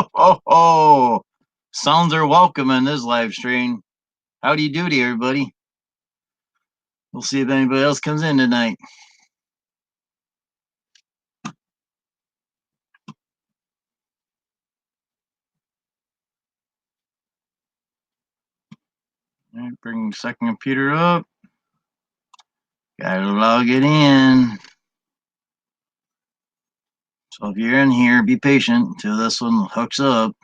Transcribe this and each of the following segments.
Oh, sounds are welcome in this live stream. How do you do to everybody? We'll see if anybody else comes in tonight. All right, bring second computer up. Gotta log it in. So if you're in here, be patient until this one hooks up.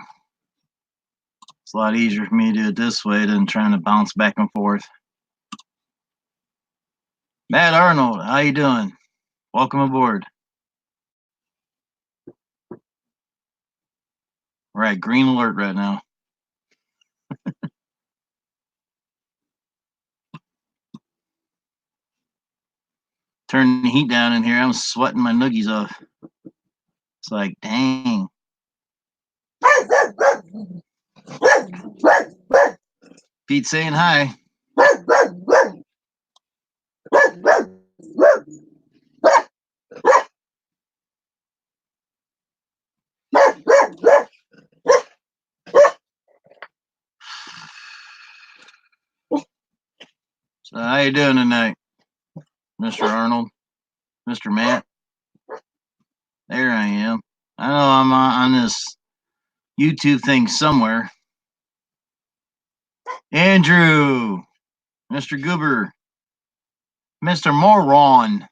It's a lot easier for me to do it this way than trying to bounce back and forth. Matt Arnold, how you doing? Welcome aboard. We're at green alert right now. Turn the heat down in here. I'm sweating my noogies off. It's like, dang. Pete saying hi. So how you doing tonight, Mr. Arnold? Mr. Matt? There I am. I know I'm on this YouTube thing somewhere. Andrew, Mr. Goober, Mr. Moron.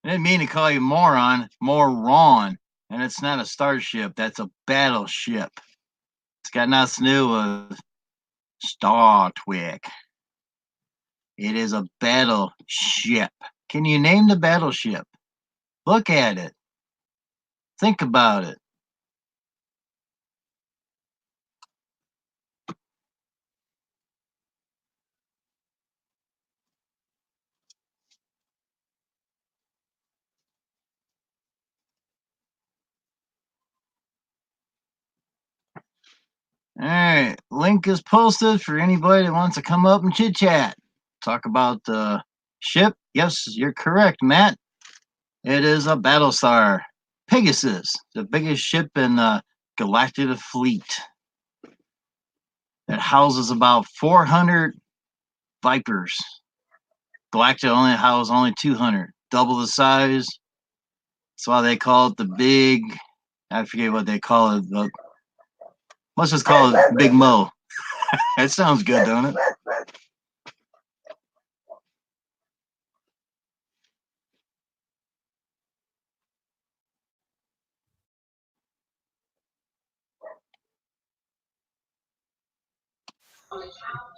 I didn't mean to call you moron, moron. And it's not a starship, that's a battleship. It's got nothing to do with Star Trek. It is a battleship. Can you name the battleship? Look at it. Think about it. All right, link is posted for anybody that wants to come up and chit chat. Talk about the ship. Yes, you're correct, Matt. It is a Battlestar Pegasus, the biggest ship in the Galactic Fleet. That houses about 400 Vipers. Galactic only houses only 200, double the size. That's why they call it the big. I forget what they call it. But let's just call it Big Mo. That sounds good, don't it?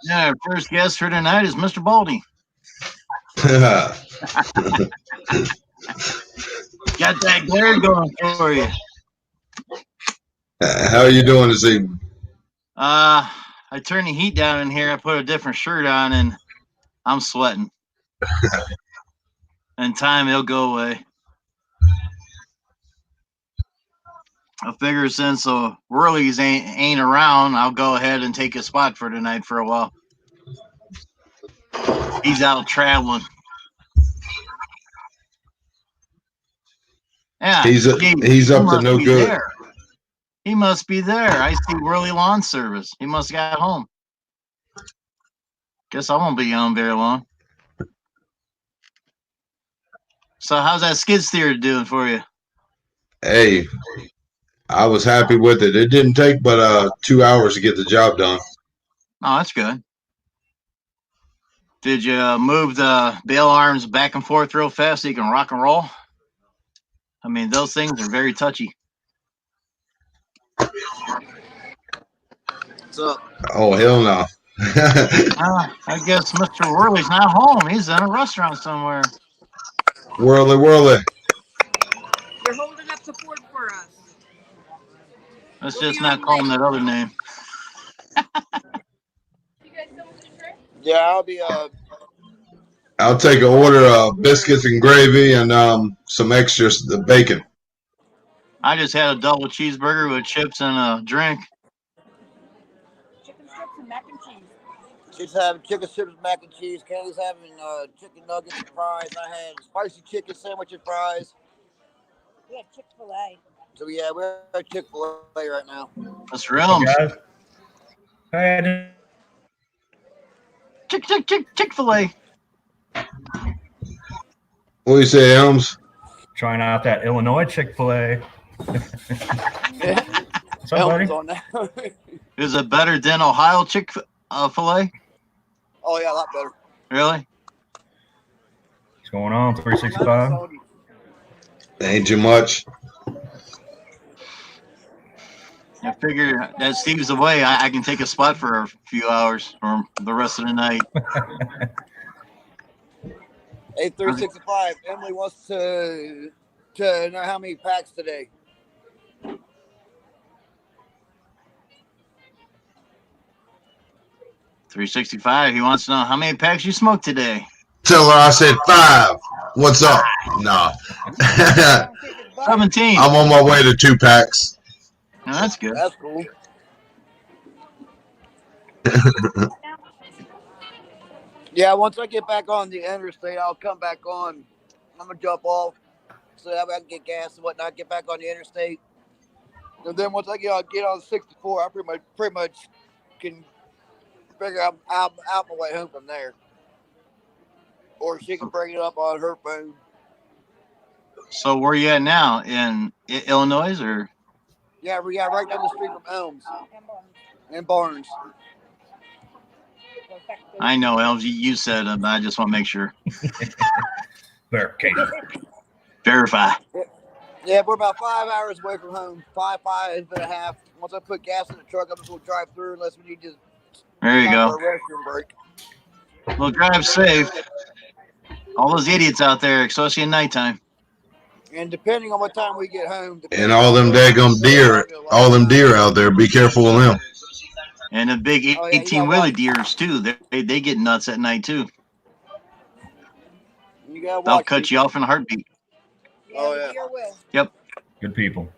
Yeah, our first guest for tonight is Mr. Baldy. Got that glare going for you. How are you doing this evening? I turned the heat down in here. I put a different shirt on, and I'm sweating. In time, it'll go away. I figure since Whirlies ain't around, I'll go ahead and take his spot for tonight for a while. He's out traveling. Yeah, He's up to no good. There. He must be there. I see Whirly Lawn Service. He must have got home. Guess I won't be on very long. So how's that skid steer doing for you? Hey, I was happy with it. It didn't take but 2 hours to get the job done. Oh, that's good. Did you move the bail arms back and forth real fast so you can rock and roll? I mean, those things are very touchy. So, oh, hell no. I guess Mr. Whirly's not home. He's in a restaurant somewhere. Whirly, whirly. You're holding up support for us. Let's just not call him that other name. Yeah, I'll be I'll take an order of biscuits and gravy and some extras, the bacon. I just had a double cheeseburger with chips and a drink. Chicken strips and mac and cheese. She's having chicken strips, mac and cheese. Candy's having chicken nuggets and fries. I had spicy chicken sandwich and fries. We had Chick-fil-A. So yeah, we're at Chick-fil-A right now. That's realms. Guys. Hey, Chick-fil-A. What do you say, Elms? trying out that Illinois Chick-fil-A. Yeah. What's up, buddy? Elms on that. Is it better than Ohio Chick-fil-A? Oh yeah, a lot better. Really? What's going on? 365. Ain't too much. I figure that Steve's away. I can take a spot for a few hours or the rest of the night. 8365. Emily wants to know how many packs today. $365. He wants to know how many packs you smoked today. Tell her I said 5. What's up? Nah. 17. I'm on my way to 2 packs. Oh, that's good. That's cool. Yeah, once I get back on the interstate, I'll come back on. I'm gonna jump off so that way I can get gas and whatnot. Get back on the interstate, and then once I get on 64, I pretty much can figure out my way home from there. Or she can bring it up on her phone. So where you at now? In Illinois or? Yeah, we got right down the street from Elms and Barnes. I know, Elms. You said it, but I just want to make sure. Verification. Verify. Yeah, we're about 5 hours away from home. Five and a half. Once I put gas in the truck, I'm just gonna drive through unless we need to. There you stop go. for a restroom break. Well, drive safe. All those idiots out there, especially at nighttime. And depending on what time we get home, And all them daggum deer, all them deer out there, be careful of them. And the big Oh, yeah, 18-wheeler deers, too. They get nuts at night, too. You gotta They'll watch cut it. you off in a heartbeat. Oh, yeah. Deer will. Yep. Good people.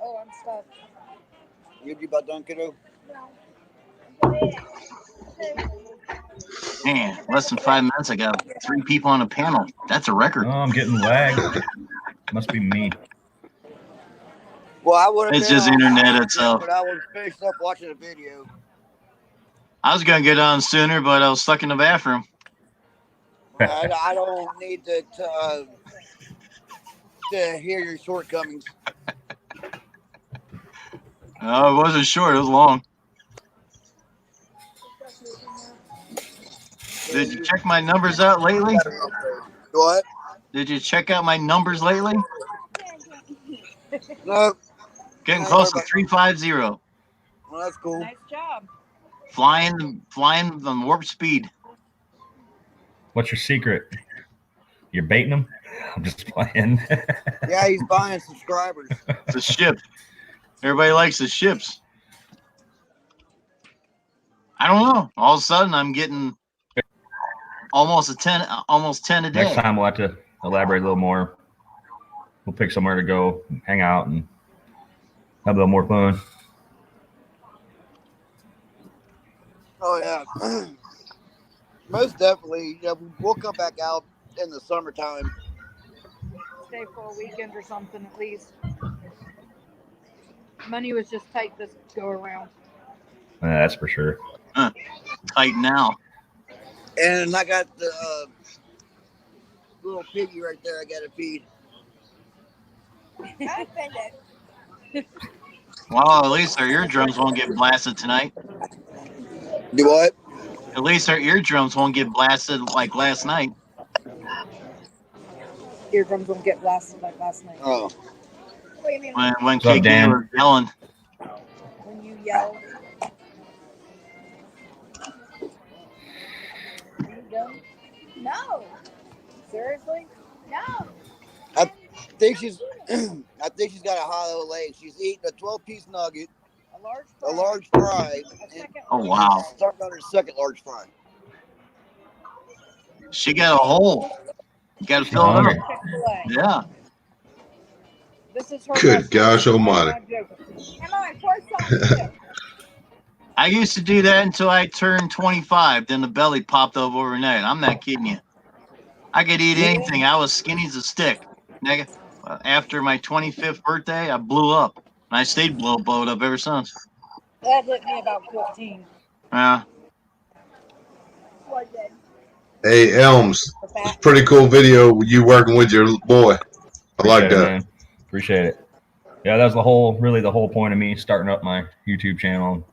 Oh, I'm stuck. You about done, kiddo? Man, less than 5 minutes, I got 3 people on a panel. That's a record. Oh, I'm getting lagged. Must be me. Well, I would have. It's just internet itself. But I was finished up watching a video. I was going to get on sooner, but I was stuck in the bathroom. I don't need to hear your shortcomings. Oh, it wasn't short. It was long. Did you check my numbers out lately? What? Did you check out my numbers lately? No. Getting close to 350. Well, that's cool. Nice job. Flying on warp speed. What's your secret? You're baiting them? I'm just playing. Yeah, he's buying subscribers. It's a ship. Everybody likes the ships. I don't know. All of a sudden, I'm getting almost 10 a day. Next time we'll have to elaborate a little more. We'll pick somewhere to go, hang out, and have a little more fun. Oh yeah, most definitely. Yeah, we'll come back out in the summertime. Stay for a weekend or something at least. Money was just tight this go around. That's for sure. Tight now. And I got the little piggy right there. I got to feed. Well, at least our eardrums won't get blasted tonight. Do what? At least our eardrums won't get blasted like last night. Eardrums won't get blasted like last night. Oh, What do you mean? When What's up, KK Dan? was yelling. When you yell. Are you done? No. Seriously? No. I think she's got a hollow leg. She's eating a 12-piece nugget, A large fry. a large fry, A and second Oh, large wow. starting on her second large fry. She got a hole. You got to fill it Hungry. up. Chick-fil-A. Yeah. This is her Good recipe. gosh almighty. I'm not joking. Come on, pour some too. I used to do that until I turned 25. Then the belly popped up overnight. I'm not kidding you. I could eat anything. I was skinny as a stick. After my 25th birthday, I blew up. And I stayed blowed up ever since. That took me about 15. Yeah. Hey, Elms, it's a pretty cool video. You working with your boy. I like Appreciate it, that. man. Appreciate it. Yeah, that's the whole point of me starting up my YouTube channel.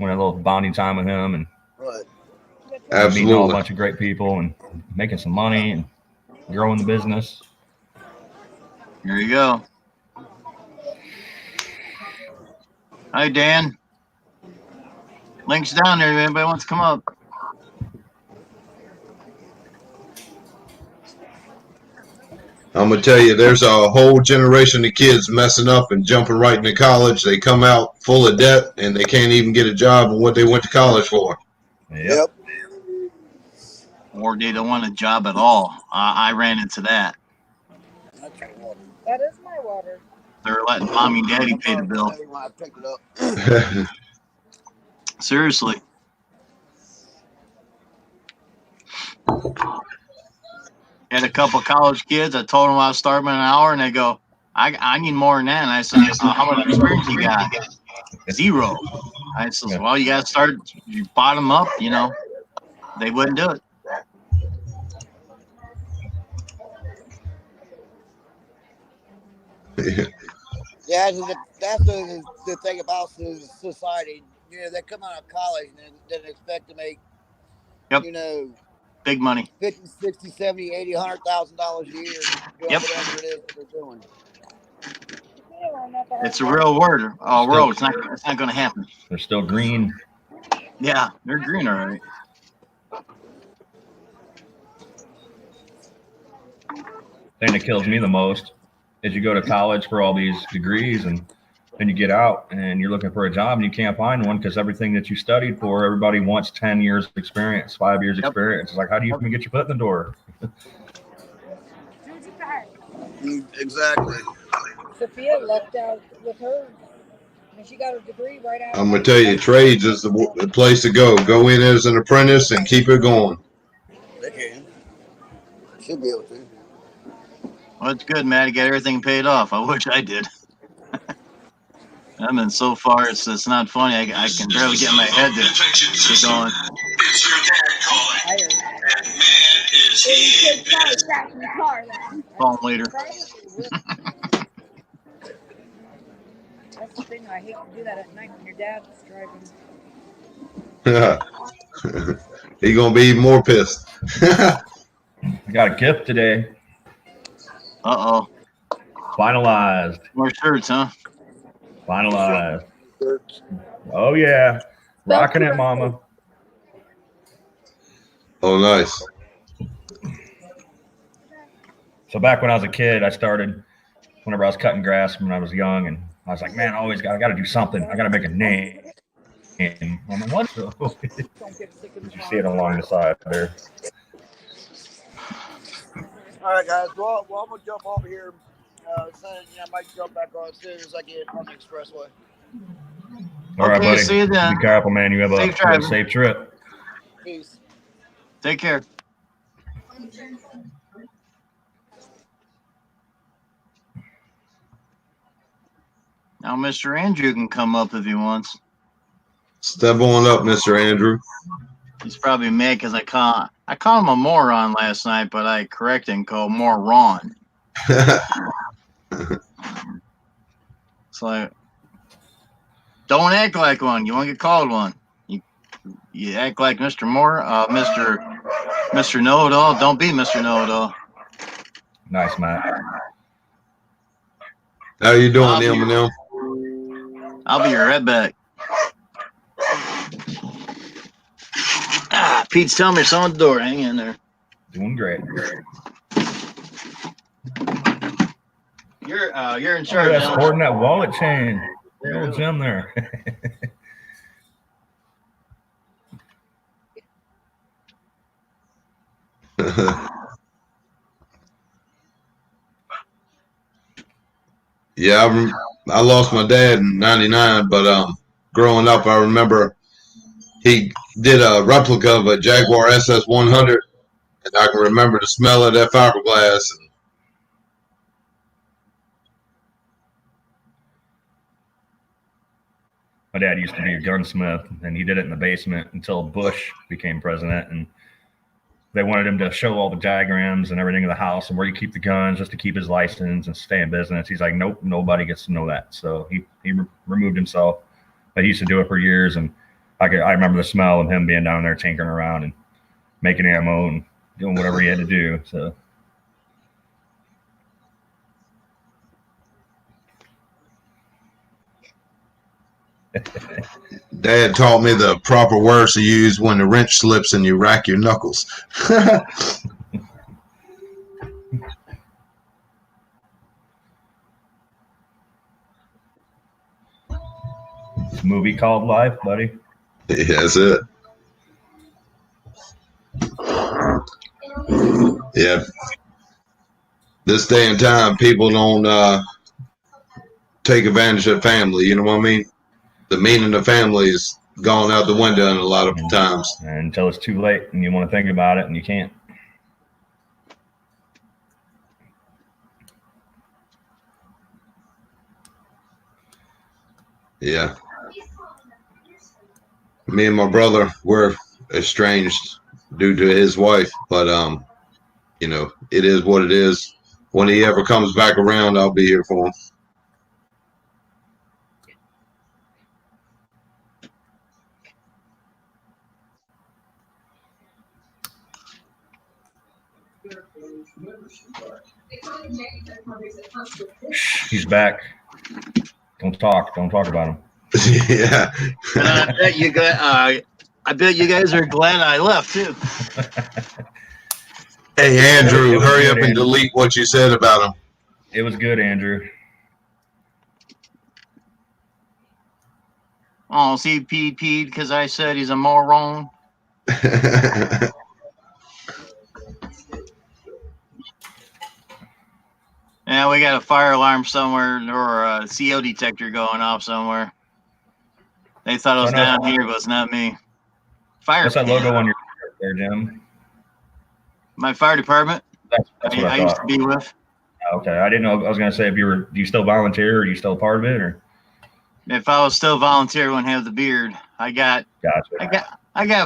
Went a little bonding time with him and Right. meeting all a Absolutely. bunch of great people and making some money and growing the business. Here you go. Hi, Dan. Link's down there if anybody wants to come up. I'm gonna tell you, there's a whole generation of kids messing up and jumping right into college. They come out full of debt and they can't even get a job in what they went to college for. Yep. Or they don't want a job at all. I ran into that. That's your water. That is my water. They're letting mommy and daddy pay the bill. When I picked it up. Seriously. Had a couple college kids. I told them I was starting in an hour, and they go, I need more than that. And I said, how much experience you got? 0. I said, well, you got to start, you bottom up, you know. They wouldn't do it. Yeah, that's the thing about society. You know, they come out of college and then expect to make, Yep. you know, Big money. 50, 60, 70, 80, $100,000 a year. Doing Yep. whatever it is that they're doing. It's a real word. World. It's not going to happen. They're still green. Yeah, they're green, all right. Thing that kills me the most is you go to college for all these degrees and then you get out and you're looking for a job and you can't find one because everything that you studied for, everybody wants 10 years of experience, 5 years experience. It's like, how do you even get your foot in the door? Exactly. Sophia left out with her, and she got her degree right out. I'm gonna tell you, trades is the place to go. Go in as an apprentice and keep it going. They can. Should be able to. Well, it's good, man, to get everything paid off. I wish I did. I mean, so far, it's not funny. I can barely get my head to get going. It's your dad calling. And man, is he Call him later. That's the thing. I hate to do that at night when your dad's driving. He gonna be even more pissed. I got a gift today. Uh-oh. Finalized. More shirts, huh? Finalized. Oh, yeah. Rocking it, mama. Oh, nice. So back when I was a kid, I started whenever I was cutting grass when I was young, and I was like, man, I got to do something. I got to make a name. And I'm like, what? You see it along the side there. All right, guys. Well, I'm gonna jump over here. I might jump back on as soon as I get on the expressway. All right, Okay, buddy. see you then. Be careful, man. You have Safe a driving. safe trip. Peace. Take care. Now, Mr. Andrew can come up if he wants. Step on up, Mr. Andrew. He's probably mad because I called him a moron last night, but I corrected and called moron. It's like, don't act like one. You won't get called one. You act like Mr. Mr. Know-It-All. Don't be Mr. Know-It-All. Nice, Matt. How you doing, I'll be- Eminem? I'll be right back. Pete's telling me someone's at the door. Hang in there. Doing great. You're in Oh, charge. that's Alan. hoarding that wallet chain. Little Jim there. Yeah, I lost my dad in '99, but growing up, I remember he did a replica of a Jaguar SS 100, And I can remember the smell of that fiberglass. My dad used to be a gunsmith, and he did it in the basement until Bush became president, and they wanted him to show all the diagrams and everything of the house and where you keep the guns just to keep his license and stay in business. He's like, nope, nobody gets to know that. So he removed himself. But he used to do it for years, and I remember the smell of him being down there tinkering around and making ammo and doing whatever he had to do. So. Dad taught me the proper words to use when the wrench slips and you rack your knuckles. It's a movie called Life, buddy. Yeah, that's it. Yeah. This day and time, people don't take advantage of family. You know what I mean? The meaning of family is gone out the window in a lot of times. And until it's too late and you want to think about it and you can't. Yeah. Me and my brother were estranged due to his wife, but you know, it is what it is. When he ever comes back around, I'll be here for him. He's back. Don't talk about him. Yeah. I bet you guys are glad I left too. Hey, Andrew, hurry up and delete what you said about him. It was good, Andrew. Oh, see, Pete, because I said he's a moron. Yeah, we got a fire alarm somewhere or a CO detector going off somewhere. They thought it was down here, but it's not me. Fire. What's that logo on your shirt there, Jim? My fire department. That's what I used thought. to be with. Okay, I didn't know. I was going to say, do you still volunteer, or are you still a part of it, or? If I was still volunteer, I wouldn't have the beard. I got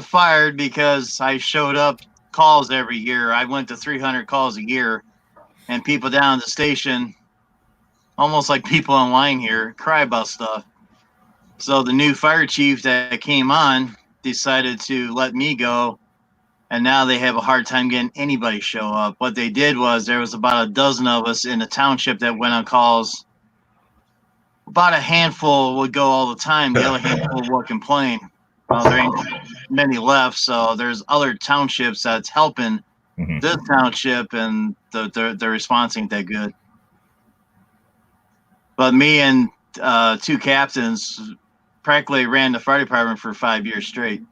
fired because I showed up calls every year. I went to 300 calls a year, and people down at the station, almost like people online here, cry about stuff. So the new fire chief that came on decided to let me go, and now they have a hard time getting anybody show up. What they did was there was about a dozen of us in the township that went on calls. About a handful would go all the time. The other handful would complain. Well, there ain't many left, so there's other townships that's helping this township, and the response ain't that good. But me and two captains practically ran the fire department for 5 years straight.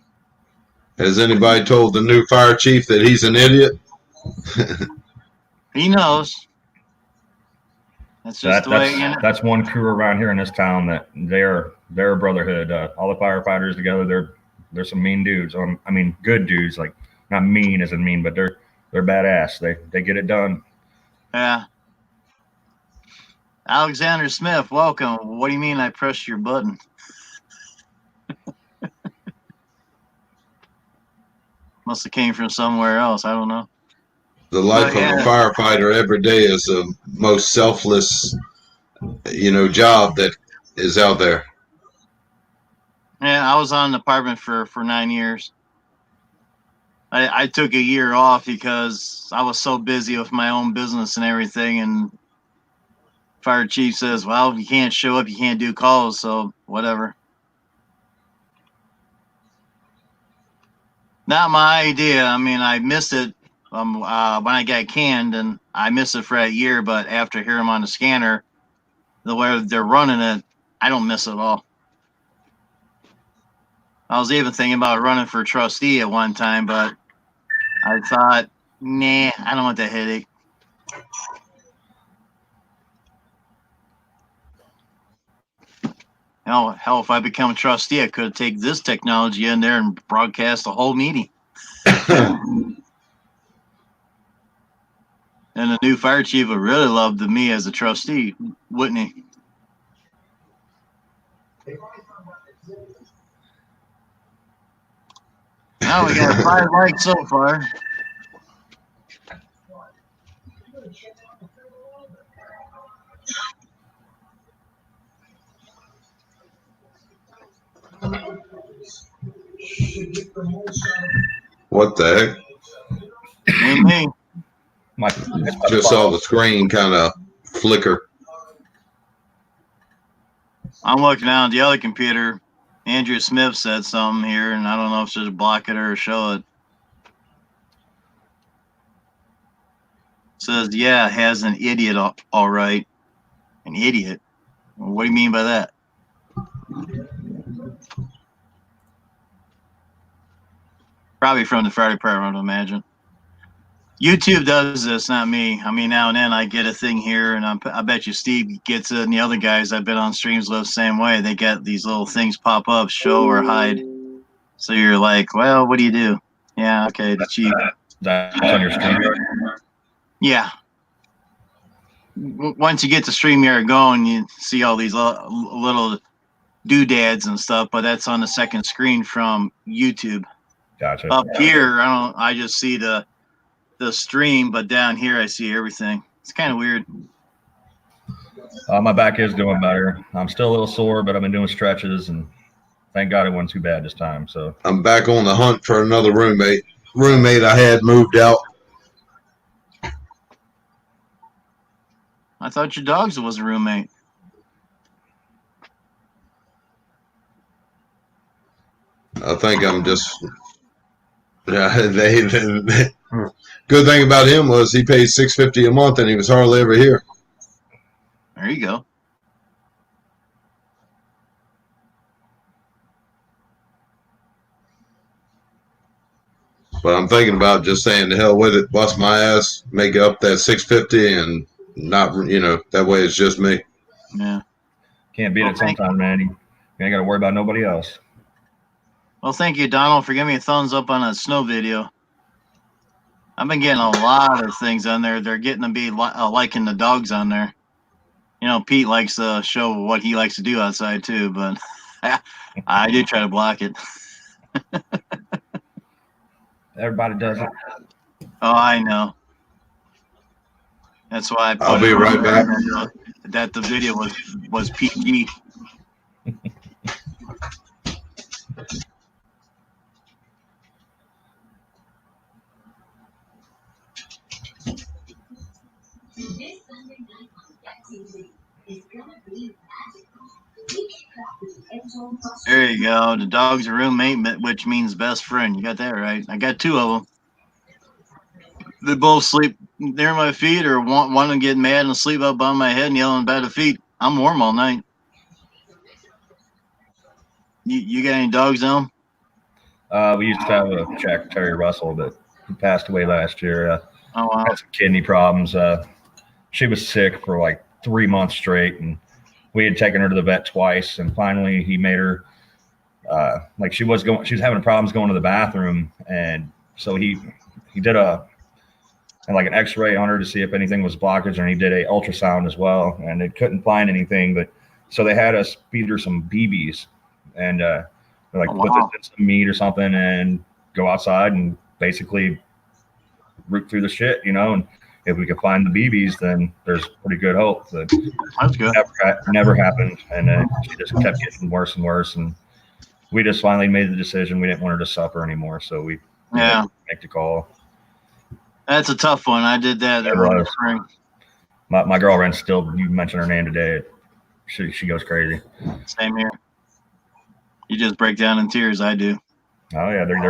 Has anybody told the new fire chief that he's an idiot? He knows. That's just the way. That's one crew around here in this town that they're a brotherhood. All the firefighters together. They're some mean dudes. I mean, good dudes. Like, not mean as in mean, but they're badass. They get it done. Yeah. Alexander Smith, welcome. What do you mean I pressed your button? Must have came from somewhere else. I don't know. The life of a firefighter every day is the most selfless, job that is out there. Yeah, I was on the department for 9 years. I took a year off because I was so busy with my own business and everything, and fire chief says, well, if you can't show up, you can't do calls, so whatever. Not my idea. I mean, I missed it when I got canned, and I missed it for that year, but after hearing them on the scanner, the way they're running it, I don't miss it at all. I was even thinking about running for trustee at one time, but I thought, nah, I don't want that headache. Hell, if I become a trustee, I could take this technology in there and broadcast the whole meeting. And the new fire chief would really love me as a trustee, wouldn't he? Now we got 5 likes so far. What the heck? And me. Just saw the screen kind of flicker. I'm looking on the other computer. Andrew Smith said something here, and I don't know if to block it or show it. Says, yeah, has an idiot all right. An idiot? Well, what do you mean by that? Probably from the fire department, I imagine. YouTube does this, not me. I mean, now and then I get a thing here, and I bet you Steve gets it, and the other guys I've been on streams with the same way. They get these little things pop up, show or hide. So you're like, well, what do you do? Yeah, okay, the chief. That's on your screen. Yeah. Once you get the StreamYard going, you see all these little doodads and stuff, but that's on the second screen from YouTube. Gotcha. Up here, I just see the stream, but down here I see everything. It's kind of weird. My back is doing better. I'm still a little sore, but I've been doing stretches, and thank God it wasn't too bad this time. So I'm back on the hunt for another roommate. Roommate I had moved out. I thought your dogs was a roommate. I think I'm just. Yeah, good thing about him was he paid $650 a month, and he was hardly ever here. There you go. But I'm thinking about just saying the hell with it, bust my ass, make up that $650, and not, that way it's just me. Yeah. Can't beat it sometimes, man. You ain't got to worry about nobody else. Well, thank you, Donald, for giving me a thumbs up on that snow video. I've been getting a lot of things on there. They're getting to be liking the dogs on there. Pete likes to show what he likes to do outside too, but I do try to block it. Everybody does it. Oh, I know. That's why I put I'll be right back. That the video was PG. There you go. The dog's a roommate, which means best friend. You got that right. I got 2 of them. They both sleep near my feet, or one of them get mad and sleep up on my head and yelling about the feet. I'm warm all night. You got any dogs now? We used to have a Jack Terry Russell, but he passed away last year. Oh, wow. Had some kidney problems. She was sick for like 3 months straight, and we had taken her to the vet twice, and finally he made her she was having problems going to the bathroom, and so he did an x-ray on her to see if anything was blockage, and he did a ultrasound as well, and they couldn't find anything, but so they had us feed her some BBs, and they're like, put this in some meat or something and go outside and basically root through the shit, and if we could find the BBs, then there's pretty good hope. But that's good. Never happened, and she just kept getting worse and worse, and we just finally made the decision we didn't want her to suffer anymore, so we make the call. That's a tough one. I did that earlier in the spring. My girlfriend still, you mentioned her name today, she goes crazy. Same here. You just break down in tears. I do. Oh yeah, they're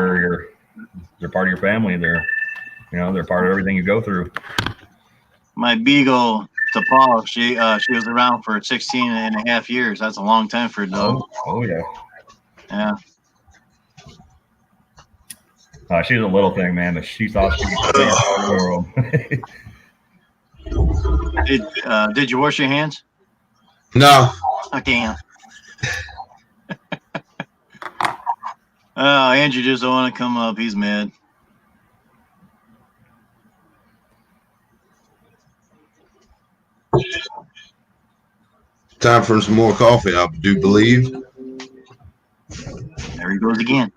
part of your family. They're part of everything you go through. My beagle, T'Pol, she was around for 16 and a half years. That's a long time for a dog. Oh yeah. Yeah. She's a little thing, man, but she thought she was the world. Did you wash your hands? No. Oh, damn. Andrew just don't want to come up. He's mad. Time for some more coffee, I do believe. There he goes again.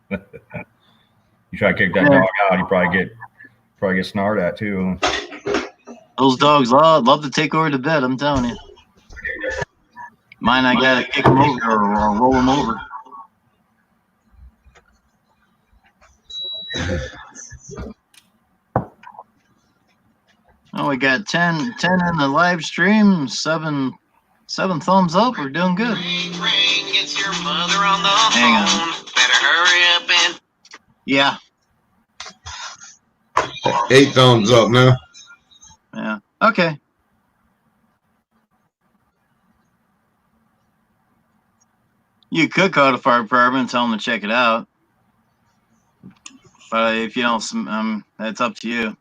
You try to kick that Yeah. dog out, you probably get snarled at too. Those dogs love to take over the bed, I'm telling you. Mine, I gotta kick them over or roll them over. Oh, we got 10 in the live stream, seven thumbs up. We're doing good. Ring, ring, it's your mother on the Hang phone. Better hurry up and Yeah, 8 thumbs up now. yeah. Okay. You could call the fire department and tell them to check it out. But if you don't, that's up to you.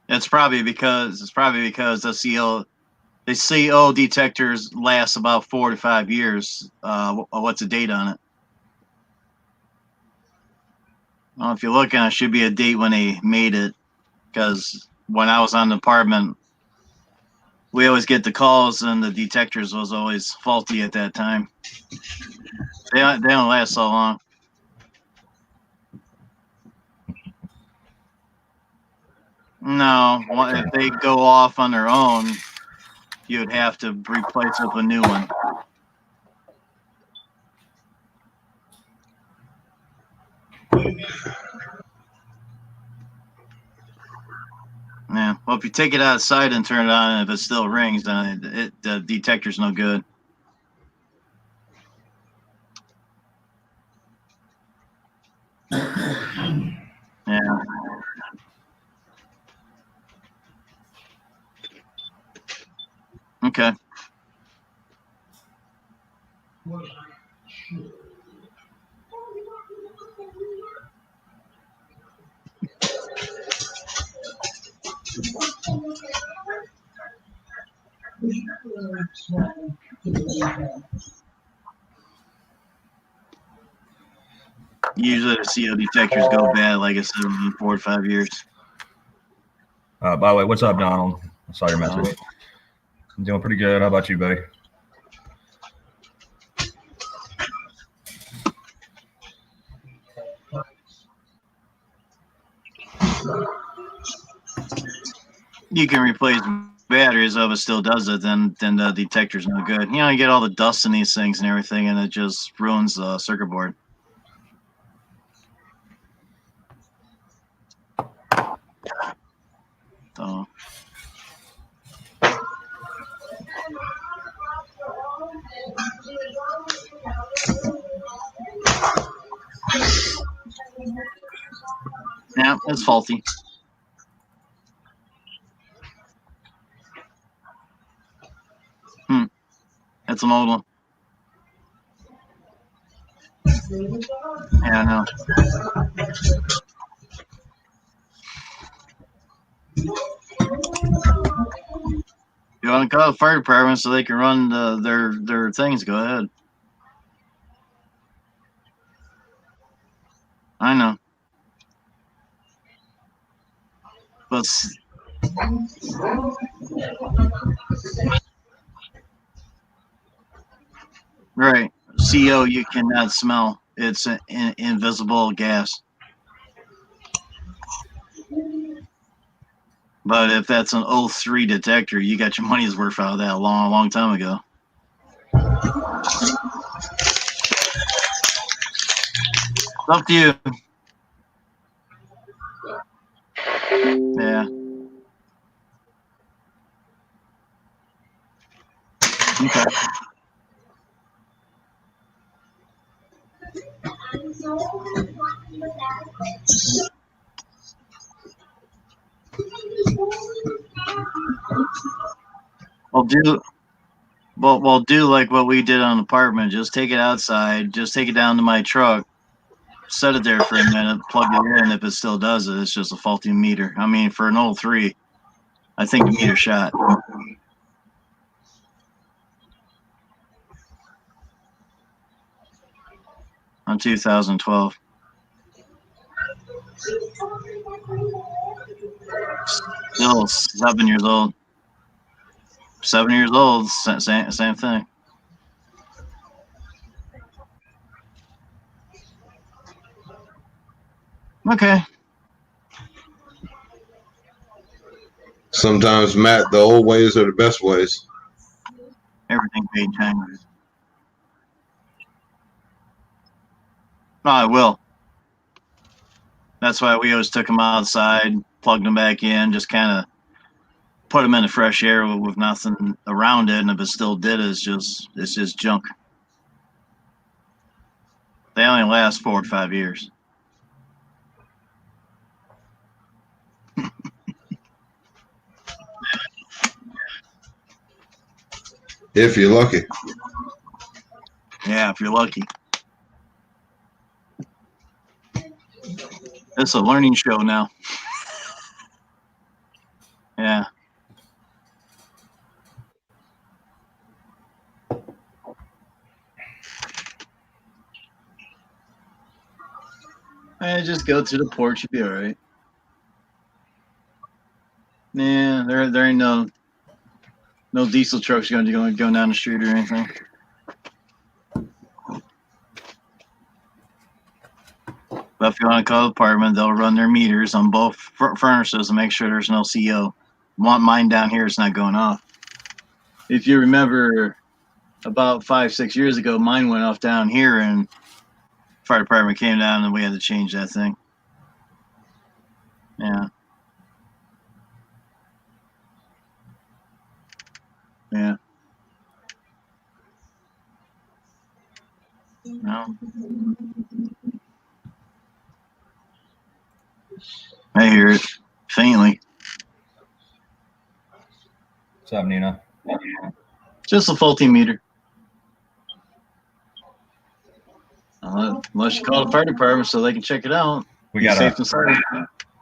It's probably because the CO detectors last about 4 to 5 years. What's the date on it? Well, if you look at it, should be a date when they made it. Because when I was on the department, we always get the calls, and the detectors was always faulty at that time. They don't last so long. No, if they go off on their own, you would have to replace with a new one. Yeah. Well, if you take it outside and turn it on, and if it still rings, then the detector's no good. Yeah. Okay. Usually the CO detectors go bad, like I said, in 4 to 5 years. By the way, what's up, Donald? I saw your message. I'm doing pretty good. How about you, buddy? You can replace batteries if it still does it, then the detector's no good. You know, you get all the dust in these things and everything, and it just ruins the circuit board. So. Yeah, it's faulty. That's an old one. Yeah, I know. You want to call the fire department so they can run their things? Go ahead. I know. But right, CO you cannot smell. It's an invisible gas. But if that's an 03 detector, you got your money's worth out of that a long time ago. It's up to you. Yeah. Okay. We'll do like what we did on the apartment. Just take it outside. Just take it down to my truck. Set it there for a minute. Plug it in. If it still does it, it's just a faulty meter. I mean, for an 03, I think the meter shot. On 2012. Still 7 years old. 7 years old, same thing. Okay. Sometimes, Matt, the old ways are the best ways. Everything paid time. No, I will. That's why we always took them outside, plugged them back in, just kind of put them in the fresh air with nothing around it. And if it still did, it's just junk. They only last 4 to 5 years. If you're lucky. Yeah, if you're lucky. It's a learning show now. Yeah. Just go to the porch, you'll be all right. Yeah, there ain't no diesel trucks going down the street or anything. But if you want to call the department, they'll run their meters on both furnaces and make sure there's no CO. Want mine down here, it's not going off. If you remember, about 5-6 years ago, mine went off down here, and fire department came down, and we had to change that thing. Yeah. Yeah. No. I hear it faintly. What's up, Nina? Just a faulty meter. Unless you call the fire department so they can check it out. We Be got safe and sorry.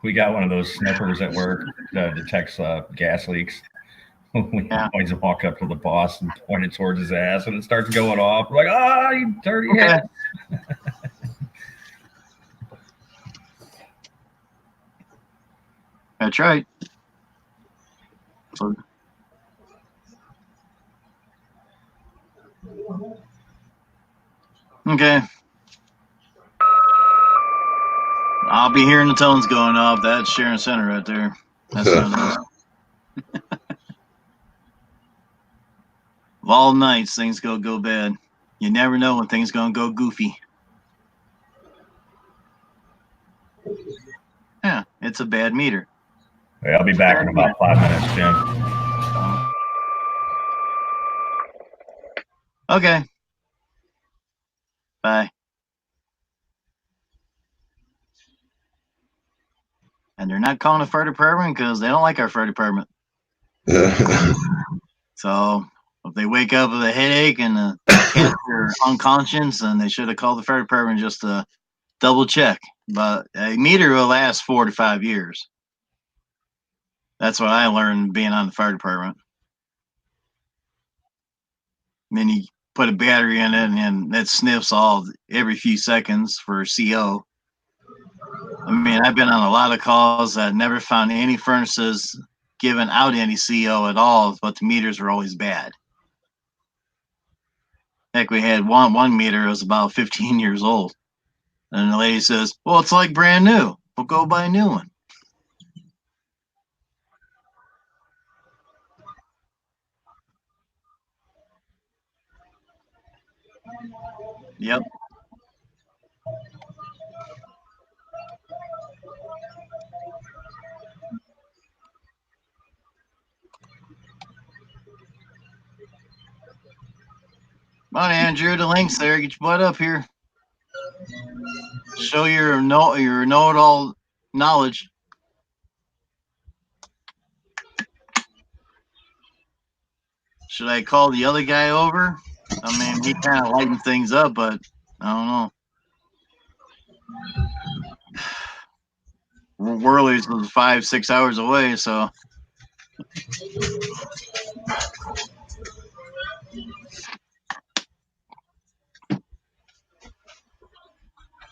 We got one of those sniffers at work that detects gas leaks. We always walk up to the boss and point it towards his ass, and it starts going off. We're like, you dirty ass. That's right. So, okay. I'll be hearing the tones going off. That's Sharon Center right there. That's of all nights, things go bad. You never know when things gonna go goofy. Yeah, it's a bad meter. Hey, I'll be back in about 5 minutes, Jim. Okay. Bye. And they're not calling the fire department because they don't like our fire department. So if they wake up with a headache and the cats are unconscious, then they should have called the fire department just to double check. But a meter will last 4 to 5 years. That's what I learned being on the fire department. And then you put a battery in it, and it sniffs every few seconds for CO. I mean, I've been on a lot of calls that never found any furnaces giving out any CO at all, but the meters were always bad. Heck, we had one meter that was about 15 years old. And the lady says, well, it's like brand new. We'll go buy a new one. Yep. Come on, Andrew, the link's there. Get your butt up here. Show your know-it-all knowledge. Should I call the other guy over? I mean, he kind of lightened things up, but I don't know. Worley's was 5-6 hours away, so.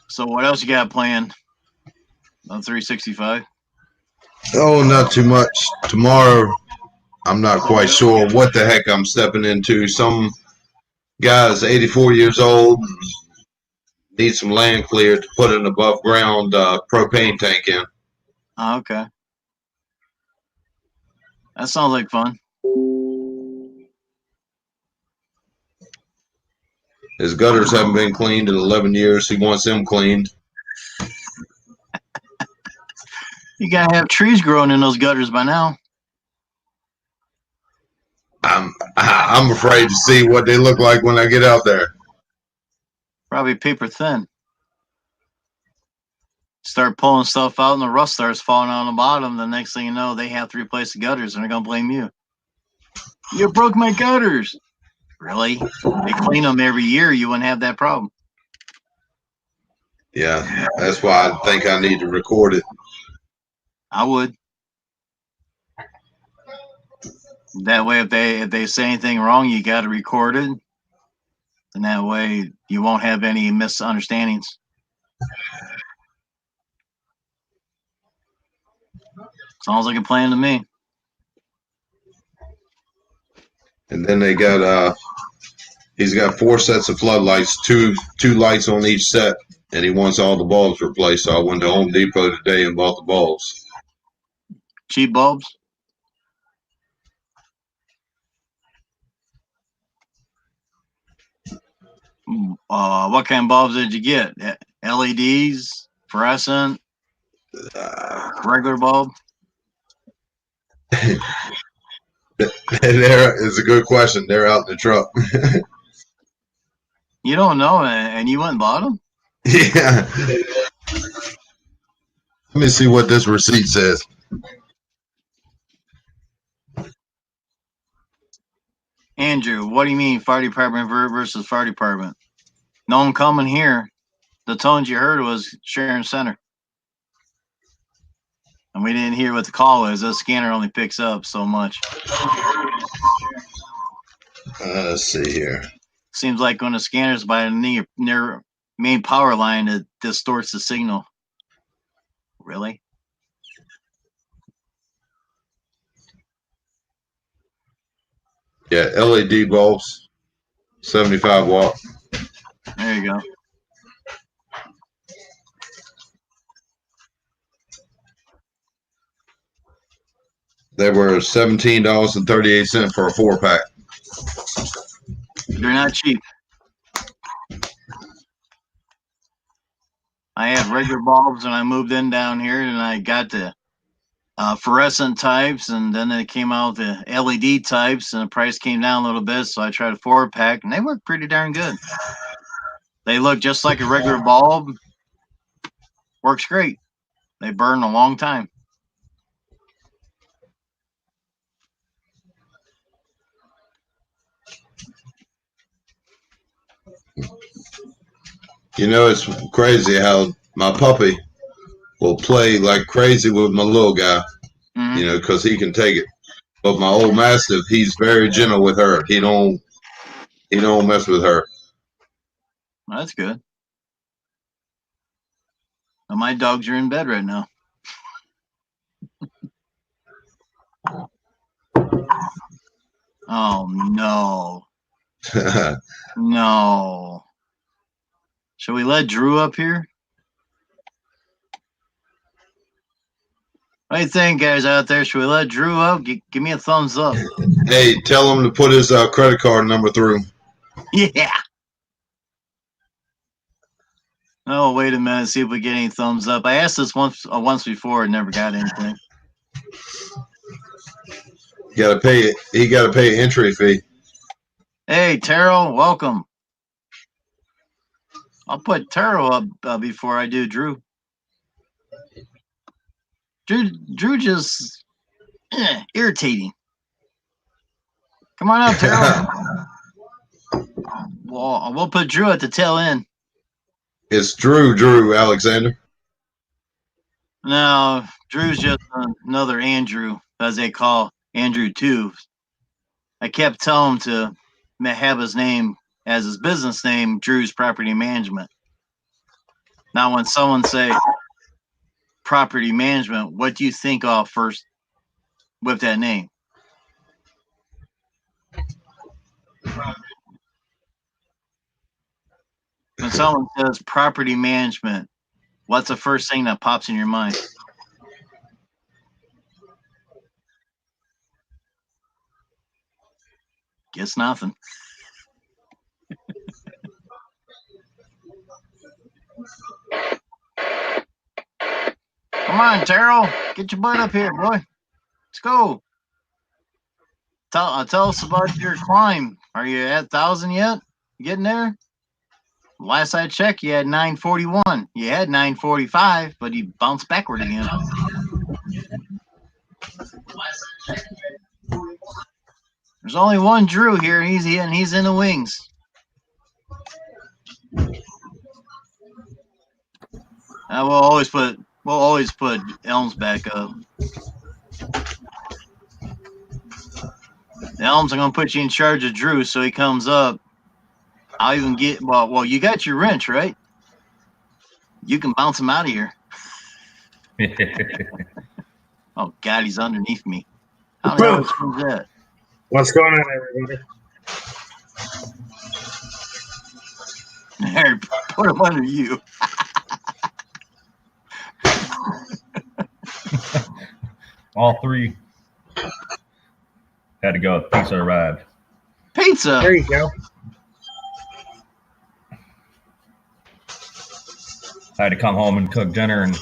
So what else you got planned on 365? Oh, not too much. Tomorrow, I'm not quite sure what the heck I'm stepping into. Some guy's 84 years old, needs some land cleared to put an above ground propane tank in. Oh, okay. That sounds like fun. His gutters haven't been cleaned in 11 years. He wants them cleaned. You gotta have trees growing in those gutters by now. I'm afraid to see what they look like when I get out there. Probably paper thin. Start pulling stuff out and the rust starts falling on the bottom. The next thing you know, they have to replace the gutters and they're gonna blame you. You broke my gutters. Really? They clean them every year. You wouldn't have that problem. Yeah, that's why I think I need to record it. I would. That way, if they say anything wrong, you got to record it, and that way you won't have any misunderstandings. Sounds like a plan to me. And then they got he's got 4 sets of floodlights, two lights on each set, and he wants all the bulbs replaced. So I went to Home Depot today and bought the bulbs. Cheap bulbs. What kind of bulbs did you get? LEDs, fluorescent, regular bulb? There is a good question. They're out in the truck. You don't know, and you went and bought them? Yeah. Let me see what this receipt says. Andrew, what do you mean fire department versus fire department? No one coming here. The tones you heard was Sharon Center. And we didn't hear what the call was. The scanner only picks up so much. Let's see here. Seems like when the scanner's by near main power line, it distorts the signal. Really? Yeah, LED bulbs, 75 watt. There you go. They were $17.38 for a 4-pack. They're not cheap. I had regular bulbs and I moved in down here and I got the fluorescent types, and then it came out the LED types, and the price came down a little bit. So I tried a 4-pack, and they work pretty darn good. They look just like a regular bulb. Works great. They burn a long time. You know, it's crazy how my puppy will play like crazy with my little guy, you know, because he can take it. But my old mastiff, he's very gentle with her. He don't mess with her. Well, that's good. Well, my dogs are in bed right now. Oh no. No. Shall we let Drew up here? What do you think, guys out there? Should we let Drew up? Give me a thumbs up. Hey, tell him to put his credit card number through. Yeah. Oh, wait a minute. See if we get any thumbs up. I asked this once before and never got anything. You gotta pay it. He gotta pay an entry fee. Hey, Terrell, welcome. I'll put Terrell up before I do Drew. Drew just irritating. Come on up, Terrell. Well, we'll put Drew at the tail end. It's Drew Alexander. No, Drew's just another Andrew, as they call Andrew too. I kept telling him to have his name as his business name, Drew's Property Management. Now, when someone say property management, what do you think of first with that name? When someone says property management, what's the first thing that pops in your mind? Guess nothing. Come on, Terrell. Get your butt up here, boy. Let's go. Tell us about your climb. Are you at 1,000 yet? You getting there? Last I checked, you had 941. You had 945, but you bounced backward again. There's only one Drew here. He's in the wings. We'll always put Elms back up. Elms, I'm gonna put you in charge of Drew so he comes up. I'll even get well. You got your wrench, right? You can bounce him out of here. Oh God, he's underneath me. How the hell is that? What's going on, everybody? There, put him under you. All three had to go. Pizza arrived. Pizza. There you go. I had to come home and cook dinner, and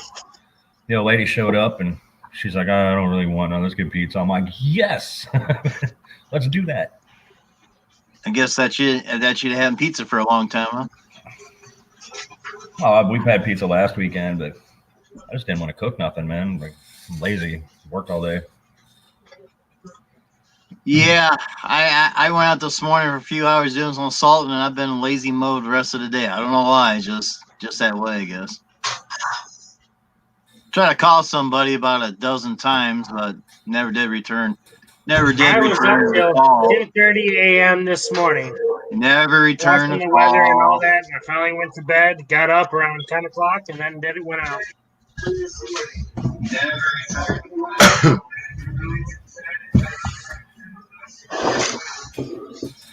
the old lady showed up, and she's like, I don't really want none. Let's get pizza. I'm like, yes, let's do that. I guess that you'd having pizza for a long time, huh? Oh, we've had pizza last weekend, but I just didn't want to cook nothing, man. Like, I'm lazy. Worked all day. Yeah, I went out this morning for a few hours doing some assault, and I've been in lazy mode the rest of the day. I don't know why, just that way, I guess. Try to call somebody about a dozen times, but never did return. Never did I was return up the till call. 2:30 a.m. this morning. Never returned Watching the the weather and all call. that, and I finally went to bed, got up around 10 o'clock, and then went out.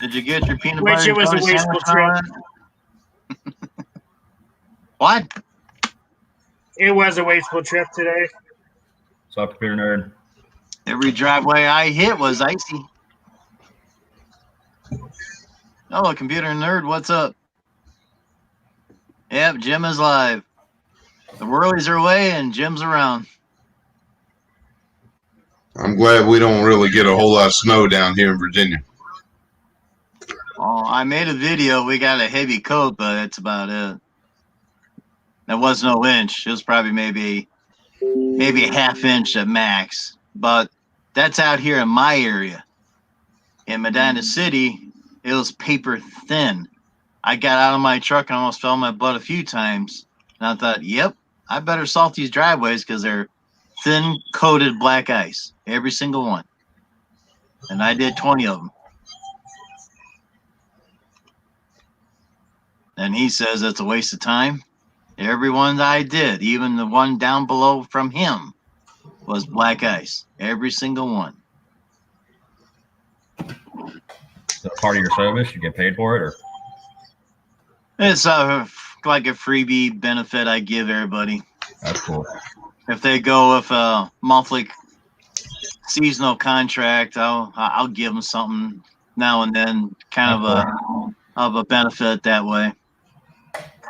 Did you get your peanut Which butter it was a and jelly wasteful sandwich and all that? What? It was a wasteful trip today. What's up, computer nerd? Every driveway I hit was icy. Oh, computer nerd, what's up? Yep, Jim is live. The whirlies are away and Jim's around. I'm glad we don't really get a whole lot of snow down here in Virginia. Oh, I made a video. We got a heavy coat, but that's about it. There was no inch. It was probably maybe a half inch at max. But that's out here in my area. In Medina City, it was paper thin. I got out of my truck and almost fell on my butt a few times. And I thought, yep, I better salt these driveways because they're thin coated black ice. Every single one. And I did 20 of them. And he says it's a waste of time. Every one that I did, even the one down below from him, was black ice. Every single one. Is that part of your service? You get paid for it, or? It's like a freebie benefit I give everybody. That's cool. If they go with a monthly seasonal contract, I'll give them something now and then, kind of a benefit that way.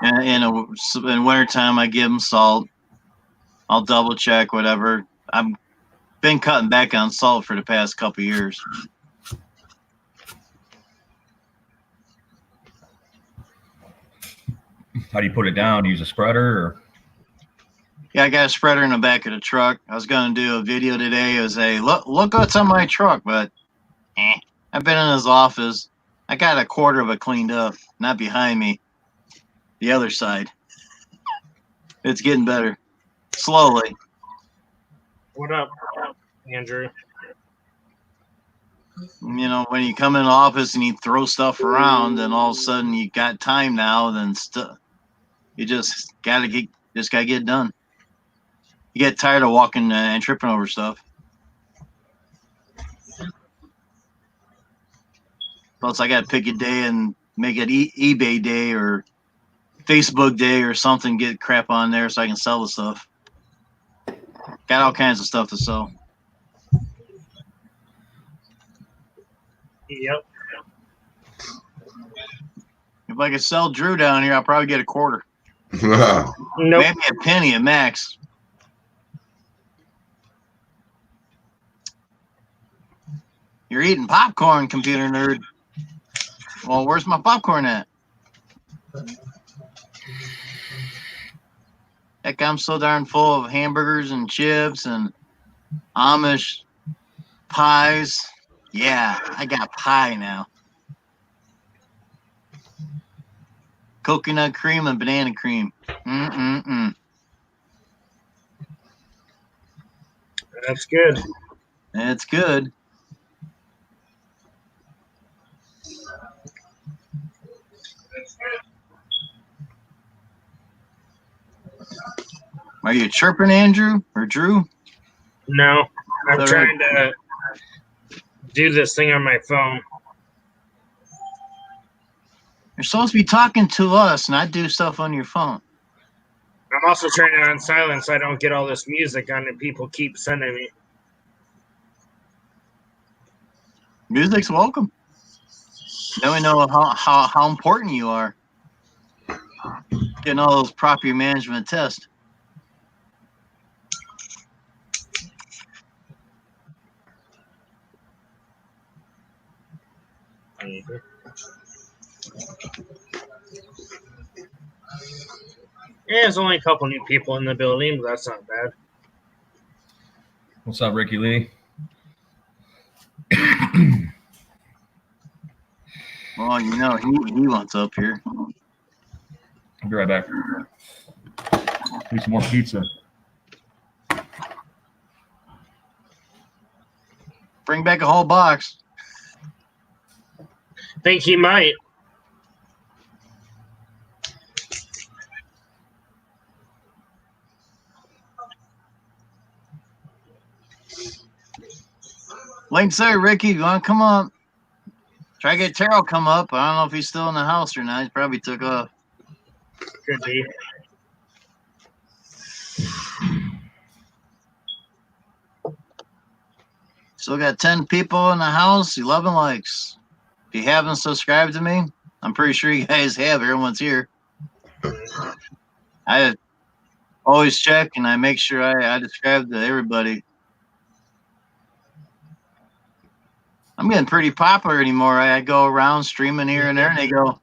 And in wintertime, I give them salt. I'll double check whatever. I've been cutting back on salt for the past couple of years. How do you put it down? Use a spreader, or? Yeah, I got a spreader in the back of the truck. I was going to do a video today. It was look what's on my truck, but I've been in his office. I got a quarter of it cleaned up, not behind me. The other side. It's getting better. Slowly. What up, Andrew? You know, when you come in the office and you throw stuff around and all of a sudden you got time now, then you just gotta get it done. You get tired of walking and tripping over stuff. Plus, I got to pick a day and make it eBay day or Facebook day or something. Get crap on there so I can sell the stuff. Got all kinds of stuff to sell. Yep. If I could sell Drew down here, I'll probably get a quarter. Nope. Maybe a penny at max. You're eating popcorn, computer nerd. Well, where's my popcorn at? Heck, I'm so darn full of hamburgers and chips and Amish pies. Yeah, I got pie now. Coconut cream and banana cream. Mm-mm-mm. That's good. It's good. Are you chirping, Andrew or Drew? No, I'm All trying to do this thing on my phone. You're supposed to be talking to us, not do stuff on your phone. I'm also trying it on silent so I don't get all this music on that people keep sending me. Music's welcome. Then we know how important you are. Getting all those property management tests. Mhm. Yeah, there's only a couple new people in the building, but that's not bad. What's up, Ricky Lee? Well, you know, he wants up here. I'll be right back. Need some more pizza. Bring back a whole box. Think he might. Link say, Ricky, you want to come up? Try to get Terrell come up. I don't know if he's still in the house or not. He probably took off. Could be. Still got 10 people in the house, 11 likes. If you haven't subscribed to me, I'm pretty sure you guys have. Everyone's here. I always check and I make sure I subscribe to everybody. I'm getting pretty popular anymore. I go around streaming here and there, and they go,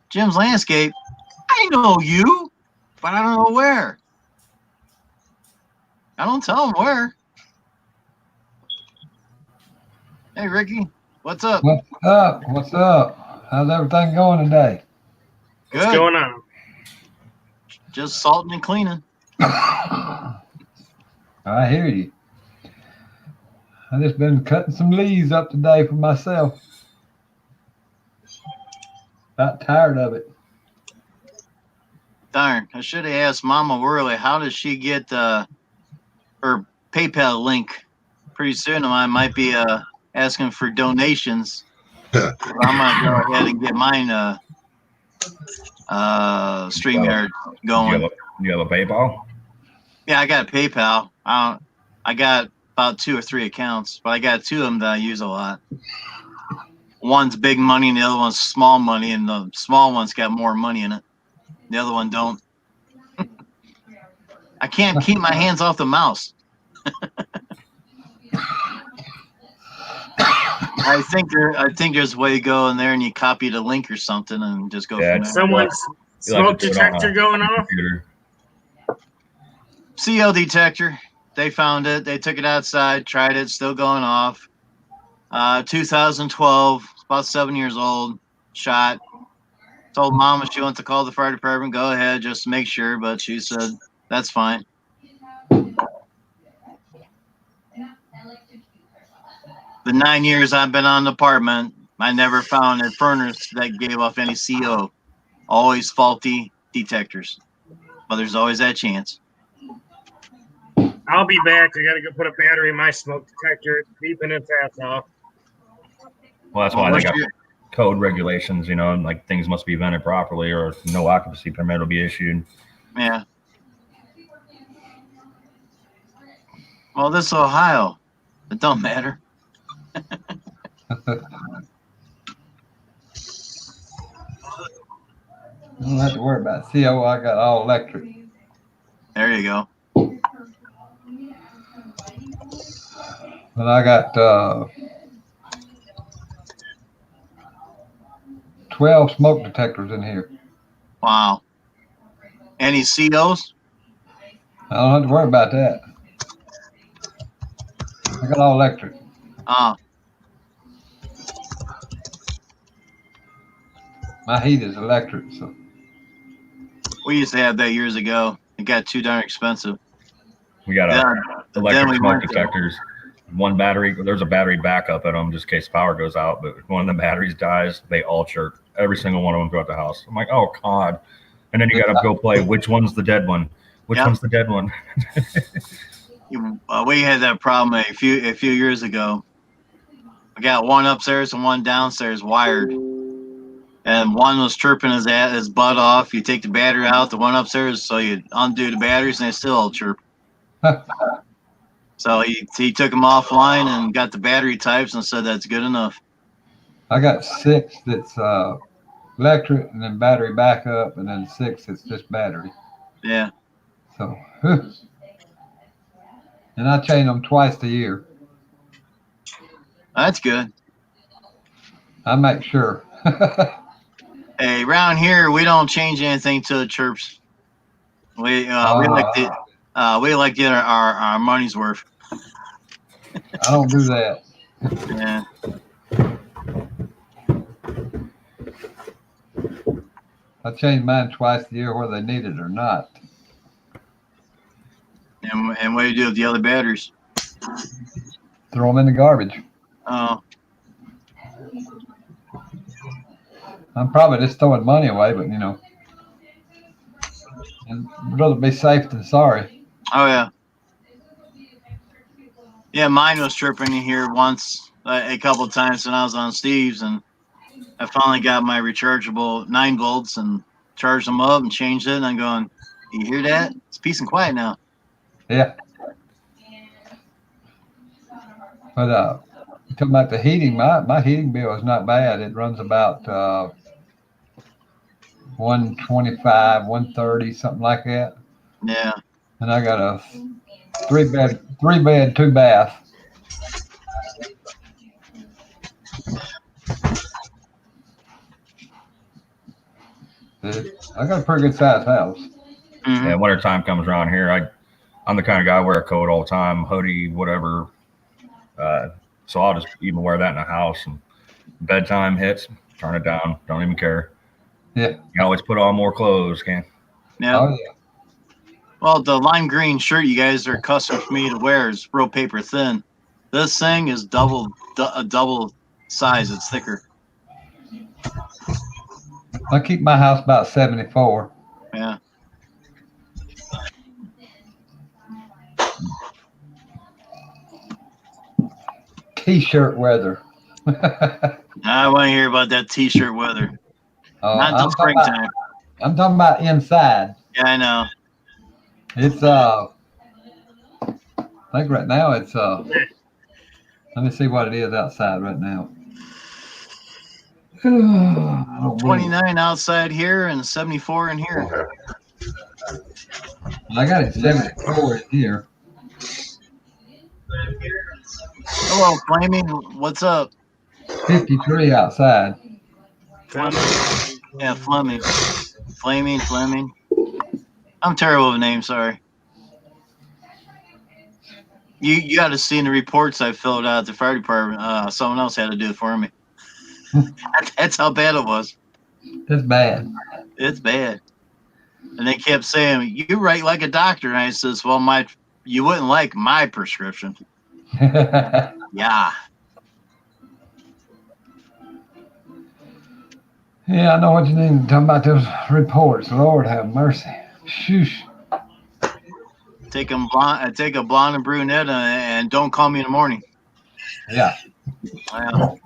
Jim's Landscape. I know you, but I don't know where. I don't tell them where. Hey, Ricky, what's up? What's up? What's up? How's everything going today? What's Good. going on? Just salting and cleaning. I hear you. I just been cutting some leaves up today for myself. About tired of it. Darn, I should have asked Mama Worley, how does she get her PayPal link? Pretty soon I might be asking for donations. So I'm going to go ahead and get mine StreamYard going. You have a PayPal? Yeah, I got PayPal. I got about 2 or 3 accounts, but I got 2 of them that I use a lot. One's big money and the other one's small money, and the small one's got more money in it. The other one don't. I can't keep my hands off the mouse. I think there's a way to go in there and you copy the link or something and just go from there. Someone's smoke detector going off? Computer. CO detector. They found it. They took it outside, tried it, still going off. 2012, about 7 years old, shot. Told Mama she wants to call the fire department. Go ahead, just make sure. But she said, that's fine. The 9 years I've been on the apartment, I never found a furnace that gave off any CO. Always faulty detectors. But there's always that chance. I'll be back. I gotta go put a battery in my smoke detector. It's beeping its ass off. Well, that's why they got code regulations, you know, and like things must be vented properly or no occupancy permit will be issued. Yeah. Well, this is Ohio. It don't matter. You don't have to worry about CO. I got all electric. There you go. But I got 12 smoke detectors in here. Wow. Any COs? I don't have to worry about that. I got all electric. My heat is electric, so. We used to have that years ago. It got too darn expensive. We got electric we smoke went to- detectors. One battery, there's a battery backup at them just in case power goes out. But if one of the batteries dies, they all chirp. Every single one of them throughout the house. I'm like, oh God. And then you got to go play. Which one's the dead one? Which Yep. one's the dead one? We had that problem a few years ago. We got one upstairs and one downstairs wired, and one was chirping his butt off. You take the battery out, the one upstairs, so you undo the batteries, and they still all chirp. So he took them offline and got the battery types and said that's good enough. I got 6 that's electric and then battery backup, and then 6 that's just battery. Yeah. So, and I change them twice a year. That's good. I make sure. Hey, around here we don't change anything till it chirps. We like to get our money's worth. I don't do that. Yeah. I change mine twice a year whether they need it or not. And what do you do with the other batteries? Throw them in the garbage. Oh. I'm probably just throwing money away, but you know, and I'd rather be safe than sorry. Oh yeah. Yeah, mine was tripping in here once, a couple of times when I was on Steve's, and I finally got my rechargeable 9 volts and charged them up and changed it. And I'm going, you hear that? It's peace and quiet now. Yeah. But talking about the heating, my heating bill is not bad. It runs about $125, $130, something like that. Yeah. And I got a 3-bed, 2-bath. I got a pretty good sized house. Mm-hmm. Yeah, winter time comes around here. I'm the kind of guy I wear a coat all the time, hoodie, whatever. So I'll just even wear that in the house. And bedtime hits, turn it down. Don't even care. Yeah. You can always put on more clothes, can? Yeah. Oh yeah. Well, the lime green shirt you guys are custom for me to wear is real paper thin. This thing is double size. It's thicker. I keep my house about 74. Yeah. T-shirt weather. I want to hear about that t-shirt weather. Not until springtime. I'm talking about inside. Yeah, I know. It's I think right now it's let me see what it is outside right now. 29 outside here and 74 in here. I got it 74 in here. Hello, Flaming. What's up? 53 outside. Yeah, Fleming. Flaming. I'm terrible with names, sorry. You got to see in the reports I filled out at the fire department. Someone else had to do it for me. That's how bad it was. That's bad. It's bad. And they kept saying, you write like a doctor. And I says, well, you wouldn't like my prescription. Yeah. Yeah, I know what you need. Talking about those reports. Lord have mercy. Shoosh. Take a blonde and brunette, and don't call me in the morning. Yeah. Well,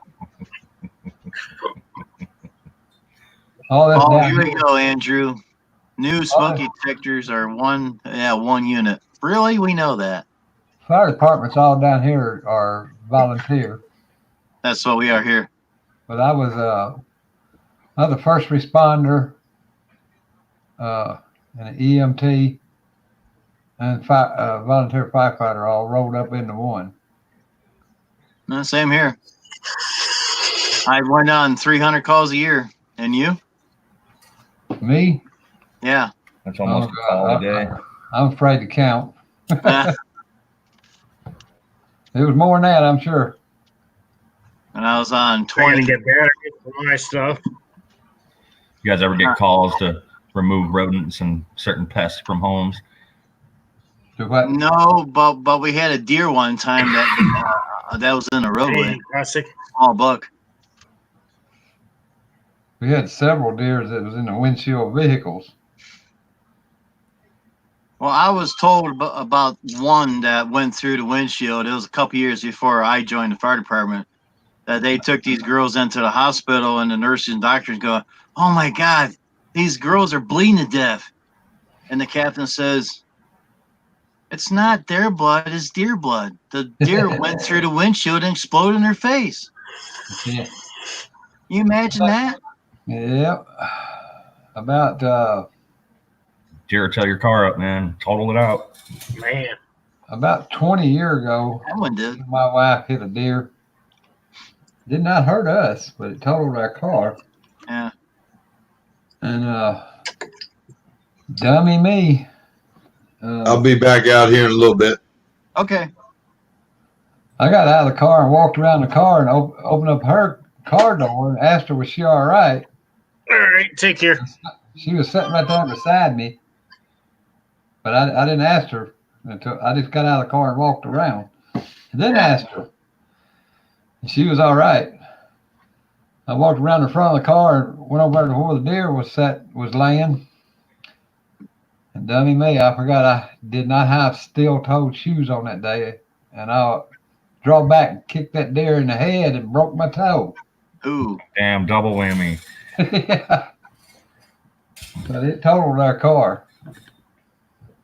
All that's oh, down here we here. go, Andrew. New smoke detectors are one unit. Really? We know that. Fire departments all down here are volunteer. That's what we are here. But I was the first responder, and an EMT, and volunteer firefighter all rolled up into one. No, same here. I went on 300 calls a year. And you? Me? Yeah. That's almost a call a day. I'm afraid to count. Yeah. It was more than that, I'm sure. And I was on I gotta 20. get better for my stuff. You guys ever get calls to remove rodents and certain pests from homes? No, but we had a deer one time that was in a roadway. Hey, classic. Small buck. We had several deers that was in the windshield vehicles. Well, I was told about one that went through the windshield. It was a couple years before I joined the fire department. That they took these girls into the hospital, and the nurses and doctors go, "Oh my God, these girls are bleeding to death." And the captain says, "It's not their blood, it's deer blood. The deer went through the windshield and exploded in their face." Yeah. You imagine that? Yeah. About Deer tear your car up, man. Total it out. Man. About 20 years ago, that one did. My wife hit a deer. Did not hurt us, but it totaled our car. Yeah. And dummy me. I'll be back out here in a little bit. Okay. I got out of the car and walked around the car and opened up her car door and asked her, was she all right? All right, take care. She was sitting right there beside me, but I didn't ask her until I just got out of the car and walked around, and then asked her. And she was all right. I walked around the front of the car and went over to where the deer was laying. And dummy me, I forgot I did not have steel-toed shoes on that day, and I draw back and kicked that deer in the head and broke my toe. Ooh. Damn, double whammy. Yeah. But it totaled our car.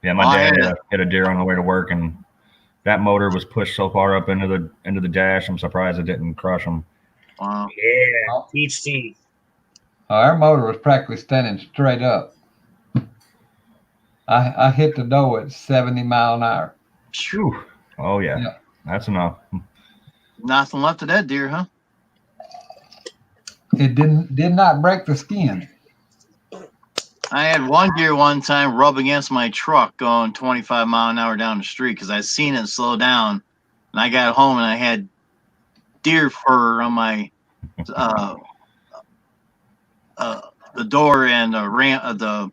Yeah, my dad hit a deer on the way to work, and that motor was pushed so far up into the dash. I'm surprised it didn't crush him. Wow. Yeah, each team. Our motor was practically standing straight up. I hit the door at 70 miles an hour. Phew. Oh yeah, that's enough. Nothing left of that deer, huh? It did not break the skin. I had one deer one time rub against my truck going 25 mile an hour down the street because I seen it slow down, and I got home and I had deer fur on my the door and the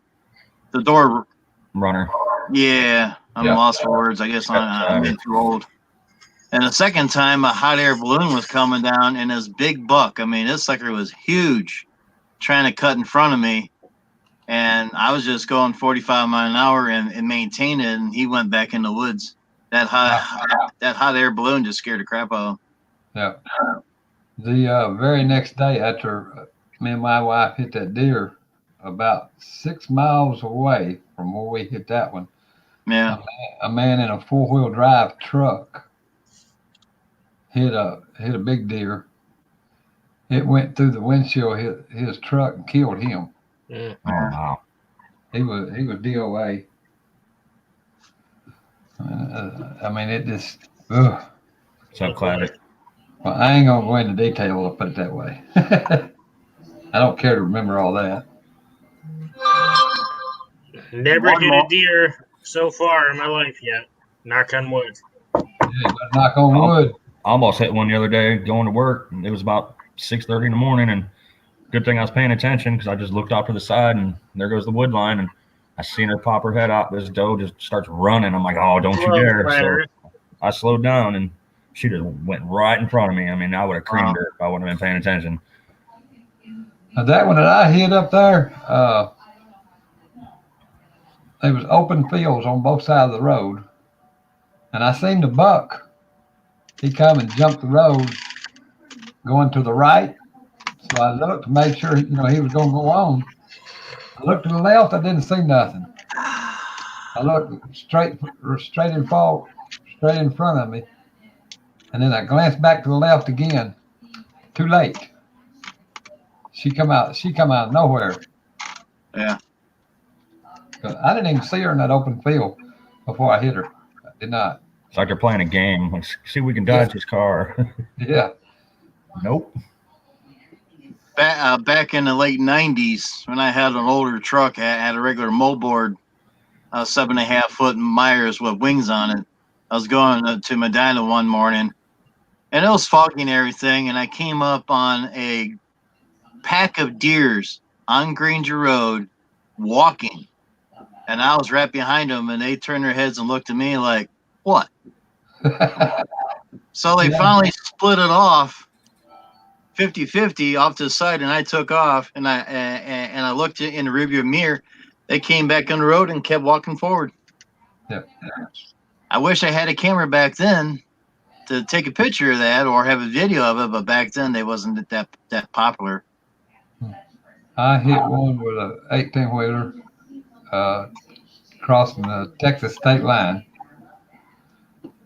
door runner. Yeah, I'm lost for words. I guess I'm getting too old. And the second time, a hot air balloon was coming down, and this big buck. I mean, this sucker was huge, trying to cut in front of me. And I was just going 45 miles an hour and maintained it, and he went back in the woods. That hot air balloon just scared the crap out of him. Yeah. The very next day after me and my wife hit that deer, about 6 miles away from where we hit that one, a man in a 4-wheel drive truck hit a big deer. It went through the windshield, hit his truck, and killed him. Oh wow! He was DOA. I mean, it just. Ugh. So classic. Well, I ain't gonna go into detail. I'll put it that way. I don't care to remember all that. Never hit a deer so far in my life yet. Knock on wood. Yeah, knock on wood. I almost hit one the other day going to work. It was about 6:30 in the morning, and good thing I was paying attention because I just looked off to the side, and there goes the wood line, and I seen her pop her head out. This doe just starts running. I'm like, oh, don't you dare. So I slowed down, and she just went right in front of me. I mean, I would have creamed her if I wouldn't have been paying attention. Now that one that I hit up there, there was open fields on both sides of the road. And I seen the buck. He come and jumped the road going to the right. So I looked to make sure, he was going to go on. I looked to the left. I didn't see nothing. I looked straight in front of me. And then I glanced back to the left again. Too late. She come out of nowhere. Yeah. I didn't even see her in that open field before I hit her. I did not. It's like they're playing a game. Like, see if we can dodge this car. Yeah. Nope. Back in the late 90s, when I had an older truck, I had a regular moldboard, 7.5 foot Myers with wings on it. I was going to Medina one morning, and it was foggy and everything, and I came up on a pack of deers on Granger Road walking, and I was right behind them, and they turned their heads and looked at me like, what? So they finally split it off 50-50 off to the side, and I took off, and I looked in the rearview mirror. They came back on the road and kept walking forward. Yeah. I wish I had a camera back then to take a picture of that or have a video of it, but back then they wasn't that popular. I hit one with an 18-wheeler crossing the Texas state line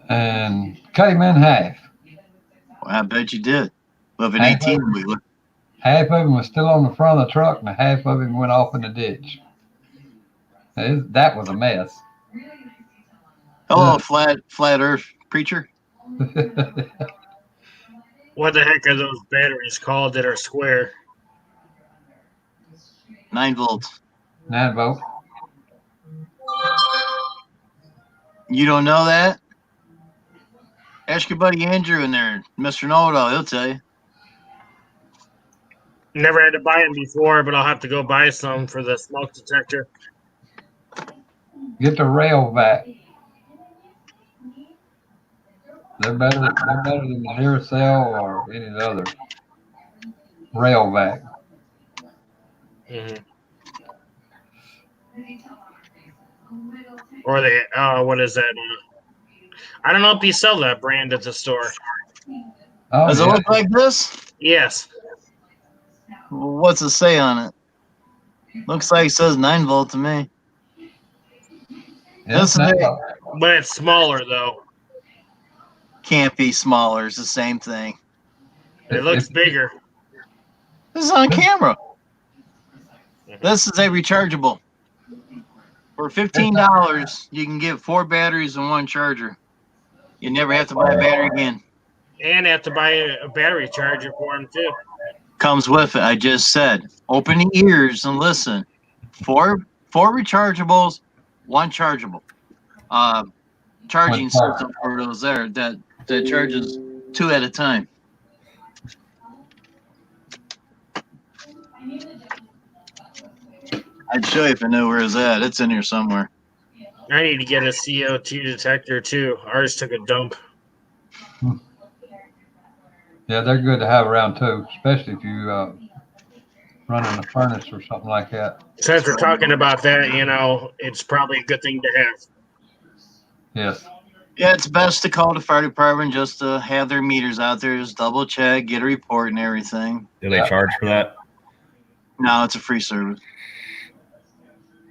and cut him in half. Well, I bet you did. With an 18-wheeler. Half of him was still on the front of the truck, and half of him went off in the ditch. That was a mess. Hello, flat Earth preacher. What the heck are those batteries called that are square? 9 volts. 9 volt. You don't know that? Ask your buddy Andrew in there, Mr. Know-It-All. He'll tell you. Never had to buy them before, but I'll have to go buy some for the smoke detector. Get the rail back. They're better than the Duracell or any of the other rail back. Mm-hmm. Or they, what is that? I don't know if you sell that brand at the store. Oh, Does it look like this? Yes. What's it say on it? Looks like it says 9 volt to me. Yeah, This But it's smaller, though. can't be smaller. It's the same thing. It looks bigger. This is on camera. This is a rechargeable. For $15, you can get 4 batteries and 1 charger. You never have to buy a battery again. And have to buy a battery charger for them, too. Comes with it. I just said, open your ears and listen. 4 rechargeables, 1 chargeable. Charging system for those there that charges 2 at a time. I'd show you if I knew where it's at. It's in here somewhere. I need to get a CO2 detector, too. Ours took a dump. Yeah, they're good to have around too, especially if you running a furnace or something like that. Since we're talking about that, it's probably a good thing to have. Yes. Yeah, it's best to call the fire department just to have their meters out there, just double check, get a report and everything. Do they charge for that? No, it's a free service.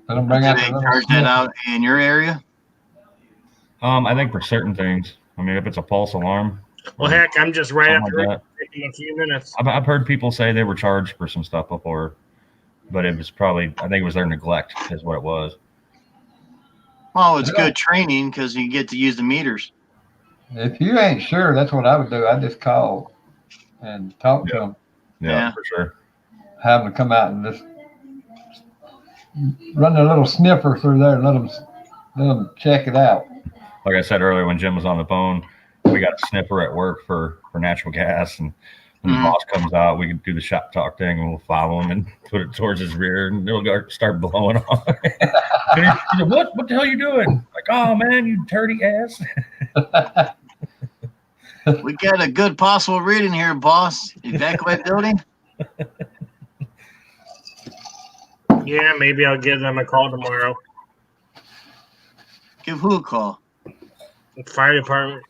Let them bring Do out they the charge that out in your area? I think for certain things. I mean, if it's a false alarm. Well, heck, I'm just right something after like that. in a few minutes. I've heard people say they were charged for some stuff before, but it was probably, I think it was their neglect is what it was. Well, it's good training because you get to use the meters. If you ain't sure, that's what I would do. I'd just call and talk to them. Yeah, for sure. Have them come out and just run their little sniffer through there and let them check it out. Like I said earlier, when Jim was on the phone, we got a sniffer at work for natural gas, and when the boss comes out, we can do the shop talk thing, and we'll follow him and put it towards his rear, and it'll start blowing off. And he's like, what the hell are you doing? Like, oh man, you dirty ass. We got a good possible reading here, boss. Evacuate building. Yeah, maybe I'll give them a call tomorrow. Give who a call? Fire department.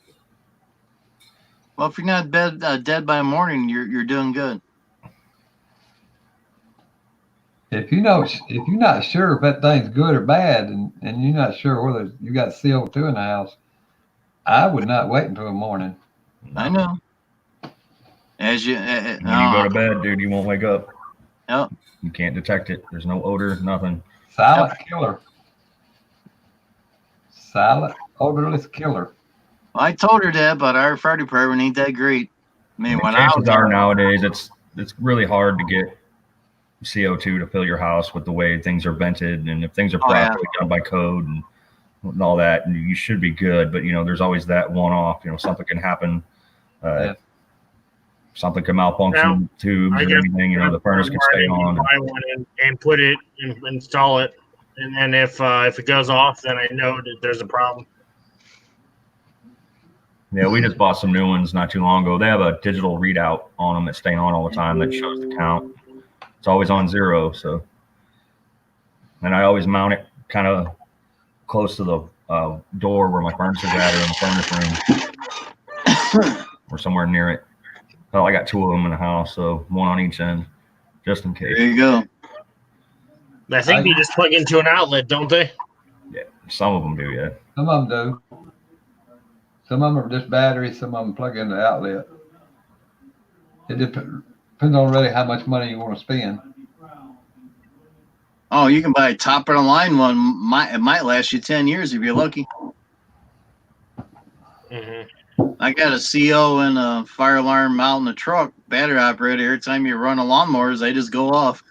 Well, if you're not dead by morning, you're doing good. If you're not sure if that thing's good or bad, and you're not sure whether you got CO2 in the house, I would not wait until the morning. I know. As you When you go to bed, dude, you won't wake up. Yep. You can't detect it. There's no odor, nothing. Silent killer. Silent, odorless killer. I told her that, but our fire department ain't that great. I mean, when I was chances are nowadays, it's really hard to get CO2 to fill your house with the way things are vented, and if things are properly done by code and all that, and you should be good. But there's always that one-off. Something can happen. Something can malfunction, tubes or anything. The furnace can stay on. Buy one and put it and install it, and then if it goes off, then I know that there's a problem. Yeah, we just bought some new ones not too long ago. They have a digital readout on them that stay on all the time that shows the count. It's always on 0. So, and I always mount it kind of close to the door where my furnace is at, or in the furnace room, or somewhere near it. Oh, I got 2 of them in the house, so one on each end, just in case. There you go. I think they just plug into an outlet, don't they? Yeah, some of them do. Yeah. Some of them do. Some of them are just batteries. Some of them plug into the outlet. It depends on really how much money you want to spend. Oh, you can buy a top of the line one. It might last you 10 years if you're lucky. Mm-hmm. I got a CO and a fire alarm out in the truck, battery operated. Every time you run a lawnmowers, they just go off.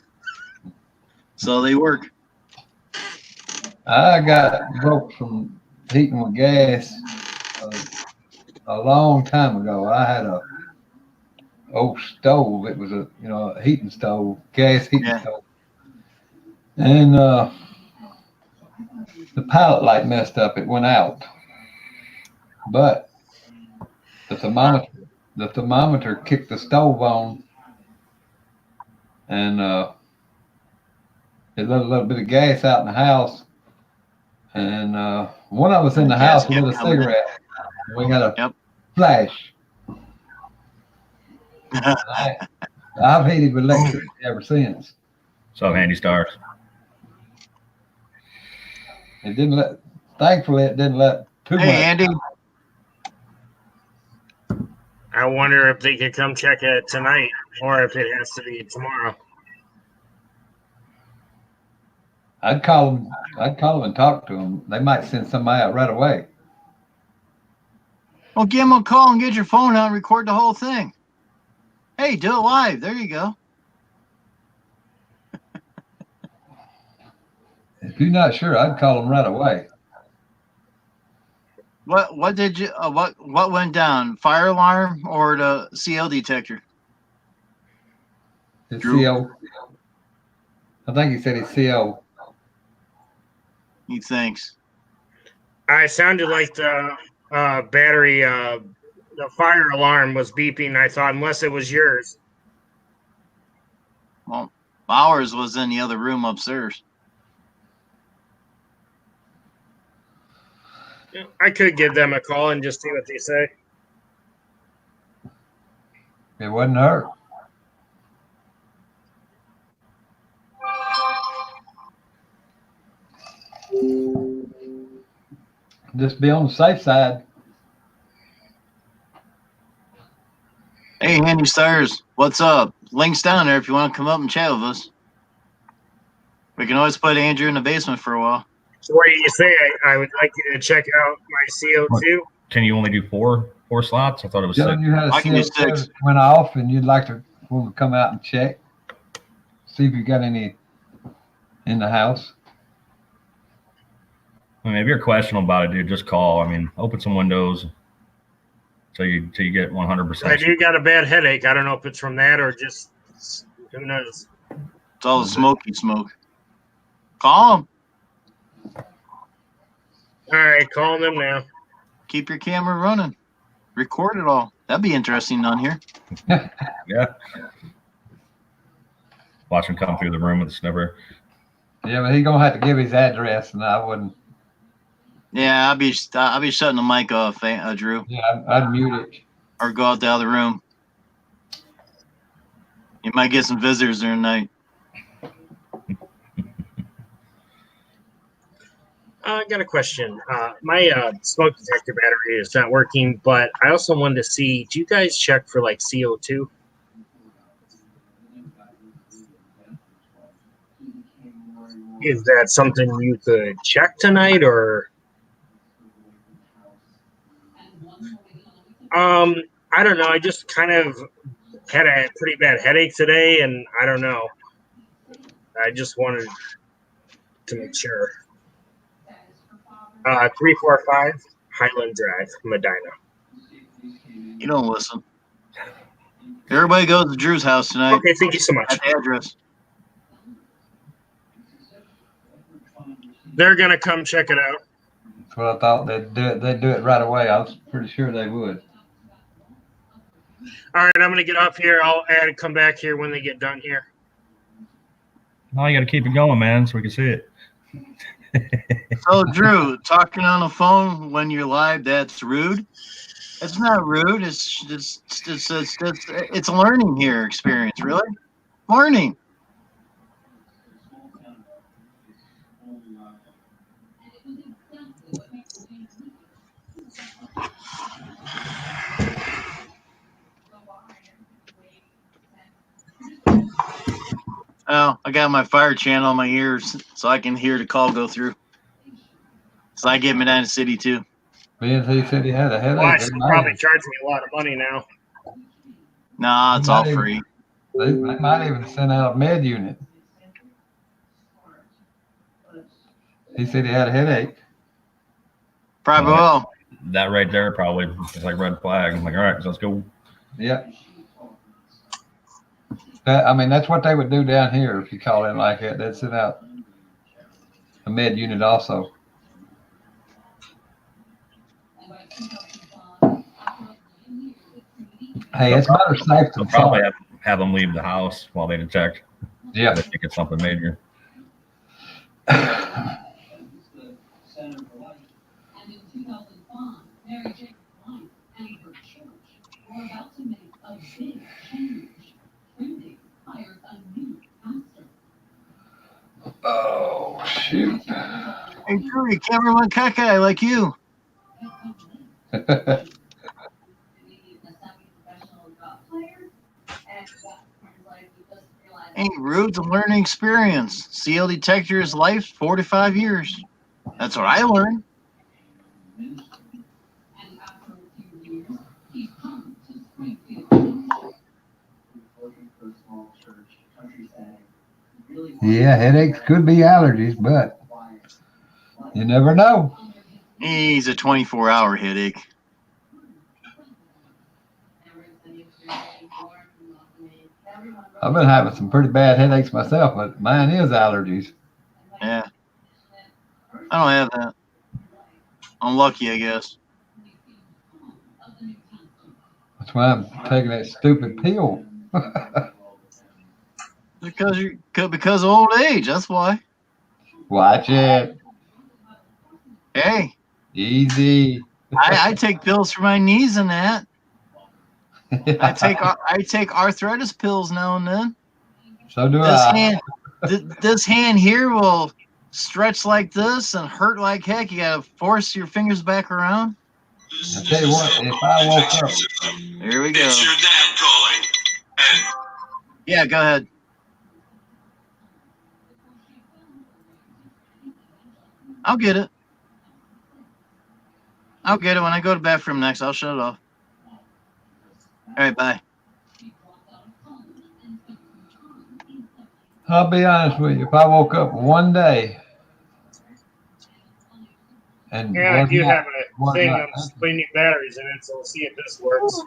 So they work. I got broke from heating with gas a long time ago. I had a old stove. It was a heating stove, gas heating stove. And the pilot light messed up. It went out. But the thermometer kicked the stove on, and it let a little bit of gas out in the house. And one of us in the house lit a cigarette. We had a flash. I've hated with electricity ever since. So Handy Stars. Thankfully it didn't let too much. Hey, Andy. I wonder if they could come check it tonight, or if it has to be tomorrow. I'd call them and talk to them. They might send somebody out right away. Well, give them a call and get your phone out and record the whole thing. Hey, do it live. There you go. If you're not sure, I'd call them right away. What did you what went down? Fire alarm or the CO detector? The CO. I think he said it's CO. He thinks. I sounded like the battery, the fire alarm was beeping. I thought, unless it was yours. Well, ours was in the other room upstairs. I could give them a call and just see what they say. It wouldn't hurt. Just be on the safe side. Hey, Handy Stars, what's up? Link's down there if you want to come up and chat with us. We can always put Andrew in the basement for a while. So what do you say? I would like you to check out my CO2. Can you only do four slots? I thought it was 6. You had a I can do CO2 6. went off, and you'd like to come out and check, see if you got any in the house. I mean, if you're questionable about it, dude, just call. I mean, open some windows till you get 100%. I do got a bad headache. I don't know if it's from that or just who knows. It's all the smoky smoke. Call them. All right, calling them now. Keep your camera running. Record it all. That'd be interesting on here. Yeah. Watch him come through the room with the sniffer. Yeah, but he's gonna have to give his address, and I wouldn't. Yeah, I'll be shutting the mic off, Drew, Yeah, I'd mute it. or go out the other room. You might get some visitors during the night. I got a question. My smoke detector battery is not working, but I also wanted to see, do you guys check for like CO2? Is that something you could check tonight, or? I don't know. I just kind of had a pretty bad headache today, and I don't know. I just wanted to make sure. 345 Highland Drive, Medina. You don't listen. Everybody goes to Drew's house tonight. Okay, thank you so much. At the address. They're gonna come check it out. That's what I thought they'd do it. They'd do it right away. I was pretty sure they would. All right, I'm gonna get off here. I'll come back here when they get done here. No, you got to keep it going, man, so we can see it. So, Drew, talking on the phone when you're live, that's rude. It's not rude. It's a learning here experience, really. Learning. Oh, I got my fire channel in my ears so I can hear the call go through. So I get Medina City too. B&T said he had a headache. Well, I should probably charge me a lot of money now. Nah, it's all free. They might even send out a med unit. He said he had a headache. Probably will. That right there probably is like red flag. I'm like, all right, so let's go. Yep. I mean, that's what they would do down here if you call in like that. They'd send out a med unit also. Hey, it's better safe They'll than probably sorry. have them leave the house while they detect. Yeah. If they think it's something major. Oh, shoot. Hey, Drew, you can't run cockeye like you. Ain't rude. It's a learning experience. CL detector is life, 45 years. That's what I learned. Yeah, headaches could be allergies, but you never know. He's a 24-hour headache. I've been having some pretty bad headaches myself, but mine is allergies. Yeah. I don't have that. I'm lucky, I guess. That's why I'm taking that stupid pill. Because of old age, that's why. Watch it. Hey. Easy. I take pills for my knees and that. I take arthritis pills now and then. So do This I. hand, this hand here will stretch like this and hurt like heck. You gotta force your fingers back around. I tell you what, if I woke up, Here we go. It's your dad calling. And Yeah, go ahead. I'll get it. I'll get it when I go to the bathroom next. I'll shut it off. All right, bye. I'll be honest with you, if I woke up one day and Yeah, I was do not- have a was thing not- on cleaning batteries in it, so we'll see if this works.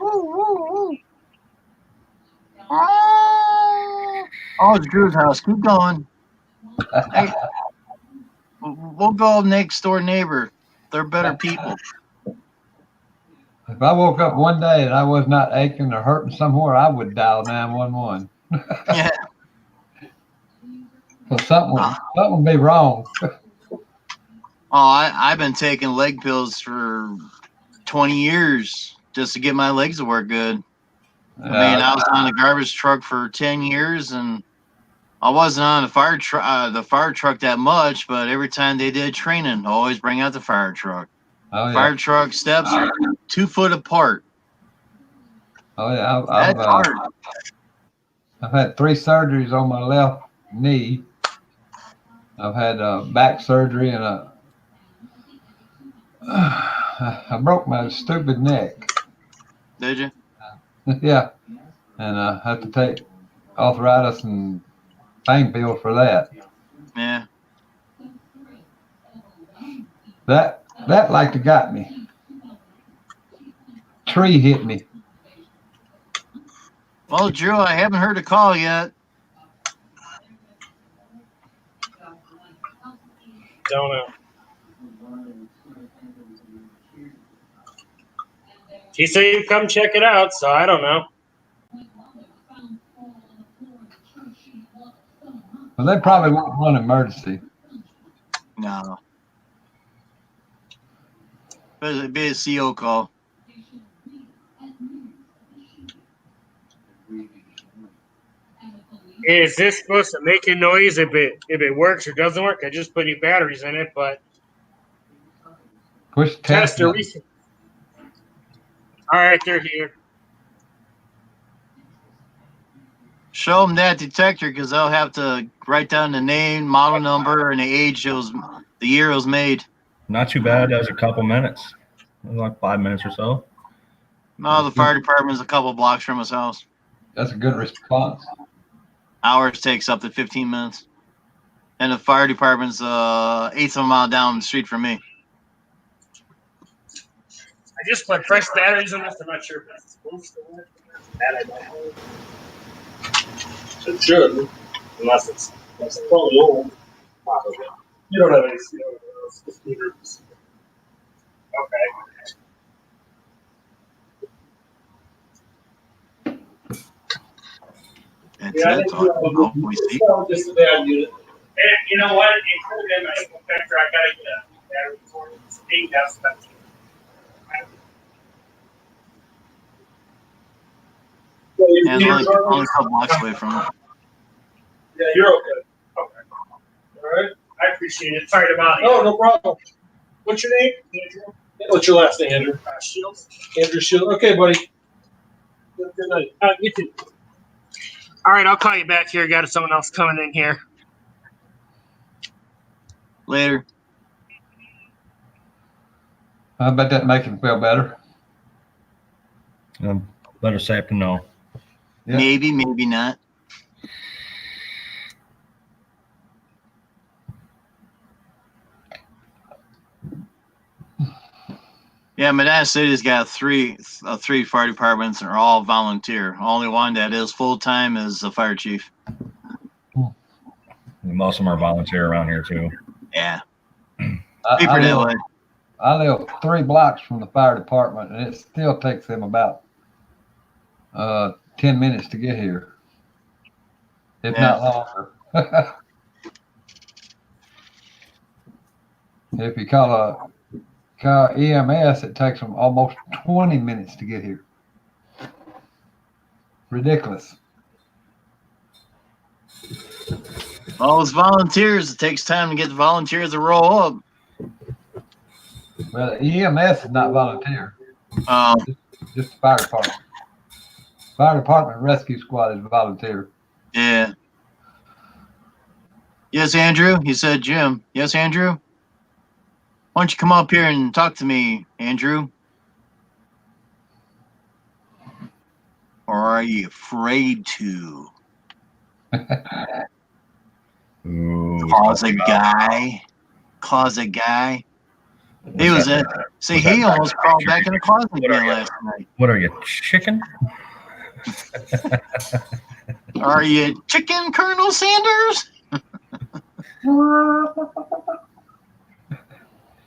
Oh, it's Drew's house. Keep going. Hey, we'll go next door neighbor. They're better people. If I woke up one day and I was not aching or hurting somewhere, I would dial 911. Yeah. Because something would be wrong. Oh, I've been taking leg pills for 20 years just to get my legs to work good. I mean, I was on the garbage truck for 10 years, and I wasn't on the fire truck that much, but every time they did training, always bring out the fire truck. Oh, yeah. Fire truck steps are 2 foot apart. Oh, yeah. That's hard. I've had 3 surgeries on my left knee. I've had back surgery and I broke my stupid neck. Did you? Yeah. And I had to take arthritis and pain pills for that. Yeah. That like to got me. Tree hit me. Well, Drew, I haven't heard a call yet. Don't know. He said he'd come check it out, so I don't know. Well, they probably won't run emergency. No. It'd be a CO call. Is this supposed to make a noise if it works or doesn't work? I just put new batteries in it, but Push test or button. reset. All right, they're here. Show them that detector because they'll have to write down the name, model number, and the age the year it was made. Not too bad. That was a couple minutes, like 5 minutes or so. No, the fire department's a couple blocks from his house. That's a good response. Ours takes up to 15 minutes. And the fire department's eighth of a mile down the street from me. I just put fresh batteries in this. I'm not sure if it's supposed to work. That I don't know. It should, unless it's probably old. You don't have any scooters. Okay. That's it. We see. Just a bad unit. And you know what? Included in my single factor, I gotta get a battery for it. It's 8 that's Yeah, it's only a couple blocks away from it. Yeah, you're okay. Okay. All right. I appreciate it. Sorry about it. Oh, no problem. What's your name? Andrew. What's your last name, Andrew? Shields. Andrew Shields. Okay, buddy. Good night. You too. All right, I'll call you back here. Got someone else coming in here. Later. I bet that make him feel better. Better safe than no. Yeah. Maybe, maybe not. Yeah, Medina City's got three fire departments, and they're all volunteer. Only one that is full time is the fire chief. Most of them are volunteer around here too. Yeah, I that way. live 3 blocks from the fire department, and it still takes them about 10 minutes to get here, if not longer. If you call EMS, it takes them almost 20 minutes to get here. Ridiculous. All those volunteers, it takes time to get the volunteers to roll up. Well, EMS is not volunteer. Just the fire department. Fire department rescue squad is volunteer. Yeah. Yes, Andrew. He said Jim. Yes, Andrew. Why don't you come up here and talk to me, Andrew? Or are you afraid to? Ooh, Cause a guy. He was in. See, he almost crawled back in the closet again last night. What are you, chicken? Are you chicken, Colonel Sanders?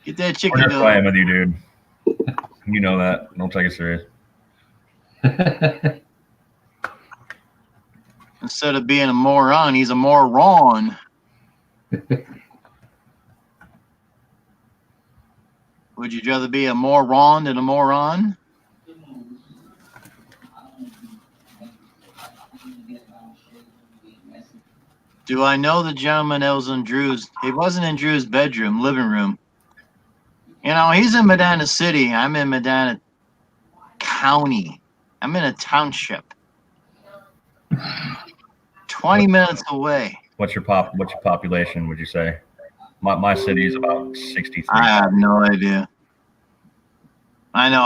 Get that chicken We're just going. playing with you, dude. You know that. Don't take it serious. Instead of being a moron, he's a moron. Would you rather be a moron than a moron? Do I know the gentleman that was in Drew's? He wasn't in Drew's bedroom, living room. You know, he's in Medina City. I'm in Medina County. I'm in a township. 20 minutes away. What's your population, would you say? My city is about 63. I have no idea. I know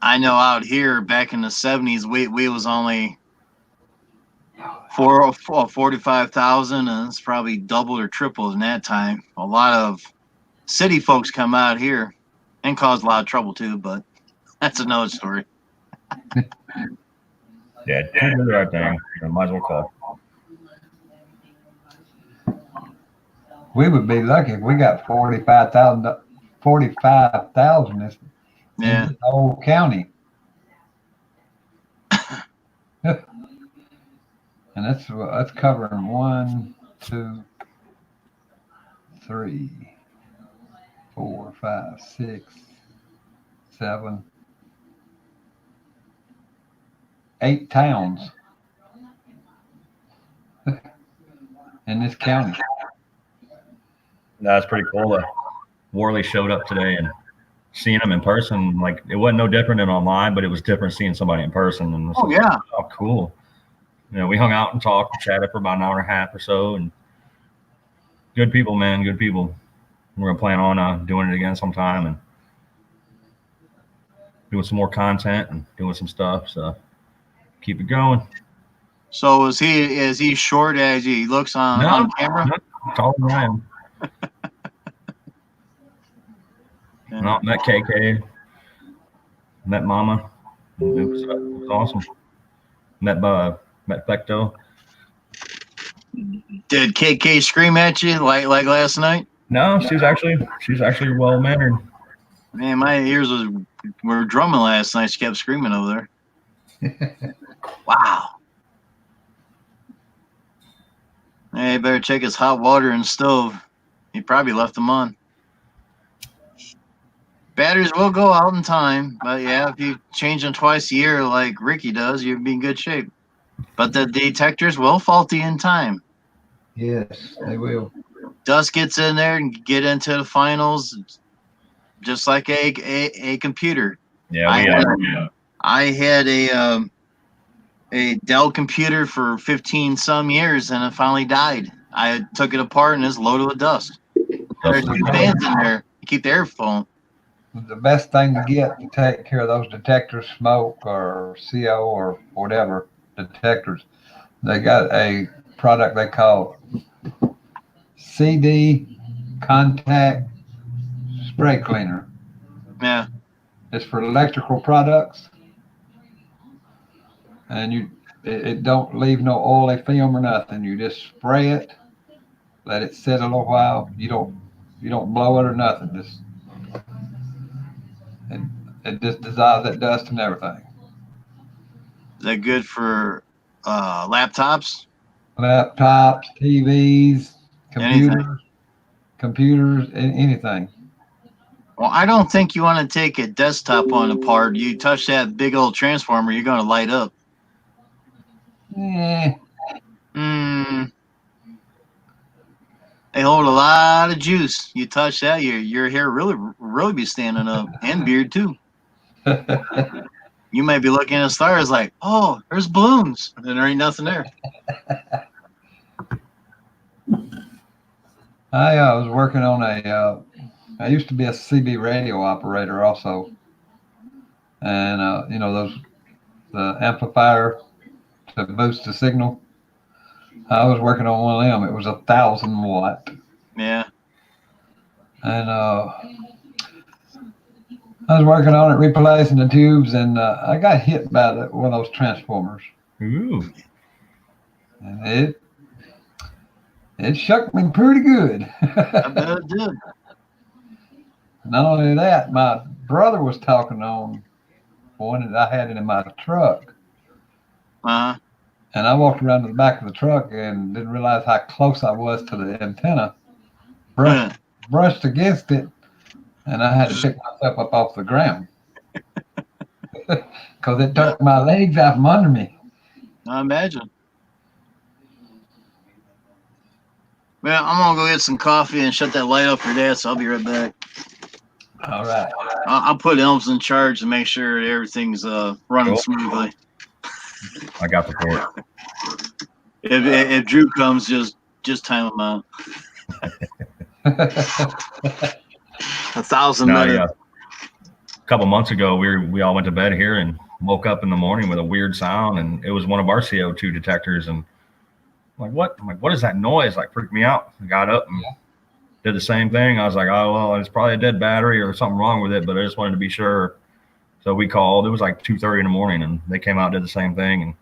I know out here back in the 70s we was only 45,000, and it's probably doubled or tripled in that time. A lot of city folks come out here and cause a lot of trouble too, but that's another story. Yeah, do the right thing. Might as well call. We would be lucky if we got 45,000 Yeah. in the whole county. And that's covering 1, 2, 3, 4, 5, 6, 7, 8 towns in this county. That's pretty cool. Worley showed up today, and seeing him in person, like, it wasn't no different than online, but it was different seeing somebody in person. And Oh, yeah. Oh, cool. You know, we hung out and talked and chatted for about an hour and a half or so, and good people, man, good people. We're gonna plan on doing it again sometime and doing some more content and doing some stuff. So keep it going. So is he short as he looks on camera? No, taller than I am. No, met KK, met Mama. It was awesome. Met Becto. Did KK scream at you like last night? No, she's actually well mannered. Man, my ears were drumming last night. She kept screaming over there. Wow. Hey, better check his hot water and stove. He probably left them on. Batteries will go out in time, but yeah, if you change them twice a year like Ricky does, you'll be in good shape. But the detectors will faulty in time. Yes, they will. Dust gets in there and get into the finals, just like a computer. Yeah, I had a Dell computer for 15 some years, and it finally died. I took it apart and it's loaded with dust. There's 2 fans in there to keep the air flowing. The best thing to get to take care of those detectors, smoke or CO or whatever detectors, they got a product they call CD Contact Spray Cleaner. Yeah. It's for electrical products, and it don't leave no oily film or nothing. You just spray it, let it sit a little while. You don't blow it or nothing. It just dissolves that dust and everything. Is that good for laptops? Laptops, TVs, Anything. computers, anything. Well, I don't think you want to take a desktop on apart. You touch that big old transformer, you're going to light up. Eh, They hold a lot of juice. You touch that, your hair really be standing up, and beard too. You might be looking at stars like, oh, there's balloons, and there ain't nothing there. I was working on I used to be a CB radio operator also. And, the amplifier to boost the signal. I was working on one of them. It was 1,000 watt. Yeah. And I was working on it, replacing the tubes, and I got hit by one of those transformers. Ooh. And it shook me pretty good. I bet it did. Not only that, my brother was talking on one that I had in my truck. Uh-huh. And I walked around to the back of the truck and didn't realize how close I was to the antenna. Brushed against it, and I had to pick myself up off the ground because it took my legs out from under me. I imagine. Well, I'm gonna go get some coffee and shut that light off your dad, so I'll be right back. All right. I'll put Elms in charge and make sure everything's running Cool. smoothly. I got the port. If Drew comes, just time him out. 1,000 No, minutes. yeah. A couple months ago, we all went to bed here and woke up in the morning with a weird sound, and it was one of our CO2 detectors. And I'm like, what? I'm like, what is that noise? Like, freaked me out. I got up and did the same thing. I was like, oh well, it's probably a dead battery or something wrong with it, but I just wanted to be sure. So we called. It was like 2:30 in the morning, and they came out and did the same thing. And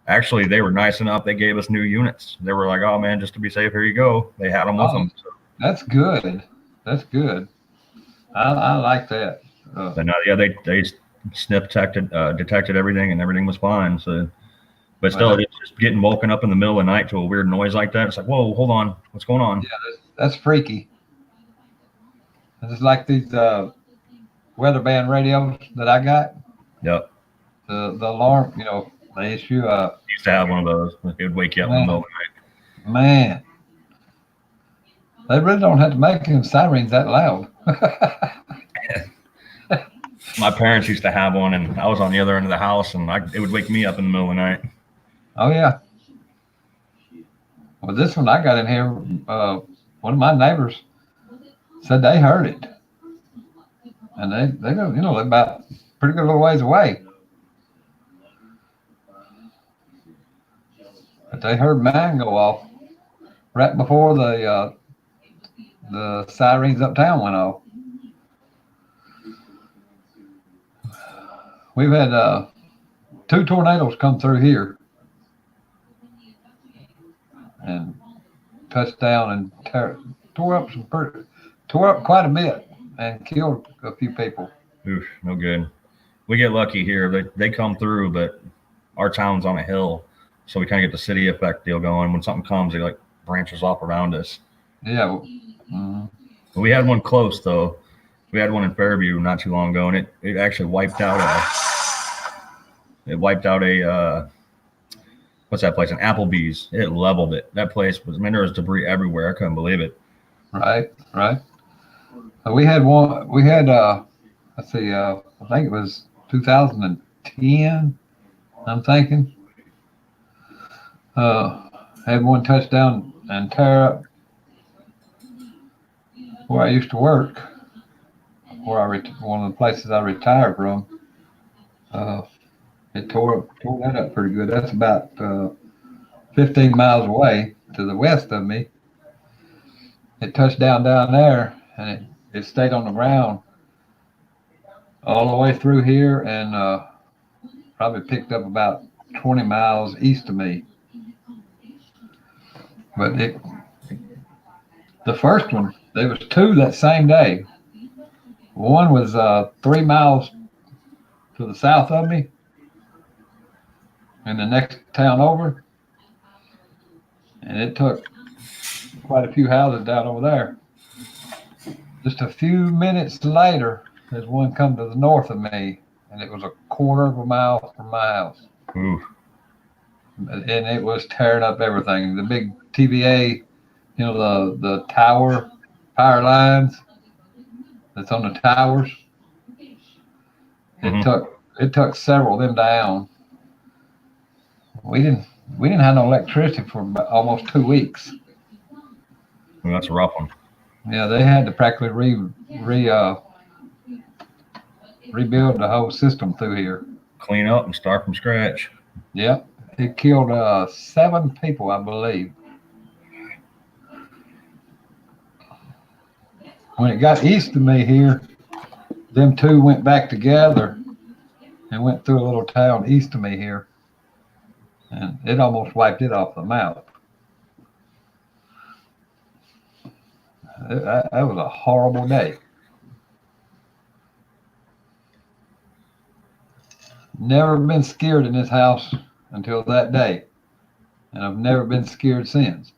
actually, they were nice enough. They gave us new units. They were like, oh man, just to be safe, here you go. They had them with them. So, That's good. That's good. I like that. but no, yeah, they snip detected everything, and everything was fine. So, but still, Wow. it's just getting woken up in the middle of the night to a weird noise like that. It's like, whoa, hold on, what's going on? Yeah, that's freaky. It's like these weather band radios that I got. Yep. The alarm, they issue a Used to have one of those. It would wake you up in the middle of the night. man. They really don't have to make them sirens that loud. My parents used to have one, and I was on the other end of the house, and it would wake me up in the middle of the night. Oh yeah. Well, this one I got in here, one of my neighbors said they heard it, and they go, they're about pretty good little ways away, but they heard mine go off right before the sirens uptown went off. We've had 2 tornadoes come through here and touched down and tore up quite a bit and killed a few people. Oof, no good. We get lucky here. They come through, but our town's on a hill, so we kind of get the city effect deal going. When something comes, it like branches off around us. Yeah. We had one close though. We had one in Fairview not too long ago, and it actually wiped out a what's that place? An Applebee's. It leveled it. That place was, there was debris everywhere. I couldn't believe it. Right. We had one. We had let's see. I think it was 2010. I'm thinking. Had one touchdown and tear up where I used to work, one of the places I retired from. It tore that up pretty good. That's about 15 miles away to the west of me. It touched down there, and it stayed on the ground all the way through here, and probably picked up about 20 miles east of me. But the first one, there was 2 that same day. One was 3 miles to the south of me, in the next town over, and it took quite a few houses down over there. Just a few minutes later, there's one come to the north of me, and it was a quarter of a mile from my house. Oof. And it was tearing up everything. The big TVA, the tower power lines that's on the towers. It took several of them down. We didn't have no electricity for about almost 2 weeks. Well, that's a rough one. Yeah, they had to practically rebuild the whole system through here. Clean up and start from scratch. Yep, it killed 7 people, I believe. When it got east of me here, them 2 went back together and went through a little town east of me here, and it almost wiped it off the map. That was a horrible day. Never been scared in this house until that day, and I've never been scared since.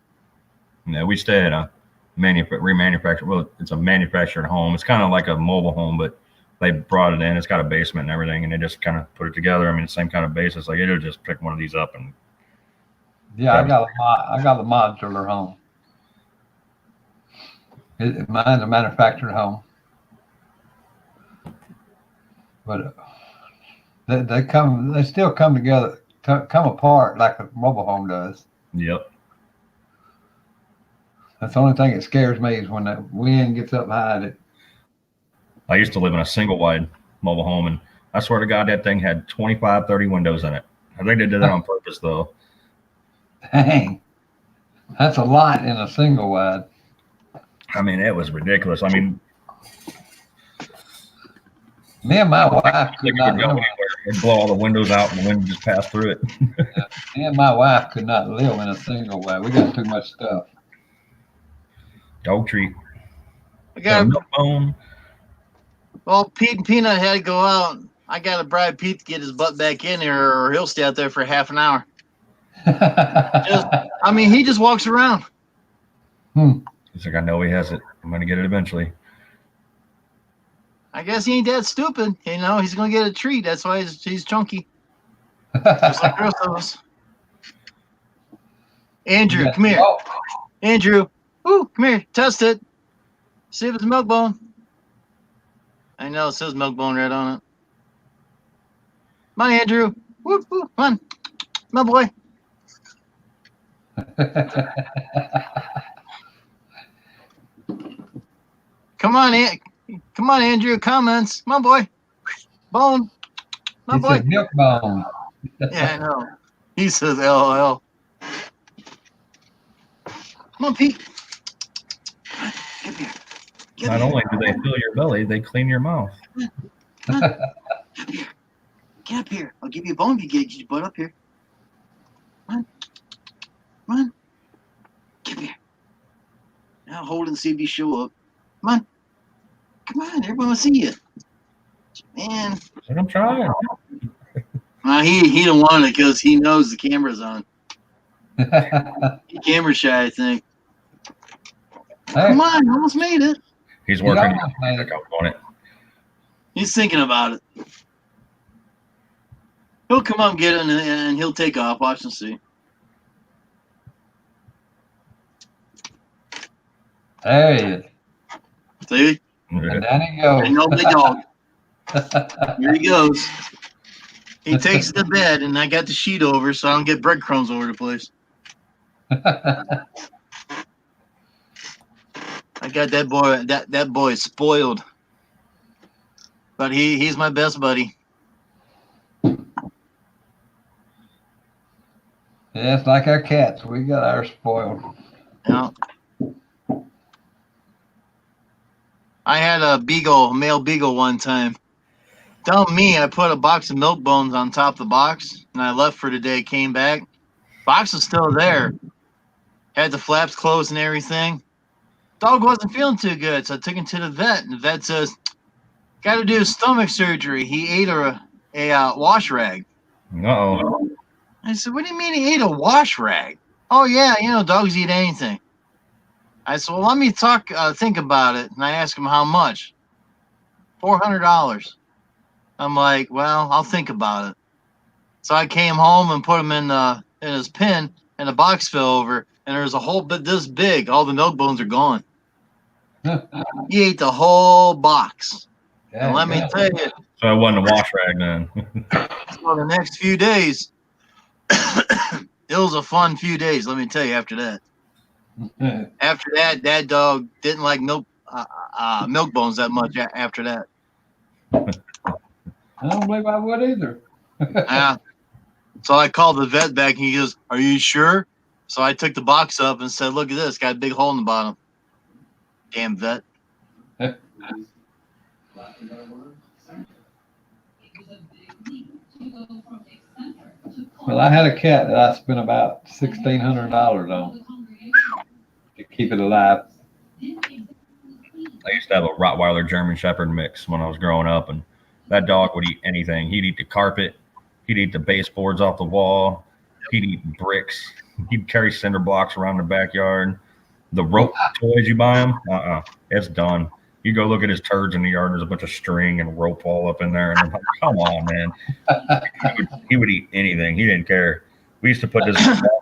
Yeah, we stayed, huh? remanufactured. Well, it's a manufactured home. It's kind of like a mobile home, but they brought it in. It's got a basement and everything, and they just kind of put it together. I mean, the same kind of basis. Like it'll just pick one of these up and. Yeah, I got a modular home. Mine's a manufactured home, but they still come together, come apart like a mobile home does. Yep. That's the only thing that scares me is when the wind gets up high. I used to live in a single wide mobile home, and I swear to God, that thing had 25, 30 windows in it. I think they did that on purpose, though. Dang, that's a lot in a single wide. I mean, it was ridiculous. I mean, me and my wife could not live. It'd blow all the windows out, and the wind would just pass through it. Me and my wife could not live in a single wide. We got too much stuff. Dog treat. I got milk bone. Well, Pete and Peanut had to go out. I got to bribe Pete to get his butt back in here, or he'll stay out there for half an hour. He just walks around. He's like, I know he has it. I'm going to get it eventually. I guess he ain't that stupid. You know, he's going to get a treat. That's why he's chunky. Just like the rest of us. Andrew, come here. Oh. Andrew, come here. Test it. See if it's milk bone. I know it says milk bone right on it. Come on, Andrew. Whoop, whoop. Come on. My boy. Come on, Andrew. Comments. Come on, boy. Bone. My boy. Milk bone. Yeah, I know. He says LOL. Come on, Pete. Come here. Not only do they fill your belly, they clean your mouth. Come on. Get up here. I'll give you a bone if you get your butt up here. Come on. Come on. Come here. Now hold and see if you show up. Come on. Come on. Everyone will see you. Man. I'm trying. He don't want it because he knows the camera's on. He's camera shy, I think. Hey. Come on. You almost made it. He's working on it. He's thinking about it. He'll come up and get it, and he'll take off. Watch and see. Hey. See? And down he goes. I know the dog. Here he goes. He takes the bed, and I got the sheet over, so I don't get breadcrumbs over the place. I got that boy. That boy is spoiled, but he's my best buddy. Yeah, it's like our cats. We got ours spoiled. Yeah. I had a male beagle one time. Tell me, I put a box of milk bones on top of the box, and I left for the day, came back. Box was still there. Had the flaps closed and everything. Dog wasn't feeling too good, so I took him to the vet, and the vet says, got to do stomach surgery. He ate a wash rag. Uh-oh. I said, what do you mean he ate a wash rag? Oh, yeah, dogs eat anything. I said, well, let me think about it. And I asked him how much. $400. I'm like, well, I'll think about it. So I came home and put him in his pen, and the box fell over, and there's a whole bit this big. All the milk bones are gone. He ate the whole box. And let me tell you. So it wasn't a wash rag then. So the next few days, it was a fun few days, let me tell you, after that. After that dog didn't like milk bones that much after that. I don't believe I would either. Yeah. So I called the vet back, and he goes, are you sure? So I took the box up and said, look at this, got a big hole in the bottom. Damn vet. Well, I had a cat that I spent about $1,600 on to keep it alive. I used to have a Rottweiler German Shepherd mix when I was growing up, and that dog would eat anything. He'd eat the carpet. He'd eat the baseboards off the wall. He'd eat bricks. He'd carry cinder blocks around the backyard. The rope toys you buy him, it's done. You go look at his turds in the yard. There's a bunch of string and rope all up in there, and I'm like, come on, man. He would eat anything. He didn't care. We used to put this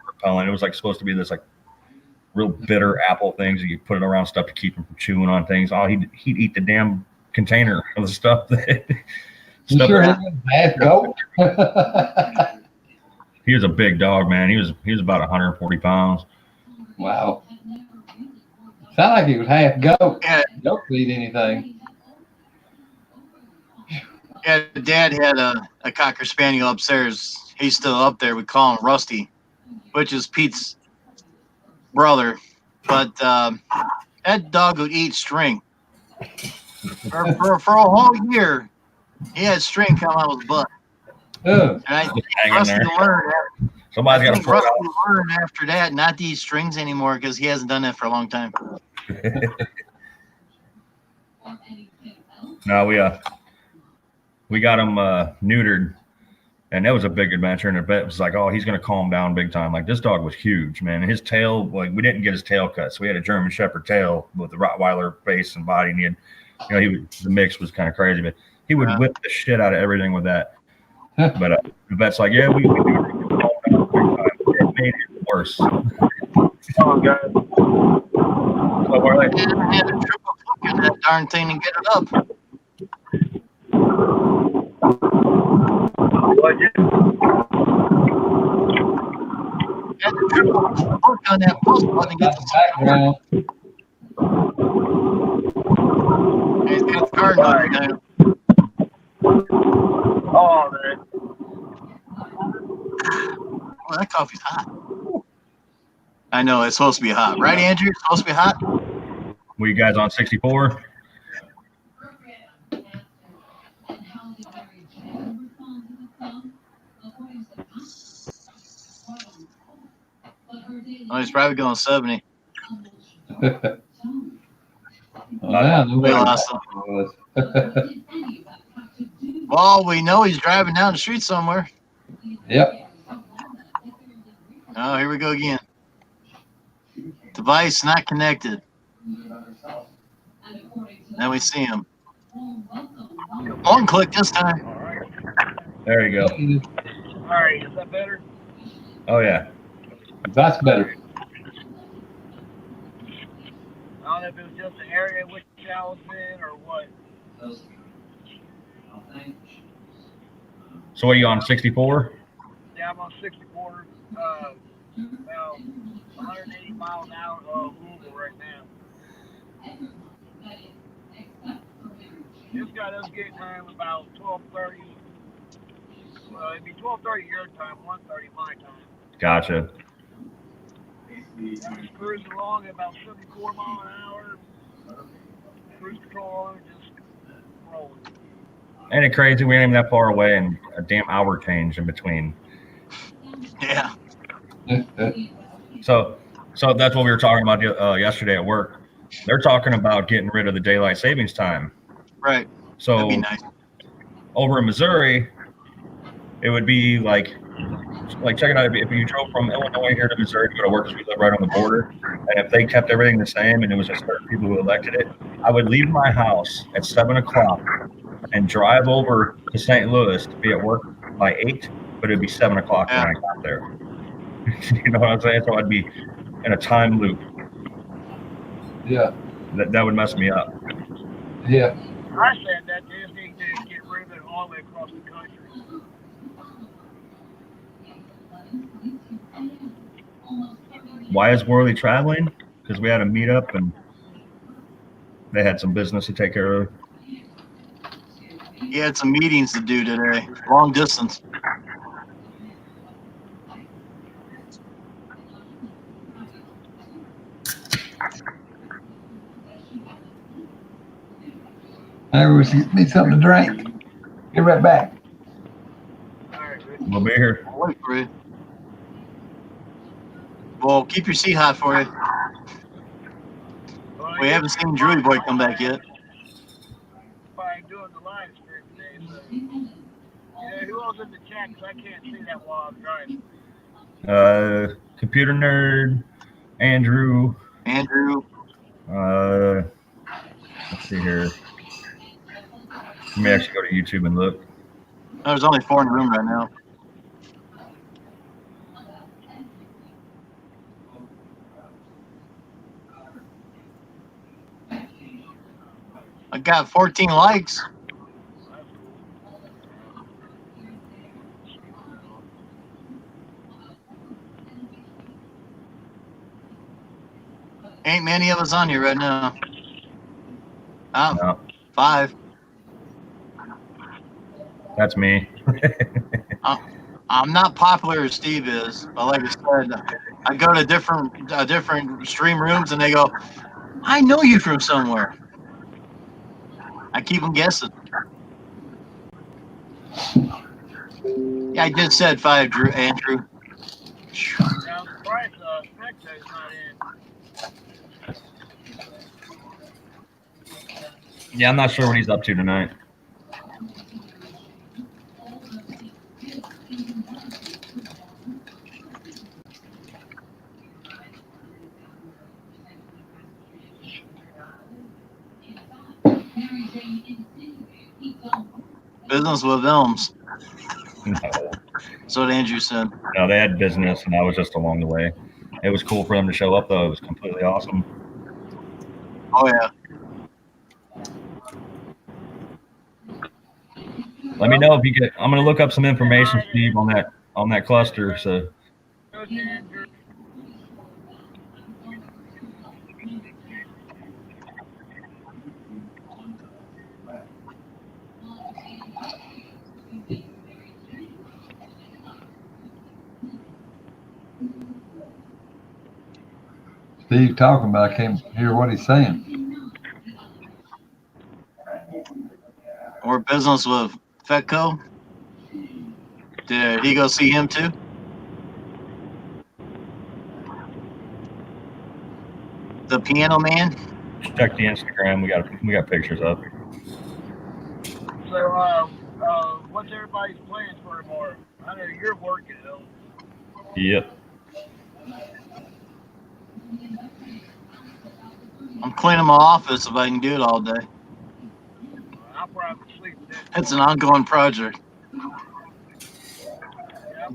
repellent. It was like supposed to be this like real bitter apple things. You put it around stuff to keep him from chewing on things. Oh, he'd eat the damn container of the stuff that. You sure he was half goat? He was a big dog, man. He was about 140 pounds. Wow. Sound like he was half goat. Yeah. Goat eat anything. Yeah, Dad had a Cocker Spaniel upstairs. He's still up there. We call him Rusty, which is Pete's brother. But that dog would eat string. For a whole year, he had string come out of his butt. Oh. And I think Rusty learned. Somebody's got to pull it out. Rusty learned after that not to eat strings anymore because he hasn't done that for a long time. No, we got him neutered, and that was a big adventure. And it was like, oh, he's going to calm down big time. Like, this dog was huge, man. And his tail, like, we didn't get his tail cut, so we had a German Shepherd tail with the Rottweiler face and body. And he had, the mix was kind of crazy, but he would whip the shit out of everything with that. But the vet's like, yeah, we do it it made it worse. Oh, God. So we're like, I had a triple hook in that darn thing and get it up. Had the triple hook on that post button and get the Background. He's got the car going now. Oh, man. Well, that coffee's hot. I know it's supposed to be hot, right, Andrew? It's supposed to be hot. were you guys on 64? Oh, he's probably going 70. Yeah, We lost him. Well, we know he's driving down the street somewhere. Yep. Oh, here we go again. Device not connected. Then we see him. One click this time. There you go. All right, is that better? Oh, yeah. That's better. I don't know if it was just the area which I was in or what. So are you on 64? Yeah, I'm on 64, about 180 miles out of Louisville right now. Just got us getting home about 12:30. Well, it'd be 12:30 your time, 1:30 my time. Gotcha. I'm just cruising along at about 74 miles an hour. Cruise control on, just rolling. Ain't it crazy? We ain't even that far away and a damn hour change in between. Yeah. So that's what we were talking about yesterday at work. They're talking about getting rid of the daylight savings time. Right. So That'd be nice. over in Missouri, it would be like check it out. If you drove from Illinois here to Missouri to go to work, because we live right on the border, and if they kept everything the same and it was just certain people who elected it, I would leave my house at 7 o'clock and drive over to St. Louis to be at work by 8, but it'd be 7 o'clock when I got there. You know what I'm saying? So I'd be in a time loop. Yeah. That would mess me up. Yeah. I said that they just need to get rid of it all the way across the country. Why is Worley traveling? Because we had a meetup and they had some business to take care of. He had some meetings to do today. Long distance. Hey, we need something to drink. Get right back. All right, Rick. We'll be here. I'll wait for you. Well, keep your seat hot for you. Well, We haven't seen Drewy Boy come back yet. I'm doing the live stream today, so. Yeah, who else in the chat? Because I can't see that while I'm driving. Computer Nerd, Andrew, Andrew. Let's see here. Let me actually go to YouTube and look. There's only 4 in the room right now. I got 14 likes. Ain't many of us on here right now. Oh, No, 5. that's me. I'm not popular as Steve is, but like I said, I go to different stream rooms and they go, I know you from somewhere. I keep them guessing. Yeah, I just said 5, Andrew. Yeah, I'm not sure what he's up to tonight. Business with Elms. No. That's what Andrew said. No, they had business, and I was just along the way. It was cool for them to show up, though. It was completely awesome. Oh yeah. Let me know if you get. I'm gonna look up some information, Steve, on that cluster. So. Steve talking, but I can't hear what he's saying. Or business with Fetco. Did he go see him too? The Piano Man. Check the Instagram. We got pictures up. So, what's everybody's plans for tomorrow? I know you're working, though. Yep. I'm cleaning my office if I can do it all day. I'll probably sleep then. It's an ongoing project. Yeah,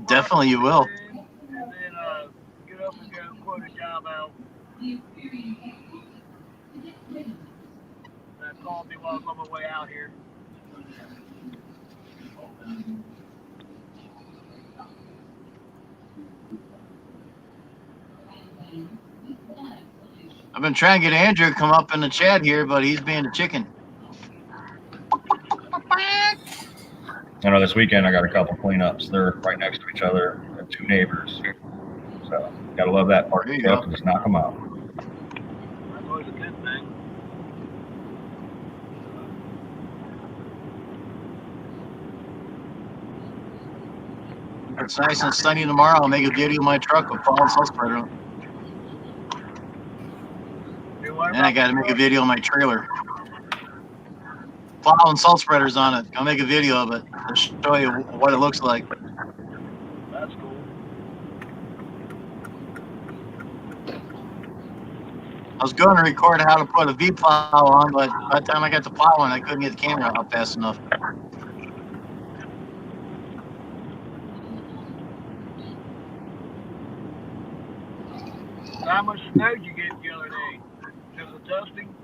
Definitely you will. And then get up and go quote a job out. That called me while I was on my way out here. I've been trying to get Andrew to come up in the chat here, but he's being a chicken. I know this weekend I got a couple cleanups. They're right next to each other. I have 2 neighbors. So gotta love that part. There you go. Just knock them out. That's always a good thing. It's nice and sunny tomorrow. I'll make a video of my truck with fall salt spreader. And I got to make a video of my trailer. Plow and salt spreaders on it. I'll make a video of it to show you what it looks like. That's cool. I was going to record how to put a V-plow on, but by the time I got to plowing, I couldn't get the camera out fast enough. How much snow did you get the other day? Just a dusting?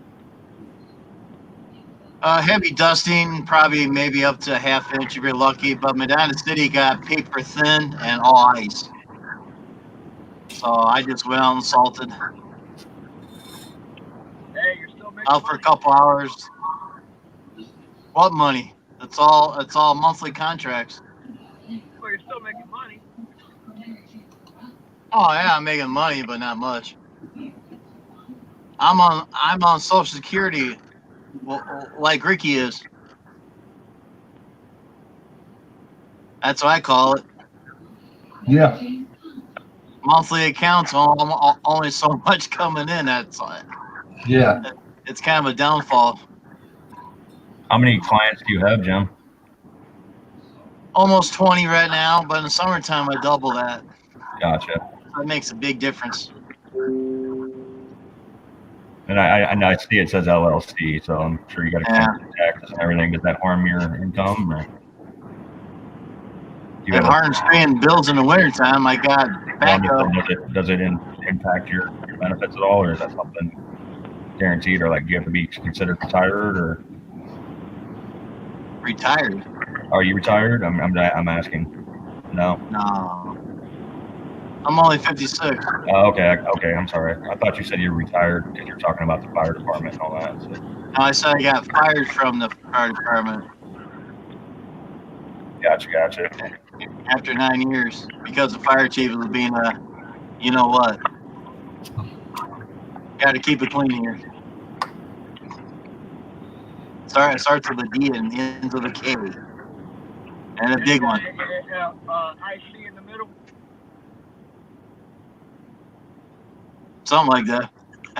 Heavy dusting, probably maybe up to a ½ inch if you're lucky, but Medina City got paper thin and all ice. So I just went out and salted. Hey, you're still making Out for a money. couple hours. What money? It's all monthly contracts. Well, you're still making money. Oh yeah, I'm making money, but not much. I'm on Social Security, like Ricky is. That's what I call it. Yeah. Monthly accounts, only so much coming in. Yeah. It's kind of a downfall. How many clients do you have, Jim? Almost 20 right now, but in the summertime I double that. Gotcha. That makes a big difference. And I see it says LLC, so I'm sure you got to Yeah. claim taxes and everything. Does that harm your income? Or you It got harms paying bills in the wintertime. I got backup. does it impact your benefits at all, or is that something guaranteed, or like do you have to be considered retired, or Retired. are you retired? I'm asking. No. No. I'm only 56. Okay. I'm sorry. I thought you said you were retired because you're talking about the fire department and all that. So. No, I said I got fired from the fire department Gotcha. after 9 years because the fire chief was being a, you know what? Got to keep it clean here. Starts with a D and ends with a K. And a big one. IC in the middle. Something like that.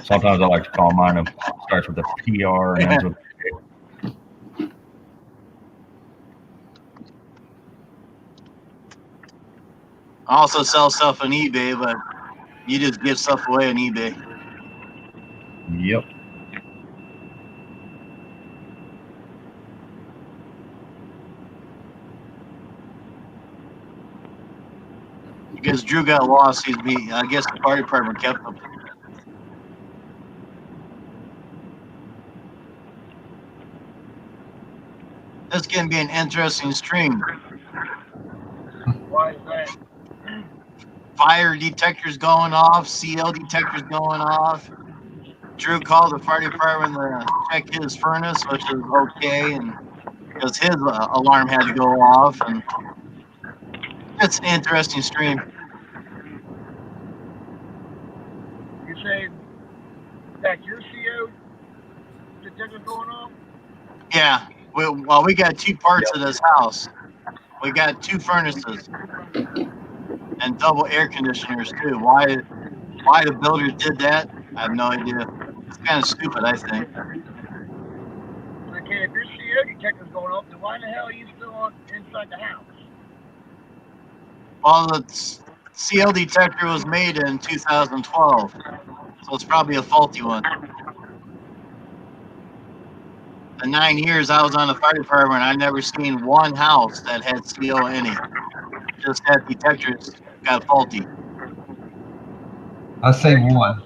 Sometimes I like to call mine. It starts with a PR and ends with a K. I also sell stuff on eBay, but you just give stuff away on eBay. Yep. Because Drew got lost, I guess the fire department kept him. This is going to be an interesting stream. Why is that? Fire detectors going off, CL detectors going off. Drew called the fire department to check his furnace, which is okay, and because his alarm had to go off, and it's an interesting stream. You say that your CO detector going off? Yeah, we got two parts of this house. We got two furnaces and double air conditioners too. Why the builder did that, I have no idea. It's kind of stupid, I think. Okay, if your CO detector's going off, then why the hell are you still inside the house? Well, the CL detector was made in 2012, so it's probably a faulty one. The 9 years I was on the fire department, I never seen one house that had CO in it. Just that detectors got faulty. I say one.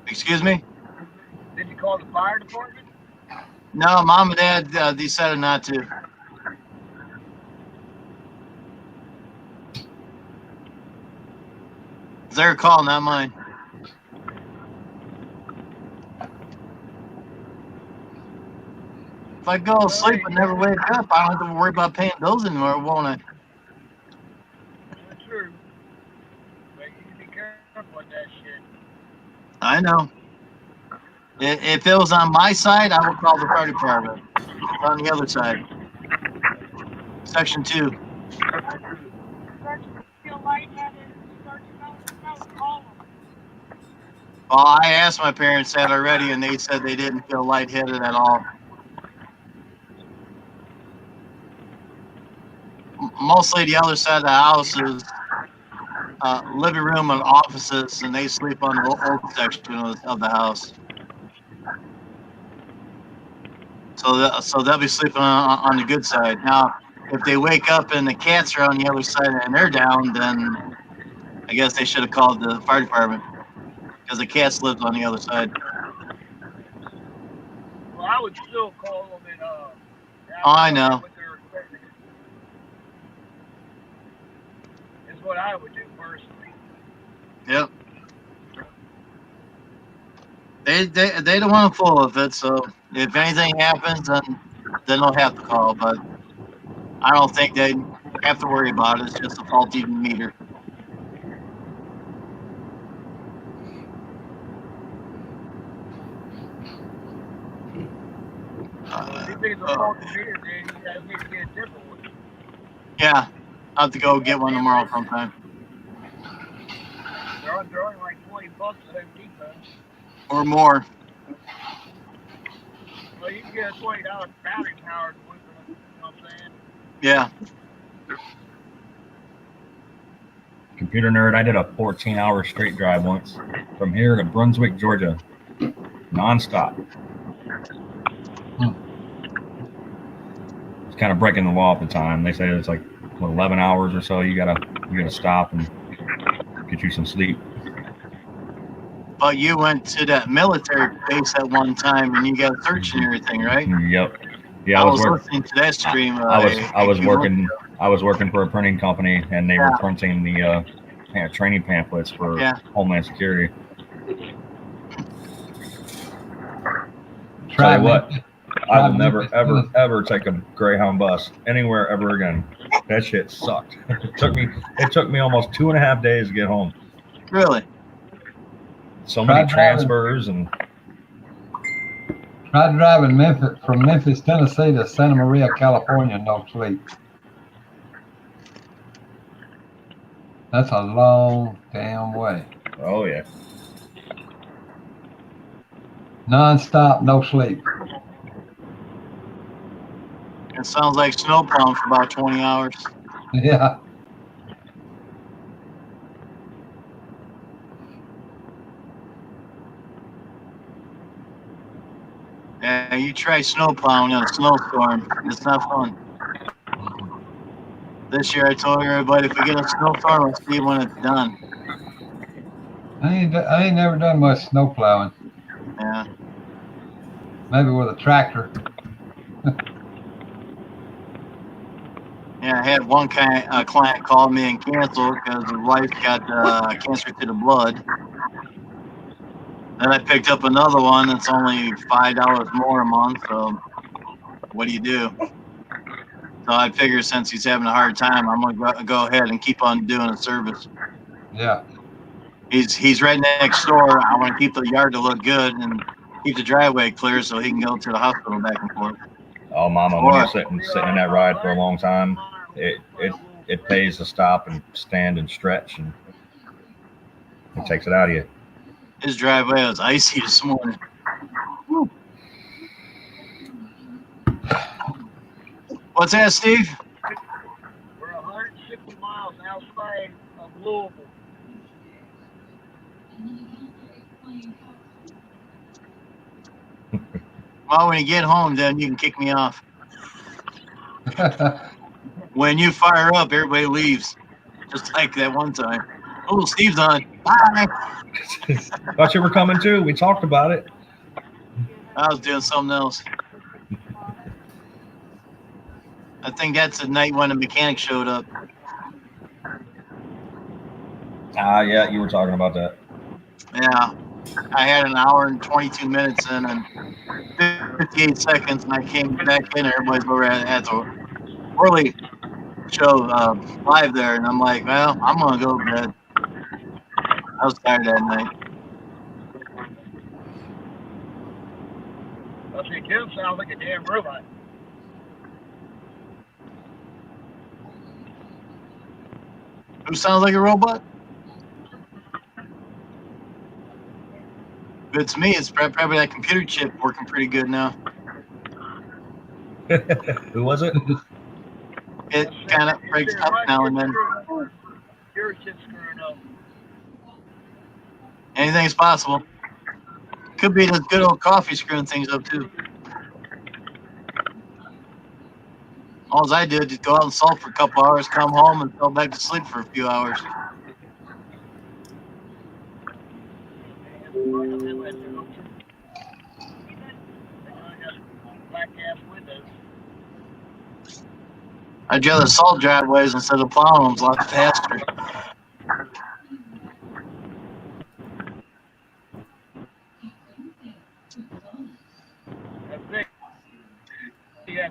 Excuse me? Did you call the fire department? No, Mom and Dad decided not to. It's their call, not mine. If I go to sleep and never wake up, I don't have to worry about paying bills anymore, won't I? That's true. But you can be careful with that shit. I know. If it was on my side, I would call the fire department. If it's on the other side. Section 2. Well, I asked my parents that already, and they said they didn't feel lightheaded at all. Mostly the other side of the house is living room and offices, and they sleep on the old section of the house. So they'll be sleeping on the good side. Now, if they wake up and the cats are on the other side and they're down, then I guess they should have called the fire department because the cats lived on the other side. Well, I would still call them and Oh, I know. Is what I would do personally. Yep. They don't want to fool with it, so if anything happens, then they'll have to call. But I don't think they have to worry about it. It's just a faulty meter. If you think it's a faulty meter, then you guys need to get a different one. Yeah, I'll have to go get one tomorrow sometime. They're only like $20 at Home Depot. Or more. Well, you can get a $20 battery powered one, you know what I'm saying? Yeah. computer nerd. I did a 14-hour straight drive once from here to Brunswick, Georgia, nonstop. It's kind of breaking the law at the time. They say it's like 11 hours or so. You gotta stop and get you some sleep. But you went to that military base at one time, and you got searching everything, right? Yep. Yeah, I was listening to that stream. I was working for a printing company, and they were printing the training pamphlets for Homeland Security. Tell you what, I will never, ever take a Greyhound bus anywhere ever again. That shit sucked. It took me almost 2.5 days to get home. Really? So many transfers and. Tried driving from Memphis, Tennessee to Santa Maria, California, no sleep. That's a long damn way. Oh yeah. Non-stop, no sleep. It sounds like snowplowing for about 20 hours. Yeah. Yeah, you try snowplowing in a snowstorm. It's not fun. This year I told everybody if we get a snowstorm, let's see when it's done. I ain't never done much snow plowing. Yeah. Maybe with a tractor. Yeah, I had one client call me and cancel because his wife got cancer to the blood. Then I picked up another one that's only $5 more a month. So what do you do? So I figure since he's having a hard time, I'm gonna go ahead and keep on doing a service. Yeah. He's right next door. I want to keep the yard to look good and keep the driveway clear so he can go to the hospital back and forth. Oh, mama, when you're sitting in that ride for a long time, it pays to stop and stand and stretch, and it takes it out of you. His driveway was icy this morning. Woo. What's that, Steve? We're 160 miles outside of Louisville. Well, when you get home, then you can kick me off. When you fire up, everybody leaves. Just like that one time. Oh, Steve's on. Bye. Thought you were coming too. We talked about it. I was doing something else. I think that's the night when the mechanic showed up. Yeah, you were talking about that. Yeah. I had an hour and 22 minutes in and 58 seconds, and I came back in. Everybody's over at the early show live there, and I'm like, well, I'm going to go to bed. I was tired that night. I see Kim sounds like a damn robot. Who sounds like a robot? If it's me, it's probably that computer chip working pretty good now. Who was it? It kind of breaks up now and then. Your chip's screwing up. Anything's possible. Could be the good old coffee screwing things up too. All I did is go out and sulk for a couple hours, come home, and fell back to sleep for a few hours. I'd rather salt driveways instead of plowing them. It's a lot faster. Yeah.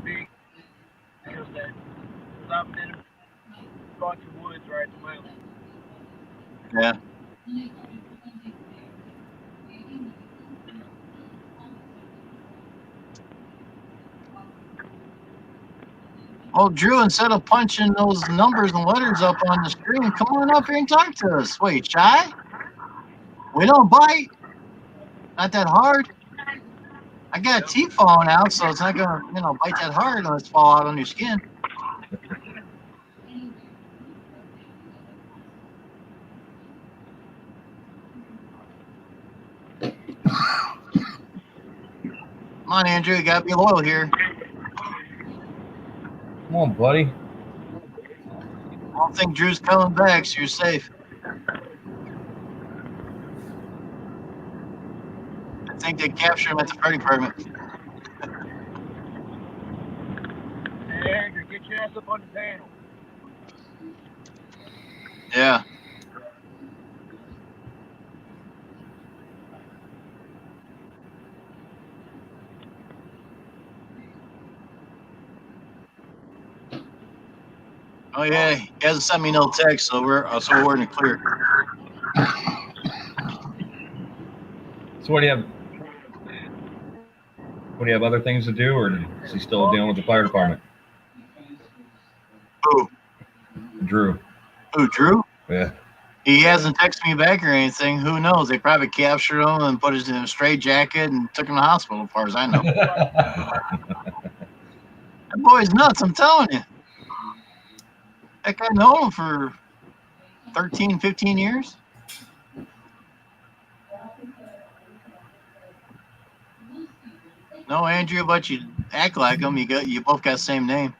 Big. Because that stopping in a bunch of woods right at the moment. Yeah. Well, Drew, instead of punching those numbers and letters up on the screen, come on up here and talk to us. Wait, shy? We don't bite. Not that hard. I got a teeth falling out, so it's not gonna, bite that hard unless it's fall out on your skin. on, Andrew. You got to be loyal here. Come on, buddy. I don't think Drew's coming back, so you're safe. I think they captured him at the fire department. Hey, Andrew, get your ass up on the panel. Yeah. Oh yeah, he hasn't sent me no text, so we're in the clear. So what do you have? What do you have? Other things to do, or is he still dealing with the fire department? Who? Drew. Who? Drew? Yeah. He hasn't texted me back or anything. Who knows? They probably captured him and put him in a straight jacket and took him to the hospital, as far as I know. That boy's nuts, I'm telling you. Heck, I know him for 13, 15 years. No, Andrew, but you act like him. You both got the same name.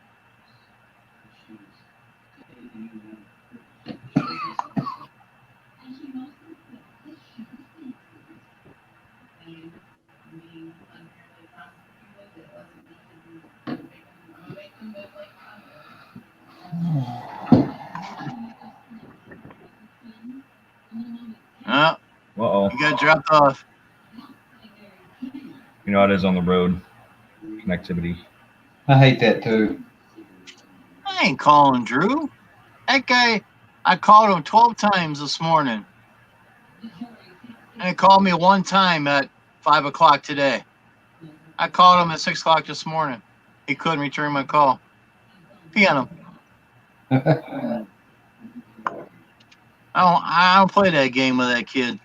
Oh, Uh-oh. you got dropped off. You know how it is on the road. Connectivity. I hate that too. I ain't calling Drew. That guy, I called him 12 times this morning. And he called me one time at 5 o'clock today. I called him at 6 o'clock this morning. He couldn't return my call. Pee on him. I don't play that game with that kid.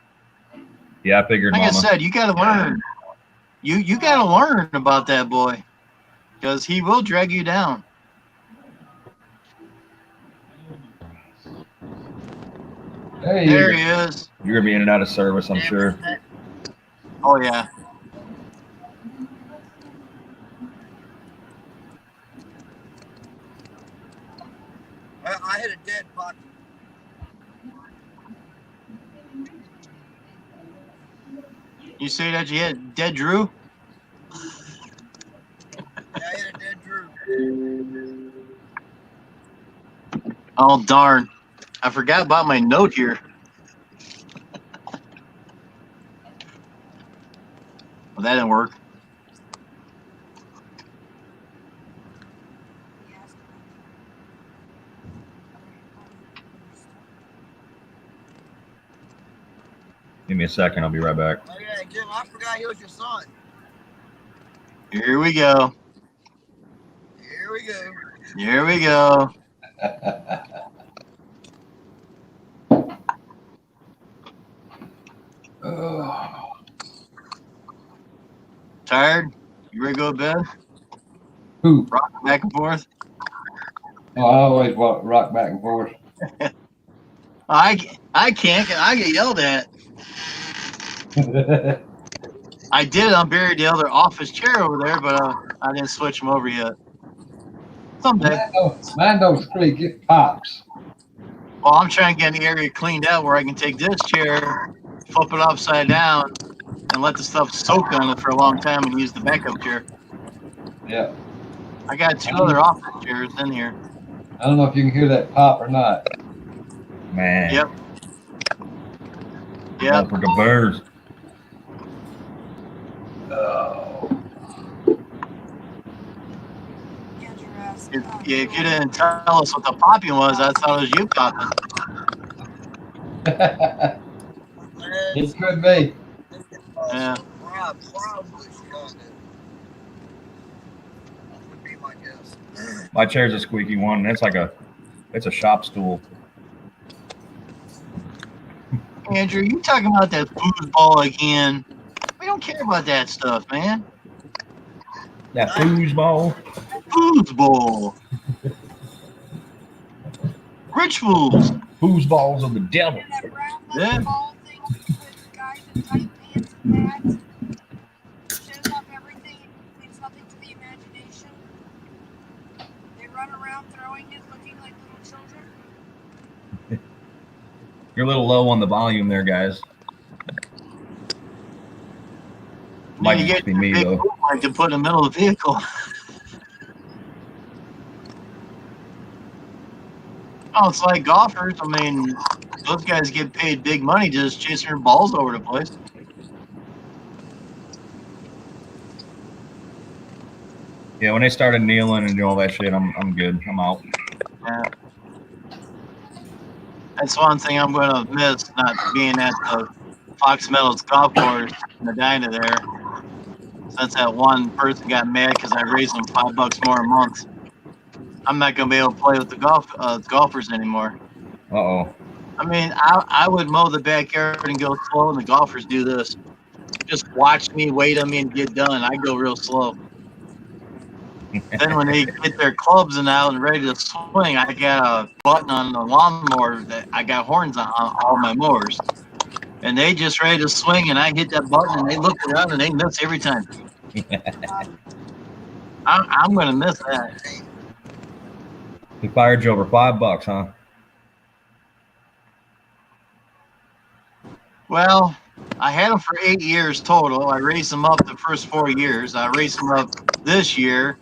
Yeah, I figured, Like Mama. I said, you got to learn. You got to learn about that boy, because he will drag you down. Hey, There he is. You're gonna be in and out of service, I'm sure. Oh yeah. I hit a dead buck. You say that you hit dead Drew? Yeah, I hit a dead Drew. Oh darn! I forgot about my note here. Well, that didn't work. Give me a second, I'll be right back. Oh yeah, Jim, I forgot he was your son. Here we go. Here we go. Here we go. Oh. Tired? You ready to go to bed? Who? Rock back and forth? Oh, I always rock back and forth. I can't. I get yelled at. I did unbury the other office chair over there, but I didn't switch them over yet. Someday. Mine don't squeak, it pops. Well, I'm trying to get the area cleaned out where I can take this chair, flip it upside down, and let the stuff soak on it for a long time and use the backup chair. Yeah. I got two other office chairs in here. I don't know if you can hear that pop or not. Man. Yep. Yep. For the birds. Oh. If you didn't tell us what the popping was, I thought it was you popping. It could be. Yeah. Probably shot it. Would be my guess. My chair's a squeaky one. It's a shop stool. Andrew, you talking about that foosball again? We don't care about that stuff, man. That foosball. Foosball. Rich fools. Foosballs of the devil. Yeah. run around throwing it, looking like little children? You're a little low on the volume there, guys. Might you just get be a me big though. boom mic to put in the middle of the vehicle. Oh, it's like golfers. I mean, those guys get paid big money just chasing their balls over the place. Yeah, when they started kneeling and doing all that shit, I'm good. I'm out. Yeah. That's one thing I'm going to miss, not being at the Fox Meadows golf course in Medina there. Since that one person got mad because I raised them $5 more a month, I'm not going to be able to play with the golfers anymore. Uh-oh. I mean, I would mow the backyard and go slow, and the golfers do this. Just watch me, wait on me, and get done. I go real slow. Then when they get their clubs and out and ready to swing, I got a button on the lawnmower that I got horns on all my mowers. And they just ready to swing, and I hit that button, and they look around, and they miss every time. I'm going to miss that. He fired you over $5, huh? Well, I had them for 8 years total. I raised them up the first 4 years. I raised them up this year,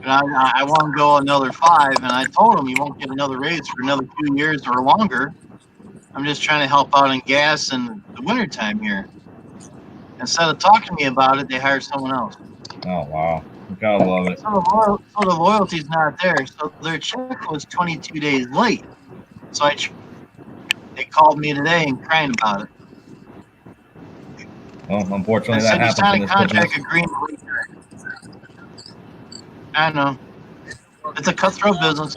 and I want to go another 5. And I told them you won't get another raise for another 2 years or longer. I'm just trying to help out on gas in the wintertime here. Instead of talking to me about it, they hired someone else. Oh, wow. You gotta love it. So the loyalty's not there. So their check was 22 days late. So they called me today and crying about it. Well, unfortunately, I said, that you signed a happens in contract this agreement. I know. It's a cutthroat business.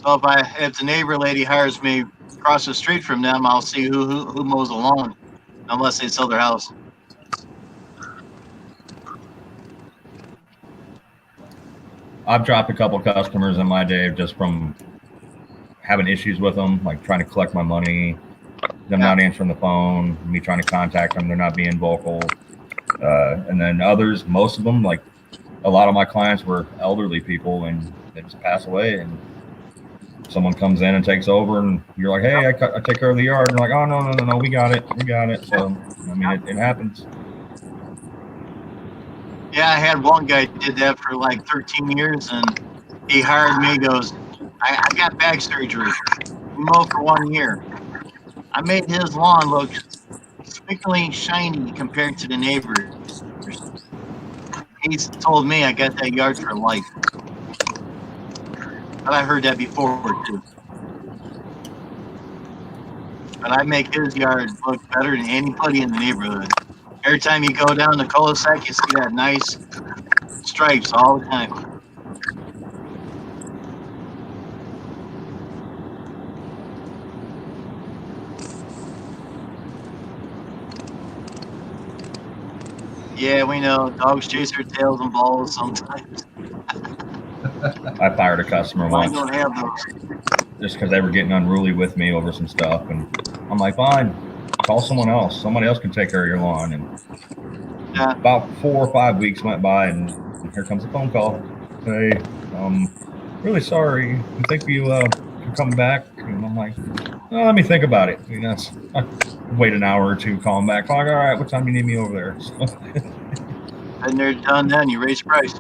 So if the neighbor lady hires me across the street from them, I'll see who mows the lawn, unless they sell their house. I've dropped a couple customers in my day just from having issues with them, like trying to collect my money, them not answering the phone, me trying to contact them, they're not being vocal. And then others, most of them, like a lot of my clients were elderly people and they just pass away, and someone comes in and takes over, and you're like, hey, I take care of the yard. And they're like, oh, no, we got it. So, I mean, it happens. Yeah, I had one guy did that for like 13 years, and he hired me. He goes, I got back surgery. We mowed for 1 year. I made his lawn look spickly shiny compared to the neighbors. He's told me I got that yard for life. But I heard that before too. But I make his yard look better than anybody in the neighborhood. Every time you go down the cul-de-sac, you see that nice stripes all the time. Yeah, we know. Dogs chase their tails and balls sometimes. I fired a customer I once don't have those. just because they were getting unruly with me over some stuff. And I'm like, fine, call someone else. Somebody else can take care of your lawn. And Yeah. about 4 or 5 weeks went by, and here comes a phone call. Hey, really sorry. I think you can come back. And I'm like, oh, let me think about it. You know, wait an hour or two, call them back. Like, all right, what time do you need me over there? So, And they're done then. You raise price.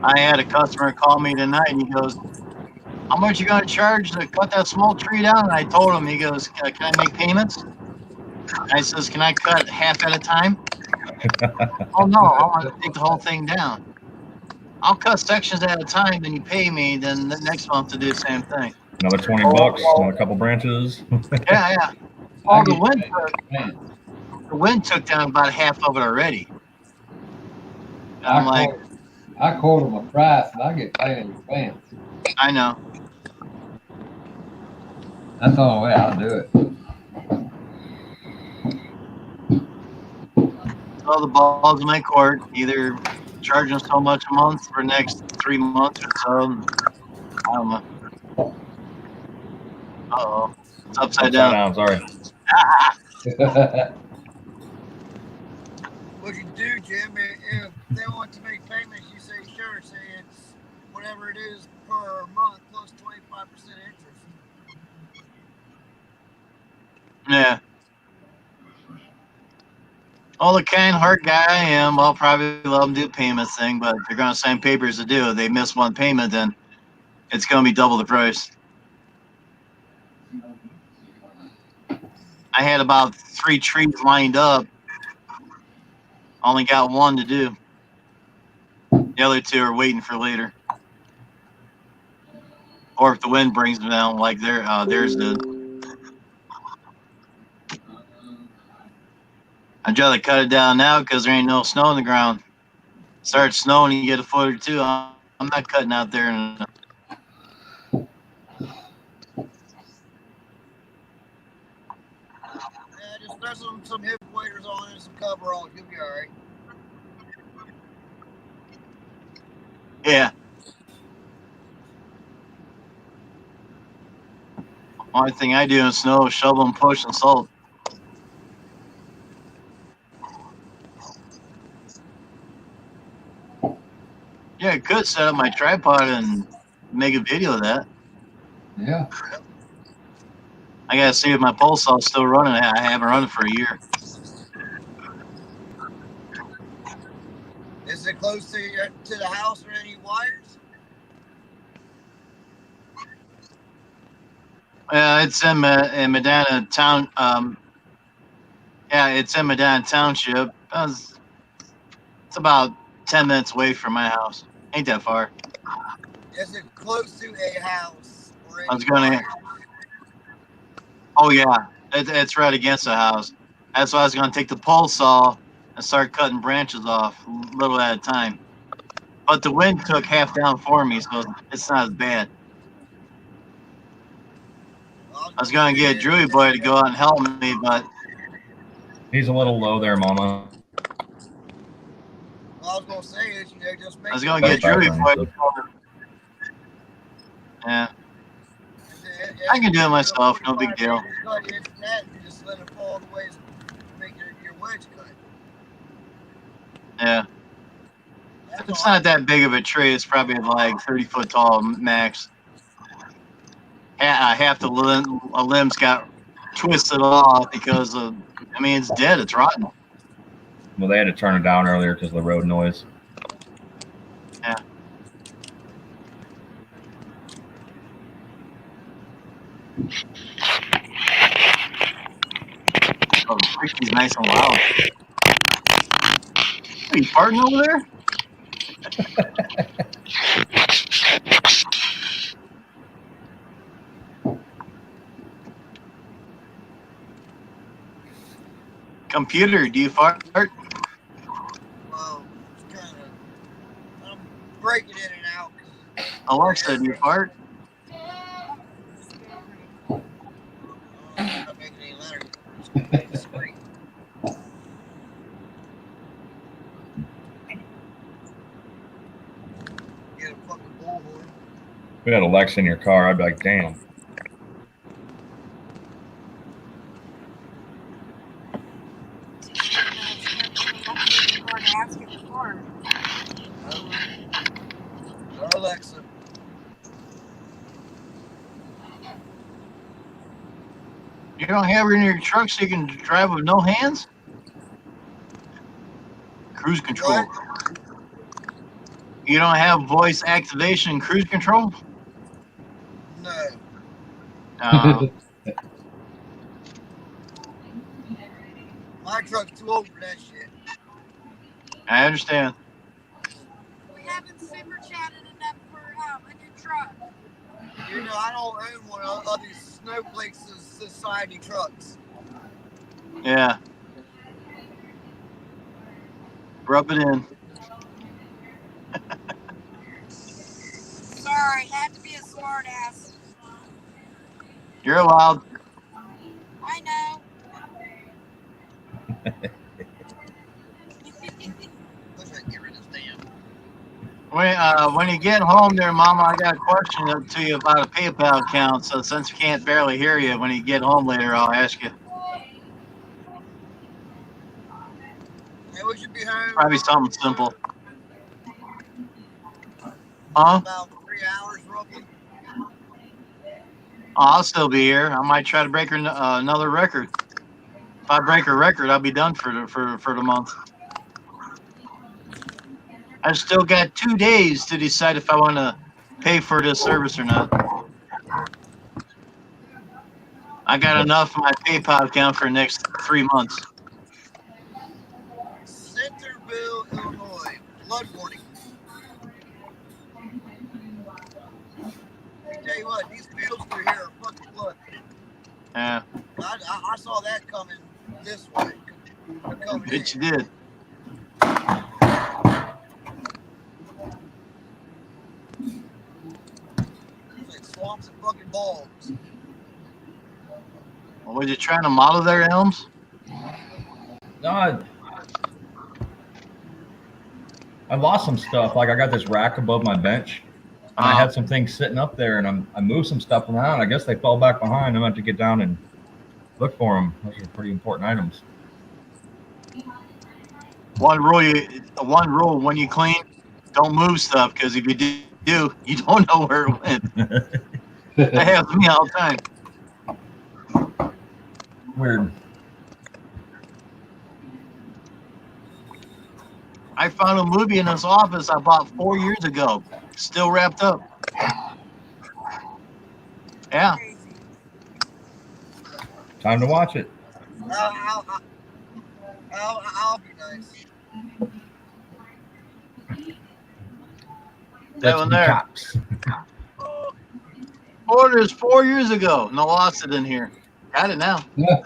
I had a customer call me tonight, and he goes, how much you going to charge to cut that small tree down? And I told him, he goes, can I make payments? I says, can I cut half at a time? Oh, no, I want to take the whole thing down. I'll cut sections at a time, then you pay me, then the next month to do the same thing. another 20 bucks, another couple branches. Yeah. Oh, the wind took down about half of it already. And I'm like, I quote them a price and I get paid in advance. I know. That's the only way I'll do it. So the ball's in my court, either charge them so much a month for the next 3 months or so. I don't know. Uh-oh. It's upside Upside down. down, sorry. What you do, Jim, if they want to make payments, you say sure. Say it's whatever it is per month plus 25% interest. Yeah. Well, the kind heart guy I am, I'll probably let them do the payments thing, but if they're going to sign papers to do it, they miss one payment, then it's going to be double the price. I had about 3 trees lined up. Only got one to do. The other 2 are waiting for later. Or if the wind brings them down, like theirs did. I'd rather cut it down now because there ain't no snow on the ground. Start snowing, you get a foot or 2. I'm not cutting out there. Yeah, just throw some hip waders on and some coveralls. You'll be all right. Yeah. Only thing I do in snow is shovel and push and salt. Yeah, I could set up my tripod and make a video of that. Yeah. I gotta see if my pulse saw's still running. I haven't run it for a year. Is it close to the house or any wires? It's in Medina town. Yeah, it's in Medina Township. It's about 10 minutes away from my house. Ain't that far. Is it close to a house or any I was gonna. wires? Oh yeah, it's right against the house. That's why I was gonna take the pole saw and start cutting branches off little at a time. But the wind took half down for me, so it's not as bad. I was gonna get Drewy Boy to go out and help me, but He's a little low there, Mama. All I was gonna say is, just make. I was gonna get Drewy Boy to come. Yeah, I can do it myself. No big deal. Just let it fall the way to make your wedge cut. Yeah. It's not that big of a tree. It's probably like 30 foot tall max. Half the limbs got twisted off because of, it's dead. It's rotten. Well, they had to turn it down earlier because of the road noise. Yeah. Oh, the creaky's nice and loud. Are you farting over there? Computer, do you fart? Well, it's kind of. I'm breaking in and out. Alexa, do you fart? I'm not making any letters. Just making the screen. Get a fucking bullhorn. If we had Alexa in your car, I'd be like, damn. Or Alexa. You don't have her in your truck so you can drive with no hands? Cruise control. What? You don't have voice activation cruise control? No. My truck's too old for that shit. I understand. We haven't super chatted enough for a new truck. I don't own one of these Snowflakes Society trucks. Yeah. Rub it in. Sorry, had to be a smart ass. You're allowed. I know. Wish I could get rid of this damn. When you get home there, Mama, I got a question to you about a PayPal account. So since we can't barely hear you, when you get home later, I'll ask you. Hey, we should be home. Probably something simple. Huh? About 3 hours, roughly. Oh, I'll still be here. I might try to break another record. If I break a record, I'll be done for the month. I still got 2 days to decide if I want to pay for this service or not. I got enough in my PayPal account for the next 3 months. Centerville, Illinois. Blood warning. I tell you what, these fields through here are fucking blood. Yeah. I saw that coming this way. Bet you did. It's like swamps and fucking bogs. Well, was you trying to model their elms? No, I lost some stuff. Like I got this rack above my bench, and I had some things sitting up there, and I moved some stuff around. I guess they fell back behind. I meant to get down and look for them. Those are pretty important items. One rule when you clean, don't move stuff, because if you do, you don't know where it went. That happens to me all the time. Weird. I found a movie in this office I bought 4 years ago, still wrapped up. Yeah. Time to watch it. I'll be nice. That one there. Orders 4 years ago. No, lost it in here. Got it now. Yeah.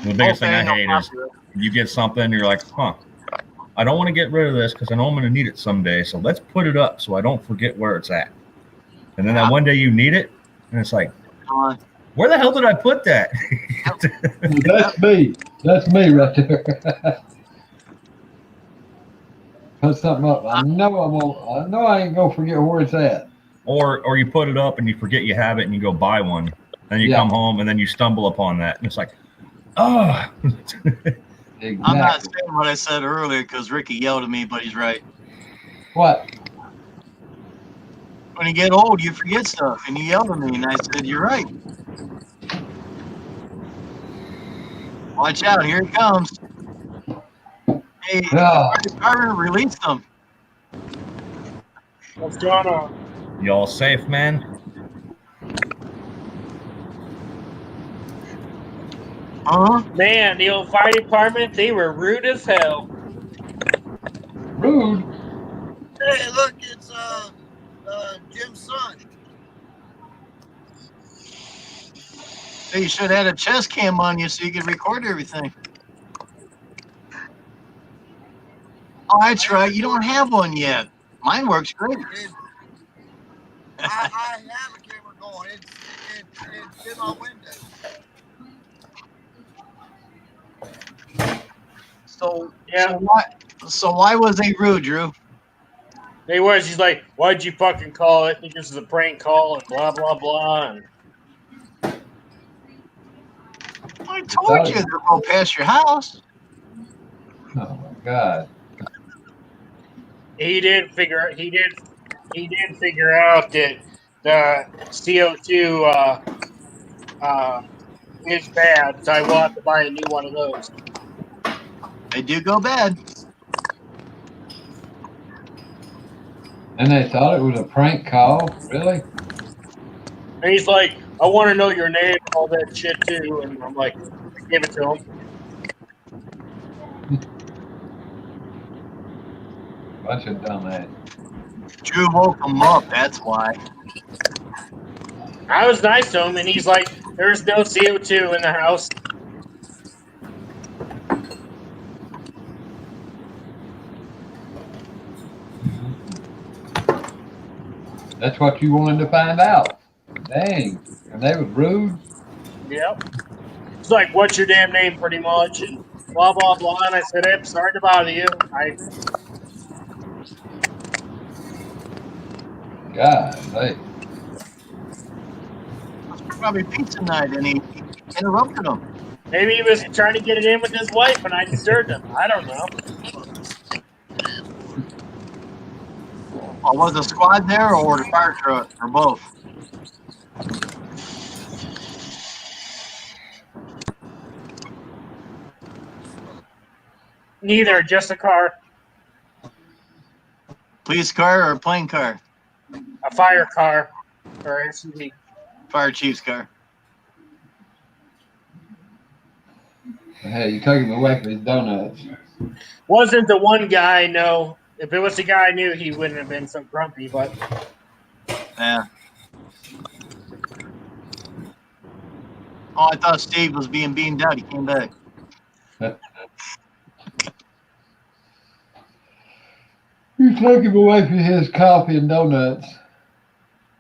The biggest thing I no hate is you get something, you're like, huh, I don't want to get rid of this because I know I'm going to need it someday. So let's put it up so I don't forget where it's at. And then that one day you need it, and it's like, where the hell did I put that? That's me. That's me right there. Put something up. I know I ain't gonna forget where it's at. Or you put it up and you forget you have it and you go buy one. Then you come home and then you stumble upon that. And it's like, oh. Exactly. I'm not saying what I said earlier because Ricky yelled at me, but he's right. What? When you get old, you forget stuff. And he yelled at me, and I said, you're right. Watch out, here it comes. Hey, Carter released them. What's going on? Y'all safe, man? Man, the old fire department, they were rude as hell. Rude? Hey, look, it's Jim's son. Hey, you should have had a chest cam on you so you could record everything. Oh, that's right. You don't have one yet. Mine works great. I have a camera going. It's in my window. So yeah. So why was they rude, Drew? They was. He's like, why'd you fucking call it? I think this is a prank call and blah blah blah. And I told you they're going past your house. Oh my God. he did figure out that the CO2 is bad, so I will have to buy a new one of those. They do go bad. And they thought it was a prank call? Really? And he's like, I want to know your name and all that shit too. And I'm like, give it to him. Bunch of dumbass. Drew woke him up, that's why. I was nice to him, and he's like, there's no CO2 in the house. That's what you wanted to find out. Dang. And they was rude. Yep. It's like, what's your damn name, pretty much? And blah, blah, blah. And I said, I'm sorry to bother you. God, hey. It's probably pizza night, and he interrupted him. Maybe he was trying to get it in with his wife, and I disturbed him. I don't know. Or was the squad there, or the fire truck, or both? Neither, just a car, Police car or a plane car? a fire car, or SUV. Fire chief's car. Hey, you took him away from his donuts. Wasn't the one guy, no. If it was the guy I knew, he wouldn't have been so grumpy, but Yeah. Oh, I thought Steve was being beamed out. He came back. You took him away from his coffee and donuts.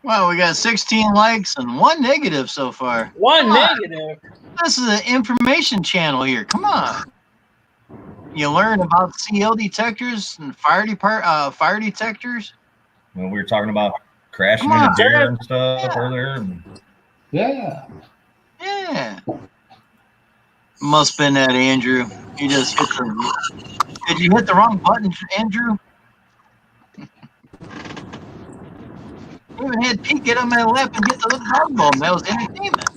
Well, we got 16 likes and 1 negative so far. one Come on. negative. This is an information channel here. Come on. You learn about CL detectors and fire detectors. When we were talking about crashing Come into on. deer and stuff Yeah. earlier. Yeah. Yeah. Must have been that, Andrew. You just hit the. Did you hit the wrong button, Andrew? You even had Pete get on my lap and get the little dog bone. That was entertainment.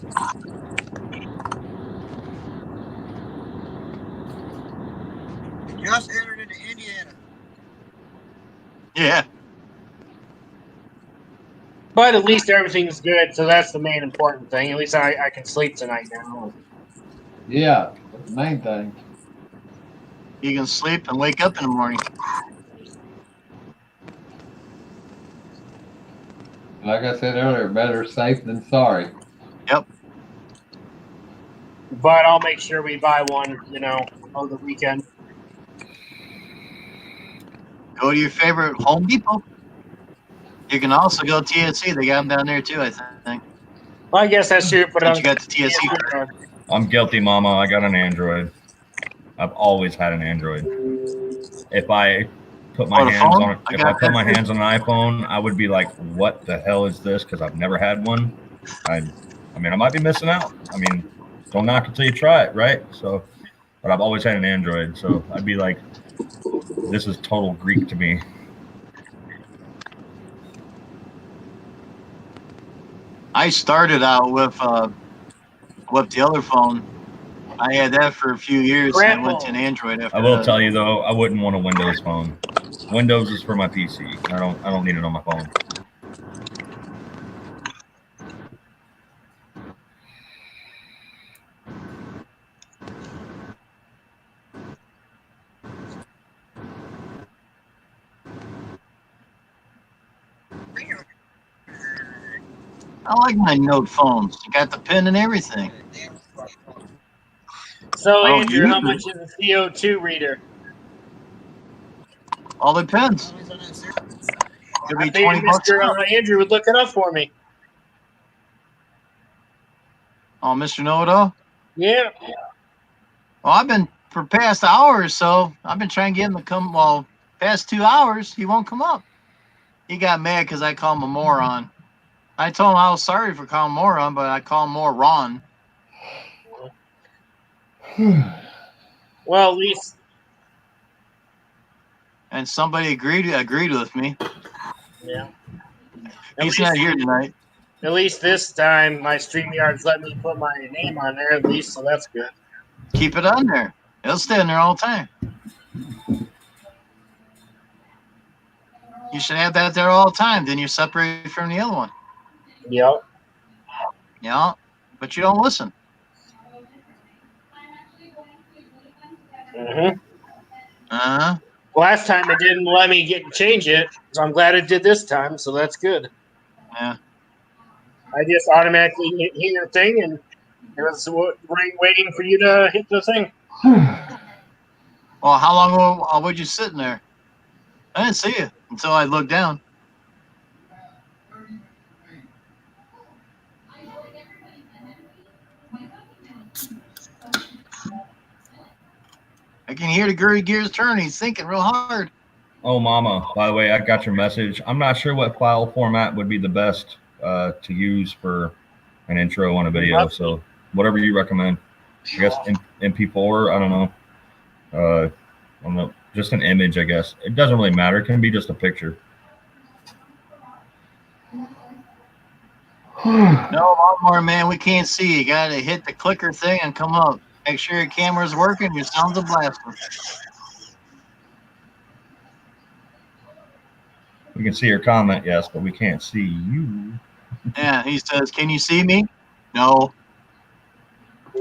Just entered into Indiana. Yeah. But at least everything's good, so that's the main important thing. At least I can sleep tonight now. Yeah. That's the main thing. You can sleep and wake up in the morning. Like I said earlier, better safe than sorry. Yep. But I'll make sure we buy one, over the weekend. Go to your favorite Home Depot. You can also go TSC. They got them down there too, I think. Well, I guess that's true. But But you got the TSC card. I'm guilty, Mama. I got an Android. I've always had an Android. If I put my Oh, the hands phone? on it, I if got I put that my too. hands on an iPhone, I would be like, "What the hell is this?" Because I've never had one. I mean, I might be missing out. I mean, don't knock it till you try it, right? So, but I've always had an Android, so I'd be like, "This is total Greek to me." I started out with the other phone. I had that for a few years and I went to an Android after I will that. tell you though, I wouldn't want a Windows phone. Windows is for my PC. I don't need it on my phone. I like my Note phones. You got the pin and everything. So, Oh, Andrew, you how do. much is a CO2 reader? All depends. Could I be think 20 bucks. Mr. Andrew would look it up for me. Oh, Mr. Know-It-All? Yeah. Well, I've been for past hour or so. I've been trying to get him to come. Well, past 2 hours, he won't come up. He got mad because I called him a moron. I told him I was sorry for calling him moron, but I call him moron. Well, at least. And somebody agreed with me. Yeah. He's not here tonight. At least this time, my StreamYard's let me put my name on there at least, so that's good. Keep it on there. It'll stay on there all the time. You should have that there all the time. Then you're separated from the other one. Yep. Yeah, but you don't listen. Mm-hmm. Uh-huh. Last time it didn't let me change it, so I'm glad it did this time, so that's good. Yeah. I just automatically hit your thing, and it was waiting for you to hit the thing. Well, how long were you sitting there? I didn't see you until I looked down. I can hear the gears turning. He's thinking real hard. Oh, Mama, by the way, I got your message. I'm not sure what file format would be the best to use for an intro on a video. So whatever you recommend. I guess MP4. I don't know. I don't know. Just an image, I guess. It doesn't really matter. It can be just a picture. No, one more, man. We can't see. You got to hit the clicker thing and come up. Make sure your camera's working. Your sound's a blaster. We can see your comment, yes, but we can't see you. Yeah, he says, "Can you see me?" No.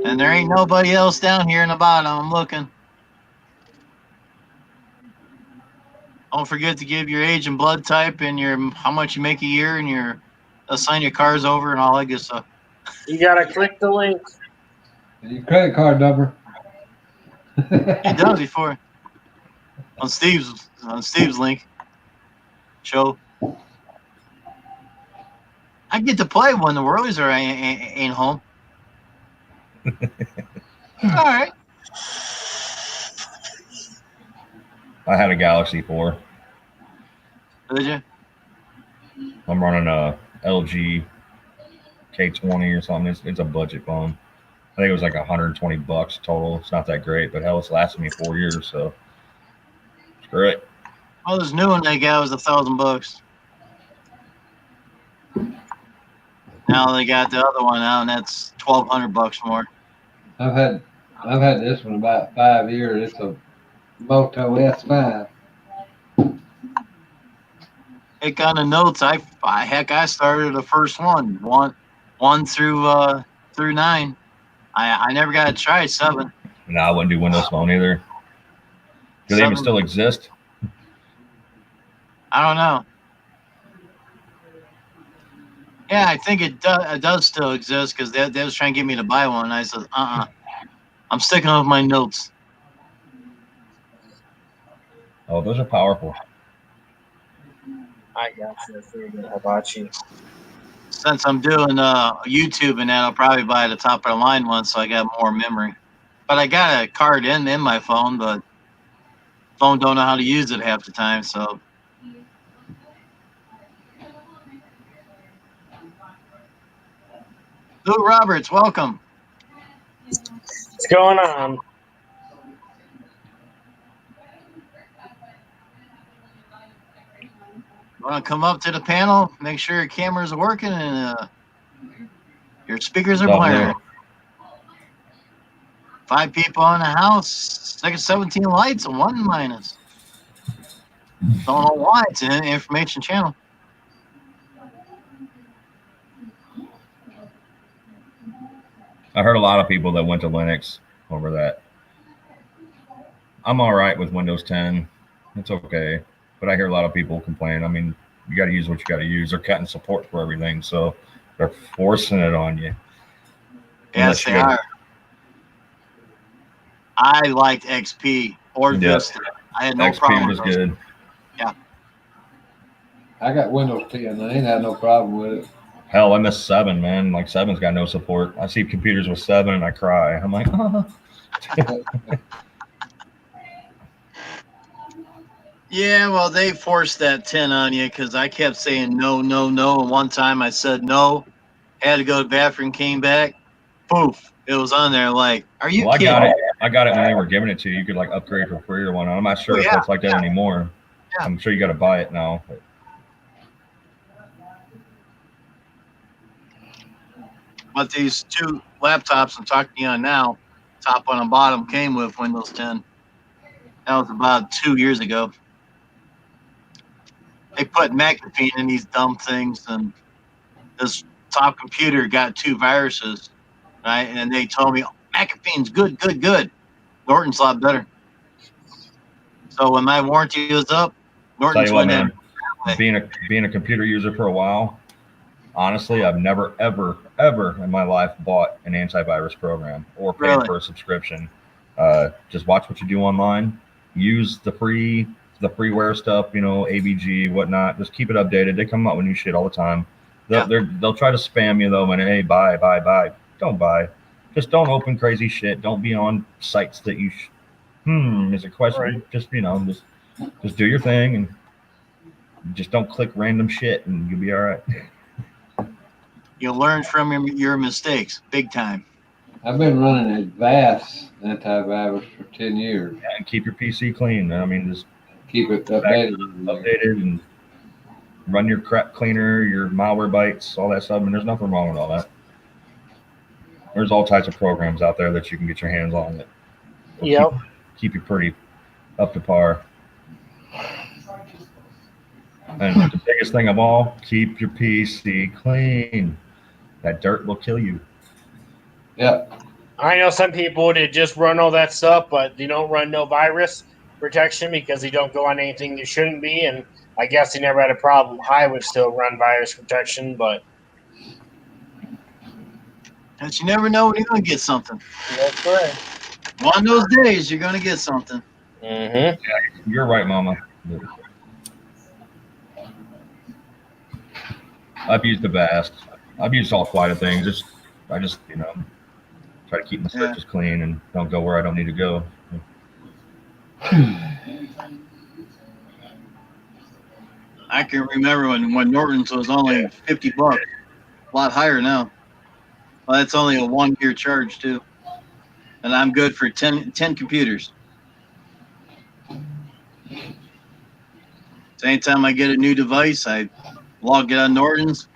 And there ain't nobody else down here in the bottom. I'm looking. Don't forget to give your age and blood type and your how much you make a year and your assign your cars over and all that good stuff. You gotta click the link. Your credit card number. He does before on Steve's link show. I get to play when the Whirlies are ain't home. All right. I had a Galaxy 4. Did you? I'm running a LG K20 or something. It's a budget phone. I think it was like $120 total. It's not that great, but hell, it's lasted me 4 years, so it's great. Well, this new one they got was $1,000. Now they got the other one out, and that's $1,200 more. I've had this one about 5 years. It's a Moto S5. Heck, on the notes, I started the first one through 9. I never got to try 7. No, I wouldn't do Windows Phone either. Do they even 7. still exist? I don't know. Yeah, I think it does still exist because they was trying to get me to buy one. And I said, I'm sticking with my notes. Oh, those are powerful. I got you. I figured. How about you? Since I'm doing YouTube and that, I'll probably buy the top of the line one so I got more memory. But I got a card in my phone, but phone don't know how to use it half the time. So Lou Roberts, welcome. What's going on? Want to come up to the panel? Make sure your cameras are working and your speakers are blaring. 5 people in the house, 17 lights and 1 minus. Don't know why. It's an information channel. I heard a lot of people that went to Linux over that. I'm all right with Windows 10. It's okay. But I hear a lot of people complain. I mean, you got to use what you got to use. They're cutting support for everything, so they're forcing it on you. Yes, they are. I liked XP or Vista. I had no problem with XP was good. Yeah. I got Windows 10. I ain't had no problem with it. Hell, I miss 7, man. Like 7's got no support. I see computers with 7 and I cry. I'm like, oh. Yeah, well, they forced that 10 on you because I kept saying no, no, no. And one time I said no, had to go to the bathroom, came back, poof, it was on there. Like, are you kidding? I got it when they were giving it to you. You could like upgrade for free or whatnot. I'm not sure if it's like that anymore. Yeah. I'm sure you got to buy it now. But these 2 laptops I'm talking to you on now, top one and bottom, came with Windows 10. That was about 2 years ago. They put McAfee in these dumb things, and this top computer got 2 viruses, right? And they told me, McAfee's good, good, good. Norton's a lot better. So when my warranty was up, Norton's went in. Being a computer user for a while, honestly, I've never, ever, ever in my life bought an antivirus program or paid for a subscription. Just watch what you do online. Use the freeware stuff, AVG, whatnot. Just keep it updated. They come out with new shit all the time. They'll try to spam you though, and hey, buy. Don't buy. Just don't open crazy shit. Don't be on sites that you. Is a question. Right. Just Just do your thing and just don't click random shit, and you'll be all right. You'll learn from your mistakes, big time. I've been running advanced antivirus for 10 years. And keep your PC clean. I mean, just Keep it updated. updated and run your crap cleaner, your malware bites, all that stuff. I mean, there's nothing wrong with all that. There's all types of programs out there that you can get your hands on that will Yep. keep you pretty up to par. And the biggest thing of all, keep your PC clean. That dirt will kill you. Yep. I know some people that just run all that stuff, but they don't run no virus protection because they don't go on anything they shouldn't be. And I guess they never had a problem. I would still run virus protection, but But you never know when you're going to get something. that's right. One of those days, you're going to get something. Mm-hmm. You're right, Mama. I've used the vast. I've used all quite a things. I just try to keep my searches clean and don't go where I don't need to go. I can remember when Norton's was only $50, a lot higher now. Well, that's only a 1-year charge too, and I'm good for 10 computers. So anytime I get a new device, I log it on Norton's.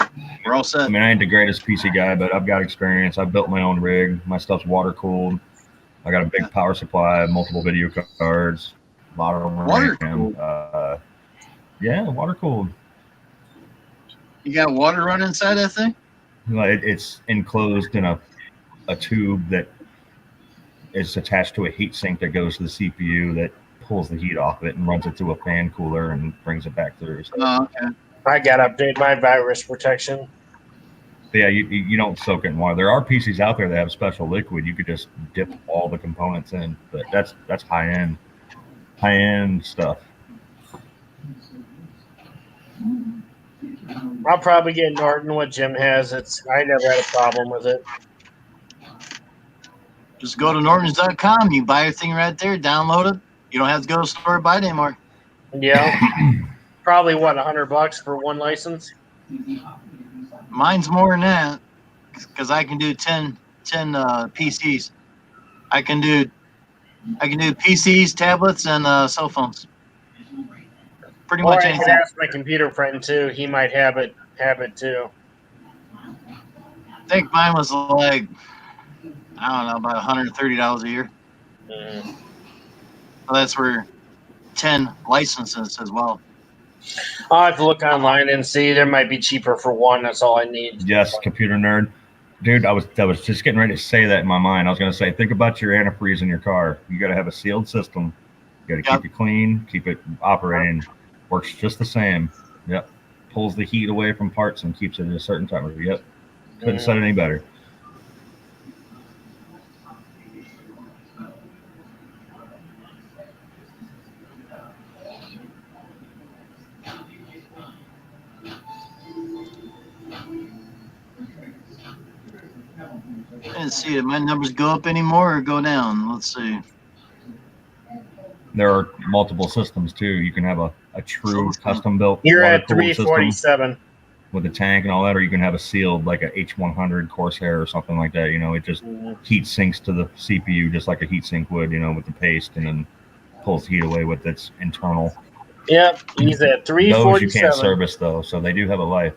We're all set. I mean, I ain't the greatest PC guy, but I've got experience. I've built my own rig. My stuff's water cooled. I got a big power supply, multiple video cards, a lot of Water RAM. cooled? Yeah, water cooled. You got water running inside that thing? It's enclosed in a tube that is attached to a heat sink that goes to the CPU that pulls the heat off it and runs it through a fan cooler and brings it back through. So, Oh, okay. I got to update my virus protection. yeah, you don't soak it in water. There are PCs out there that have special liquid. You could just dip all the components in, but that's high end stuff. I'll probably get Norton what Jim has. I never had a problem with it. Just go to Nortons.com. You buy your thing right there, download it. You don't have to go to the store to buy it anymore. Yeah. Probably $100 for one license. Mine's more than that because I can do 10 PCs. I can do PCs, tablets, and cell phones. Pretty Or much I anything. could ask my computer friend too. He might have it too. I think mine was like, I don't know, about $130 a year. Mm. So that's for 10 licenses as well. I'll have to look online and see. There might be cheaper for one. That's all I need. Yes, computer nerd. Dude, I was just getting ready to say that in my mind. I was going to say, think about your antifreeze in your car. You got to have a sealed system. You got to keep it clean, keep it operating. Works just the same. Yep. Pulls the heat away from parts and keeps it at a certain temperature. Yep. Couldn't said it any better. I didn't see it. My numbers go up anymore or go down? Let's see. There are multiple systems too. You can have a true custom built. You're at water-cooled system 347. with a tank and all that, or you can have a sealed like a H100 Corsair or something like that. It just heat sinks to the CPU just like a heat sink would, with the paste, and then pulls the heat away with its internal. Yep, he's at Those you 347. can't service though, so they do have a life.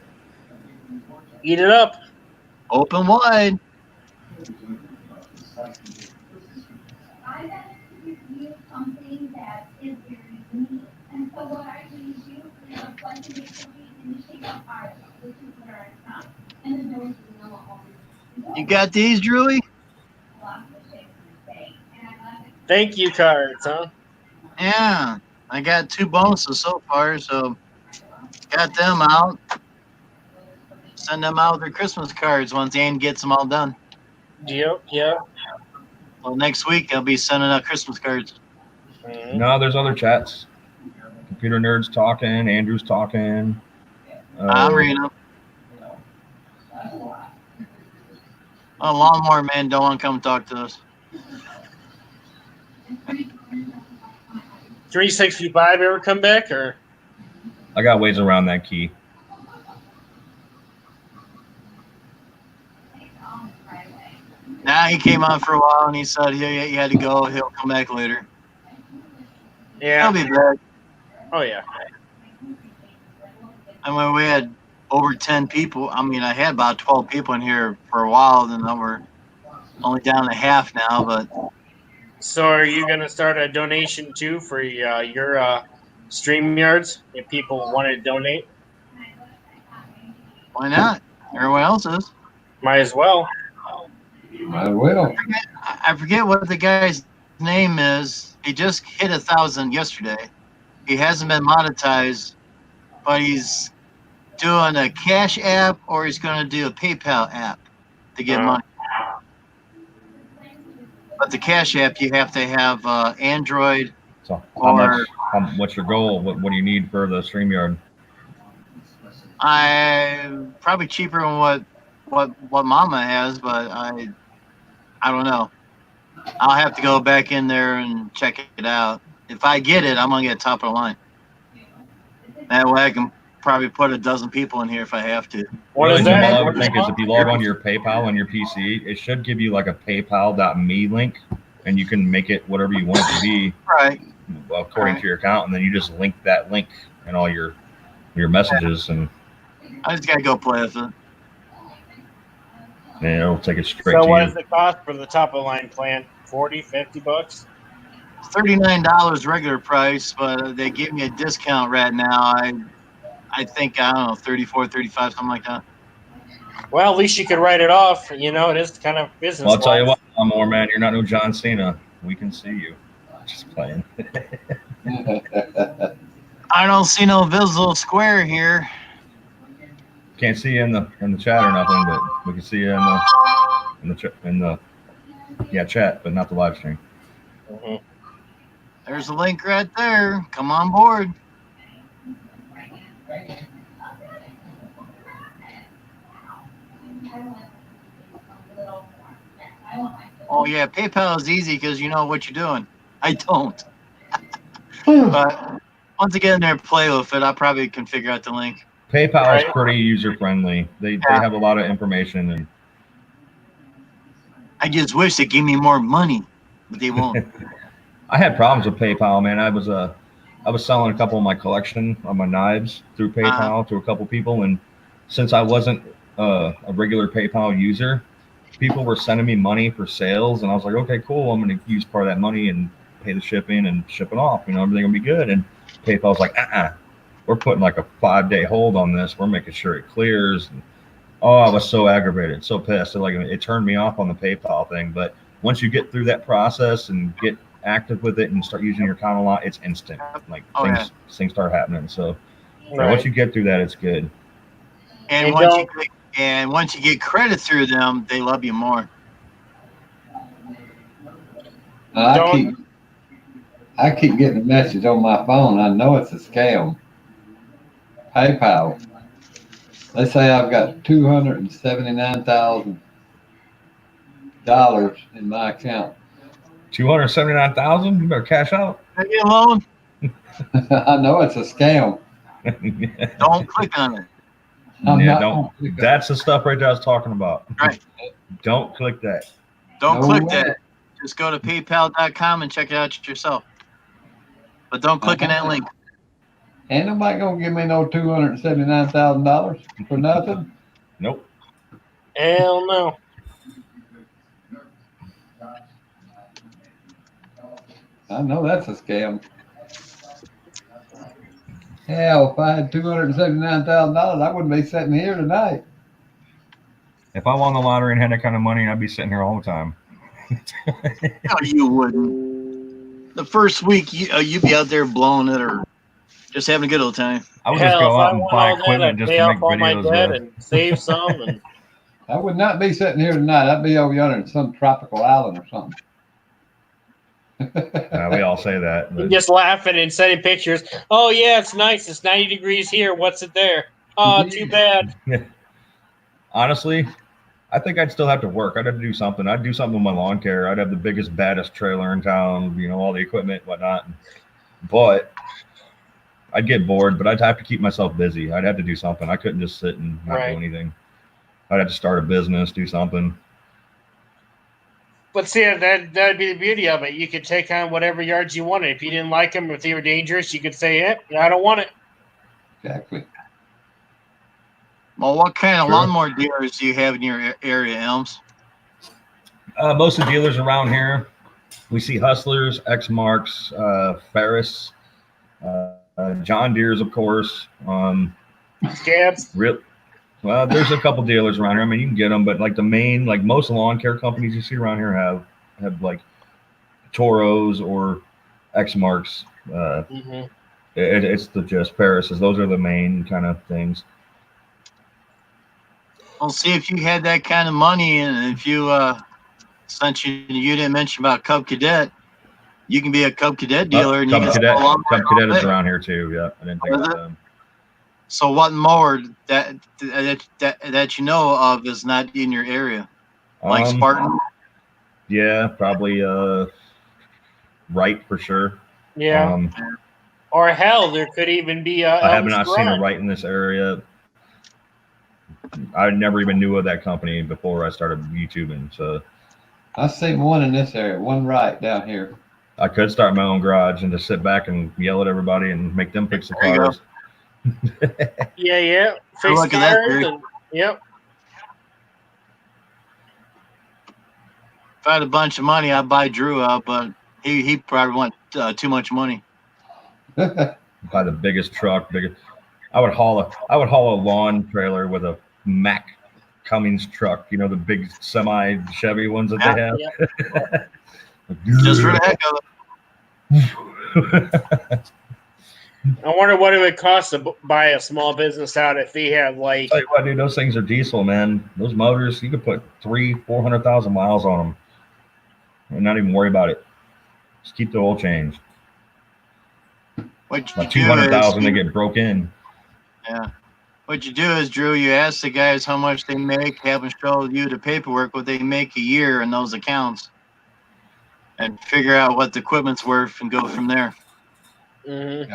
Eat it up. Open wide. Something that is very unique. And so what I usually do is like to make something in the shape of art, which is where I come. And then those vanilla almonds. You got these, Drewy? Thank you cards, huh? Yeah. I got 2 bonuses so far, so got them out. Send them out with their Christmas cards once Ann gets them all done. Yep. Well, next week I'll be sending out Christmas cards. No, there's other chats. Computer nerds talking. Andrew's talking. I'm reading them. Oh, lawnmower man don't want to come talk to us. 365 ever come back, or I got ways around that key. Nah, he came on for a while and he said he had to go. He'll come back later. yeah? He'll be back. Oh yeah. I mean, we had over 10 people. I mean, I had about 12 people in here for a while, and then we're only down to half now. But So are you gonna start a donation too for your StreamYards if people want to donate? why not? Everyone else is. Might as well. Might as well. I forget what the guy's name is. He just hit 1,000 yesterday. He hasn't been monetized, but he's doing a Cash App or he's going to do a PayPal app to get money. But the Cash App, you have to have Android. So Or- what's your goal? What do you need for the StreamYard? I'm probably cheaper than what Mama has, but I don't know. I'll have to go back in there and check it out. If I get it, I'm gonna get top of the line. That way, I can probably put a dozen people in here if I have to. What is All I that? would think is if you log onto your PayPal on your PC, it should give you like a PayPal.me link, and you can make it whatever you want it to be Right. according to your account, and then you just link that link in all your messages, and I just gotta go play with it. it'll take it straight So to what you. does it cost for the top of the line plan? 40, 50 bucks? $39 regular price, but they give me a discount right now. I think, I don't know, 34, 35, something like that. Well, at least you could write it off. You know, it is kind of business. Well, I'll tell you what, more man, you're not no John Cena. We can see you. Just playing. I don't see no visible square here. Can't see you in the chat or nothing, but we can see you in the chat, but not the live stream. Mm-hmm. There's a link right there. Come on board. Oh yeah, PayPal is easy because you know what you're doing. I don't. But once I get in there and play with it, I probably can figure out the link. PayPal is pretty user friendly. They have a lot of information, and I just wish they'd give me more money, but they won't. I had problems with PayPal, man. I was selling a couple of my collection of my knives through PayPal to a couple people, and since I wasn't a regular PayPal user, people were sending me money for sales, and I was like, okay, cool. I'm going to use part of that money and pay the shipping and ship it off. You know, everything will be good. And PayPal's like, we're putting like a 5-day hold on this. We're making sure it clears. And, I was so aggravated, so pissed. So, like, it turned me off on the PayPal thing. But once you get through that process and get active with it and start using your account a lot, it's instant. Like things start happening. So once you get through that, it's good. And once you get credit through them, they love you more. I keep getting a message on my phone. I know it's a scam. PayPal. They say I've got $279,000 in my account. 279,000? You better cash out. Leave me alone. I know it's a scam. Don't click on it. That's the stuff right there I was talking about. Right. Don't click that. Don't click that. Just go to paypal.com and check it out yourself. But don't click on that link. Ain't nobody gonna give me no $279,000 for nothing. Nope. Hell no. I know that's a scam. Hell, if I had $279,000, I wouldn't be sitting here tonight. If I won the lottery and had that kind of money, I'd be sitting here all the time. No, you wouldn't. The first week, you'd be out there blowing it or just having a good old time. I would just go out and buy equipment just to make videos and save some. And I would not be sitting here tonight. I'd be over yonder in some tropical island or something. We all say that. But just laughing and sending pictures. Oh, yeah, it's nice. It's 90 degrees here. What's it there? Oh, too bad. Honestly, I think I'd still have to work. I'd have to do something. I'd do something with my lawn care. I'd have the biggest, baddest trailer in town, all the equipment, whatnot. but I'd get bored. But I'd have to keep myself busy. I'd have to do something. I couldn't just sit and not Right. do anything. I'd have to start a business, do something. But see, that'd be the beauty of it. You could take on whatever yards you wanted. If you didn't like them, if they were dangerous, you could say, I don't want it. Exactly. Well, what kind of Sure. lawnmower dealers do you have in your area, Elms? Most of the dealers around here, we see Hustlers, X-Marks, Ferris, John Deere's, of course. Scabs. Well, there's a couple dealers around here. I mean, you can get them, but like the main, like most lawn care companies you see around here have like Toros or X-Marks. Mm-hmm. It's the just Ferris's. Those are the main kind of things. Well, see, if you had that kind of money, and if you, since you didn't mention about Cub Cadet, you can be a Cub Cadet dealer. And Cub you can Cadet, sell lawnmowers Cub all Cadet is day. around here too. Yeah, I didn't think Is about it? them. So what mower that you know of is not in your area? Like Spartan? Yeah, probably Right for sure. Yeah. Or hell, there could even be I have Elms not seen a Garage. Right in this area. I never even knew of that company before I started YouTubing. So I've seen one in this area, one right down here. I could start my own garage and just sit back and yell at everybody and make them fix the There you go. cars. Yeah. Good Fix luck with that, tires dude. and yep. If I had a bunch of money, I'd buy Drew out, but he probably want too much money. Buy the biggest truck, I would haul a lawn trailer with a Mack Cummins truck, you know, the big semi Chevy ones that they have. Just for the heck of it. I wonder what it would cost to buy a small business out if they had like. Tell you what, dude, those things are diesel, man. Those motors, you could put 300,000-400,000 miles on them and not even worry about it. Just keep the oil changed. What you About do 200,000 is, they get broke in. yeah. What you do is, Drew, you ask the guys how much they make, have them show you the paperwork, what they make a year in those accounts, and figure out what the equipment's worth and go from there. Mm-hmm.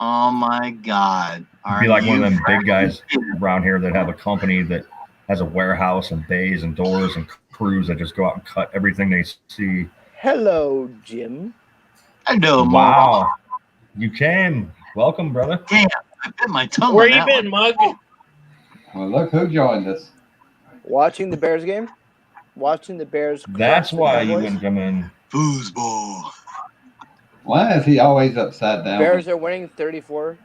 Oh my God. Be like one of them big guys around here that have a company that has a warehouse and bays and doors and crews that just go out and cut everything they see. Hello, Jim. I know. Wow. You came. Welcome, brother. Damn, I bit my tongue. Where on you that been, one. Mug? Well, look who joined us. Watching the Bears game? Watching the Bears. That's crush the why you Cowboys? wouldn't come in. Foosball. Why is he always upside down? Bears are winning 34.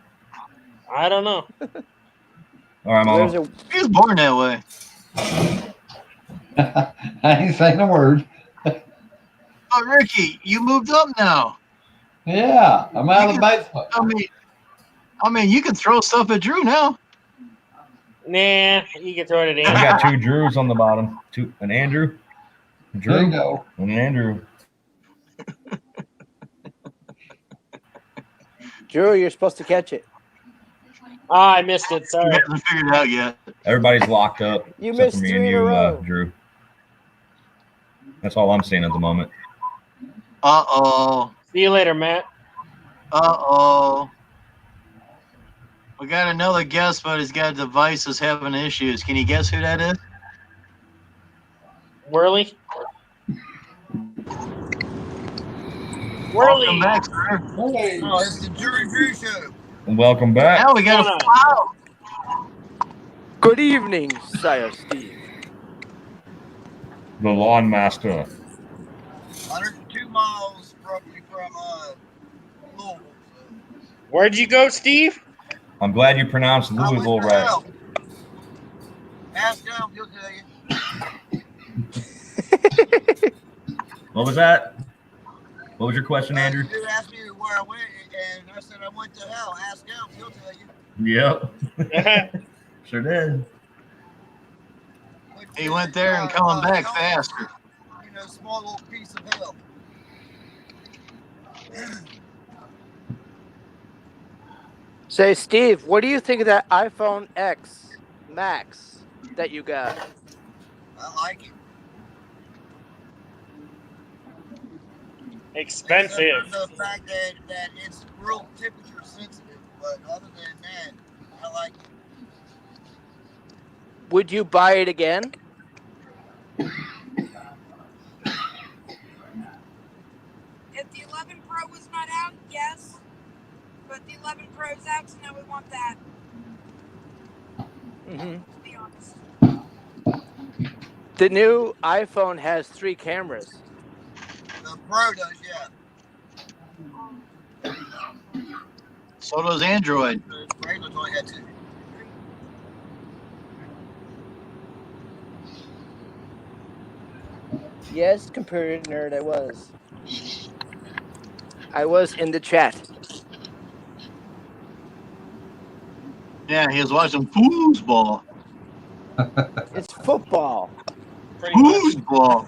I don't know. All right, Bears Mama. are, He was born that way. I ain't saying a word. Oh, Ricky, you moved up now. Yeah, I'm out of the basement. I mean, you can throw stuff at Drew now. Nah, you can throw it We in. got two Drews on the bottom. An Andrew. There you Drew go. and an Andrew. Drew, you're supposed to catch it. I missed it. He Sorry. hasn't figured it out yet. Everybody's locked up. You except missed for me 3 and in a you, row. Drew. That's all I'm seeing at the moment. Uh-oh. See you later, Matt. Uh-oh. We got another guest, but he's got devices having issues. Can you guess who that is? Whirly. Welcome Whirly. back, sir. Oh, it's the Jury Drew Show. And welcome back. Now we got What's a going wow. Good evening, Sire Steve. The Lawn Master. 102 miles roughly from Louisville. Where'd you go, Steve? I'm glad you pronounced I went Louisville to right. hell. Ask them, he'll tell you. What was that? What was your question, Andrew? You asked me where I went, and I said I went to hell. Ask him, he'll tell you. Yep. Sure did. He went there and coming back faster. You know, small little piece of hell. Say, Steve, what do you think of that iPhone X Max that you got? I like it. Expensive. Except for the fact that it's real temperature sensitive. But other than that, I like it. Would you buy it again? If the 11 Pro was not out, yes. But the 11 Pro's out, so now we want that. Mm-hmm. To be honest. The new iPhone has 3 cameras. The Pro does, yeah. So does Android. The regular's only got 2. Yes, computer nerd, I was. I was in the chat. Yeah, he was watching foosball. It's football. Foosball.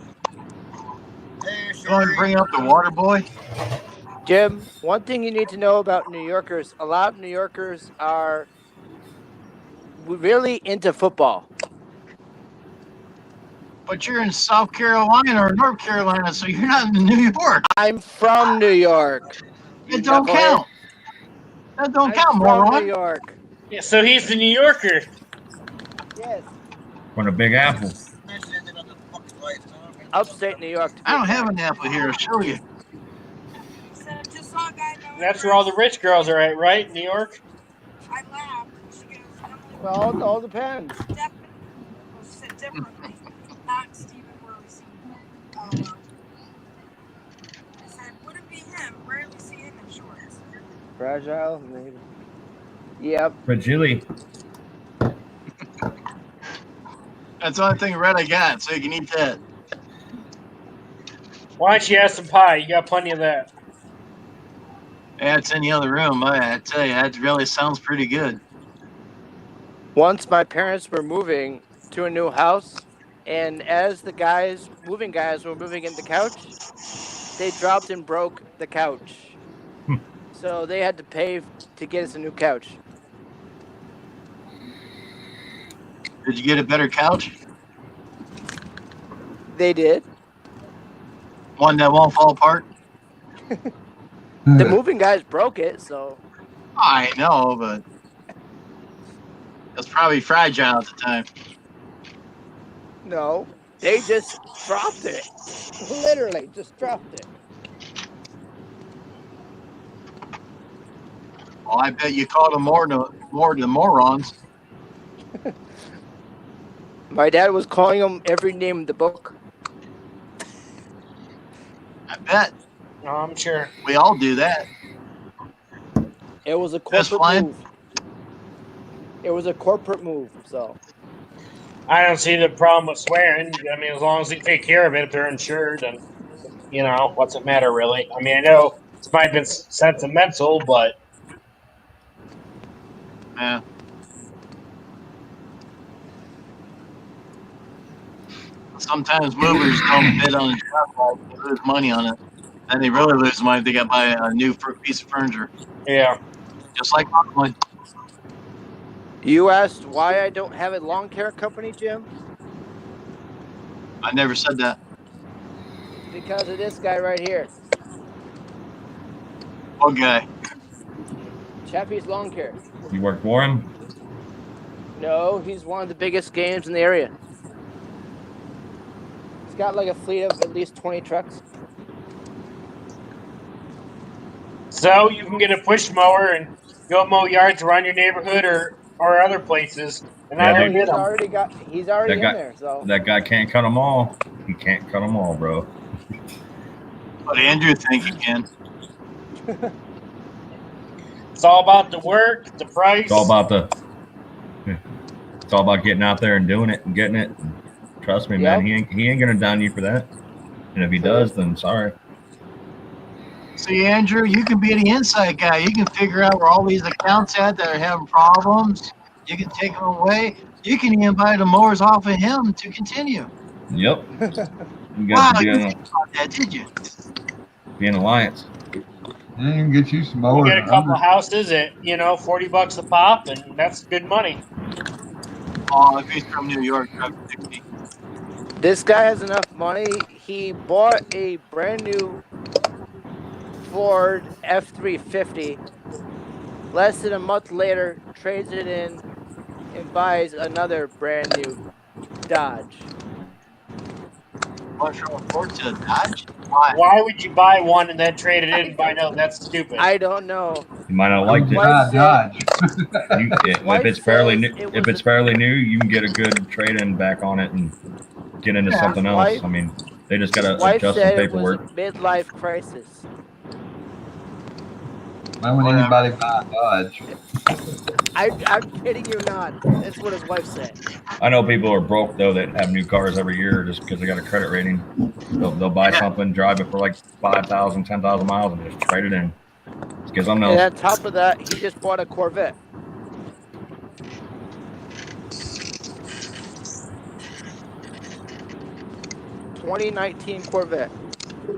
Hey, You want to bring up the water boy? Jim, one thing you need to know about New Yorkers, a lot of New Yorkers are really into football. But you're in South Carolina or North Carolina, so you're not in New York. I'm from New York. It don't knucklehead. count. That don't I'm count, from moron. New York. Yeah, so he's the New Yorker. Yes. From the Big Apple. Upstate New York. I don't have an apple here. I'll show you. So just saw a guy know That's where all the rich girls are at, right? New York? I laughed. She goes, Well, it all depends. definitely. Well, she said differently. Not Stephen Rose. I said, would it be him? Rarely see him in shorts. Fragile, maybe. Yep. Fragile. That's the only thing red I got, so you can eat that. Why don't you have some pie? You got plenty of that. Yeah, it's in the other room. I tell you, that really sounds pretty good. Once my parents were moving to a new house, and as the moving guys were moving in the couch, they dropped and broke the couch. So they had to pay to get us a new couch. Did you get a better couch? They did. One that won't fall apart? The moving guys broke it, so. I know, but it was probably fragile at the time. No, they just dropped it. Literally, just dropped it. Well, I bet you called them more than morons. My dad was calling them every name in the book. I bet. No, I'm sure. We all do that. It was a That's corporate fine. move. It was a corporate move, so. I don't see the problem with swearing. I mean, as long as they take care of it, if they're insured, and you know, what's it matter really? I mean, I know this might have been sentimental, but Yeah. Sometimes movers don't bid on a job, they lose money on it. And they really lose money if they got to buy a new piece of furniture. yeah. Just like mine. You asked why I don't have a lawn care company, Jim? I never said that. Because of this guy right here. Okay. Chappie's Lawn Care. You work for him? No, he's one of the biggest games in the area. He's got like a fleet of at least 20 trucks. So you can get a push mower and go mow yards around your neighborhood or other places, and I Yeah, never they- did them. He's already in That guy- there, so. That guy can't cut them all. He can't cut them all, bro. But Andrew think he can. It's all about the work, the price. It's all about It's all about getting out there and doing it and getting it. Trust me, man. He ain't gonna down you for that. And if he does, then sorry. See, Andrew, you can be the inside guy. You can figure out where all these accounts at that are having problems. You can take them away. You can even buy the mowers off of him to continue. Yep. You Wow, got to you be didn't think about that, did you? an alliance. You can get you some You mowers. get a couple of houses at $40 a pop, and that's good money. Oh, if he's from New York, that's 60. This guy has enough money. He bought a brand new Ford F-350. Less than a month later, trades it in and buys another brand new Dodge. What's from a Ford to a Dodge? Why? Why would you buy one and then trade it in and buy no? That's stupid. I don't know. You might not like it. Wife Dodge. If it's fairly new, if it's fairly new, you can get a good trade-in back on it and get into something else. Wife- I mean, they just got to Wife adjust the said it was a paperwork. midlife crisis. Why would anybody buy a Dodge? I'm kidding you not. That's what his wife said. I know people are broke though that have new cars every year just because they got a credit rating. They'll buy something, drive it for like 5,000, 10,000 miles, and just trade it in. Because I'm And no. on top of that, he just bought a Corvette. '19 Corvette.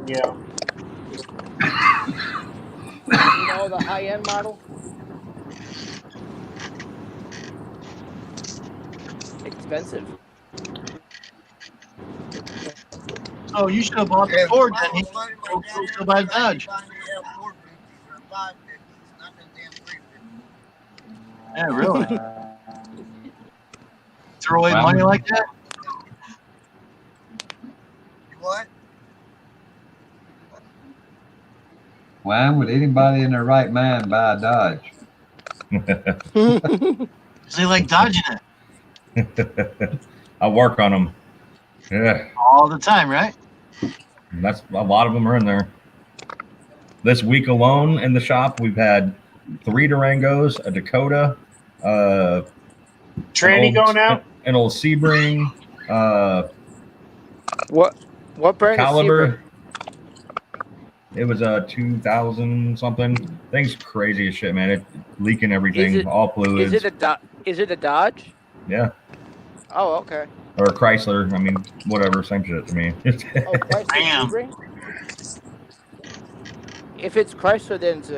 Yeah. You know the high-end model? Expensive. Oh, you should have bought the Ford, then he should buy Dodge. Yeah, really. Throw away Wow. money like that? What? Why would anybody in their right mind buy a Dodge? Because they like dodging it I work on them. Yeah, all the time, right? that's a lot of them are in there. This week alone in the shop, we've had 3 Durangos, a Dakota, Tranny an old- going out? an old Sebring, What brand Caliber. is Sebring? It was a 2000 something. Thing's crazy as shit, man. It leaking everything, Is it- all fluids. Is it a Dodge? Yeah, Oh, okay. or a Chrysler. I mean, whatever, same shit to me. Oh, Chrysler Bam. Sebring? If it's Chrysler, then it's a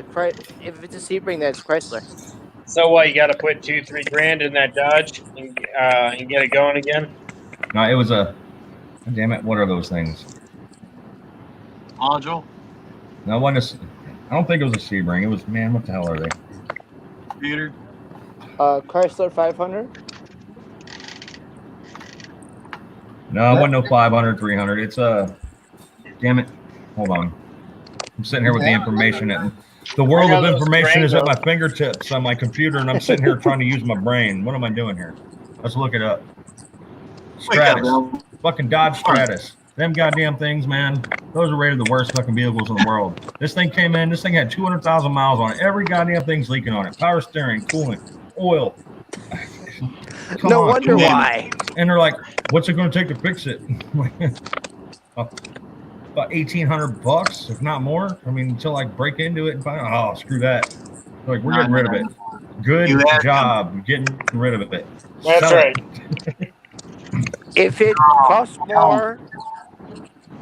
if it's a Sebring, then it's Chrysler. So what? You got to put 2-3 grand in that Dodge and get it going again. No, it was a. Damn it! What are those things? Module, No, one is. I don't think it was a Sebring. It was, man. What the hell are they? computer. Chrysler 500. No, it wasn't no 500, 300. It's a. Damn it! Hold on. I'm sitting here with the information, and the world I of know those information is at my Durangos. fingertips on my computer, and I'm sitting here trying to use my brain. What am I doing here? Let's look it up. Wake up, Stratus. Bill. Fucking Dodge Stratus. Them goddamn things, man. Those are rated the worst fucking vehicles in the world. This thing came in. This thing had 200,000 miles on it. Every goddamn thing's leaking on it. Power steering, coolant, oil. Come No on, wonder come on. why. And they're like, "What's it going to take to fix it?" About $1,800, if not more. I mean, until I break into it and find out, oh, screw that. They're like, we're getting rid of it. Good You asked job getting rid of it. That's Sell right. it. If it costs more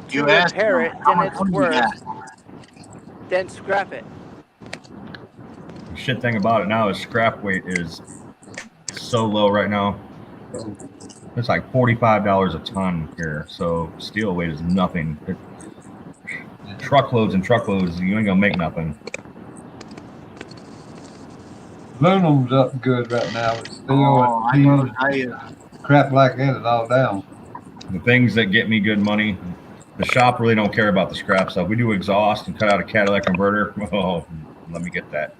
to You asked repair him it how than much it's money you worth, got. then scrap it. The shit thing about it now is scrap weight is so low right now. It's like $45 a ton here. So steel weight is nothing. Truckloads and truckloads, you ain't gonna make nothing. Aluminum's up good right now. It's steel Oh, and I crap like that is all down. The things that get me good money, the shop really don't care about the scrap stuff. We do exhaust and cut out a catalytic converter. Oh, let me get that.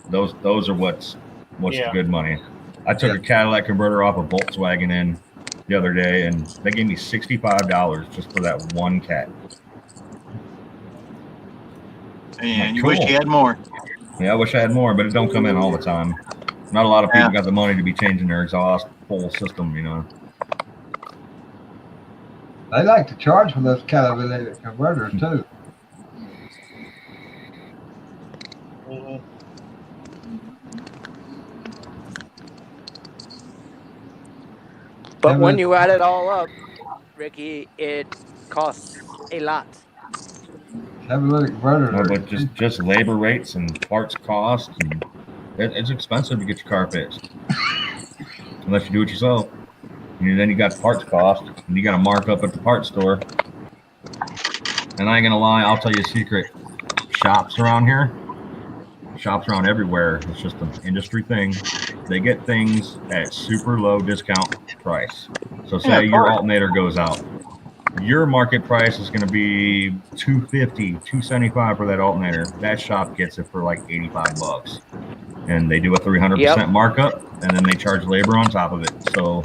Those are what's Yeah. the good money. I took a catalytic converter off a Volkswagen in the other day, and they gave me $65 just for that one cat. Man, you Cool. wish you had more. Yeah, I wish I had more, but it don't come in all the time. Not a lot of people Yeah. got the money to be changing their exhaust whole system, you know. They like to charge for those catalytic converters too. Mhm. But Yeah, when but- you add it all up, Ricky, it costs a lot. Catalytic converters. No, are- but just labor rates and parts cost, and it's expensive to get your car fixed unless you do it yourself. Then you got parts cost, and you got to mark up at the parts store. And I ain't gonna lie, I'll tell you a secret: shops around here, shops around everywhere. It's just an industry thing. They get things at super low discount price. So say your alternator goes out. Your market price is going to be $250, $275 for that alternator. That shop gets it for like $85, and they do a 300% markup, and then they charge labor on top of it. So,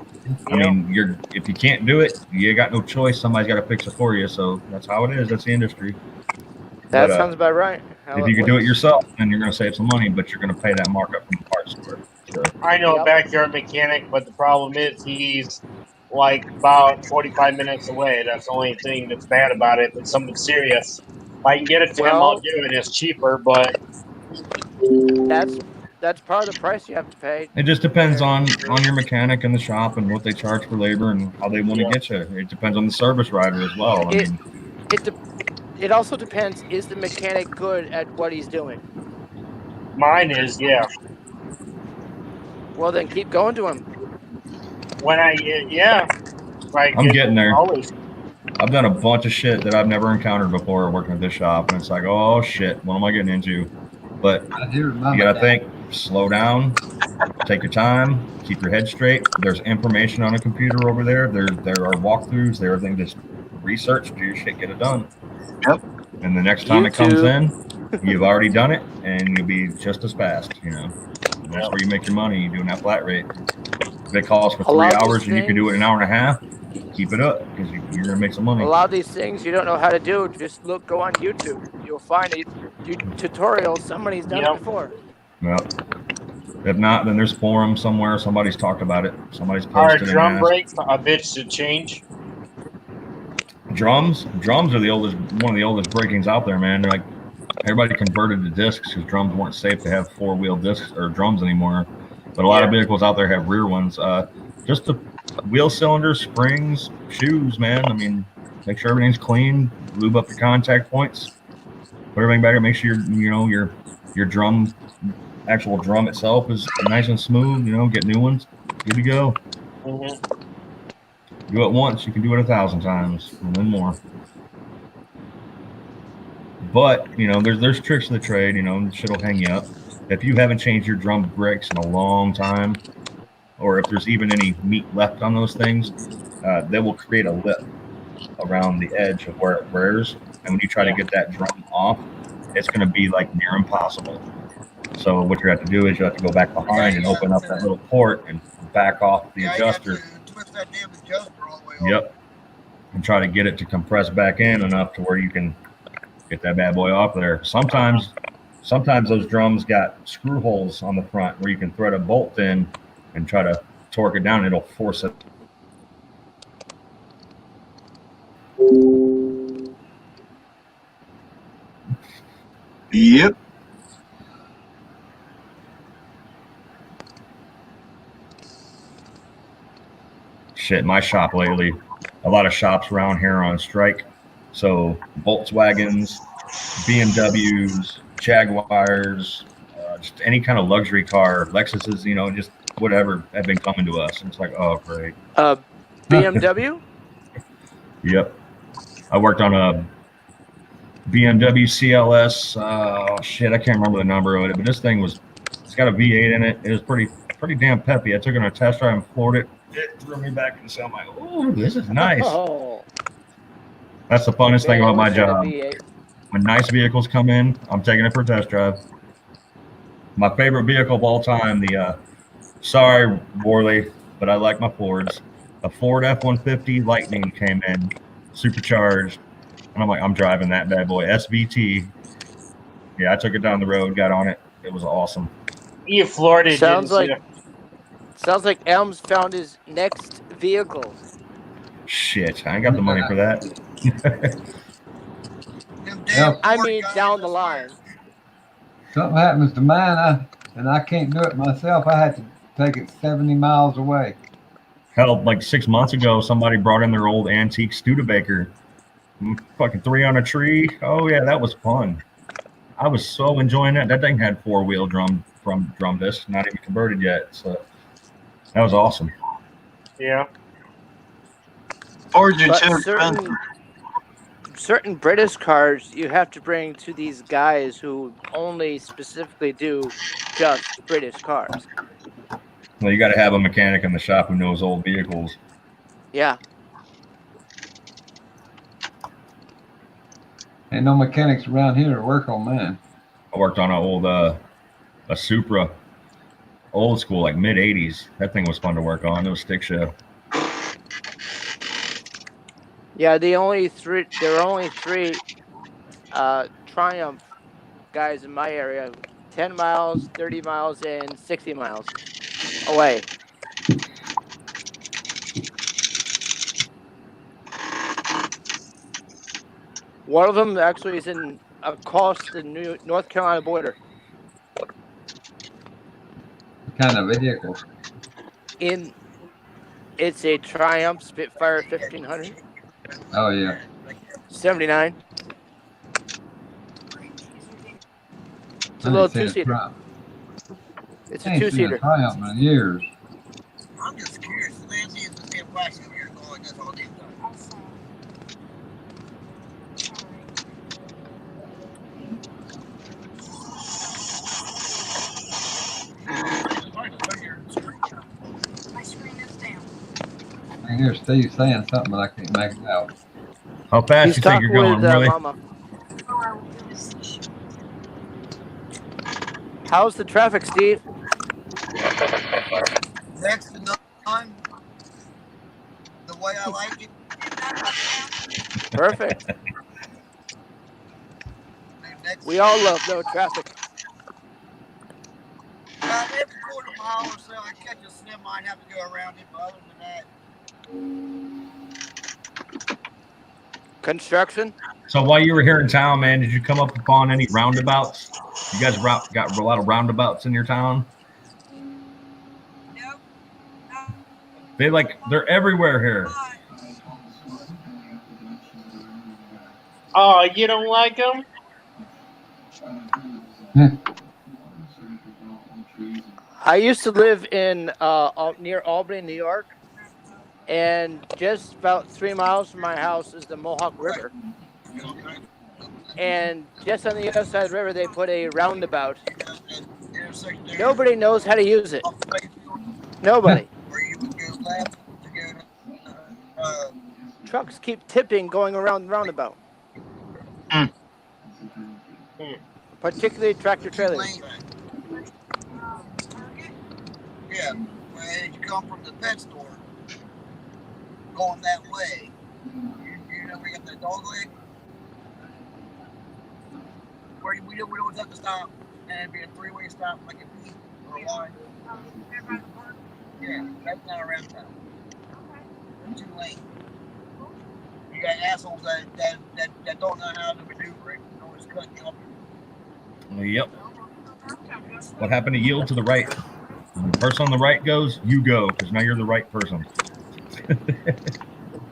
I mean, if you can't do it, you got no choice. Somebody's got to fix it for you. So that's how it is. That's the industry. That sounds about right. If you can do it yourself, then you're going to save some money, but you're going to pay that markup from the parts store. So. I know a backyard mechanic, but the problem is he's like about 45 minutes away. That's the only thing that's bad about it. If it's something serious, if I can get it to him, I'll do it. It's cheaper, but that's part of the price you have to pay. It just depends on your mechanic and the shop and what they charge for labor and how they want to get you. It depends on the service rider as well. It also depends, is the mechanic good at what he's doing? Mine is, yeah. Well, then keep going to him. When I'm getting there. Always. I've done a bunch of shit that I've never encountered before working at this shop, and it's like, oh shit, what am I getting into? But you gotta think, slow down, take your time, keep your head straight. There's information on a computer over there. There are walkthroughs, there are things. Just research, do your shit, get it done. Yep. And the next time it comes in, you've already done it, and you'll be just as fast. You know, and that's where you make your money. You're doing that flat rate. If it calls for 3 hours and you can do it in an hour and a half, keep it up because you're gonna make some money. A lot of these things you don't know how to do, just go on YouTube. You'll find a tutorial. Somebody's done it before. Well, if not, then there's forums somewhere. Somebody's talked about it. Somebody's posted. Are drum brakes a bitch to change? Drums are the oldest, one of the oldest breakings out there, man. They're like, everybody converted to discs because drums weren't safe to have 4-wheel discs or drums anymore. But a lot of vehicles out there have rear ones. Just the wheel cylinders, springs, shoes, man. I mean, make sure everything's clean. Lube up your contact points. Put everything back. Make sure your drum, actual drum itself is nice and smooth. You know, get new ones. Good to go. Mm-hmm. Do it once, you can do it 1,000 times and then more. But there's tricks to the trade. Shit'll hang you up. If you haven't changed your drum brakes in a long time, or if there's even any meat left on those things, they will create a lip around the edge of where it wears. And when you try to get that drum off, it's going to be like near impossible. So what you have to do is you have to go back behind and open up that little port and back off the adjuster. That damn adjuster all the way off. Yep. And try to get it to compress back in enough to where you can get that bad boy off there. Sometimes those drums got screw holes on the front where you can thread a bolt in and try to torque it down. It'll force it. Yep. Shit, my shop lately, a lot of shops around here are on strike. So Volkswagens, BMWs, Jaguars, just any kind of luxury car, Lexuses, just whatever have been coming to us. And it's like, oh, great. BMW? Yep. I worked on a BMW CLS. I can't remember the number of it, but this thing it's got a V8 in it. It was pretty damn peppy. I took it on a test drive and floored it. It threw me back and so I'm like, oh, this is nice. Oh. That's the funnest thing about my job. When nice vehicles come in, I'm taking it for a test drive. My favorite vehicle of all time, sorry, Worley, but I like my Fords. A Ford F-150 Lightning came in, supercharged. And I'm like, I'm driving that bad boy. SVT. Yeah, I took it down the road, got on it. It was awesome. You floored it. Sounds like Elms found his next vehicle. Shit, I ain't got the money for that. I mean, down the line. Something happens to mine, and I can't do it myself. I had to take it 70 miles away. Hell, like 6 months ago, somebody brought in their old antique Studebaker. Fucking 3 on a tree. Oh yeah, that was fun. I was so enjoying that. That thing had 4-wheel drum disc, not even converted yet. So that was awesome. Yeah. Fords are too expensive. certain British cars you have to bring to these guys who only specifically do just British cars. Well, you got to have a mechanic in the shop who knows old vehicles. Yeah. Ain't no mechanics around here to work on mine. I worked on an old a Supra, old school, like mid '80s. That thing was fun to work on. It was stick shift. Yeah, there are only three Triumph guys in my area, 10 miles, 30 miles, and 60 miles away. One of them actually is in across the North Carolina border. What kind of vehicle? It's a Triumph Spitfire 1500. Oh yeah. 79. It's a little two-seater. It's a two-seater. Triumph in years. I'm just curious. Nancy is the same price of your going. That's all they've done. I hear Steve saying something, but I can't make it out. How fast He's you think you're going, really? Mama. How's the traffic, Steve? Next to none. The way I like it. Perfect. We all love no traffic. About every quarter mile or so, I catch a semi. I have to go around it, but other than that. Construction. So while you were here in town, man, did you come up upon any roundabouts? You guys got a lot of roundabouts in your town? Nope. They're everywhere here. Oh, you don't like them? I used to live in near Albany, New York, and just about 3 miles from my house is the Mohawk River. And just on the other side of the river, they put a roundabout. Nobody knows how to use it. Nobody. Trucks keep tipping going around the roundabout. Particularly tractor trailers. Yeah, when you come from the pet store, going that way, you know where you got the dog leg? Where we don't have to stop, and it'd be a three-way stop like a P or a Y. Yeah, that's not around town. Too late. You got assholes that don't know how to maneuver it. Always cut you off. Yep. What happened to yield to the right? When the person on the right goes, you go, because now you're the right person.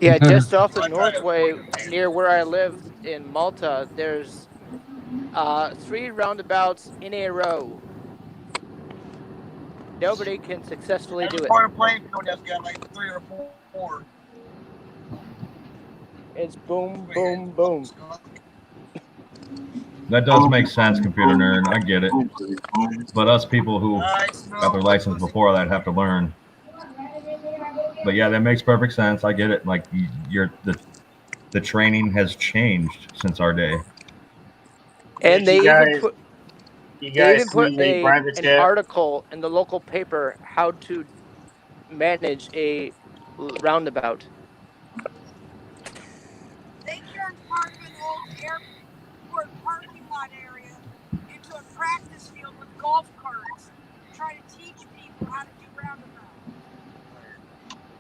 Yeah, just off the Northway, near where I live in Malta, there's 3 roundabouts in a row. Nobody can successfully do it. Part of playing field that's got like 3 or 4. It's boom, boom, boom. That does make sense, computer nerd. I get it. But us people who got their license before that have to learn. But yeah, that makes perfect sense. I get it. Like the training has changed since our day. And they even put private an jet? article in the local paper how to manage a roundabout. They turned part of an old airport parking lot area into a practice field with golf carts to try to teach people how to do roundabouts.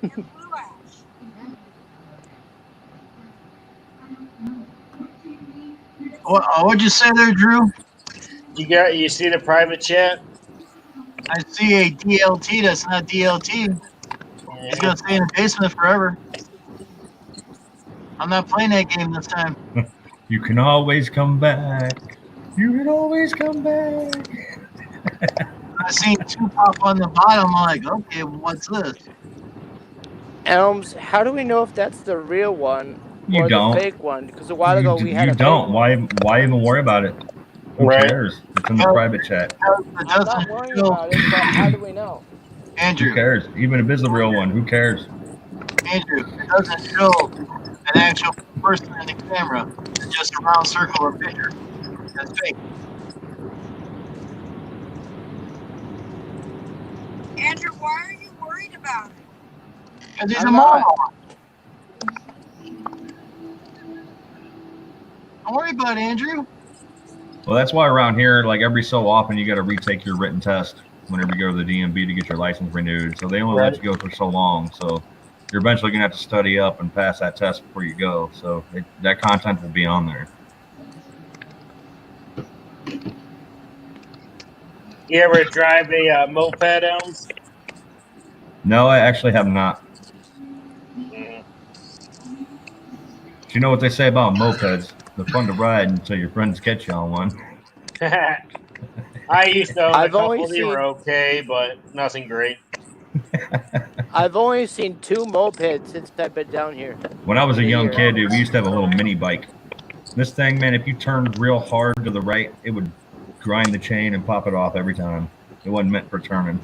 In Blue Ash. What'd you say there, Drew? You see the private jet? I see a DLT that's not DLT. He's gonna stay in the basement forever. I'm not playing that game this time. You can always come back. You can always come back. I seen 2 pop on the bottom. I'm like, okay, what's this? Elms, how do we know if that's the real one You or don't. the fake one? Because a while ago we had You a don't. fake one. Why even worry about it? Who Right. cares? It's in the private chat. I'm not worrying about it, but how do we know? Who Andrew, cares? Even if it's the real one, who cares? Andrew, it doesn't show an actual person in the camera. It's just a round circle or picture. That's fake. Andrew, why are you worried about it? Because he's I'm a not. moron. Don't worry about it, Andrew. Well, that's why around here, like every so often, you got to retake your written test whenever you go to the DMV to get your license renewed. So they only let you go for so long. So you're eventually going to have to study up and pass that test before you go. So that content will be on there. You ever drive a moped, Elms? No, I actually have not. Mhm. Do you know what they say about mopeds? They're fun to ride until your friends catch you on one. I used to own a I've only couple. They seen- were okay, but nothing great. I've only seen 2 mopeds since I've been down here. When I was a In a young year. kid, dude, we used to have a little mini bike. This thing, man, if you turned real hard to the right, it would grind the chain and pop it off every time. It wasn't meant for turning.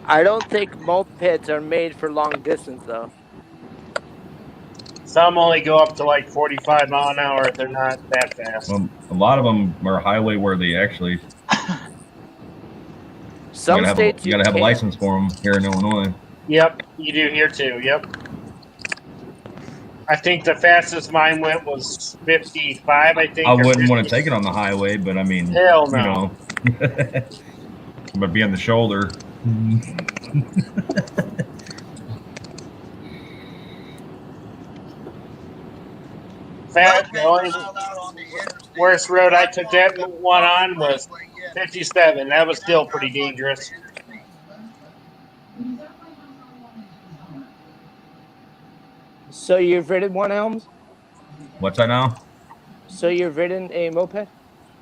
I don't think mopeds are made for long distance though. Some only go up to like 45 mile an hour. They're not that fast. A lot of them are highway worthy, actually. Some states you got to have a license for them here in Illinois. Yep, you do here too. Yep. I think the fastest mine went was 55. I think. I or wouldn't 50. want to take it on the highway, but I mean, Hell no. you know, but be on the shoulder. The only worst road I took that one on was 57. That was still pretty dangerous. So you've ridden one, Elms? What's that now? So you've ridden a moped?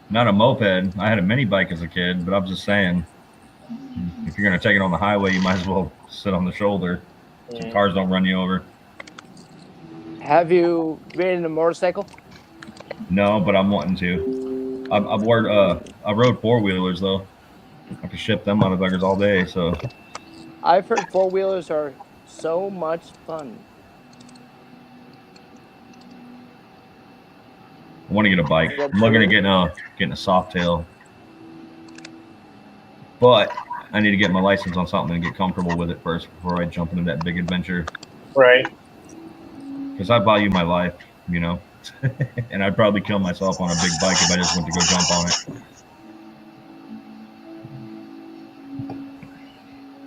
Not a moped. I had a mini bike as a kid, but I'm just saying, if you're going to take it on the highway, you might as well sit on the shoulder so cars don't run you over. Have you ridden a motorcycle? No, but I'm wanting to. I rode 4-wheelers though. I could ship them out of buggers all day. So I've heard 4-wheelers are so much fun. I want to get a bike. I'm looking at getting a Softail, but I need to get my license on something and get comfortable with it first before I jump into that big adventure. Right. Because I value my life, you know, and I'd probably kill myself on a big bike if I just went to go jump on it.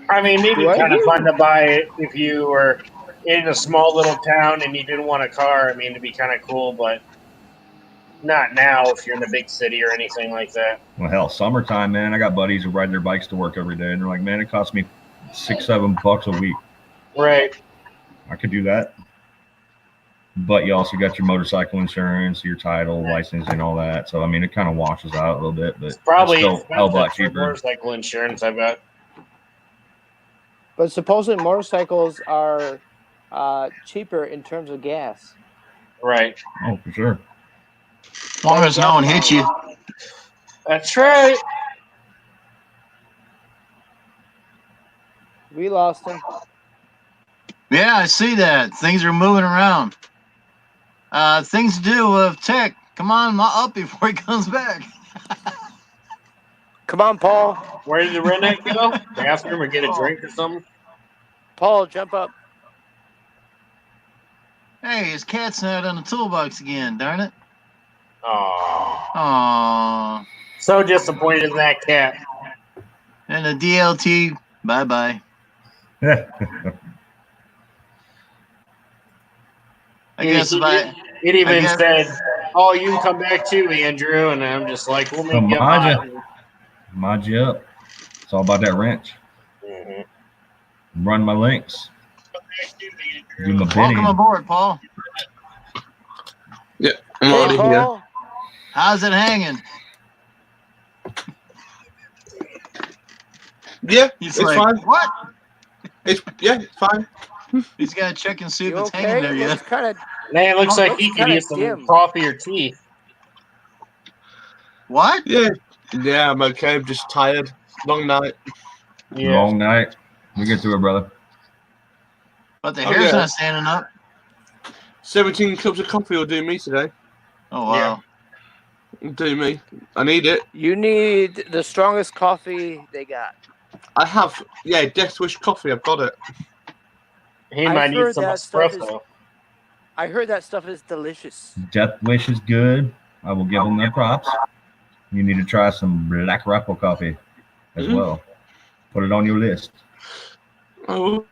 I mean, maybe kind of fun to buy it if you were in a small little town and you didn't want a car. I mean, it'd be kind of cool, but not now if you're in a big city or anything like that. Well, hell, summertime, man. I got buddies who ride their bikes to work every day, and they're like, man, it costs me $6-7 a week. Right. I could do that. But you also got your motorcycle insurance, your title, license, and all that. So, I mean, it kind of washes out a little bit, but Probably it's still a hell of a lot expensive for cheaper. motorcycle insurance, I bet. But supposedly motorcycles are cheaper in terms of gas. Right. Oh, for sure. As long as no one hits you. That's right. We lost him. Yeah, I see that. Things are moving around. Things to do with tech. Come on up before he comes back. Come on, Paul. Where did the redneck go? Bathroom or get a drink or something? Paul, jump up. Hey, his cat's not on the toolbox again, darn it. Aww. Aww. So disappointed in that cat. And the DLT, bye-bye. I guess if I... It even guess- said, "Oh, you can come back too, Andrew," and I'm just like, "We'll make you Mod you up. It's all about that wrench. Mm-hmm. Run my links. Do my bidding. Welcome aboard, Paul. Yeah, I'm already here. How's it hanging? Yeah, He's it's like, fine. what? It's fine. He's got to check and see if You it's okay? hanging there It looks yet. kind of. Man, it looks like looks he could kinda use some dim. coffee or tea. What? Yeah, I'm okay. I'm just tired. Long night. Yeah. Long night. We get through it, brother. But the Oh, hair's yeah. not standing up. 17 cups of coffee will do me today. Oh, wow. Do me. I need it. You need the strongest coffee they got. I have. Yeah, Death Wish coffee. I've got it. He I've might need heard some that stuff is- espresso. I heard that stuff is delicious. Death Wish is good. I will give them their props. You need to try some Black Rifle coffee as well. Put it on your list. Oh,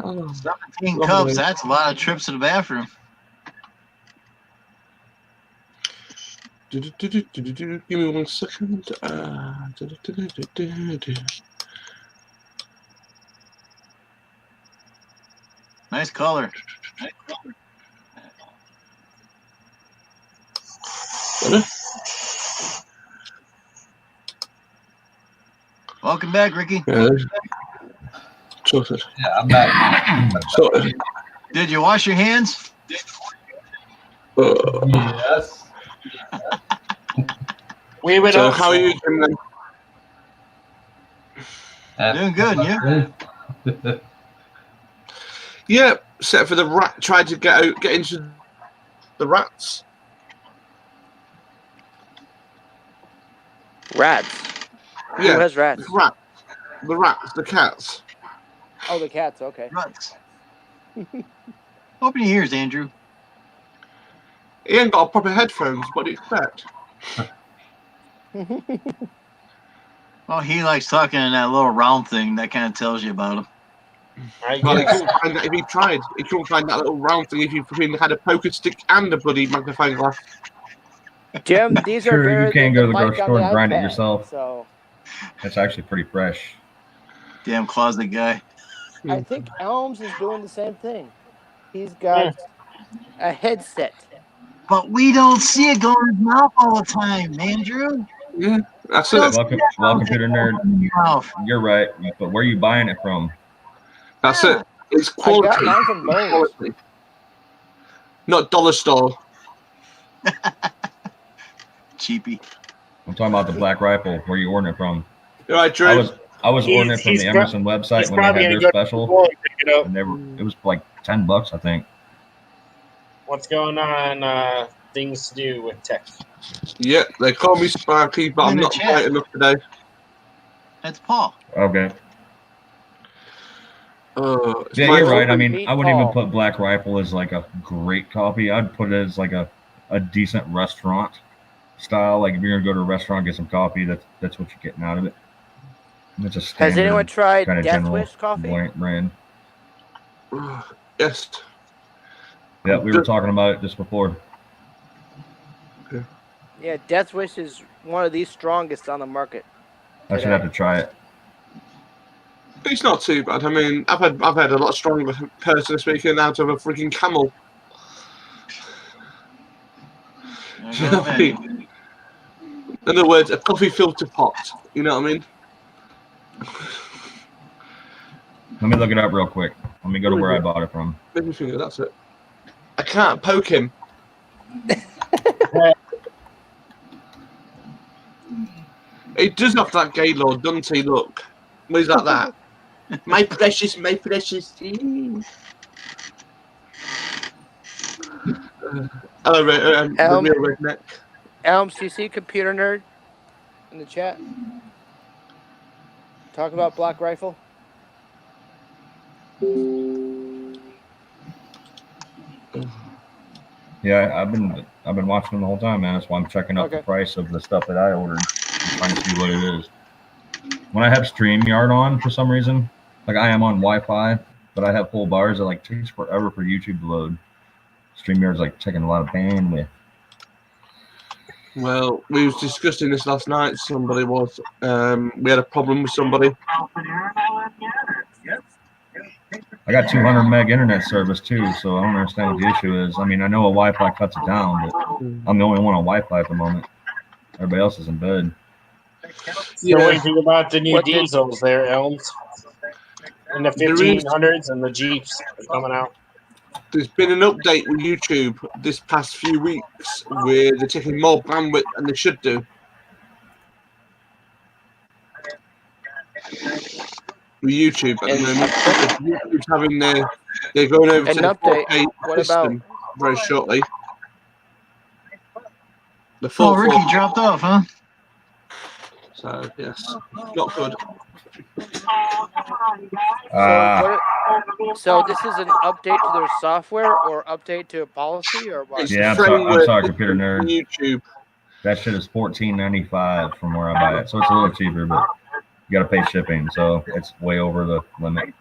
17 cups. That's a lot of trips to the bathroom. Give me 1 second. Nice color. Welcome back, Ricky. Yeah, sorted. Yeah, I'm back. Sorted. Did you wash your hands? Yes. We would So hope how are you doing then? Doing good, yeah. Yeah, except for the rat tried to get into the rats. Rats. Yeah, Who has rats? the rats, the cats. Oh, the cats. Okay. Ruts. Open your ears, Andrew. He ain't got proper headphones. What do you expect? Oh, he likes talking in that little round thing. That kind of tells you about him. Well, he couldn't find that if he tried. He couldn't find that little round thing if he freaking had a poker stick and a bloody magnifying glass. Jim, these are Sure, better you can than go to the mic grocery on store the and grind it iPad, yourself. So That's actually pretty fresh. Damn closet guy. I think Elms is doing the same thing. He's got a headset. But we don't see it going in his mouth all the time, Andrew. Yeah, that's Don't it. see Well, computer nerd, mouth. you're right. But where are you buying it from? That's it. It's I quality. got mine from Lowe's. Quality. Not dollar store. Cheapy. I'm talking about the Black Rifle. Where you ordering it from? All right, Drew. I was ordering it from He's the Emerson website he's when they probably had gonna their go to the special, store and pick it up. and it was like $10, I think. What's going on? Things to do with tech. Yeah, they call me Sparky, but In I'm the not chat. bright enough today. That's Paul. Okay. It's Yeah, my you're right. I fault. mean, Pete I wouldn't even Paul. put Black Rifle as like a great coffee. I'd put it as like a decent restaurant style. Like if you're gonna go to a restaurant, get some coffee, that's what you're getting out of it. It's a Has anyone standard tried kind of Death general Wish coffee? brand. Yes. Yeah, we were talking about it just before. Yeah, Death Wish is one of the strongest on the market. I should have to try it. It's not too bad. I mean, I've had a lot stronger, personally speaking, out of a freaking camel. You know what I mean? In other words, a coffee filter pot. You know what I mean? Let me look it up real quick. Let me go to where I bought it from. Make me finger, that's it. I can't poke him. He does have that gay lord, doesn't he? Look. He's like that. My precious, my precious. Hello, the real redneck. Elms, do you see Computer Nerd in the chat? Talk about Black Rifle. Yeah, I've been watching them the whole time, man. That's why I'm checking out the price of the stuff that I ordered, trying to see what it is. When I have StreamYard on for some reason, like I am on Wi-Fi, but I have full bars, it like takes forever for YouTube to load. StreamYard's like taking a lot of bandwidth. Well, we was discussing this last night. Somebody was, we had a problem with somebody. I got 200 meg internet service too, so I don't understand what the issue is. I mean, I know a Wi-Fi cuts it down, but I'm the only one on Wi-Fi at the moment. Everybody else is in bed. So what do you think about the new What did- diesels there, Elms? And the There is- 1500s and the Jeeps are coming out. There's been an update with YouTube this past few weeks where they're taking more bandwidth than they should do. With YouTube at the moment, YouTube's having they're going over An to the update. 4K What about- system very shortly. The Oh, full Ricky 4K. dropped off, huh? So yes, not good. So this is an update to their software or update to a policy or what? It's Yeah, I'm framework sorry, computer nerd. YouTube. That shit is $14.95 from where I buy it, so it's a little cheaper, but you got to pay shipping, so it's way over the limit.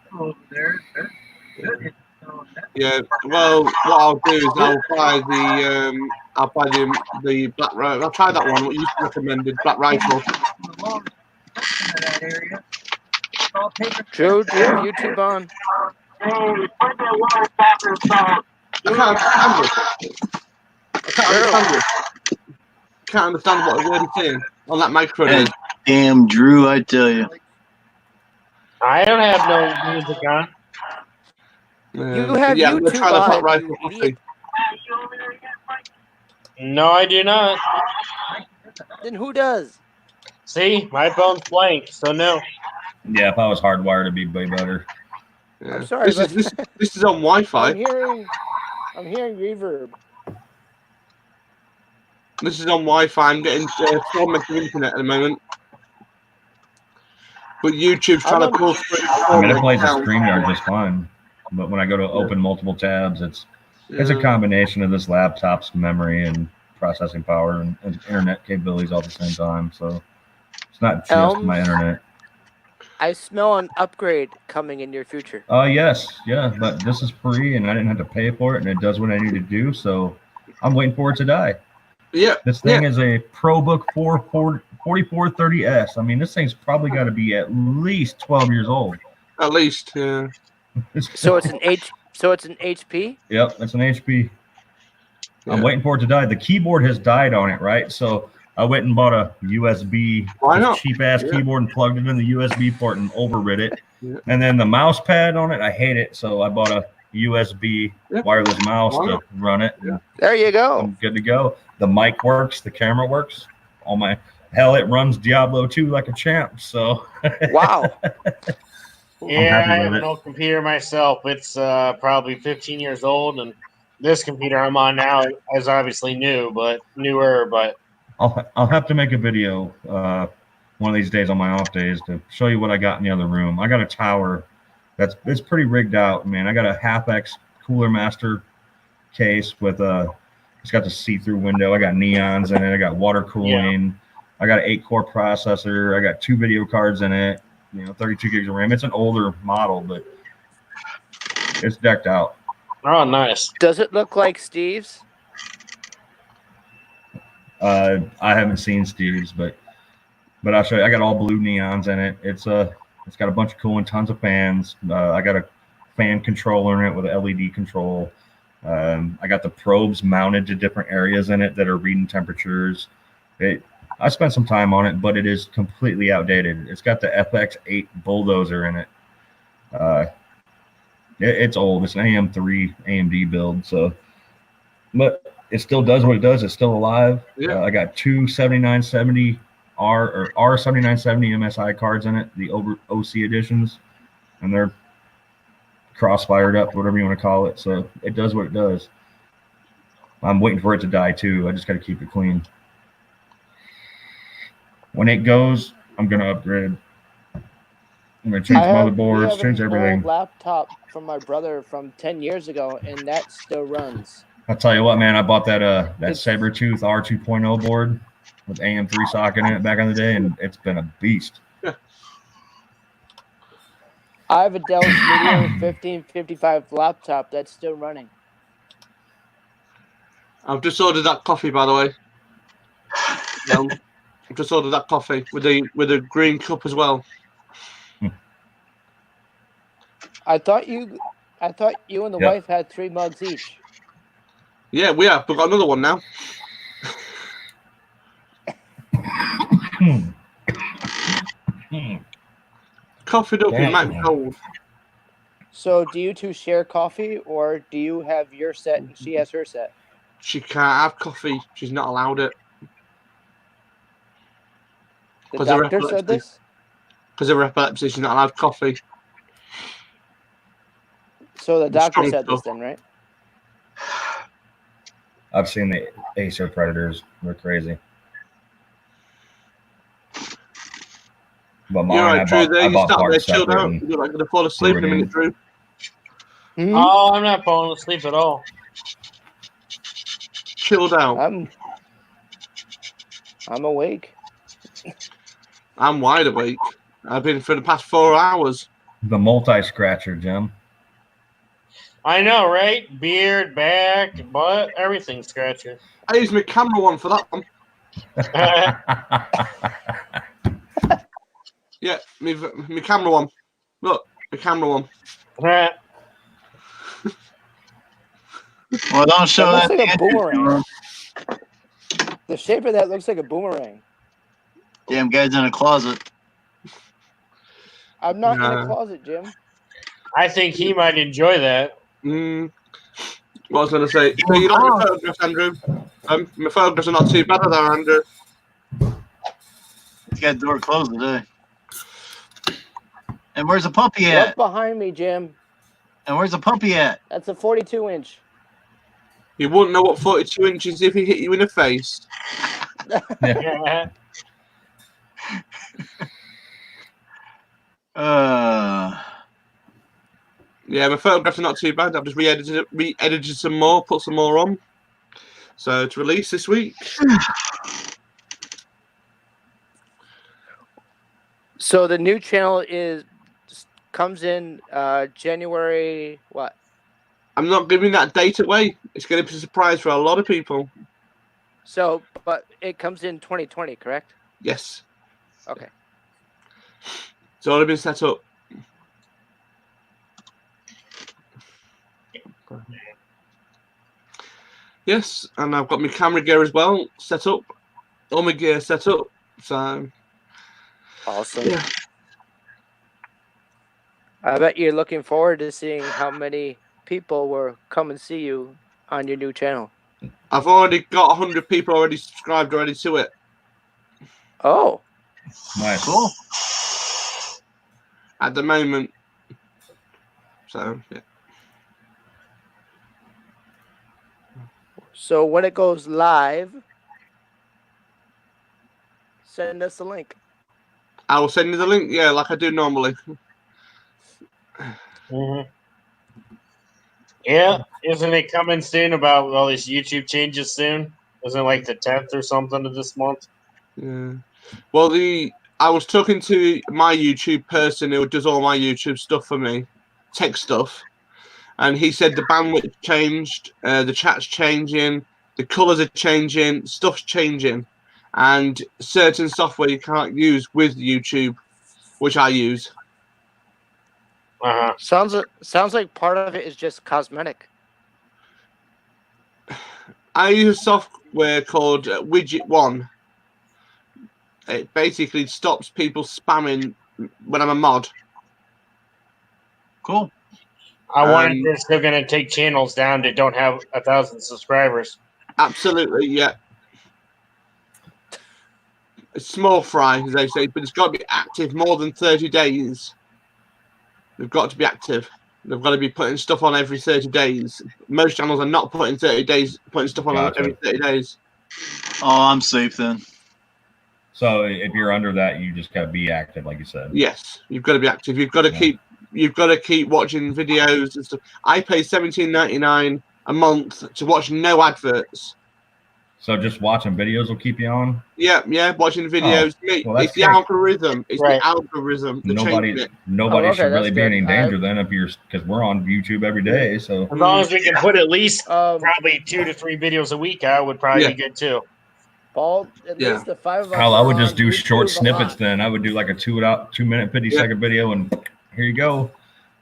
Yeah. Well, what I'll do is I'll buy the Black Rifle. I'll try that one. What you recommended, Black Rifle. Joe, do you have YouTube on? I can't understand what a word he's saying on that microphone. Damn, Drew, I tell you. I don't have no music on. You have yeah, I'm gonna YouTube try the Black on, Rifle you coffee. idiot. No, I do not. Then who does? See, my phone's blank, so no. Yeah, if I was hardwired, it'd be way better. Yeah. I'm sorry, but This is on Wi-Fi. I'm hearing reverb. This is on Wi-Fi. I'm getting 4 meg of internet at the moment. But YouTube's trying to pull through. I mean, it plays a StreamYard just fine, but when I go to open multiple tabs, it's a combination of this laptop's memory and processing power and internet capabilities all at the same time. So it's not just my internet. I smell an upgrade coming in your future. Yes, yeah, but this is free and I didn't have to pay for it, and it does what I need to do. So I'm waiting for it to die. Yeah. This thing is a ProBook 4430S. I mean, this thing's probably got to be at least 12 years old. At least, yeah. So it's an HP? Yep, it's an HP. I'm waiting for it to die. The keyboard has died on it, right? So I went and bought a USB cheap ass keyboard and plugged it in the USB port and overrid it. Yeah. And then the mouse pad on it, I hate it. So I bought a USB wireless mouse to run it. There you go. I'm good to go. The mic works, the camera works. Hell, it runs Diablo 2 like a champ. So wow. Yeah, I have an old computer myself. It's probably 15 years old, and this computer I'm on now is obviously newer, but I'll have to make a video one of these days on my off days to show you what I got in the other room. I got a tower it's pretty rigged out, man. I got a half-X Cooler Master case with it's got the see-through window. I got neons in it. I got water cooling. Yeah. I got an 8-core processor. I got 2 video cards in it. 32 gigs of RAM. It's an older model, but it's decked out. Oh, nice. Does it look like Steve's? I haven't seen Steve's, but I'll show you. I got all blue neons in it. It's got a bunch of cooling, tons of fans. I got a fan controller in it with an LED control. I got the probes mounted to different areas in it that are reading temperatures. I spent some time on it, but it is completely outdated. It's got the FX8 bulldozer in it. It's old. It's an AM3 AMD build, but it still does what it does. It's still alive. Yeah. I got 2 7970 R7970 MSI cards in it, the OC editions, and they're cross-fired up, whatever you want to call it. So it does what it does. I'm waiting for it to die too. I just got to keep it clean. When it goes, I'm gonna upgrade. I'm gonna change motherboards, change everything. Old laptop from my brother from 10 years ago, and that still runs. I'll tell you what, man. I bought that Sabertooth R2.0 board with AM3 socket in it back in the day, and it's been a beast. I have a Dell Studio 1555 laptop that's still running. I've just ordered that coffee, by the way. I've just ordered that coffee with a green cup as well. I thought you and the wife had 3 mugs each. Yeah, we have. We've got another one now. Coffee up, it might be Damn. cold. So, do you two share coffee, or do you have your set and she has her set? She can't have coffee. She's not allowed it. The 'Cause of doctor said epilepsy. this. Because of her epilepsy, she's not allowed coffee. So the doctor Strong said this stuff. then, right? I've seen the Acer Predators. They're crazy. But mine, You're right, Drew. There I you bought start there, parts chilled separate. out. And You're like gonna fall asleep in a minute, Drew. Hmm? Oh, I'm not falling asleep at all. Chilled out. I'm awake. I'm wide awake. I've been for the past 4 hours. the multi-scratcher, Jim. I know, right? Beard, back, butt, everything scratching. I used my camera one for that one. Yeah, my camera one. Look, my camera one. Well, don't show That that. looks like a to Andrew. boomerang. The shape of that looks like a boomerang. Damn guy's in a closet. I'm not in a Nah. closet, Jim. I think he might enjoy that. What I was going to say. So you like my photographs, Andrew? My photographs are not too bad, are they, Andrew? He's got the door closed today. And where's the puppy Look at? behind me, Jim. And where's the puppy at? That's a 42-inch. You wouldn't know what 42 inches if he hit you in the face. Yeah, my photographs are not too bad. I've just re-edited some more, put some more on. So to release this week. So the new channel comes in January what? I'm not giving that date away. It's going to be a surprise for a lot of people. So, but it comes in 2020, correct? Yes. Okay. It's already been set up. Yes, and I've got my camera gear as well set up. All my gear set up. So Awesome. yeah. I bet you're looking forward to seeing how many people will come and see you on your new channel. I've already got 100 people already subscribed already to it. Oh. Nice. Cool. At the moment. So yeah. So when it goes live, send us a link. I will send you the link, yeah, like I do normally. Mm-hmm. Yeah, isn't it coming soon about all these YouTube changes soon? Isn't it like the 10th or something of this month? Yeah. Well, I was talking to my YouTube person who does all my YouTube stuff for me, tech stuff, and he said the bandwidth changed, the chat's changing, the colours are changing, stuff's changing, and certain software you can't use with YouTube, which I use. Uh-huh. Sounds like part of it is just cosmetic. I use a software called Widget One. It basically stops people spamming when I'm a mod. Cool. I wonder if they're still going to take channels down that don't have 1,000 subscribers. Absolutely, yeah. It's small fry, as they say, but it's got to be active more than 30 days. They've got to be active. They've got to be putting stuff on every 30 days. Most channels are not putting stuff on Gotcha. every 30 days. Oh, I'm safe then. So if you're under that, you just got to be active, like you said. Yes, you've got to be active. You've got to keep watching videos and stuff. I pay $17.99 a month to watch no adverts. So just watching videos will keep you on? Yeah, watching videos. well, that's It's the great. algorithm. It's the algorithm. that changes it. Nobody okay, should really that's be in good. any danger then if you're, because we're on YouTube every day. So As long as we can put at least probably 2 to 3 videos a week out, would probably be good too. Paul, at least the 5 of us. hell, I would are just on do YouTube short a snippets lot. then. I would do like a 2-minute, 50-second video, and here you go.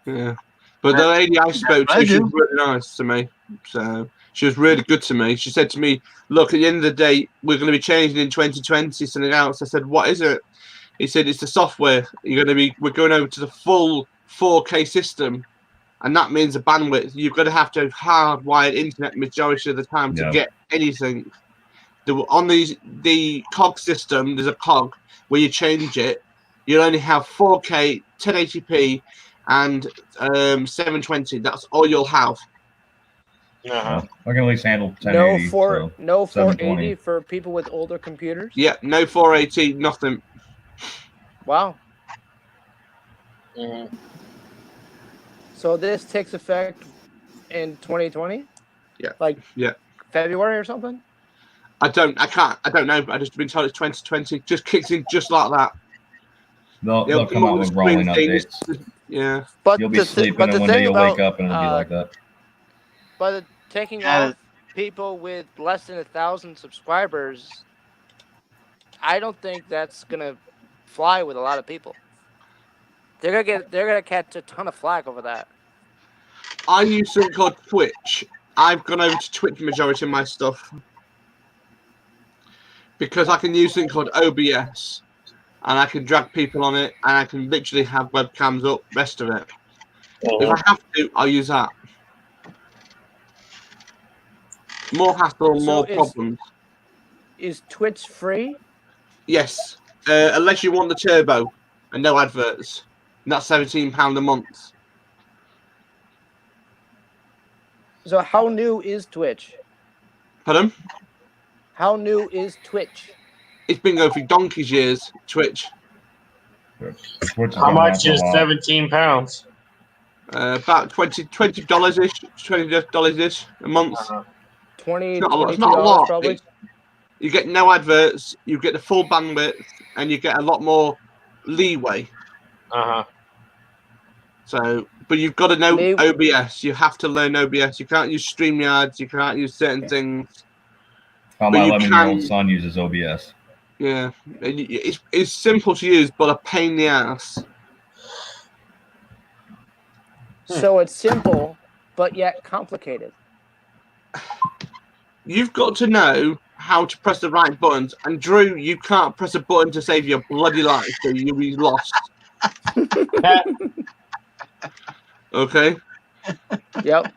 Yeah. But the lady I spoke I to, she do. was really nice to me. So she was really good to me. She said to me, look, at the end of the day, we're going to be changing in 2020 something else. I said, what is it? He said it's the software. We're going over to the full 4K system, and that means the bandwidth. You're going to have hardwired internet majority of the time to get anything. On the cog system, there's a cog where you change it. You'll only have 4K, 1080p, and 720. That's all you'll have. I can at least handle 1080. No 480 720. for people with older computers. Yeah, no 480, nothing. Wow. Mhm. So this takes effect in 2020? Yeah. Like Yeah. February or something? I don't know. I just been told it's 2020. Just kicks in just like that. They'll come out with rolling updates. Yeah. But You'll be sleeping, and one day you'll wake up and it'll be like that. But taking off people with less than 1,000 subscribers, I don't think that's gonna fly with a lot of people. They're gonna catch a ton of flack over that. I use something called Twitch. I've gone over to Twitch majority of my stuff because I can use something called OBS, and I can drag people on it, and I can literally have webcams up. Rest of it. If I have to, I'll use that. More hassle, more problems. Is Twitch free? Yes, unless you want the turbo and no adverts. And that's £17 a month. So how new is Twitch? Pardon? How new is Twitch? It's been going for donkey's years, Twitch. How much is £17? About $20 ish, $20 ish a month. $20, it's not a lot. probably. You get no adverts, you get the full bandwidth, and you get a lot more leeway. So, but you've got to know OBS. You have to learn OBS. You can't use StreamYards. You can't use certain things. Oh, my 11-year-old son uses OBS. Yeah, it's simple to use, but a pain in the ass. So it's simple, but yet complicated. You've got to know how to press the right buttons. And Drew, you can't press a button to save your bloody life, so you'll be lost. Okay. Yep.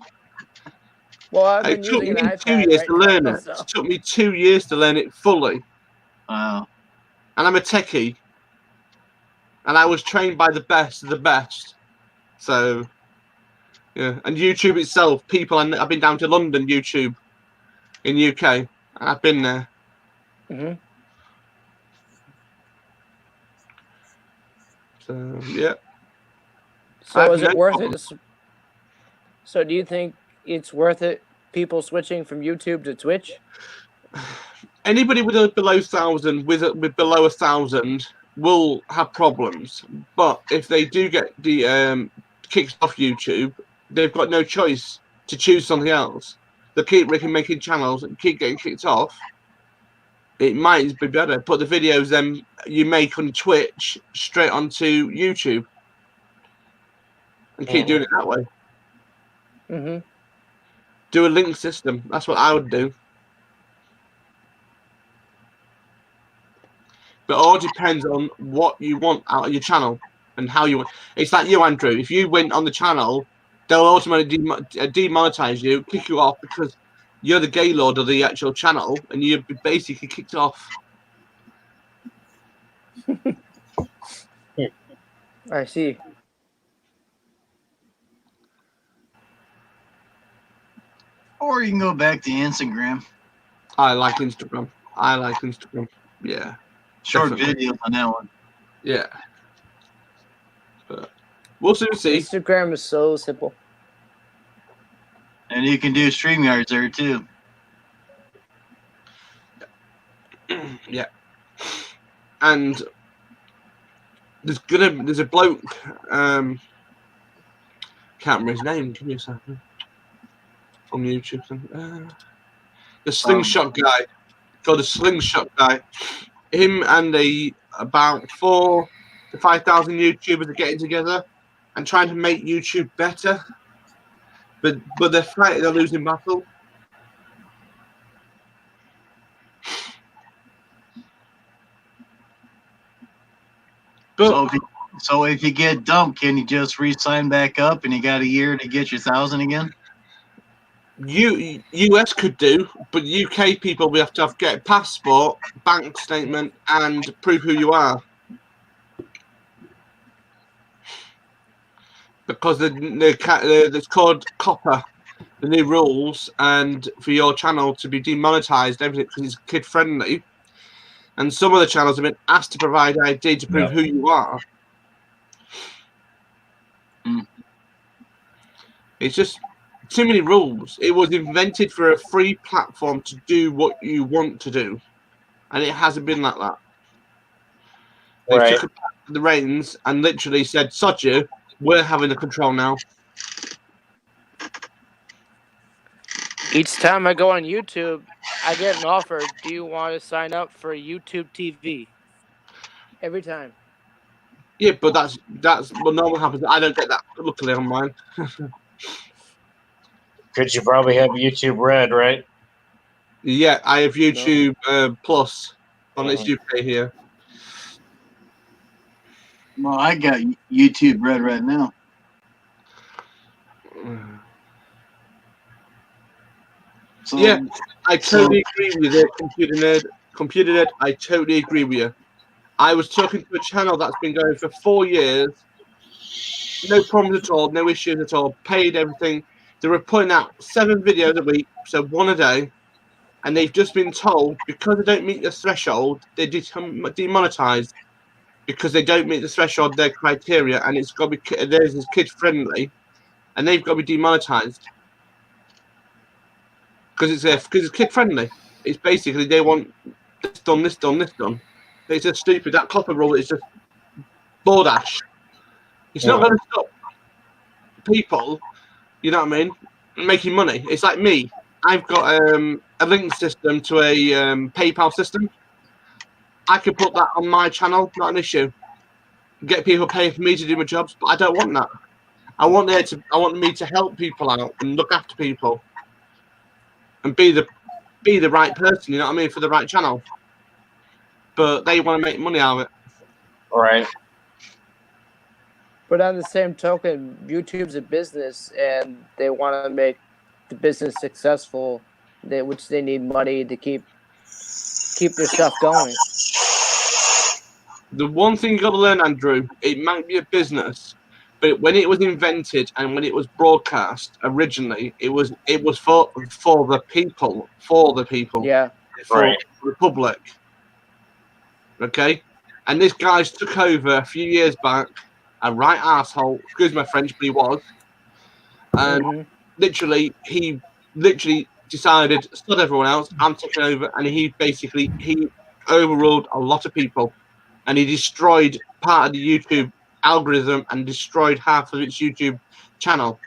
Well, I've been It took me using an 2 iPad years right to learn now, it. so. It took me 2 years to learn it fully. Wow. And I'm a techie. And I was trained by the best of the best. So, yeah. And YouTube itself, I've been down to London, YouTube, in UK. And I've been there. Mm-hmm. So, yeah. So is it worth it? So do you think it's worth it, people switching from YouTube to Twitch? Anybody with below 1,000, with below 1,000 will have problems. But if they do get the kicked off YouTube, they've got no choice to choose something else. They keep making channels and keep getting kicked off. It might be better. Put the videos then you make on Twitch straight onto YouTube. And keep doing it that way. Mm-hmm. Do a link system. That's what I would do. But it all depends on what you want out of your channel and how you want. It's like you, Andrew. If you went on the channel, they'll automatically demonetize you, kick you off because you're the gaylord of the actual channel, and you're basically kicked off. I see. Or you can go back to Instagram. I like Instagram. Yeah. Short Definitely. videos on that one. Yeah. But we'll soon see. Instagram is so simple. And you can do StreamYards there too. Yeah. And there's a bloke, can't remember his name, give me a second. From YouTube. The Slingshot guy. Called the Slingshot guy. Him and about 4,000 to 5,000 YouTubers are getting together and trying to make YouTube better. But they're fighting a losing battle. So if you get dumped, can you just re-sign back up and you got a year to get your 1,000 again? US could do, but UK people we have to get a passport, bank statement, and prove who you are. Because it's called COPPA, the new rules, and for your channel to be demonetized, everything because it's kid friendly. And some of the channels have been asked to provide ID to prove who you are. It's just too many rules. It was invented for a free platform to do what you want to do, and it hasn't been like that. They took the reins and literally said, "Sod you, we're having the control now." Each time I go on YouTube, I get an offer. Do you want to sign up for YouTube TV? Every time. Yeah, but that's what normally happens. I don't get that, luckily, on mine. Because you probably have YouTube Red, right? Yeah, I have YouTube Plus on this UK here. Well, I got YouTube Red right now. So, yeah, I totally agree with you, Computer Nerd. I totally agree with you. I was talking to a channel that's been going for 4 years. No problems at all, no issues at all. Paid everything. They were putting out 7 videos a week, so 1 a day. And they've just been told because they don't meet the threshold, they're demonetized because they don't meet the threshold, their criteria, and it's got to be theirs is kid friendly, and they've got to be demonetized because it's kid friendly. It's basically they want this done, this done, this done. It's just stupid. That COPPA rule is just baldash. It's not going to stop people, you know what I mean, making money. It's like me. I've got a link system to a PayPal system. I could put that on my channel, not an issue. Get people paying for me to do my jobs, but I don't want that. I want me to help people out and look after people and be the right person, you know what I mean, for the right channel. But they want to make money out of it. All right. But on the same token, YouTube's a business, and they want to make the business successful, which they need money to keep their stuff going. The one thing you got to learn, Andrew, it might be a business, but when it was invented and when it was broadcast originally, it was for the people, Yeah, for the public. Okay, and this guy's took over a few years back, a right arsehole, excuse my French, but he was, and he literally decided, stud everyone else, I'm taking over, and he overruled a lot of people, and he destroyed part of the YouTube algorithm and destroyed half of its YouTube channel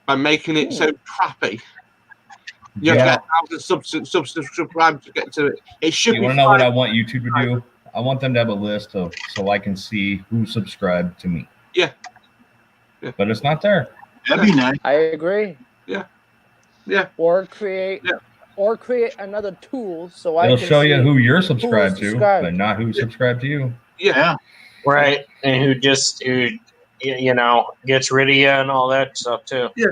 by making it so crappy. You have to get 1,000 subscribers to get to it. It should be. You want to know what I want YouTube to do? I want them to have a list so I can see who subscribed to me. Yeah. But it's not there. That'd be nice. I agree. Yeah. Or create another tool so It'll I can show you see who you're subscribed to, subscribed. but not who subscribed to you. Yeah. Right. And who gets rid of you and all that stuff too. Yeah.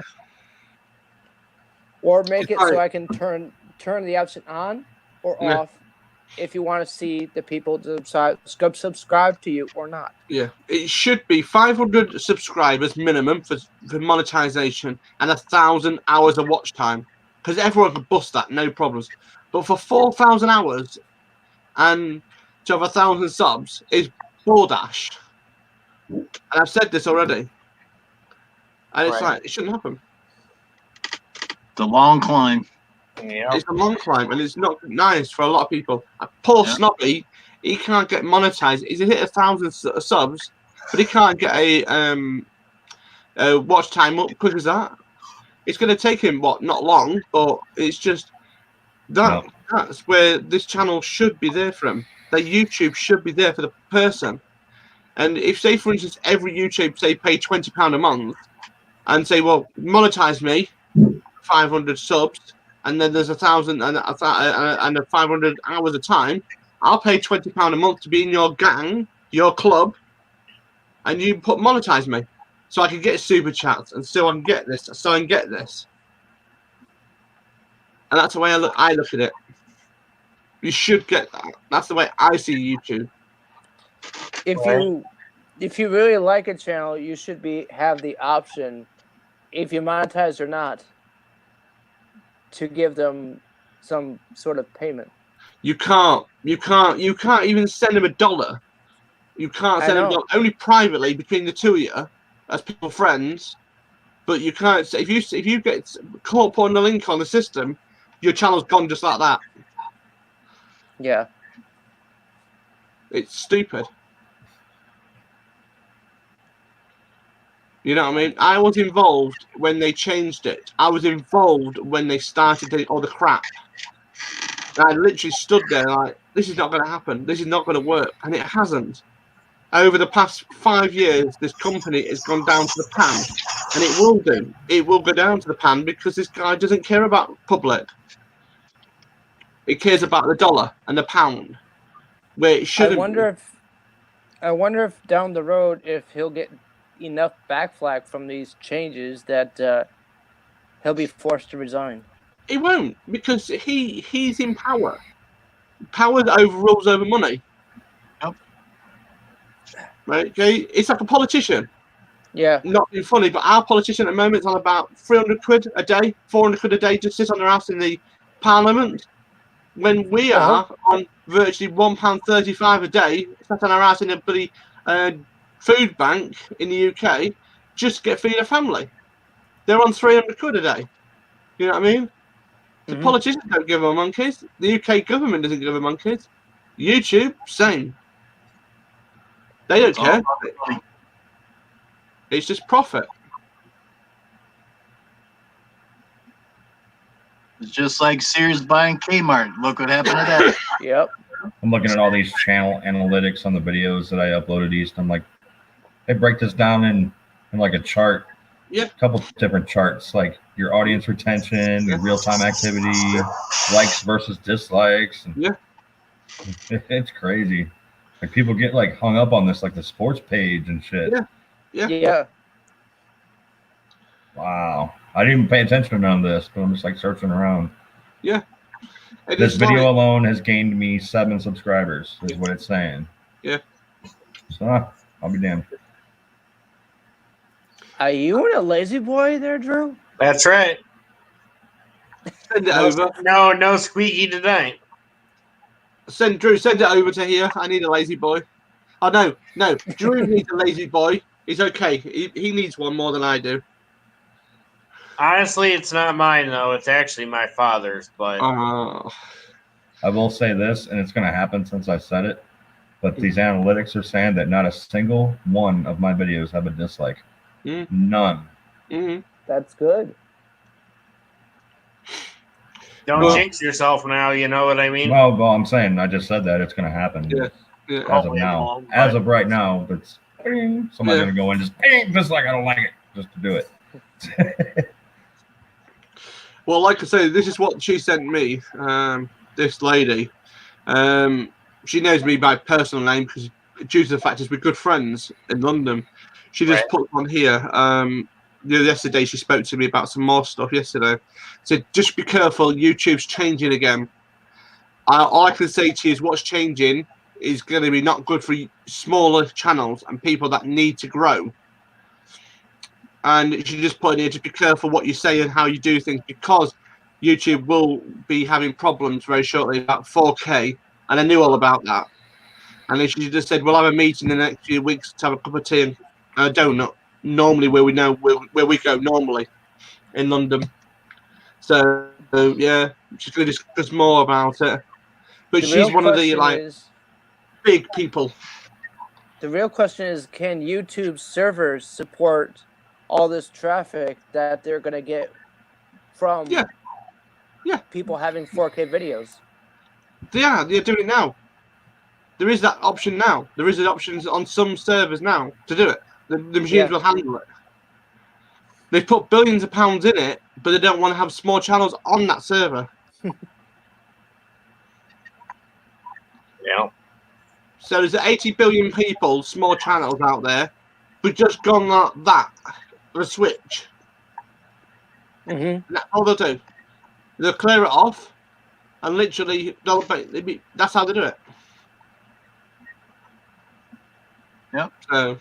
Or make it so I can turn the option on or off if you want to see the people subscribe to you or not. Yeah, it should be 500 subscribers minimum for monetization and 1,000 hours of watch time, because everyone can bust that, no problems. But for 4,000 hours and to have 1,000 subs is baldash. And I've said this already, and it's like it shouldn't happen. The long climb. Yeah. It's a long climb, and it's not nice for a lot of people. Paul Snobby, he can't get monetized. He's hit 1,000 subs, but he can't get a watch time up quick as that. It's going to take him not long, but it's just that. No. That's where this channel should be there for him. That YouTube should be there for the person. And if, say, for instance, every YouTube pay £20 a month, and say, well, monetize me, 500 subs, and then there's 1,000 and 500 hours of time, I'll pay £20 a month to be in your gang, your club, and you monetize me, so I can get super chats, and so I can get this, so I can get this. And that's the way I look at it. You should get that. That's the way I see YouTube. If you really like a channel, you should have the option, if you monetize or not, to give them some sort of payment. You can't even send them $1. You can't send them only privately between the two of you as people friends. But you can't. If you get caught putting a link on the system, your channel's gone just like that. Yeah. It's stupid. You know what I mean? I was involved when they changed it. I was involved when they started all the crap. And I literally stood there like, this is not going to happen. This is not going to work. And it hasn't. Over the past 5 years, this company has gone down to the pan. And it will do. It will go down to the pan because this guy doesn't care about public. It cares about the dollar and the pound. Where it shouldn't. I wonder if down the road, if he'll get enough backflack from these changes that he'll be forced to resign. He won't, because he's in power. Power overrules over money. Yep. Right? Okay? It's like a politician. Yeah. Not being funny, but our politician at the moment is on about 300 quid a day, 400 quid a day to sit on their ass in the parliament. When we are on virtually £1.35 a day, sat on our ass in a bloody food bank in the UK, just to feed a family. They're on 300 quid a day. You know what I mean? The politicians don't give a monkeys. The UK government doesn't give a monkeys. YouTube, same. They don't care. It's just profit. It's just like Sears buying Kmart. Look what happened to that. Yep. I'm looking at all these channel analytics on the videos that I uploaded these. I'm like, they break this down in like a chart. Yeah. A couple different charts, like your audience retention, your real-time activity, likes versus dislikes. And yeah. It's crazy. Like people get like hung up on this, like the sports page and shit. Yeah. Wow. I didn't even pay attention to none of this, but I'm just like searching around. Yeah. This video alone has gained me 7 subscribers, is what it's saying. Yeah. So I'll be damned. Are you in a lazy boy there, Drew? That's right. Send it over. No squeaky tonight. Drew, send it over to here. I need a lazy boy. Oh, no. Drew needs a lazy boy. He's okay. He needs one more than I do. Honestly, it's not mine, though. It's actually my father's. But I will say this, and it's going to happen since I said it, but these analytics are saying that not a single one of my videos have a dislike. None. That's good. Don't jinx yourself now, you know what I mean? Well, I'm saying, I just said that it's going to happen. Yeah. As of now. As of right now, it's somebody's going to go in just like I don't like it, just to do it. Well, like I say, this is what she sent me, this lady. She knows me by personal name because due to the fact that we're good friends in London. She just put on here. Yesterday, she spoke to me about some more stuff yesterday. Said, just be careful, YouTube's changing again. All I can say to you is what's changing is going to be not good for smaller channels and people that need to grow. And she just put in here, just be careful what you say and how you do things because YouTube will be having problems very shortly about 4K. And I knew all about that. And then she just said, we'll have a meeting in the next few weeks to have a cup of tea and a donut. Normally where we know where we go normally in London. So yeah, she's going to discuss more about it. But she's one of the big people. The real question is, can YouTube servers support all this traffic that they're going to get from people having 4K videos? Yeah, they're doing it now. There is that option now. There is an option on some servers now to do it. The machines will handle it. They've put billions of pounds in it, but they don't want to have small channels on that server. Yeah. So there's 80 billion people, small channels out there, who just gone like that, the switch. Mm-hmm. That's all they'll do. They'll clear it off, and literally, that's how they do it. Yep. So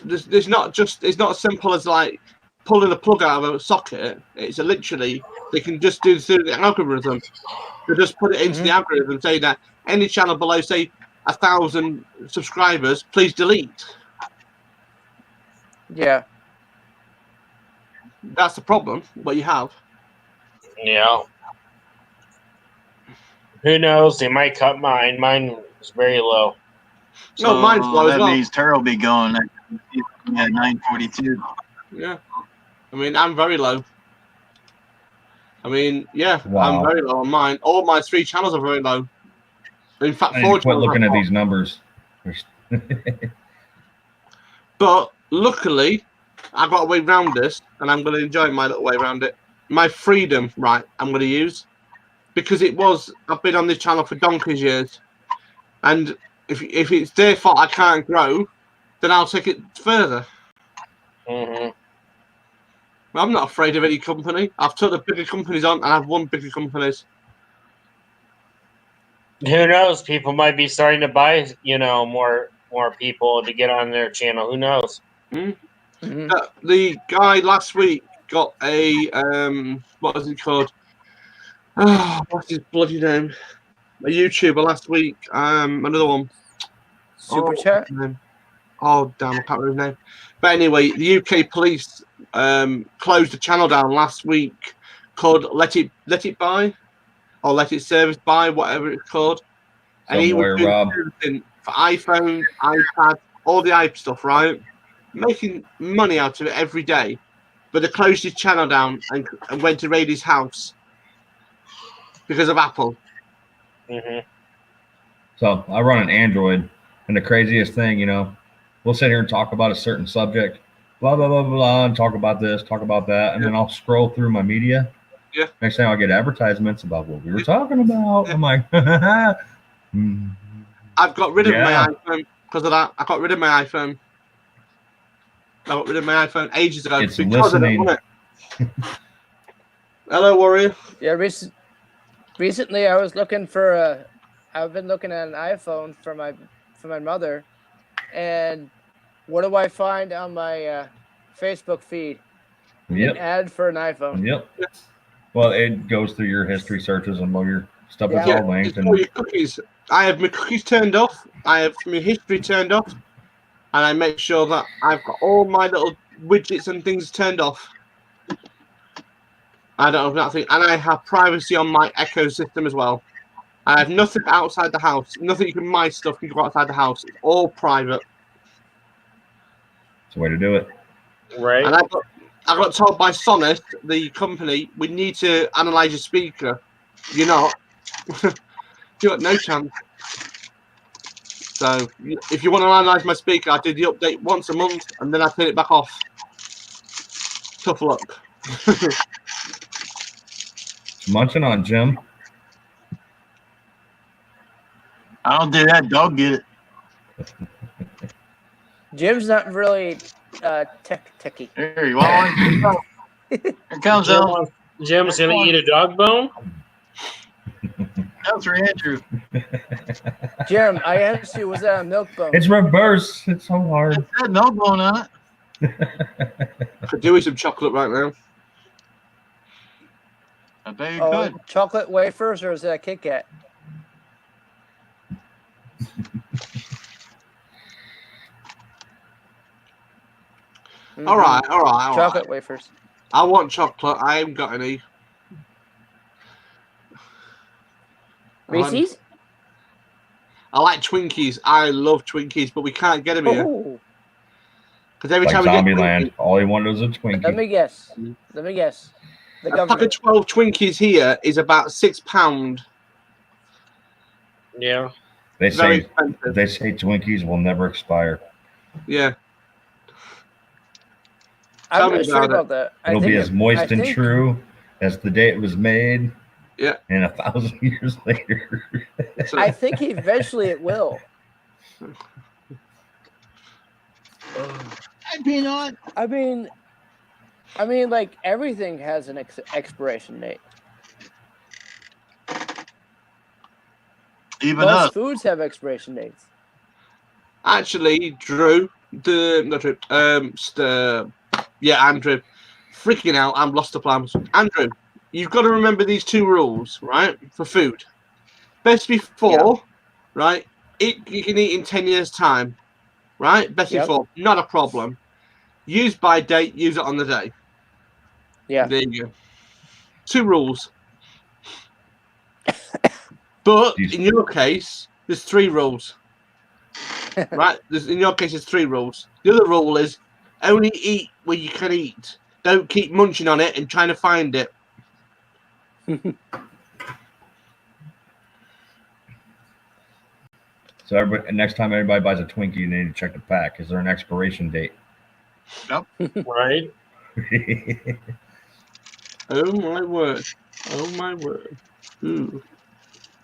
there's not just, it's not as simple as like pulling a plug out of a socket. It's literally, they can just do through the algorithm. They just put it into the algorithm, saying that any channel below, say, 1,000 subscribers, please delete. Yeah. That's the problem. What you have. Yeah. Who knows? They might cut mine. Mine was very low. No, mine's low as that well. means Terrell will be going at 942. Yeah. I mean, I'm very low. I mean, yeah, Wow. I'm very low on mine. All my 3 channels are very low. In fact, I 4 need to quit channels. looking at these numbers. But luckily, I got a way around this, and I'm going to enjoy my little way around it. My freedom, right, I'm going to use. Because I've been on this channel for donkey's years. And if it's their fault I can't grow, then I'll take it further. Mm-hmm. I'm not afraid of any company. I've took the bigger companies on, and I've won bigger companies. Who knows? People might be starting to buy, more people to get on their channel. Who knows? Mm-hmm. The guy last week got a what was he called? Oh, what's his bloody name? A YouTuber last week. Another one. Super chat. Oh damn, I can't remember his name. But anyway, the UK police closed the channel down last week called Let It Buy or Let It Service Buy, whatever it's called. And he was doing everything for iPhone, iPad, all the iPad stuff, right? Making money out of it every day. But they closed his channel down and went to raid his house because of Apple. Mm-hmm. So I run an Android, and the craziest thing, we'll sit here and talk about a certain subject, blah, blah, blah, blah, and talk about this, talk about that. And then I'll scroll through my media. Yeah. Next thing I'll get advertisements about what we were talking about. I'm like, I've got rid of my iPhone because of that. I got rid of my iPhone. Ages ago. It's because listening. of it. Hello, Warrior. Yeah, recently I was looking for I've been looking at an iPhone for my mother, and what do I find on my Facebook feed? Yep. An ad for an iPhone. Yep. Well, it goes through your history searches and all your stuff is all linked. All your cookies. I have my cookies turned off. I have my history turned off, and I make sure that I've got all my little widgets and things turned off. I don't have nothing, and I have privacy on my Echo system as well. I have nothing outside the house. Nothing my stuff can go outside the house. It's all private. It's the way to do it. Right. And I got told by Sonos, the company, we need to analyze your speaker. You're not. You got no chance. So if you want to analyze my speaker, I do the update once a month, and then I turn it back off. Tough luck. Munching on Jim. I'll do that. Dog get it. Jim's not really techie. Here you want one? Here comes out. Jim's gonna eat a dog bone. That's for Andrew. Jim, I asked you, was that a milk bone? It's reverse. It's so hard. It's that milk bone on it. I could do with some chocolate right now. I bet you could. Chocolate wafers, or is that a Kit Kat? All right. Chocolate wafers. I want chocolate. I ain't got any. Reese's? I like Twinkies. I love Twinkies, but we can't get them here. Because every Like time we get Zombieland, all he wanted was a Twinkie. Let me guess. The a pack of government. 12 Twinkies here is about £6. Yeah. They Very say expensive. Twinkies will never expire. Yeah. I'm not sure about that. It'll be as moist and true as the day it was made. Yeah. And 1,000 years later. I think eventually it will. Peanut. I mean, like everything has an expiration date. Even Most us. foods have expiration dates. Actually, Drew, Andrew, freaking out. I'm lost the plans. Andrew, you've got to remember these two rules, right? For food. Best before, right? You can eat in 10 years' time, right? Best before, not a problem. Use by date, use it on the day. Yeah. There you go. 2 rules. But in your case, there's 3 rules. Right? In your case, there's 3 rules. The other rule is only eat where you can eat. Don't keep munching on it and trying to find it. So next time everybody buys a Twinkie, you need to check the pack. Is there an expiration date? Yep. Right. Oh my word. Oh my word. Ooh.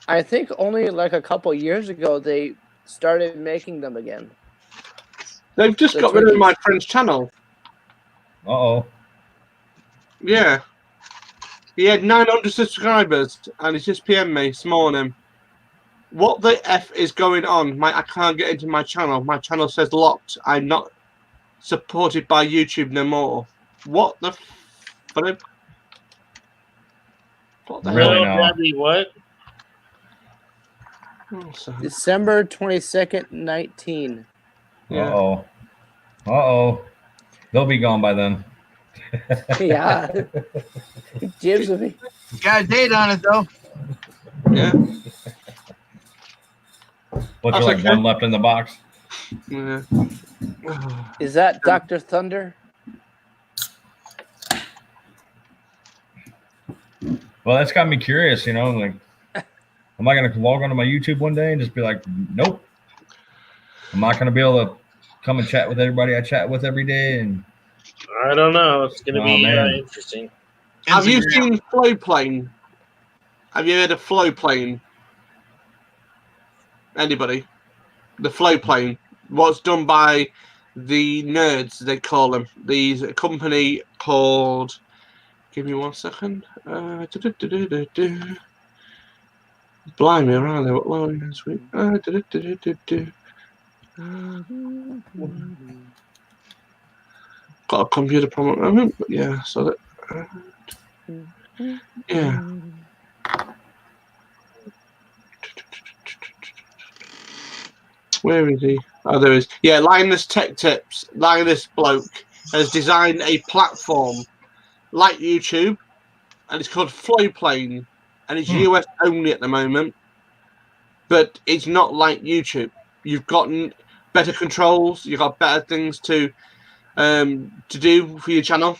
I think only like a couple years ago they started making them again. They've just got rid of my friend's channel. Uh-oh. Yeah. He had 900 subscribers and he's just PM'd me this morning. What the F is going on? I can't get into my channel. My channel says locked. I'm not supported by YouTube no more. What the flip? What the Really, hell? Daddy, what? December 22nd, 19. Yeah. Uh-oh. Uh-oh. They'll be gone by then. Yeah. Jibs with me. Got a date on it though. Yeah. What's there, like one left in the box? Yeah. Is that Dr. Thunder? Well, that's got me curious, you know, like, am I going to log onto my YouTube one day and just be like, nope. I'm not going to be able to come and chat with everybody I chat with every day. And I don't know. It's going to be interesting. Have you seen Flowplane? Have you heard of Flowplane? Anybody? The Flowplane. What's done by the nerds, they call them. These a company called. Give me 1 second. Blimey, around there. What long is we? Got a computer problem at the moment, but yeah, so that. Yeah. Where is he? Oh, there he is. Yeah, Linus Tech Tips. Linus bloke has designed a platform like YouTube, and it's called Flowplane, and it's US only at the moment. But it's not like YouTube. You've gotten better controls. You've got better things to do for your channel,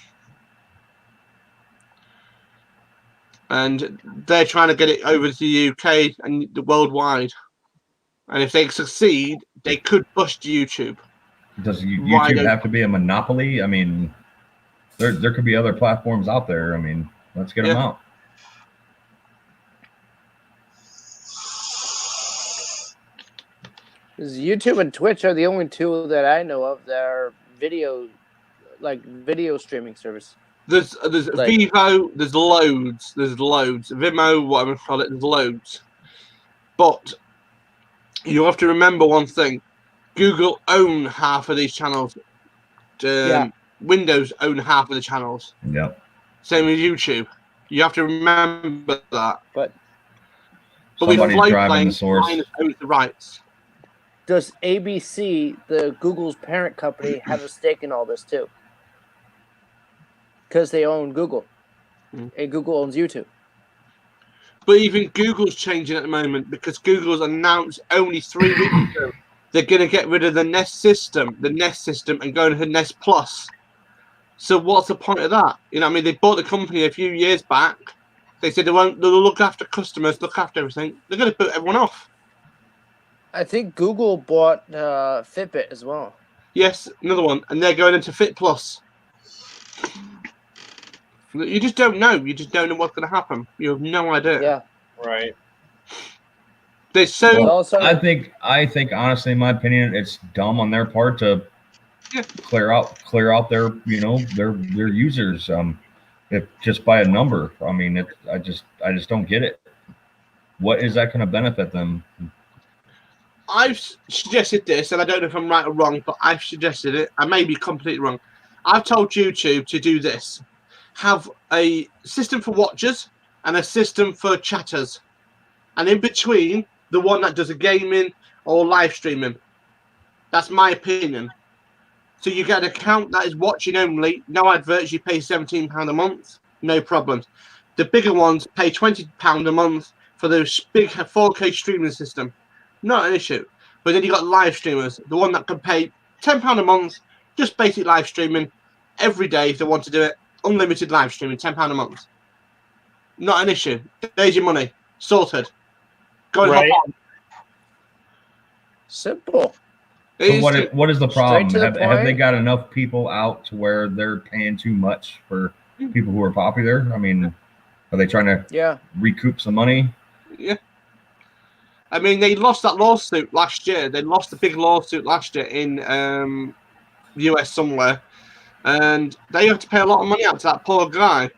and they're trying to get it over to the UK and the worldwide. And if they succeed, they could bust YouTube. Does YouTube have to be a monopoly? I mean, there could be other platforms out there. I mean, let's get them out. YouTube and Twitch are the only two that I know of that are video streaming service. There's like, Vivo, there's loads. Vimeo, whatever you call it, there's loads. But you have to remember one thing. Google own half of these channels. Windows own half of the channels. Yeah. Same as YouTube. You have to remember that. But somebody's driving the source. Owns the rights. Does ABC, the Google's parent company, have a stake in all this too? Because they own Google, and Google owns YouTube. But even Google's changing at the moment because Google's announced only 3 weeks ago they're going to get rid of the Nest system, and go into Nest Plus. So what's the point of that? You know, I mean, they bought the company a few years back. They said they'll look after customers, look after everything. They're going to put everyone off. I think Google bought Fitbit as well. Yes, another one, and they're going into Fit Plus. You just don't know. You just don't know what's going to happen. You have no idea. Yeah. Right. There's so. Well, so I think honestly, in my opinion, it's dumb on their part to clear out their their users. If just by a number. I mean, I just don't get it. What is that going to benefit them? I've suggested this, and I don't know if I'm right or wrong, but I've suggested it. I may be completely wrong. I've told YouTube to do this. Have a system for watchers and a system for chatters. And in between, the one that does a gaming or live streaming. That's my opinion. So you get an account that is watching only, no adverts, you pay £17 a month, no problems. The bigger ones pay £20 a month for those big 4K streaming system. Not an issue. But then you got live streamers, the one that can pay £10 a month, just basic live streaming every day if they want to do it. Unlimited live streaming, £10 a month. Not an issue. There's your money. Sorted. Go and Right. hop on. simple. It So is what is the problem? to the Have they point. got enough people out to where they're paying too much for people who are popular? I mean, are they trying to Yeah. recoup some money? Yeah. I mean, they lost that lawsuit last year. They lost a big lawsuit last year in the US somewhere. And they have to pay a lot of money out to that poor guy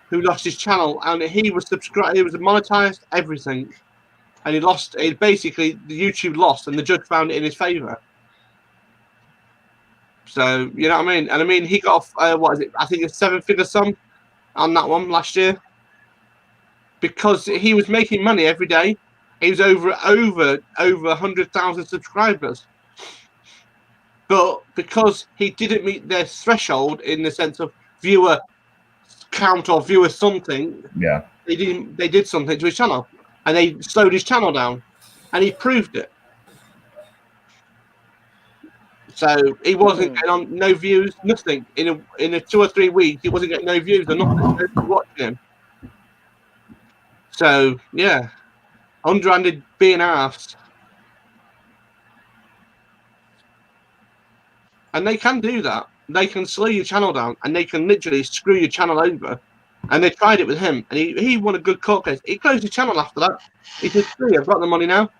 who lost his channel. And he was subscribed, he was monetized, everything. And he lost, basically, the YouTube lost, and the judge found it in his favor. So, you know what I mean? And I mean, he got, what is it? I think a 7-figure sum on that one last year. Because he was making money every day. He was over 100,000 subscribers. But because he didn't meet their threshold in the sense of viewer count or viewer something, Yeah. they did something to his channel. And they slowed his channel down. And he proved it. So he wasn't getting on no views, nothing. In a 2 or 3 weeks, he wasn't getting no views or nothing. Nobody was watching him. So yeah, underhanded being asked, and they can do that. They can slow your channel down, and they can literally screw your channel over. And they tried it with him, and he won a good court case. He closed his channel after that. He said, "Free, I've got the money now."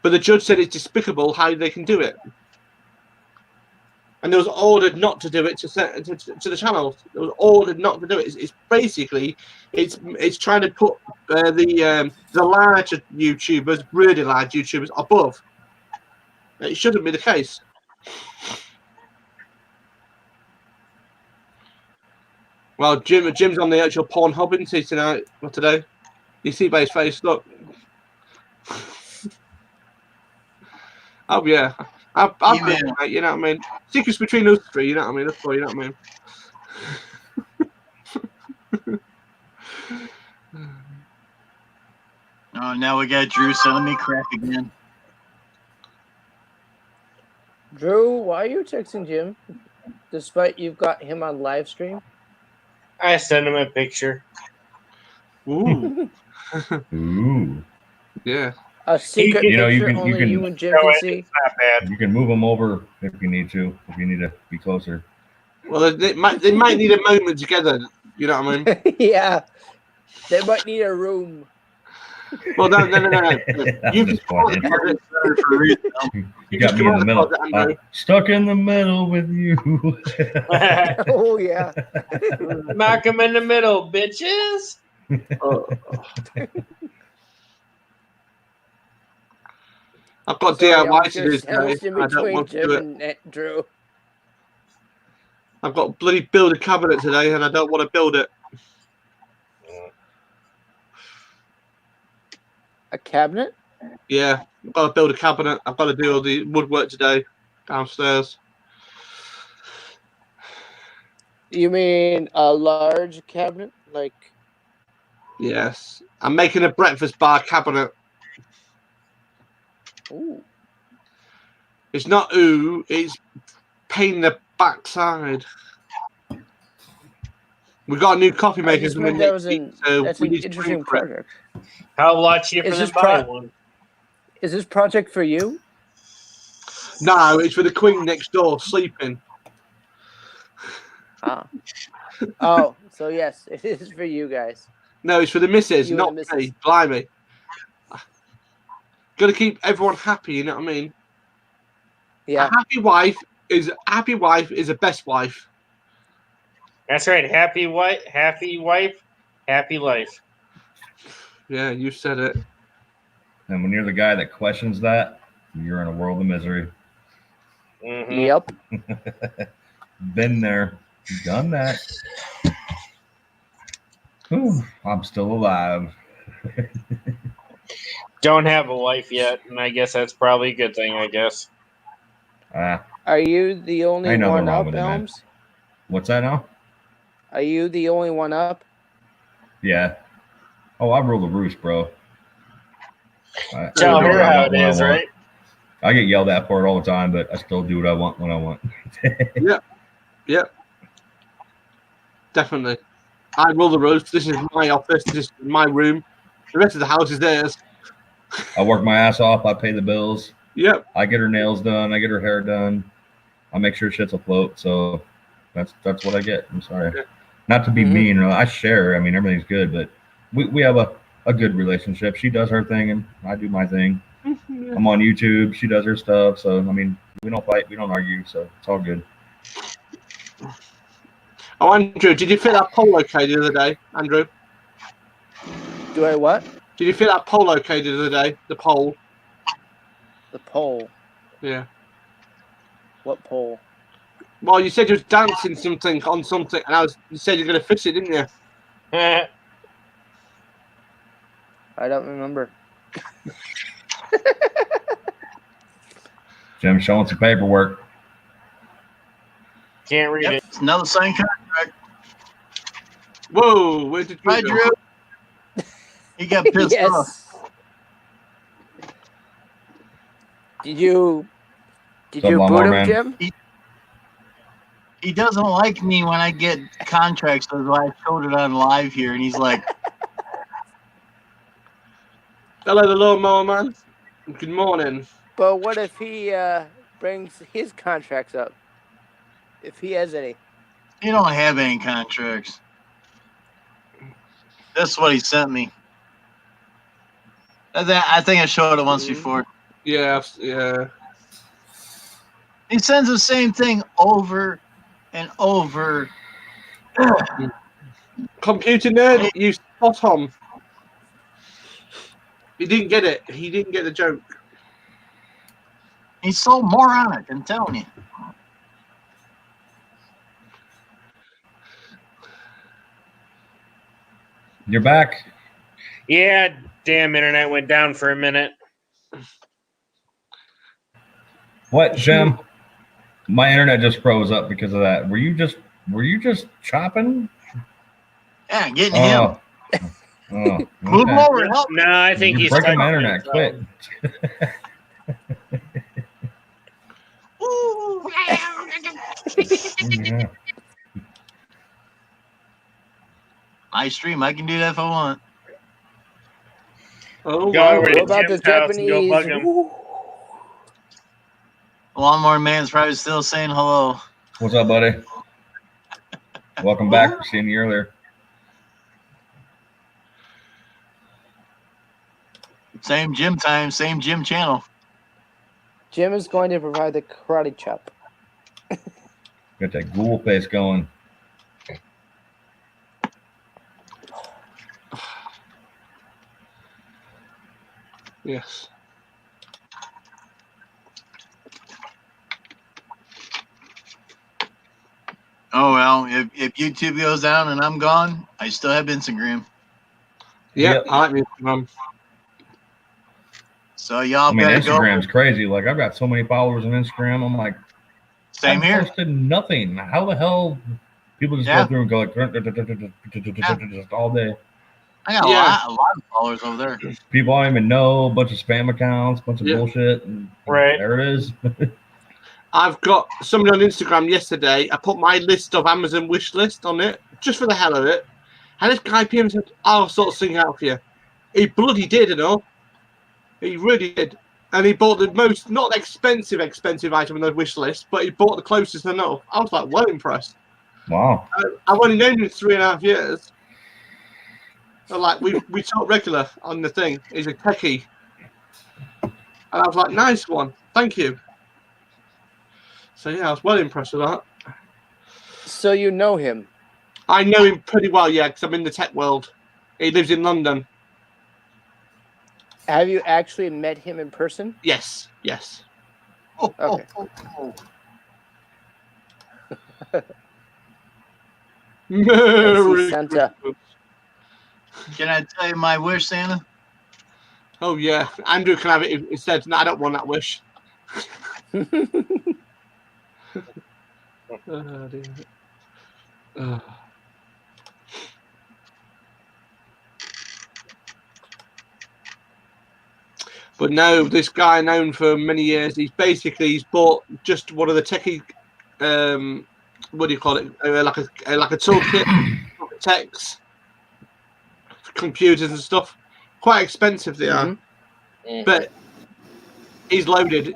But the judge said it's despicable how they can do it. And it was ordered not to do it to the channels. It was ordered not to do it. It's basically, it's trying to put the larger YouTubers, really large YouTubers, above. It shouldn't be the case. Well, Jim's on the actual Pornhub, isn't he, tonight? Or today? You see by his face, look. Oh yeah, I've Yeah. been, mate, you know what I mean. Secrets between us three, you know what I mean. That's all, you know what I mean. Oh, now we got Drew selling me crap again. Drew, why are you texting Jim? Despite you've got him on live stream? I sent him a picture. Ooh. Ooh. Yeah. A secret You know, you picture can- only you can- you and Jim No, can it's see? not bad. You can move them over if you need to. If you need to be closer. Well, they might need a moment together. You know what I mean? Yeah. They might need a room. Well, no. I'm You just playing. can You got me in the middle. Stuck in the middle with you. Oh, yeah. Malcolm in the middle, bitches. I've got Sorry, DIY I'm to do just sandwiched today. in I don't between want to Jim do it. and Drew. I've got to bloody build a cabinet today, and I don't want to build it. A cabinet? Yeah, I've got to build a cabinet. I've got to do all the woodwork today downstairs. You mean a large cabinet? Like, Yes, I'm making a breakfast bar cabinet. ooh. It's not it's pain the backside. We got a new coffee I maker just coming heard that next was week, an, so that's we an need to interesting pay for it. project. How a lot cheaper Is than this buying one. Is this project for you? No, it's for the queen next door sleeping. Ah. Oh, so yes, it is for you guys. No, it's for the missus, You and not the missus. me. Blimey. Got to keep everyone happy. You know what I mean? Yeah. A happy wife is a best wife. That's right. Happy wife, happy life. Yeah, you said it. And when you're the guy that questions that, you're in a world of misery. Mhm. Yep. Been there, done that. Whew, I'm still alive. Don't have a wife yet, and I guess that's probably a good thing. I guess. Are you the only Ain't nothing one wrong up, with it, man. Elms? What's that now? Are you the only one up? Yeah. Oh, I rule the roost, bro. I Tell do her what I how want it when I is, want. right? I get yelled at for it all the time, but I still do what I want when I want. Yep. Definitely. I rule the roast. This is my office. This is my room. The rest of the house is theirs. I work my ass off. I pay the bills. Yep. I get her nails done. I get her hair done. I make sure shit's afloat. So that's what I get. I'm sorry. Yeah. Not to be mean. I share. I mean, everything's good, but we have a good relationship. She does her thing and I do my thing. I'm on YouTube. She does her stuff. So, I mean, we don't fight. We don't argue. So it's all good. Oh, Andrew, did you fit that poll okay the other day, Andrew? Do I what? Did you fit that poll okay the other day? The poll. The pole. Yeah. What pole? Well, you said you was dancing something on something, and you said you're going to fix it, didn't you? I don't remember. Jim showing some paperwork. Can't read it. It's another signed contract. Whoa, where did you Hi, go? Drew. He got pissed Yes. off. Did you Some boot lawnmower him, man. Jim? He doesn't like me when I get contracts, so I showed it on live here, and he's like, Hello, the lawnmower man. Good morning. But what if he brings his contracts up? If he has any. "You don't have any contracts." That's what he sent me. I think I showed it once before. Yeah, yeah. He sends the same thing over and over. Computer nerd, you spot on. He didn't get it. He didn't get the joke. He's so moronic, I'm telling you. You're back. Yeah, damn internet went down for a minute. What, Jim? My internet just froze up because of that. Were you just chopping? Yeah, getting him. Oh, Move okay. over, help. No, I think You're he's breaking my typing internet. it, Quit. Yeah. I stream. I can do that if I want. Oh, Go wow. over to What about Jim's the house and go Japanese? bug him. Woo. Lawnmower Man's probably still saying hello. What's up, buddy? Welcome back. Seeing you earlier. Same gym time, same gym channel. Jim is going to provide the karate chop. Got that ghoul face going. Yes. Oh well, if YouTube goes down and I'm gone, I still have Instagram. Yep. I like Instagram. So y'all I mean, gotta Instagram's go. crazy. Like, I've got so many followers on Instagram. I'm like, Same I've here. posted nothing. How the hell people just Yeah. go through and go like just all day? I got Yeah. a lot of followers over there. People I don't even know, a bunch of spam accounts, bunch of Yeah. bullshit. And Right. there it is. I've got somebody on Instagram yesterday. I put my list of Amazon wish list on it just for the hell of it. And this guy PM said, I'll sort of sing out for you. He bloody did, you know. He really did. And he bought the most, not expensive item on the wish list, but he bought the closest enough. I was like, well impressed. Wow. I've only known him 3.5 years. So like we talk regular on the thing. He's a techie. And I was like, nice one. Thank you. So yeah, I was well impressed with that. So you know him? I know him pretty well, yeah, because I'm in the tech world. He lives in London. Have you actually met him in person? Yes, yes. Okay. Merry Santa. Can I tell you my wish, Santa? Oh yeah, Andrew can have it instead. No, I don't want that wish. Oh, dear. Oh. But no, this guy known for many years. He's bought just one of the techie, what do you call it? Like a toolkit, techs, computers and stuff. Quite expensive they are, but he's loaded.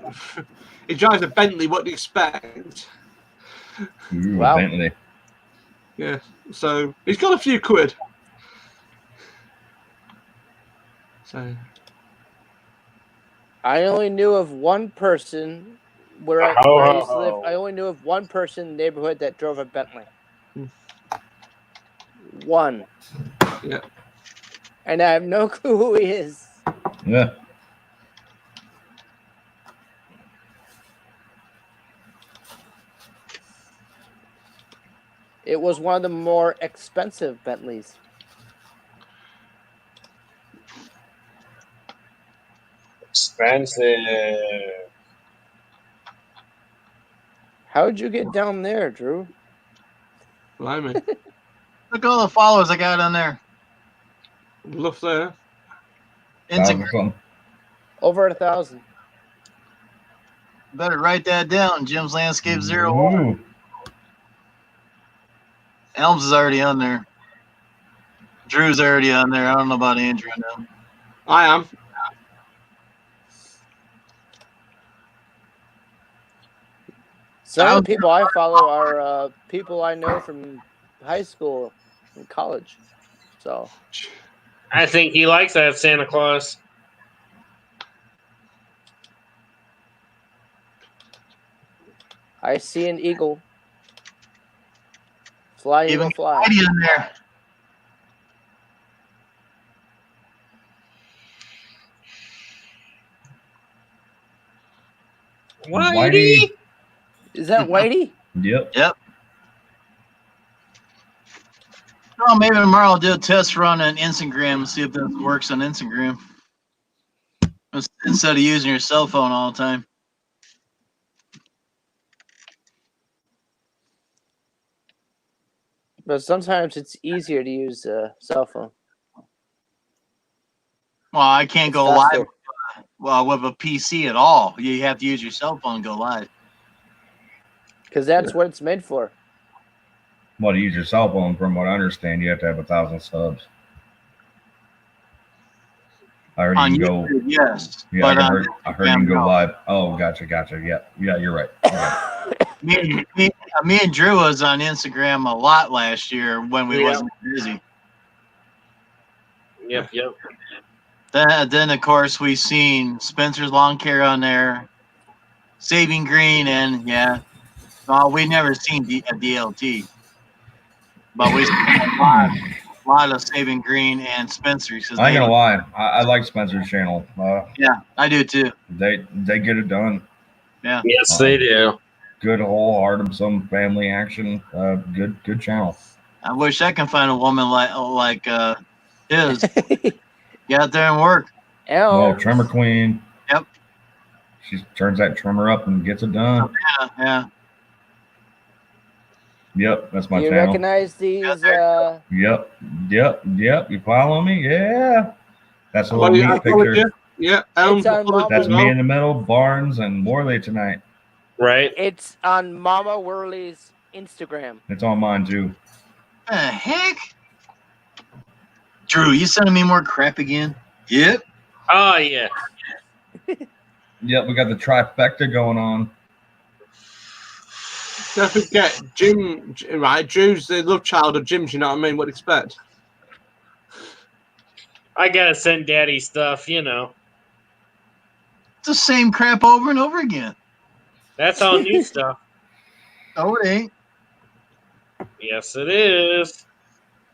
He drives a Bentley. What do you expect? Ooh, Wow. Bentley. Yeah, so he's got a few quid. So I only knew of one person where I used to live. I only knew of one person in the neighborhood that drove a Bentley. One. Yeah. And I have no clue who he is. Yeah. It was one of the more expensive Bentleys. Expensive. How'd you get down there, Drew? blimey, Look at all the followers I got on there. love there. Instagram. Over 1,000. Better write that down. Jim's Landscape 01. Ooh. Elms is already on there. Drew's already on there. I don't know about Andrew now. I am. Some of the people I follow are people I know from high school and college. So I think he likes that Santa Claus. I see an eagle. Fly, Even eagle, fly. Whitey on there. Whitey? Is that Whitey? Yep. Yep. Oh, maybe tomorrow I'll do a test run on Instagram and see if that works on Instagram. Instead of using your cell phone all the time. But sometimes it's easier to use a cell phone. Well, I can't It's go faster. live with a PC at all. You have to use your cell phone to go live. Because that's what it's made for. Well, to use your cell phone, from what I understand, you have to have 1,000 subs. I heard On you can go. YouTube, yes. Yeah, But I on heard you can go Instagram, no. live. Oh, gotcha. Yeah, you're right. Me and Drew was on Instagram a lot last year when we Yeah. wasn't busy. Yep. Then of course we seen Spencer's Lawn Care on there, Saving Green, and well, we never seen a DLT, but we seen a lot of Saving Green and Spencer's. 'Cause I ain't they- gonna lie. I like Spencer's channel. Yeah, I do too. They get it done. Yeah. Yes, they do. Good wholehearted, some family action. Good channel. I wish I can find a woman like his. Get out there and work. Well, Trimmer Queen. Yep. She turns that trimmer up and gets it done. Yeah. Yep, that's my Do you channel. recognize these? Yep. You follow me? Yeah. That's a Well, little yeah, I neat followed picture. you. Yeah, It's on Mama That's me in the middle, Barnes and Morley tonight. Right. It's on Mama Whirly's Instagram. It's on mine too. The heck? Drew, you sending me more crap again? Yep. Oh, yeah. Yep, we got the trifecta going on. Don't forget, Jim, right? Drew's the love child of Jim's, you know what I mean? What expect? I gotta send Daddy stuff, you know. It's the same crap over and over again. That's all new stuff. Oh, it ain't. Yes, it is.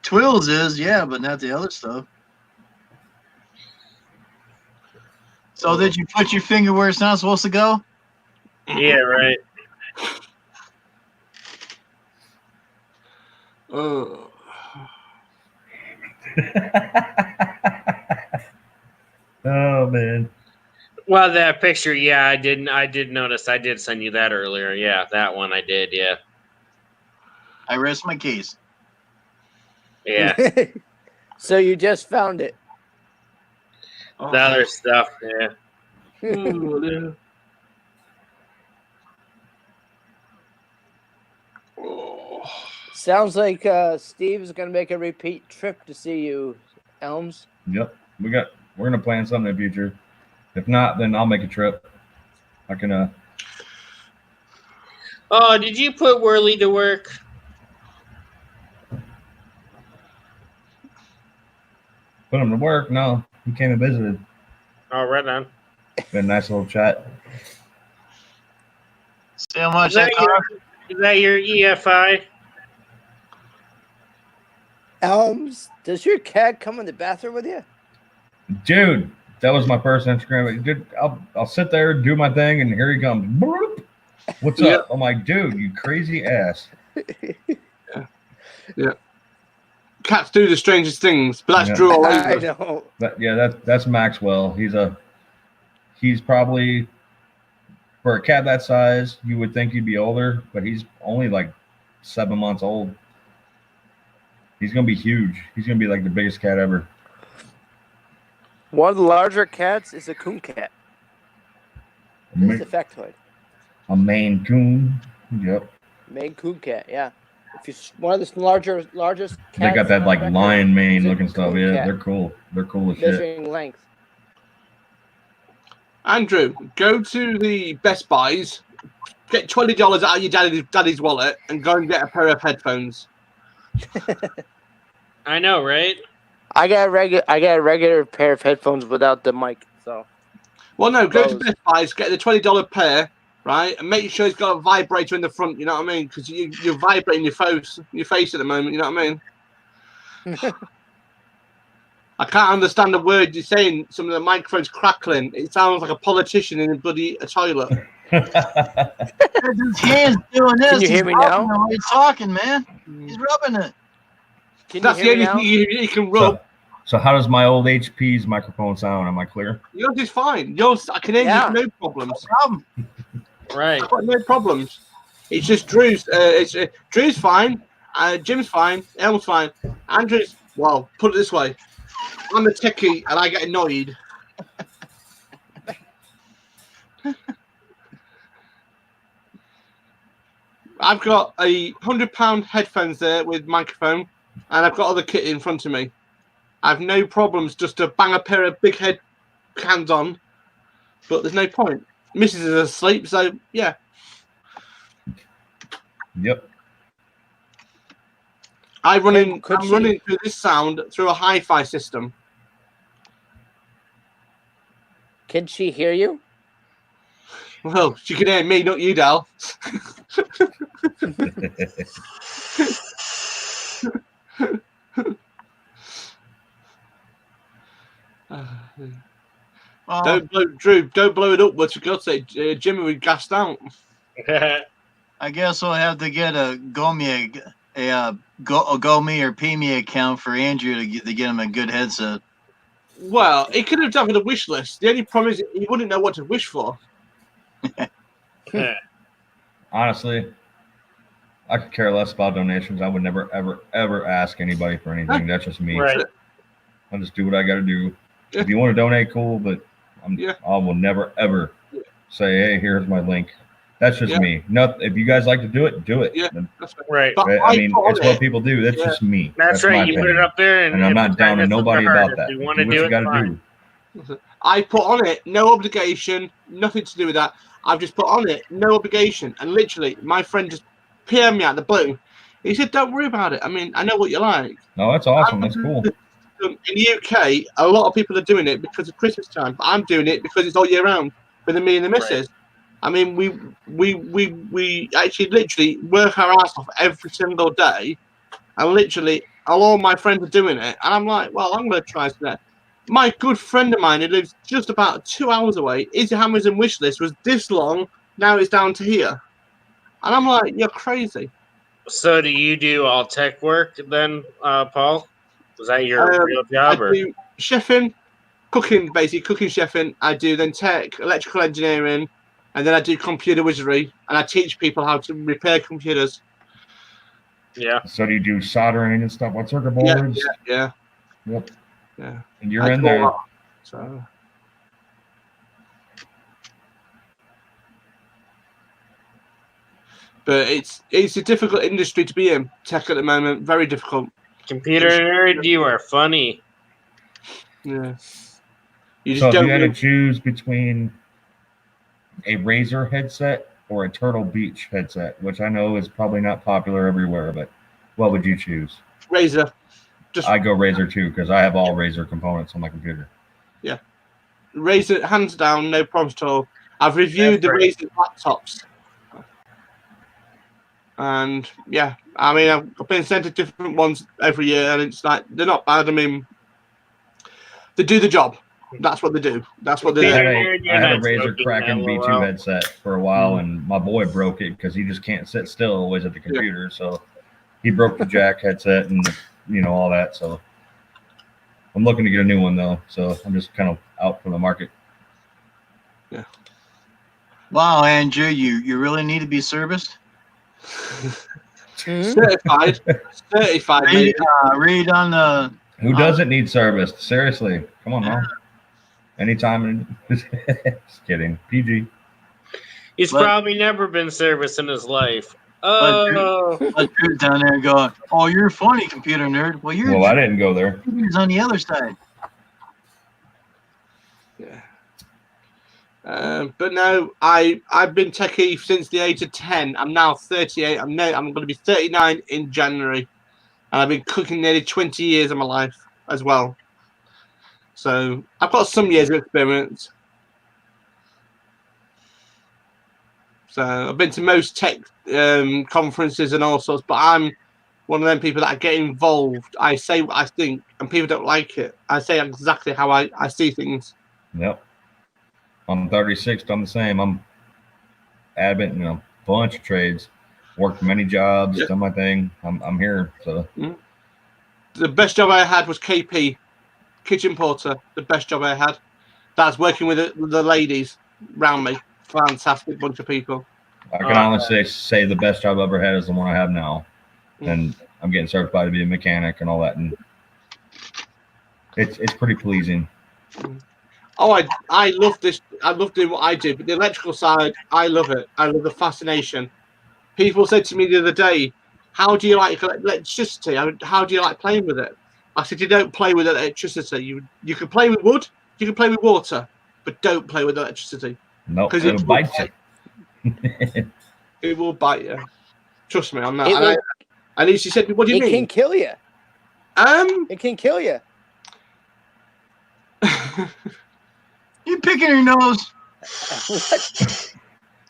Twills is, yeah, but not the other stuff. So did you put your finger where it's not supposed to go? Yeah, right. Oh. Oh man. Well, that picture, yeah, I did notice. I did send you that earlier. Yeah, that one I did. Yeah. I rest my case. Yeah. So you just found it. The other stuff, yeah. Sounds like Steve's gonna make a repeat trip to see you, Elms. Yep. We're gonna plan something in the future. If not, then I'll make a trip. I can Oh, did you put Worley to work? put him to work. No, he came and visited. Oh, right on. Been a nice little chat. See how much Is that your EFI? Elms, does your cat come in the bathroom with you? Dude, that was my first Instagram. Dude, I'll sit there, do my thing, and here he comes. Boop. What's up? I'm like, dude, you crazy ass. Yeah. Cats do the strangest things, but that's Yeah. Drew all over. I know. That's Maxwell. He's probably, for a cat that size, you would think he'd be older, but he's only like 7 months old. He's gonna be huge. He's gonna be like the biggest cat ever. One of the larger cats is a coon cat. It's a factoid. A Maine Coon. Yep. Maine coon cat, yeah. If you one of the largest cats. They got that like lion mane looking stuff. coon Yeah, cat. they're cool. They're cool as shit. Measuring length. Andrew, go to the Best Buys, get $20 out of your daddy's wallet, and go and get a pair of headphones. I know, right? I got a regular pair of headphones without the mic, so. Well, no, go to Those. Best Buys, get the $20 pair, right, and make sure it's got a vibrator in the front. You know what I mean? Because you're vibrating your face at the moment. You know what I mean? I can't understand the word you're saying. Some of the microphone's crackling. It sounds like a politician in a bloody toilet. His hand's doing this. Can you hear me now? While he's talking, man. He's rubbing it. Can That's you the hear only me thing now? you can rub. So how does my old HP's microphone sound? Am I clear? Yours is fine. Yours, I can hear Yeah. you, no problems. Right. I've got no problems. It's just Drew's. Drew's fine. Jim's fine. Elm's fine. Andrew's. Well, put it this way. I'm a techie and I get annoyed. I've got a £100 headphones there with microphone, and I've got other kit in front of me. I have no problems just to bang a pair of big head cans on, but there's no point. Mrs. is asleep, so yeah. Yep. I'm running Could she- running through this sound through a hi-fi system. Can she hear you? Well, she can hear me, not you, Dal. Don't blow, Drew. Don't blow it up. But for God's sake, Jimmy, we gassed out. I guess we'll have to get a Gomi or PME account for Andrew to get him a good headset. Well, he could have done with a wish list. The only problem is he wouldn't know what to wish for. Honestly, I could care less about donations. I would never, ever, ever ask anybody for anything. That's just me. Right. I just do what I got to do. If you want to donate, cool. But I will never, ever say, "Hey, here's my link." That's just me. If you guys like to do it, do it. Yeah, that's right. I mean, it's what people do. That's just me. That's my right. You put it opinion. up there, and I'm if not it's down to it's up nobody her. about If that. you Do want to what do you it, got to fine. do. I put on it no obligation, nothing to do with that. I've just put on it no obligation, and literally, my friend just PM me out of the blue. He said, "Don't worry about it. I mean, I know what you like." No, that's awesome. That's cool. In the UK, a lot of people are doing it because of Christmas time, but I'm doing it because it's all year round for me and the missus. I mean, we actually literally work our ass off every single day, and literally all my friends are doing it, and I'm like, well, I'm going to try that. My good friend of mine who lives just about 2 hours away, his Amazon wish list was this long, now it's down to here, and I'm like, you're crazy. So do you do all tech work then, Paul? Was that your real job? I do chefing, cooking, basically cooking, chefing. I do then tech, electrical engineering, and then I do computer wizardry, and I teach people how to repair computers. Yeah. So do you do soldering and stuff on circuit boards? Yeah. Yep. Yeah. And you're in there. So. But it's a difficult industry to be in, tech at the moment. Very difficult. Computer nerd, you are funny. Yeah. You So just if you don't. had to choose between a Razer headset or a Turtle Beach headset, which I know is probably not popular everywhere, but what would you choose? Razer. I go Razer too because I have all Razer components on my computer. Yeah. Razer, hands down, no problems at all. I've reviewed the Razer laptops. And yeah, I mean, I've been sent to different ones every year, and it's like they're not bad. I mean, they do the job. That's what they do. That's what they do. I had a Razer Kraken V2 headset for a while, and my boy broke it because he just can't sit still always at the computer. So he broke the jack headset and all that. So I'm looking to get a new one though. So I'm just kind of out for the market. Yeah. Wow, Andrew, you really need to be serviced. Certified, mate. Read on the. Who doesn't need service? Seriously, come on now. Anytime. Just kidding. PG. He's probably never been serviced in his life. Oh, Let Drew's down there going, "Oh, you're funny, computer nerd." Well, I didn't go there. He's on the other side. Yeah. But no, I've been techie since the age of 10. I'm now 38. I'm going to be 39 in January, and I've been cooking nearly 20 years of my life as well. So I've got some years of experience. So I've been to most tech conferences and all sorts, but I'm one of them people that get involved. I say what I think, and people don't like it. I say exactly how I see things. Yep. I'm 36. I'm the same. I'm adamant in a bunch of trades. Worked many jobs. Done my thing. I'm here. So the best job I had was KP, kitchen porter. The best job I had. That's working with the ladies around me. Fantastic bunch of people. I can honestly say the best job I've ever had is the one I have now, and I'm getting certified to be a mechanic and all that, and it's pretty pleasing. Oh, I love this. I love doing what I do, but the electrical side, I love it. I love the fascination. People said to me the other day, "How do you like electricity? How do you like playing with it?" I said, "You don't play with electricity. You can play with wood, you can play with water, but don't play with electricity. No, nope, it'll bite you. It will bite you. Trust me on that." And she said, "What do you mean?" It can kill you. It can kill you. You picking your nose? What?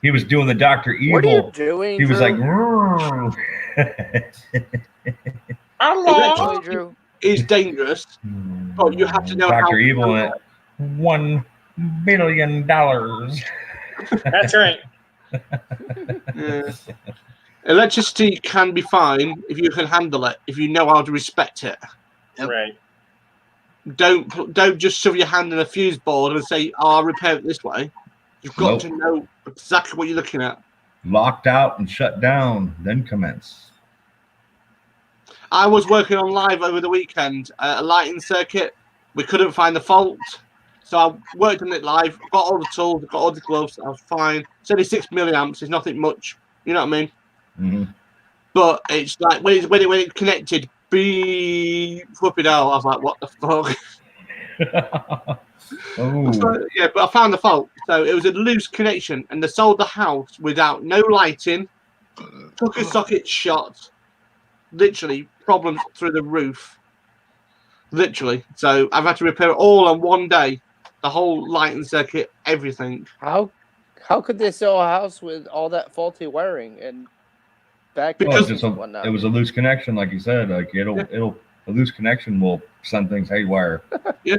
He was doing the Dr. Evil. What are you doing? He was like, "Hello, Drew." It's dangerous, but you have to know Dr. Evil at $1 billion. That's right. Yeah. Electricity can be fine if you can handle it, if you know how to respect it. Right. Don't just shove your hand in a fuse board and say, "Oh, I'll repair it this way." You've got to know exactly what you're looking at. Locked out and shut down, then commence. I was working on live over the weekend at a lighting circuit. We couldn't find the fault, so I worked on it live. Got all the tools, got all the gloves. I was fine. It's only 6 milliamps. It's nothing much. You know what I mean? Mm-hmm. But it's like when it connected, flipping out. I was like, "What the fuck?" So, yeah, but I found the fault. So it was a loose connection, and they sold the house without no lighting, Took a socket shot. Literally, problems through the roof. Literally. So I've had to repair it all on one day. The whole lighting circuit, everything. How could they sell a house with all that faulty wiring and back Well, it's and just whatnot? it was a loose connection, like you said. Like a loose connection will send things haywire. Yeah.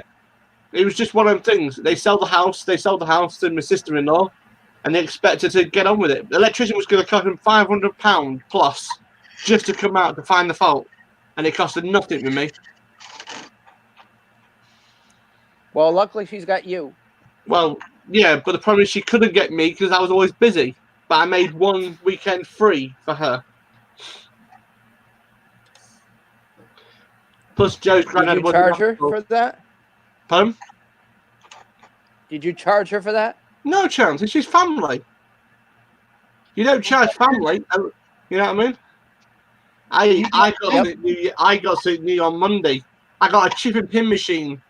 It was just one of them things. They sold the house to my sister-in-law, and they expected to get on with it. The electrician was going to cost them £500 plus just to come out to find the fault, and it costed nothing with me. Well, luckily she's got you. Well, yeah, but the problem is she couldn't get me because I was always busy. But I made one weekend free for her. Plus, Joe's Did granddad you was charge her for that? Pardon? Did you charge her for that? No chance. It's just family. You don't charge family. You know what I mean? I got something new on Monday. I got a chip and pin machine.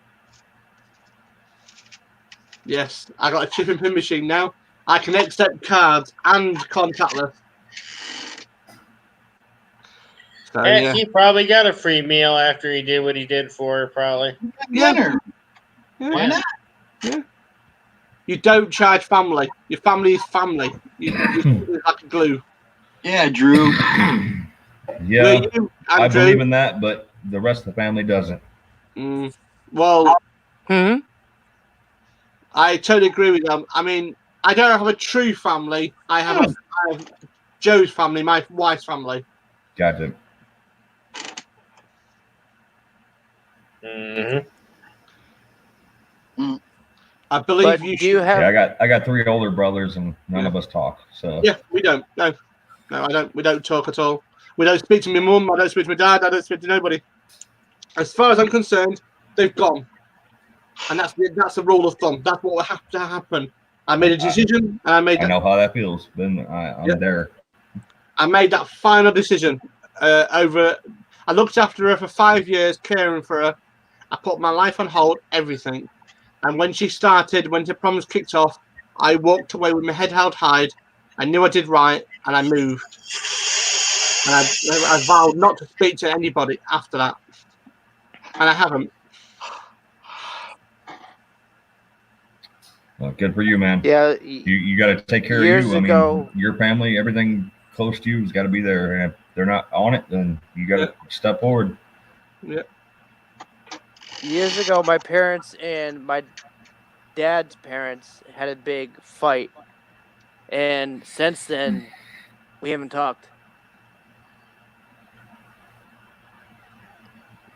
Yes, I got a chip and pin machine now. I can accept cards and contactless. So, yeah. He probably got a free meal after he did what he did for her, probably. Dinner. Yeah. Why not? Yeah. You don't charge family. Your family is family. You're like a glue. Yeah, Drew. Yeah, You, I Andrew? believe in that, but the rest of the family doesn't. Well, Hmm? I totally agree with them. I mean, I don't have a true family. I have Joe's family, my wife's family. Gotcha. I believe But you do you should. have? Yeah, I got 3 older brothers, and none of us talk. So Yeah, we don't. No, I don't. We don't talk at all. We don't speak to my mum. I don't speak to my dad. I don't speak to nobody. As far as I'm concerned, they've gone, and that's the rule of thumb. That's what will have to happen. I made a decision, and I made. I know how that feels. Then I'm there. I made that final decision. I looked after her for 5 years, caring for her. I put my life on hold, everything. And when the problems kicked off, I walked away with my head held high. I knew I did right, and I moved. And I vowed not to speak to anybody after that. And I haven't. Well, good for you, man. Yeah. You got to take care of Years you. I ago- mean, your family, everything close to you has got to be there. And if they're not on it, then you got to step forward. Yeah. Years ago, my parents and my dad's parents had a big fight, and since then, we haven't talked.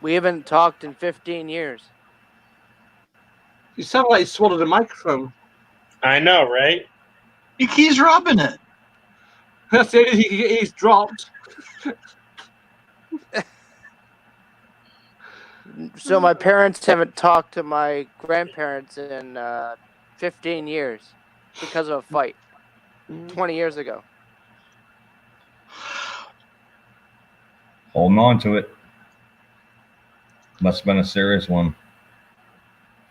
We haven't talked in 15 years. You sound like you swallowed a microphone. I know, right? He's rubbing it. That's it. He's dropped. So my parents haven't talked to my grandparents in 15 years because of a fight 20 years ago. Holding on to it. Must have been a serious one.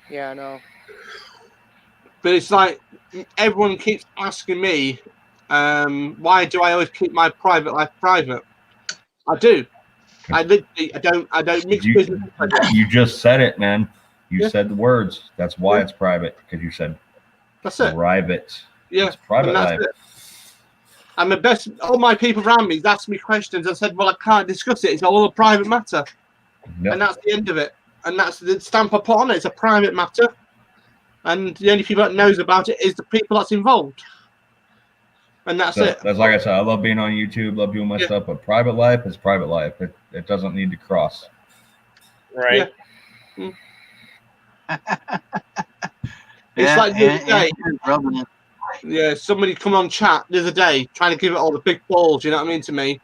Yeah, I know. But it's like everyone keeps asking me, why do I always keep my private life private? I do. I don't mix business. You just said it, man. You said the words. That's why it's private, because you said that's it. Private. Yeah, it's private and that's life. it. And the best, all my people around me asked me questions. I said, well, I can't discuss it. It's all a private matter. Yep. And that's the end of it. And that's the stamp I put on it. It's a private matter. And the only people that knows about it is the people that's involved. And that's it. That's like I said, I love being on YouTube, love doing my stuff, but private life is private life. It doesn't need to cross. Right. Yeah. It's like the other day. Rubbing it. Yeah, somebody come on chat the other day trying to give it all the big balls, you know what I mean, to me.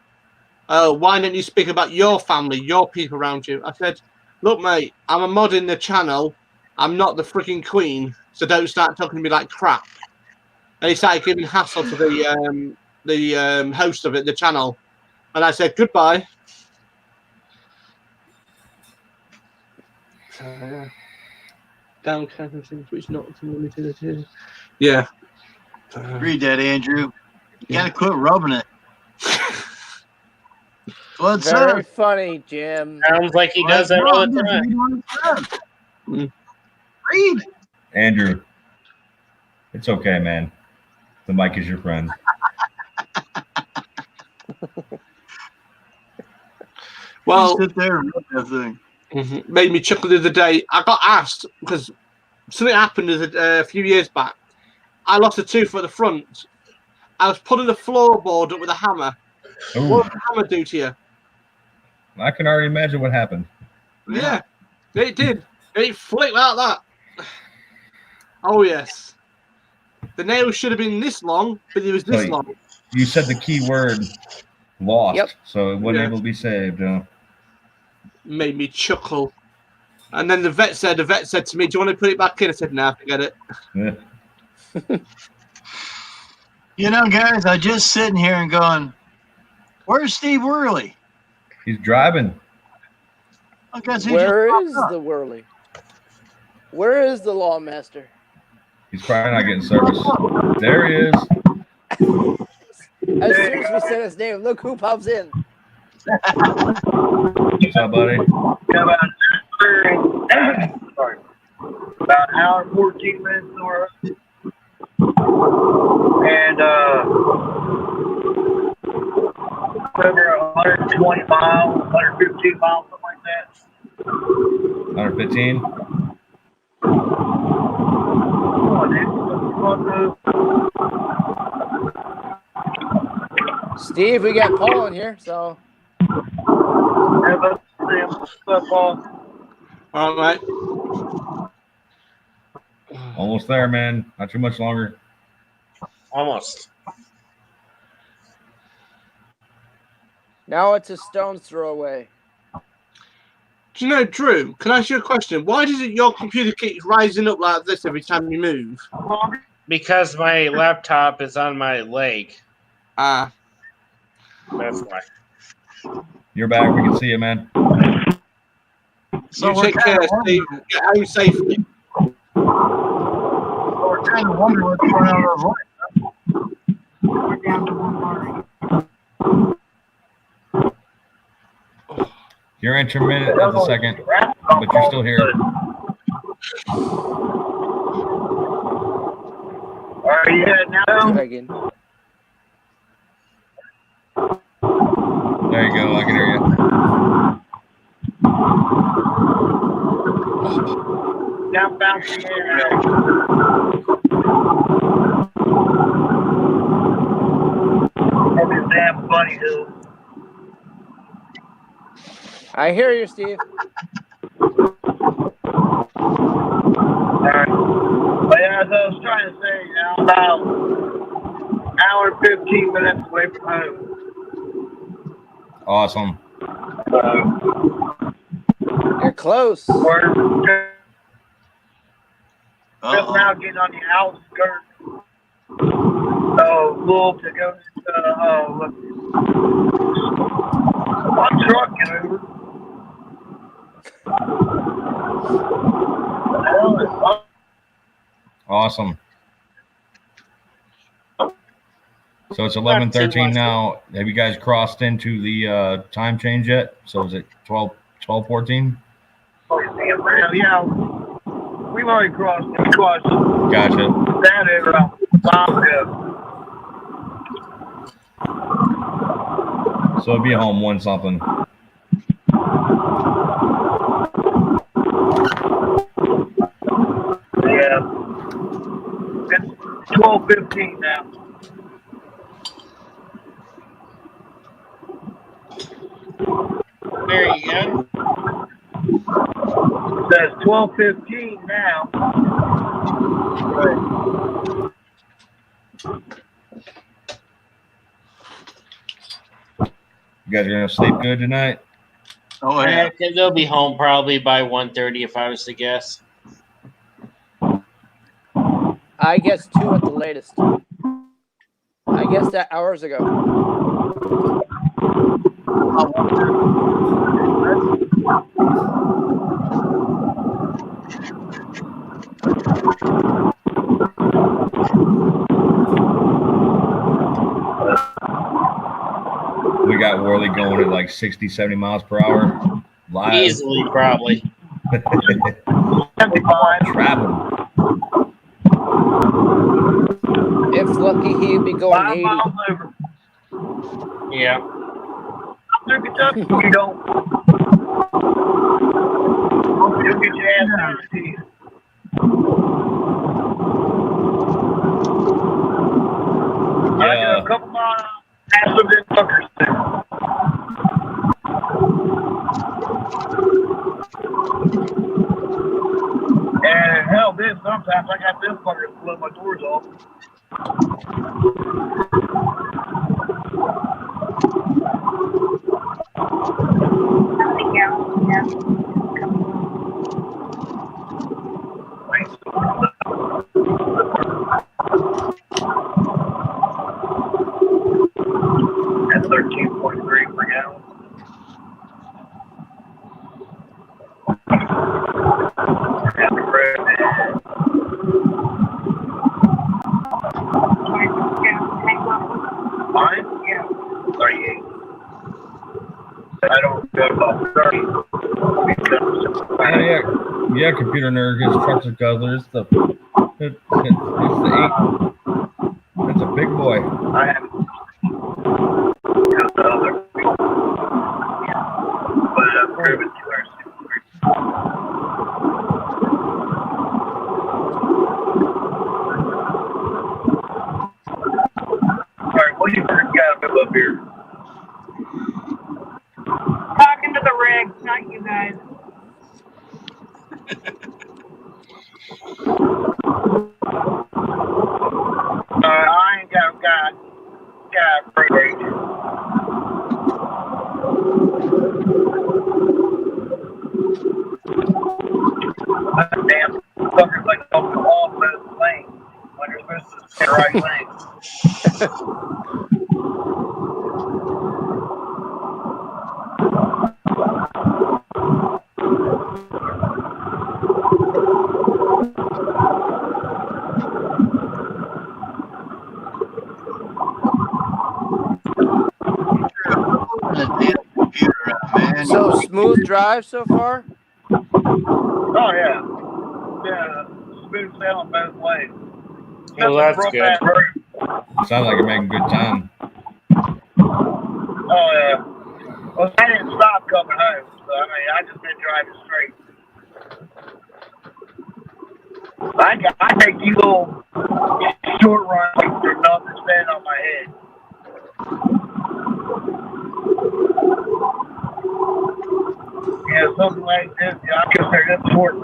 Why don't you speak about your family, your people around you? I said, look, mate, I'm a mod in the channel. I'm not the freaking queen, so don't start talking to me like crap. And he started giving hassle to the host of it, the channel. And I said, goodbye. Down things which not limited. Yeah. Read that, Andrew. You gotta quit rubbing it. What's Very up? funny, Jim. Sounds like he does that all the time. Read. Andrew, it's okay, man. The mic is your friend. Well, sit there and read that thing. Made me chuckle the other day. I got asked because something happened a few years back. I lost a tooth at the front. I was putting the floorboard up with a hammer. Ooh. What did the hammer do to you? I can already imagine what happened. Yeah, it did. It flicked like that. Oh, yes. The nail should have been this long, but it was this So long. You said the key word lost, Yep. so it wasn't Yeah. able to be saved. Made me chuckle. And then the vet said to me, do you want to put it back in? I said, no, forget it. Yeah. You know, guys, I just sitting here and going, "Where's Steve Worley?" He's driving. I guess he Where just is popped up. the Whirly? Where is the lawmaster? He's probably not getting service. There he is. As soon as we said his name, look who pops in. What's up, buddy? Sorry. About an hour and 14 minutes north. And over 120 miles, 115 miles, something like that. 115. Steve, we got Paul in here, so. All right. Almost there, man. Not too much longer. Almost. Now it's a stone's throw away. Do you know, Drew, can I ask you a question? Why does your computer keep rising up like this every time you move? Because my laptop is on my leg. Ah. That's why. You're back. We can see you, man. So you we're take care, kinda Steve. Get home safely. We're kind of wondering what's going on with our voice. We're down to one bar. You're intermittent at the second, but you're still here. Are you heading now? There you go. I can hear you. Down bouncing air. Over this damn bunny hill. I hear you, Steve. Alright. But yeah, as I was trying to say, now I'm about an hour and 15 minutes away from home. Awesome. You're close. We're just now getting on the outskirts of Louisville to go to my truck and over. Awesome. So it's 11:13 now. Have you guys crossed into the time change yet? So is it 12:14? Yeah, we've already crossed it. Gotcha. That is around 5 ago. So it'll be home one something. Yeah. It's 12:15 now. There you go. It says 12:15 now. Right. You guys are gonna sleep good tonight? Oh yeah. They'll be home probably by 1:30 if I was to guess. I guess 2 at the latest. I guessed that hours ago. We got Worley going at like 60, 70 miles per hour. Live. Easily, probably. Traveling. If lucky, he'd be going 5 80. miles over. Yeah. Through Kentucky, you don't. You'll get your ass down to you. I do a couple miles faster than fuckers do. And hell, this sometimes I got this fucker to blow my doors off. At 13.3 per gallon. That's great, man. Mine? Yeah. 38. I don't go above 30. Yeah, computer nerd gets trucks and guzzlers. It's the 8. It's a big boy. I have the other. But I'm driven 263. Alright, what do you think you got to move up here? Talking to the rig, not you guys. I ain't got free range. Damn fuckers like off the wall for the lane when you're supposed to stay right lane. So smooth drive so far? Oh yeah. Yeah, smooth sailing both ways. Well, that's Broke good. that road. Sounds like you're making good time. Oh yeah. Well, I didn't stop coming home, so I mean, I just been driving straight. I take these little short runs like there's nothing standing on my head. Yeah, something like this. Yeah, I consider this short.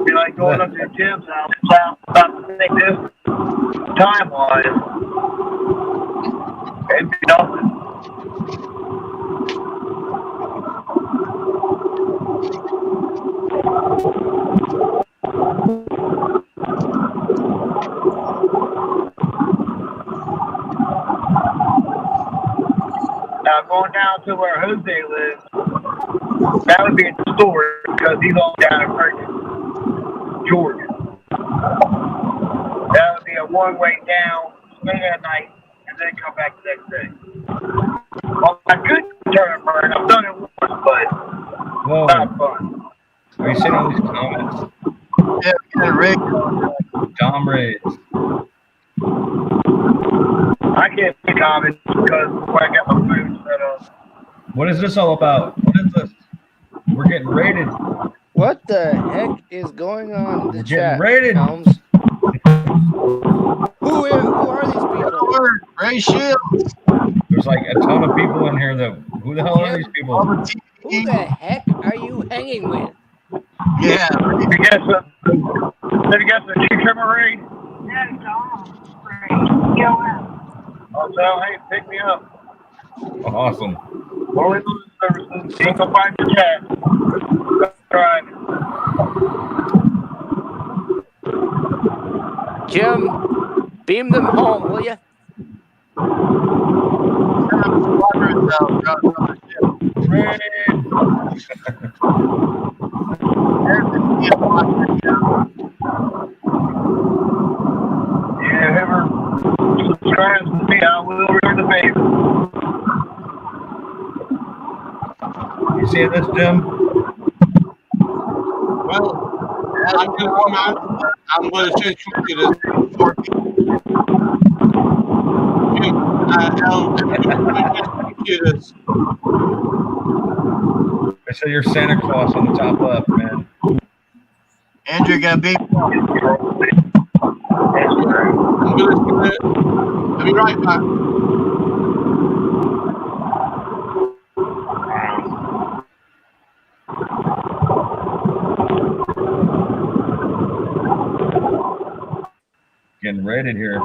Be like going up to the gym's house, about to think this time-wise. It'd be nothing. Now going down to where Jose lives, that would be a story because he's all down in Perkins, Georgia. That would be a one-way down, stay that night, and then come back the next day. Well, I could turn and burn. I've done it once, but Whoa. not fun. Are you seeing all these comments? Yeah, we got a rig. Dom raids. I can't see comments because I got my food set up. What is this all about? What is this? We're getting raided. What the heck is going on in the We're chat? getting raided. Holmes? Who are these people? Ray Shields. There's like a ton of people in here that. Who the hell are these people? Who the heck are you hanging with? Yeah. Did you get the tree trimmer raid? No, Dom. POS. Oh, so hey, pick me up. Awesome. Only those services. You can find the chat. Driving. Jim, beam them home, will you? You see this, Jim? Well, I'm going to come out. I'm going to change computers. Computers. They say you're Santa Claus on the top left, man. Andrew got beat. I'm going to I'll be right back. Getting raided here.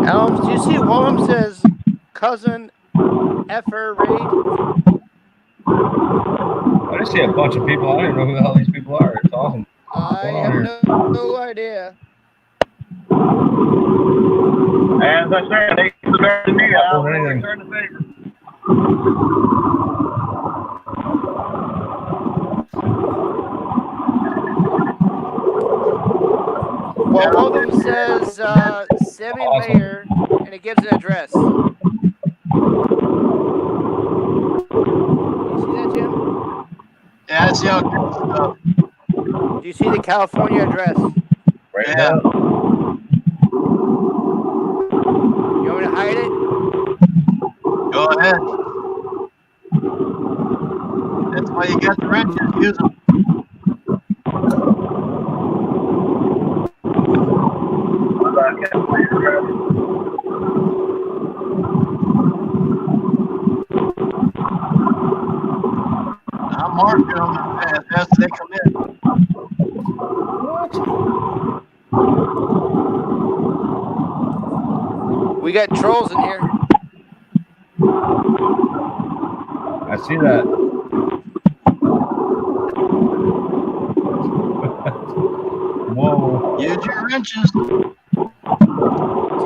Elms, do you see one of them says cousin effer raid? I just see a bunch of people. I don't even know who the hell these people are. It's awesome. I have no idea. As I said, they deserve to me. I'll anything. return the favor. Well, one of them says Sammy Mayor, and it gives an address. You see that, Jim? Yeah, I see how it goes. Do you see the California address? Right Yeah. now. You want me to hide it? Go ahead. That's why you got the wrenches. Use them. I'm marking them as they come in. We got trolls in here. I see that. Whoa. Use your wrenches.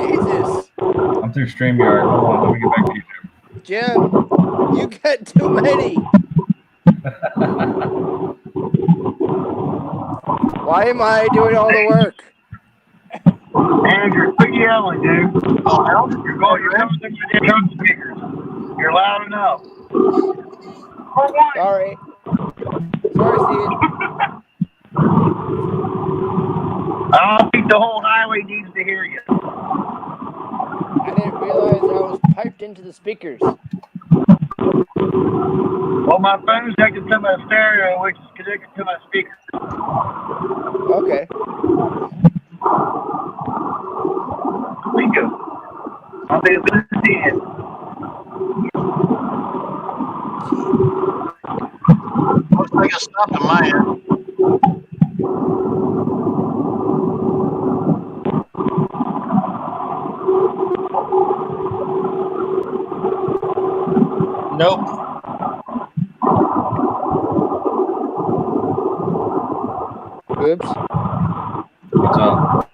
Jesus. I'm through StreamYard. Hold on. Let me get back to you, Jim, you got too many. Why am I doing all the work? Andrew, quit yelling, dude. Oh, hell. You're coming through the different speakers. You're loud enough. Sorry. Sorry, Steve. I don't think the whole highway needs to hear you. I didn't realize I was piped into the speakers. Well, my phone's connected to my stereo, which is connected to my speaker. Okay. Bingo. I'll be able to see it. Looks like a stop in my end. Nope. Oops. What's up?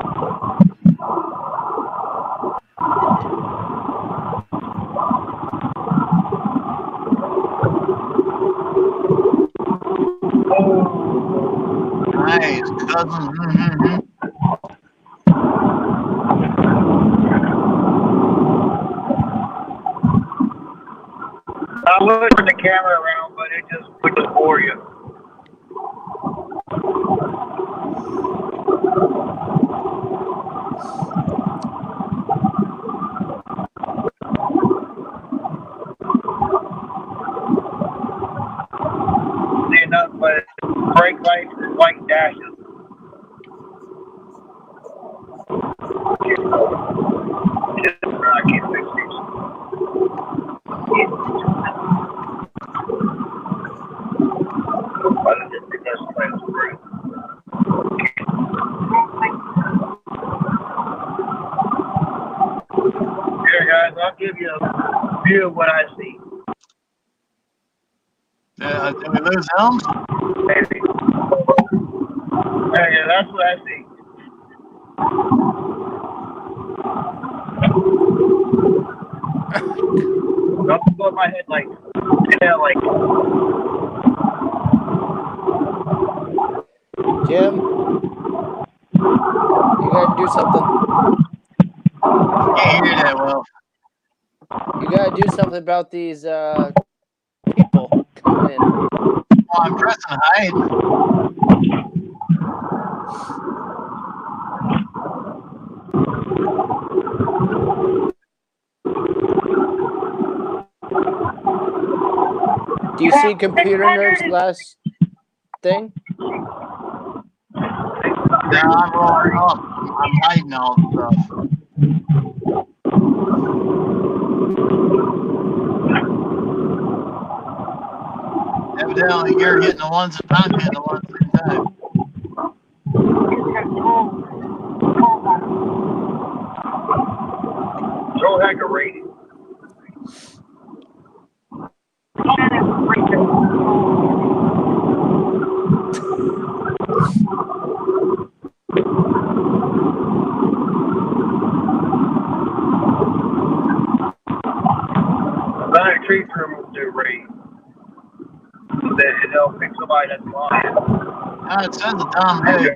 Nice, cousin. Mm-hmm. I would turn the camera around, but it just would just bore you. See enough, but brake lights and white dashes. I can't fix these. Here, guys, I'll give you a view of what I see. Did we lose Helms? Maybe. Yeah, that's what I see. Don't go in my head like, Jim, you gotta do something. Can't hear that well. You gotta do something about these people coming in. Well, I'm pressing hide. Do you see Computer Nerd's last thing? No, I'm rolling up. I'm hiding all the stuff. Evidently, you're hitting the ones that I'm hitting the ones at the time. Joe Hacker rating. Banana Tree Trimmer will do rating. They'll pick somebody that's lying. It says the Tom Hay.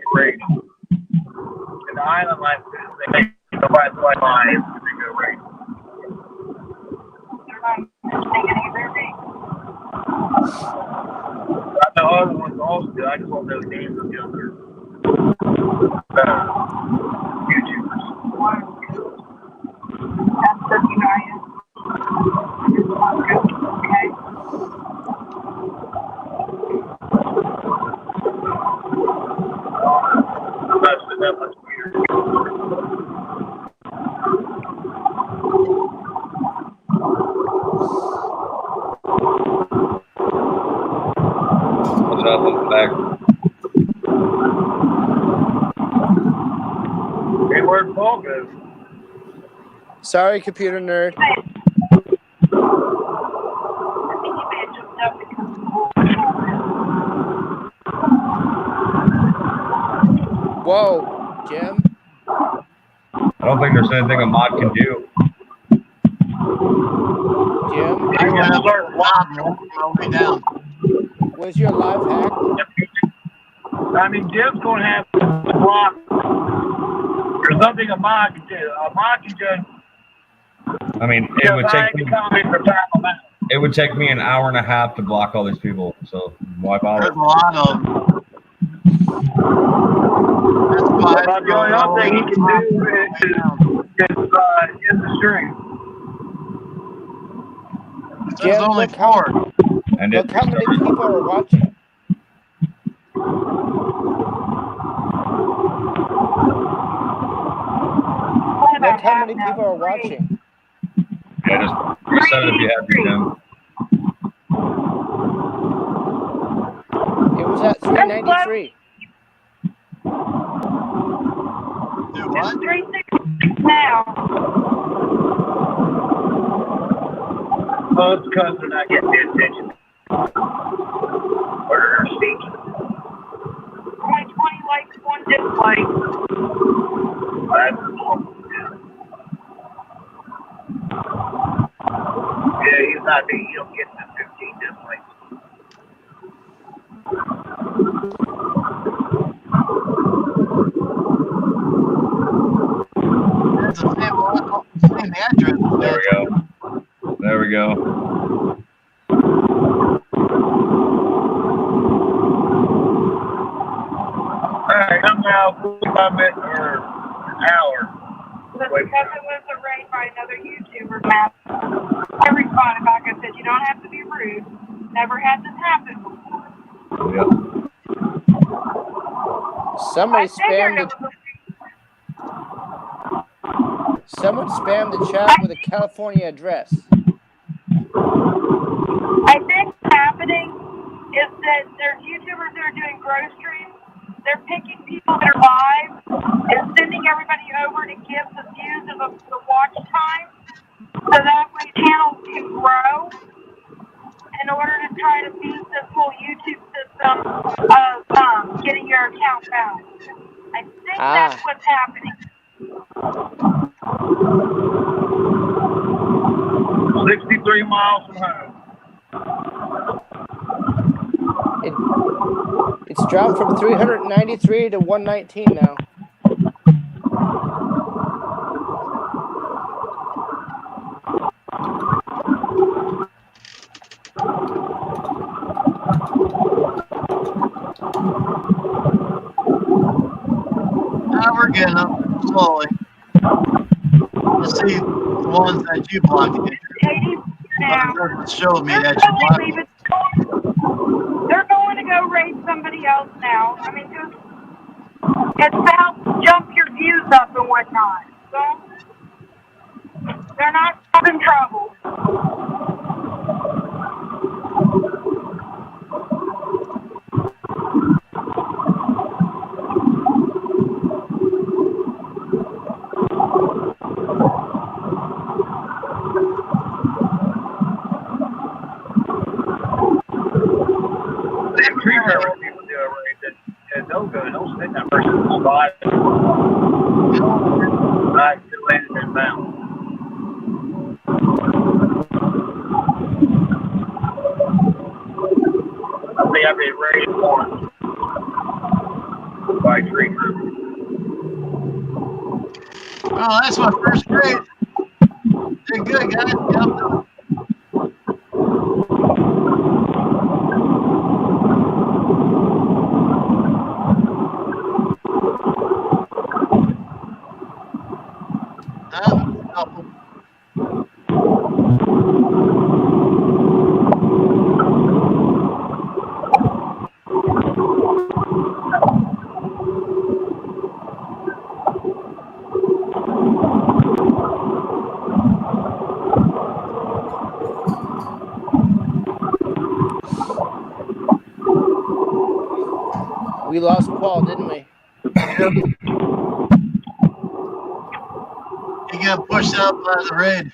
And the Island Life, they make somebody's lying. They go rating. I know other ones also do. I just won't know the names of the other YouTubers. That's 39. Okay. That's that much weird. What's up? Welcome back. Hey, where'd Paul go? Sorry, Computer Nerd. Whoa, Jim. I don't think there's anything a mod can do. Jim, I'm gonna start lobbing all the way down. was your live hack? I mean, Jim's going to have to block. There's nothing a mod can do. A mod can just. I mean, it would take me an hour and a half to block all these people. So why bother? There's a lot of them. That's why About the only other thing he can do is in the stream. There's Jim, only look how- 4. And Look how many people are watching. Look how many people are watching. yeah, just reset it if you have your Jim. It was at 393. Do what? 366 now. Oh, it's because they're not getting the attention. Or her speech. Only 20 likes, 1 dislike. Yeah, he's not big. He don't get the 15 dislikes. It's the same address. There we go. There we go. Alright, I'm now 45 minutes or an hour. But because it was a raid by another YouTuber, Matt, I responded back. I said, you don't have to be rude. Never had this happen before. Yep. Somebody I figured spammed it was Someone spammed the chat with a California address. I think what's happening is that there's YouTubers that are doing groceries. They're picking people that are live and sending everybody over to give the views of the watch time, so that way channels can grow in order to try to beat this whole YouTube system of getting your account bound. I think that's what's happening. 63 miles from home. It's dropped from 393 to 119 now. Now we're getting them slowly. Let's see the ones that you blocked. It showed me that you blocked. They're going to go raid somebody else now. I mean, just it's about jump your views up and whatnot. So they're not having trouble. Don't sit that person's spot. I still landed in bound. I think I've been ready for by tree group. Oh, that's my first grade. Did good, guys. Yep. We lost Paul, didn't we? Yep. He got pushed out by the raid.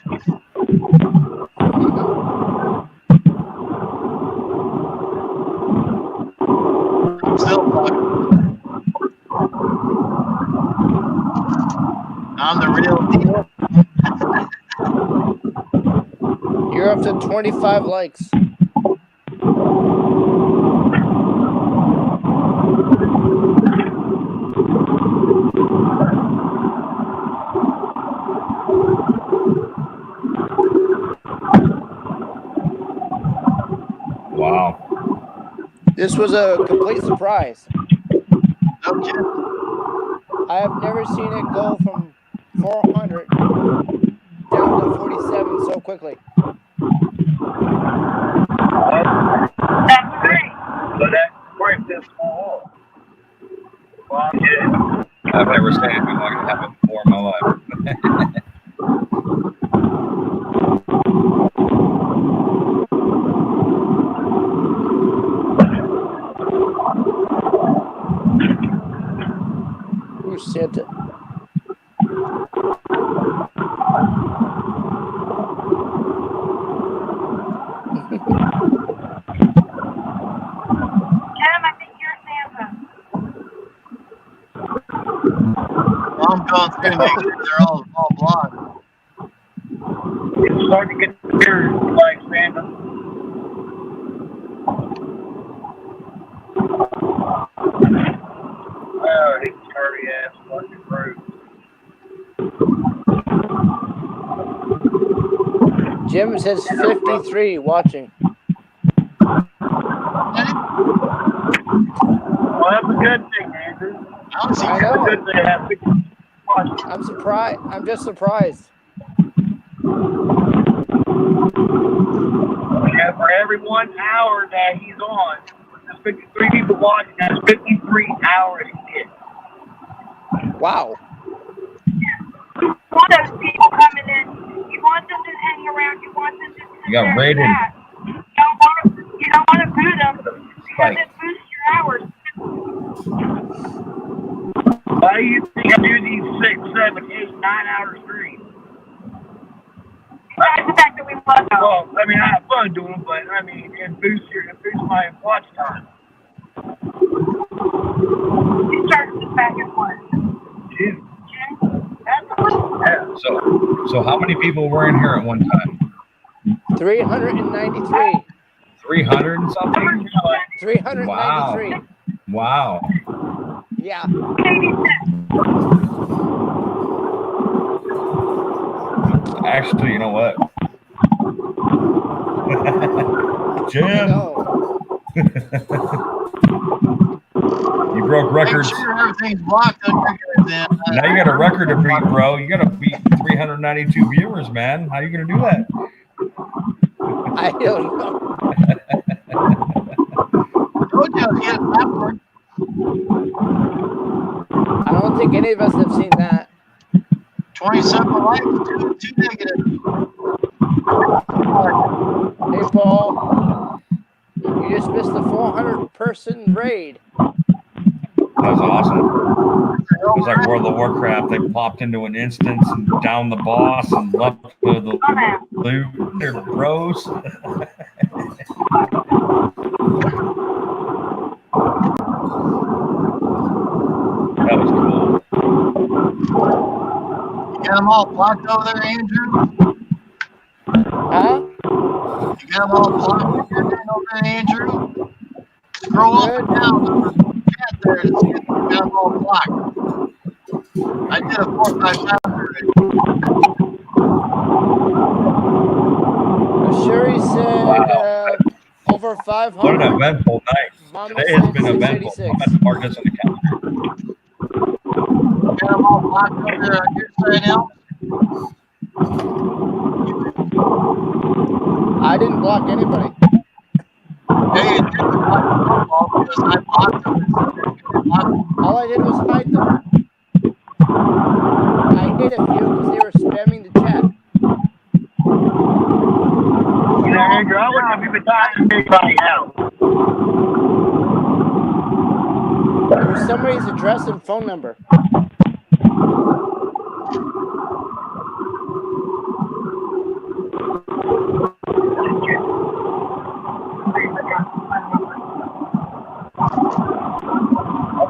Still talking. I'm the real deal. You're up to 25 likes. Wow. This was a complete surprise. No kidding. I have never seen it go from 400 down to 47 so quickly. That's great. So that breaks this wall. Well, yeah. I've never seen anything like it happen before in my life. Who sent it? Tim, I think you're Santa. I'm going through and making sure they're all blocked. It's starting to get weird, like Santa. Oh, these curry ass fucking brutes. Jim says 53 watching. Well, that's a good thing, Andrew. I know. Good thing to have 50 watching. I'm surprised. I'm just surprised. Yeah, for every 1 hour that he's on, there's 53 people watching. That's 53 hours he gets. Wow. You want those people coming in. You want them to hang around. You want them to sit You got there and raided. chat. You don't want to boot them because Right. it boosts your hours. Why do you think I do these 6, 7, 8, 9 hour streams? Besides the fact that we love them. Well, I mean, I have fun doing them, but I mean, it boosts my watch time. You started this back in what? June. June? That's So how many people were in here at one time? 393. 300 and something? 393. Wow. Yeah. Actually, you know what? I Jim, know. you broke Make records. sure everything's blocked on your guys' end. Now you got a record to beat, bro. You got to beat 392 viewers, man. How you going to do that? I don't know. Told you I was getting popcorn. I don't think any of us have seen that. 27 likes, two negative. Hey, Paul. You just missed the 400-person raid. That was awesome. It was like World of Warcraft. They popped into an instance and downed the boss and left with the loot. They're bros. That was cool. You got them all blocked over there, Andrew? Huh? You got them all blocked over there, Andrew? Scroll up and down the chat there to see if you got them all blocked. I did a 4 or 5 times already. Shuri said over 500. What an eventful night. Mama Today has said been eventful. 686. I'm going to mark this on the calendar. You got them all blocked over there on your side now? I didn't block anybody. Yeah, you did block football because I blocked them. All I did was hide them. I hid a few because they were spamming the chat. You know, Andrew, I wouldn't have even talking to anybody else. There's somebody's address and phone number.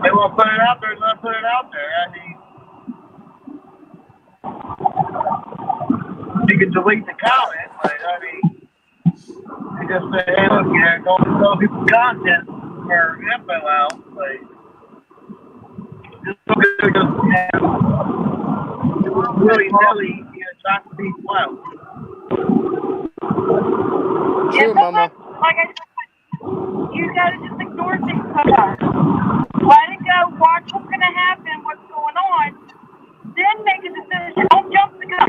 They won't put it out there, they'll put it out there. I mean, you can delete the comment, but I mean, you just say, hey, look, you know, don't tell people content or info out, but just look at it, just, you know, willy-nilly, you know, trying to be well. True, Mama. Like I said, you gotta just ignore things sometimes. Let it go, watch what's gonna happen, what's going on, then make a decision. Don't jump the gun.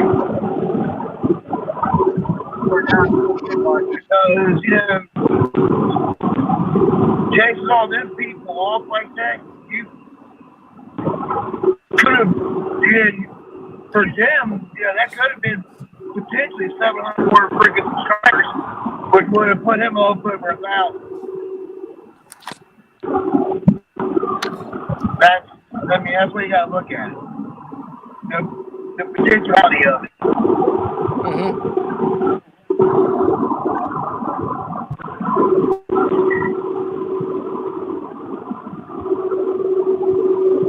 Because, you know, chasing all them people off like that, you could have, for them, yeah, that could have been potentially 700 more freaking subscribers, which would have put him off over 1,000. That's what you got to look at. The potentiality of it.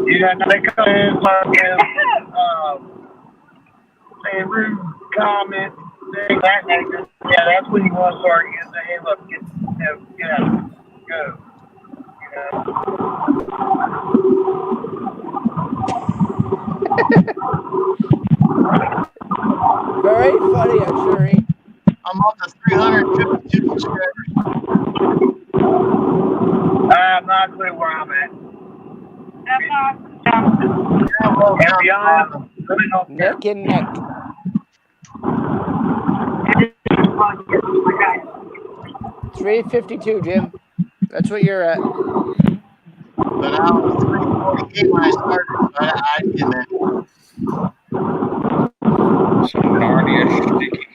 You got they come in saying rude comments, things that nature. Yeah, that's when you want to start getting say, hey, look, get out, go. Very funny, Shuri. I'm up to 352 subscribers. I'm not clear where I'm at. That's awesome. And beyond, Neck and neck. Okay. 352, Jim. That's what you're at. But I was 348 when I started, so I didn't get Narnia sticky.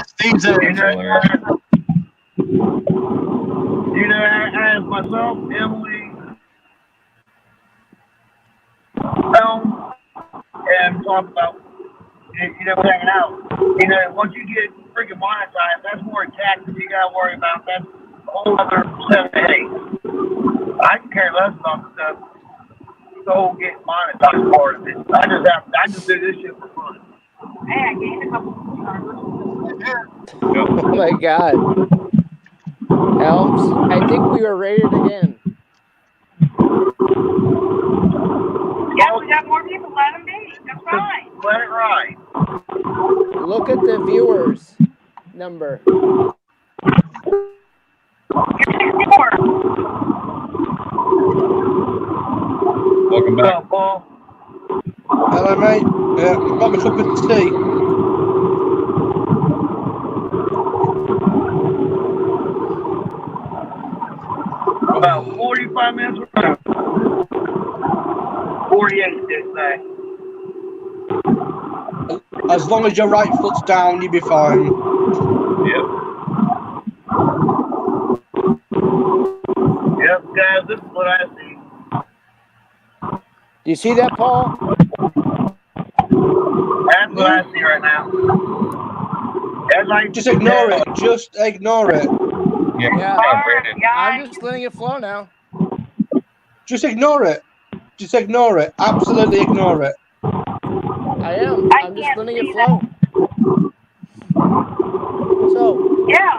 Steve's there. You know, as myself, Emily, and talk about, you know, hanging out. You know, once you get freaking monetized, that's more taxes you got to worry about. That's a whole other 7 days. I can care less about the whole getting monetized part of it. I just do this shit for fun. Hey, I gained a couple subscribers. Oh my God. Helms, I think we were rated again. Yeah, we got more people. Let them be. That's fine. Let it ride. Look at the viewers number. Welcome back. Hello, Paul. Hello, mate. Got my cup of tea. About 45 minutes. 48, they say. As long as your right foot's down, you'll be fine. Yep. Yep, guys, this is what I see. Do you see that, Paul? That's what I see right now. As I Just ignore it. Just ignore it. Yeah. I'm just letting it flow now. Just ignore it. Just ignore it. Absolutely ignore it. I am. I'm just letting it flow. So. Yeah.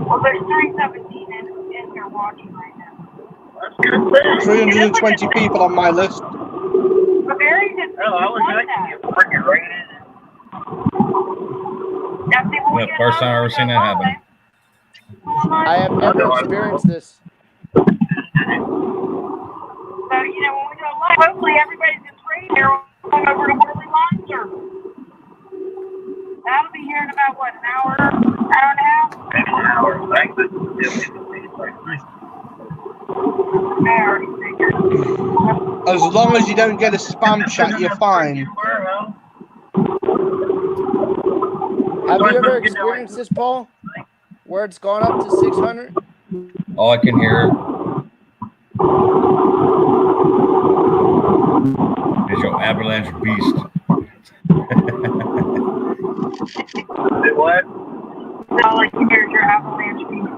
Well, there's 317 in here watching right now. 320 people on my list. But Barry did. Hell, I was actually get freaking rated. Yeah, first time I've ever seen that happen. I have never experienced this. So, when we go live, hopefully everybody that's right here will come over to Whirly Lawn Service. That'll be here in about, what, an hour and a half? Maybe an hour. Thanks. I already figured. As long as you don't get a spam chat, you're fine. Have you ever experienced this, Paul? Where it's gone up to 600? All I can hear is your avalanche beast. What? All I can hear is your avalanche beast.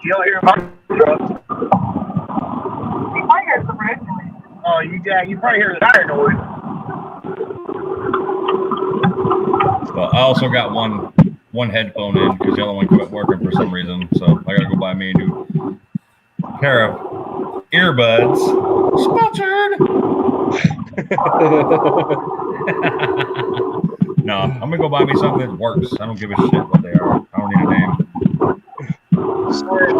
You don't hear my truck. You might hear some road noise. Oh, you probably hear the tire noise. Well, I also got one headphone in because the other one quit working for some reason. So I gotta go buy me a new pair of earbuds. Sponsored. No, I'm gonna go buy me something that works. I don't give a shit what they are. I don't need a name. Sorry,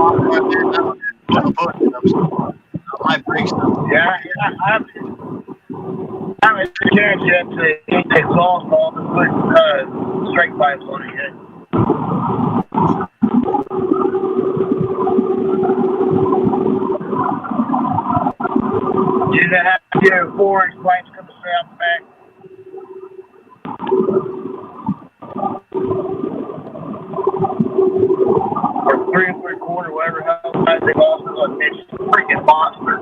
my brakes. Yeah, I'm a chance yet to get the exhaust off and put straight pipes on it yet. You have to get 4-inch pipes coming straight out the back. Or 3 3/4, whatever hell size they've also got. It's a freaking monster.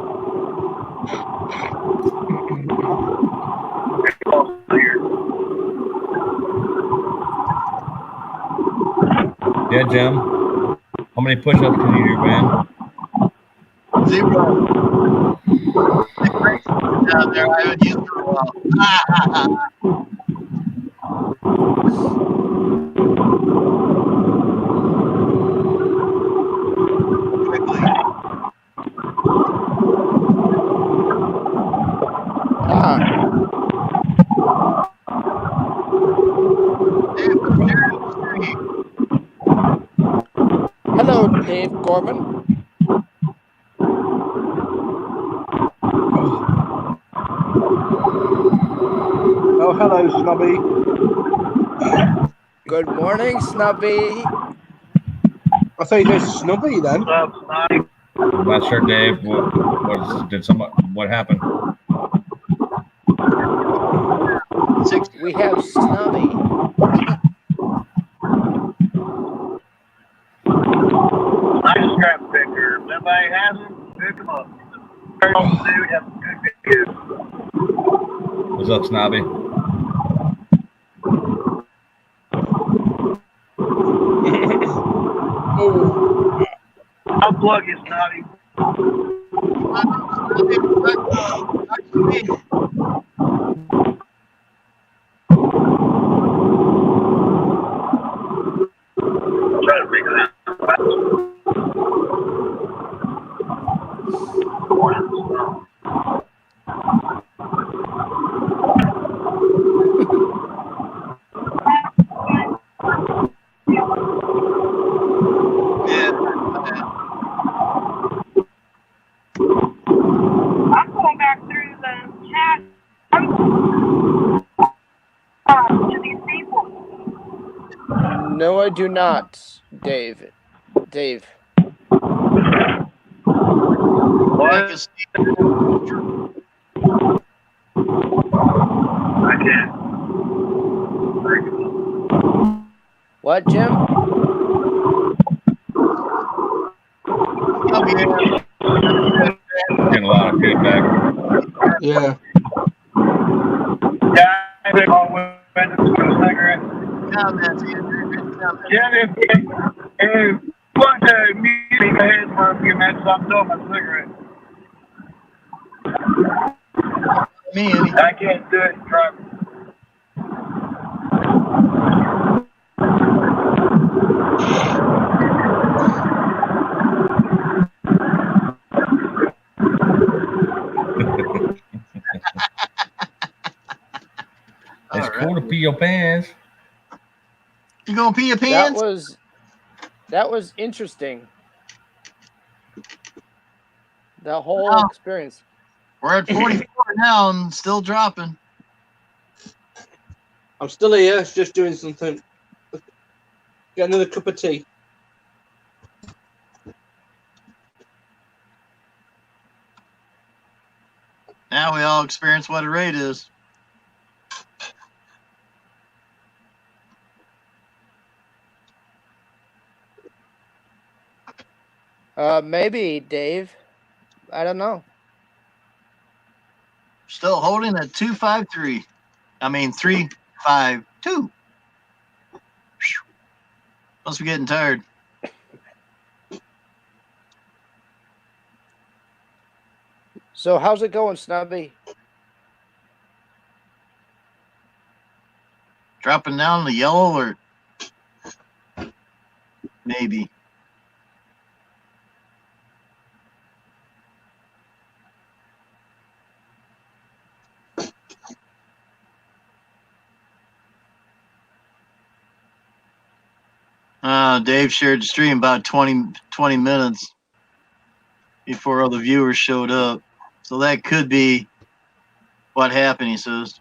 Yeah, Jim. How many push-ups can you do, man? 0. Down there, I haven't used for a while. Hello, Dave Gorman. Oh, hello, Snobby. Good morning, Snubby. I thought you said Snubby then. I'm not sure, Dave. What happened? We have Snubby. Nice scrap picker. If anybody has them, pick them up. Dude, have some good videos. What's up, Snobby? I'll plug you, Snotty. No, I do not, Dave. Dave. Like a I can't. What, Jim? Getting a lot of feedback. Yeah. Yeah, I've been all went to smoke a cigarette. comments, Andrew. Good comments. Yeah, if you want to mute me ahead for a few minutes, I'm doing my cigarette. Me, any. I can't do it driving. It's cool to pee your pants. You gonna pee your That pants? was interesting. The whole Wow. experience. We're at 44 now and still dropping. I'm still here, just doing something. Get another cup of tea. Now we all experience what a rate is. Maybe, Dave. I don't know. Still holding at 253. I mean 352. Must be getting tired. So how's it going, Snubby? Dropping down the yellow alert. Maybe. Dave shared the stream about 20 minutes before all the viewers showed up. So that could be what happened, he says.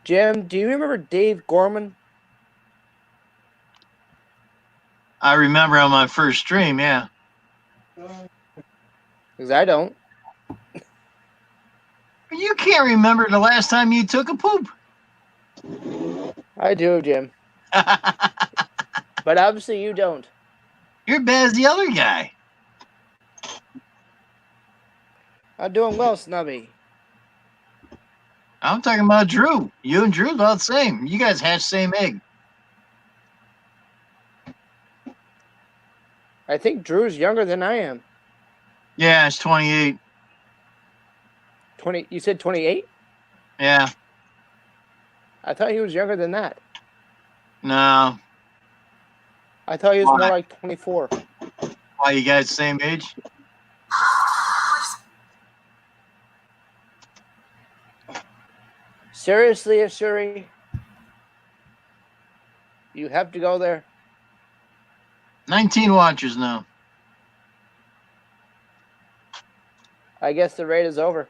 Jim, do you remember Dave Gorman? I remember on my first stream, yeah. Because I don't. You can't remember the last time you took a poop. I do, Jim. But obviously you don't. You're bad as the other guy. I'm doing well, Snubby. I'm talking about Drew. You and Drew about the same. You guys hatch same egg. I think Drew's younger than I am. Yeah, it's 28. 20. You said 28? Yeah. I thought he was younger than that. No. I thought he was more like 24. Why, you guys same age? Seriously, Ashuri? You have to go there? 19 watchers now. I guess the raid is over.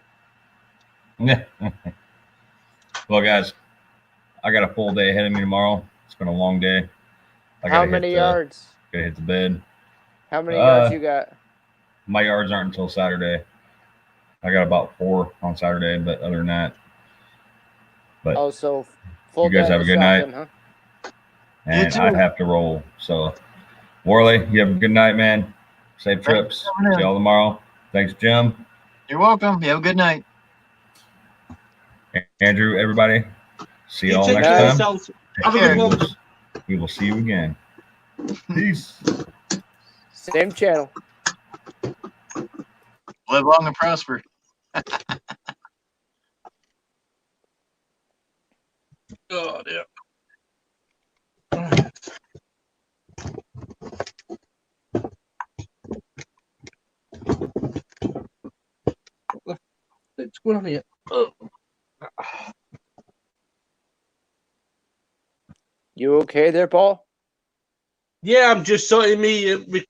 Yeah. Well, guys, I got a full day ahead of me tomorrow. It's been a long day. How many yards? Gotta hit the bed. How many yards you got? My yards aren't until Saturday. I got about 4 on Saturday, but other than that. But also, full you guys day have a good night. huh? And I have to roll. So, Worley, you have a good night, man. Safe trips. See y'all tomorrow. Thanks, Jim. You're welcome. You have a good night. Andrew, everybody. See y'all take next care of time. yourselves. Have a good one. We will see you again. Peace. Same channel. Live long and prosper. Oh, dear. What's going on here? You okay there, Paul? Yeah, I'm just sorting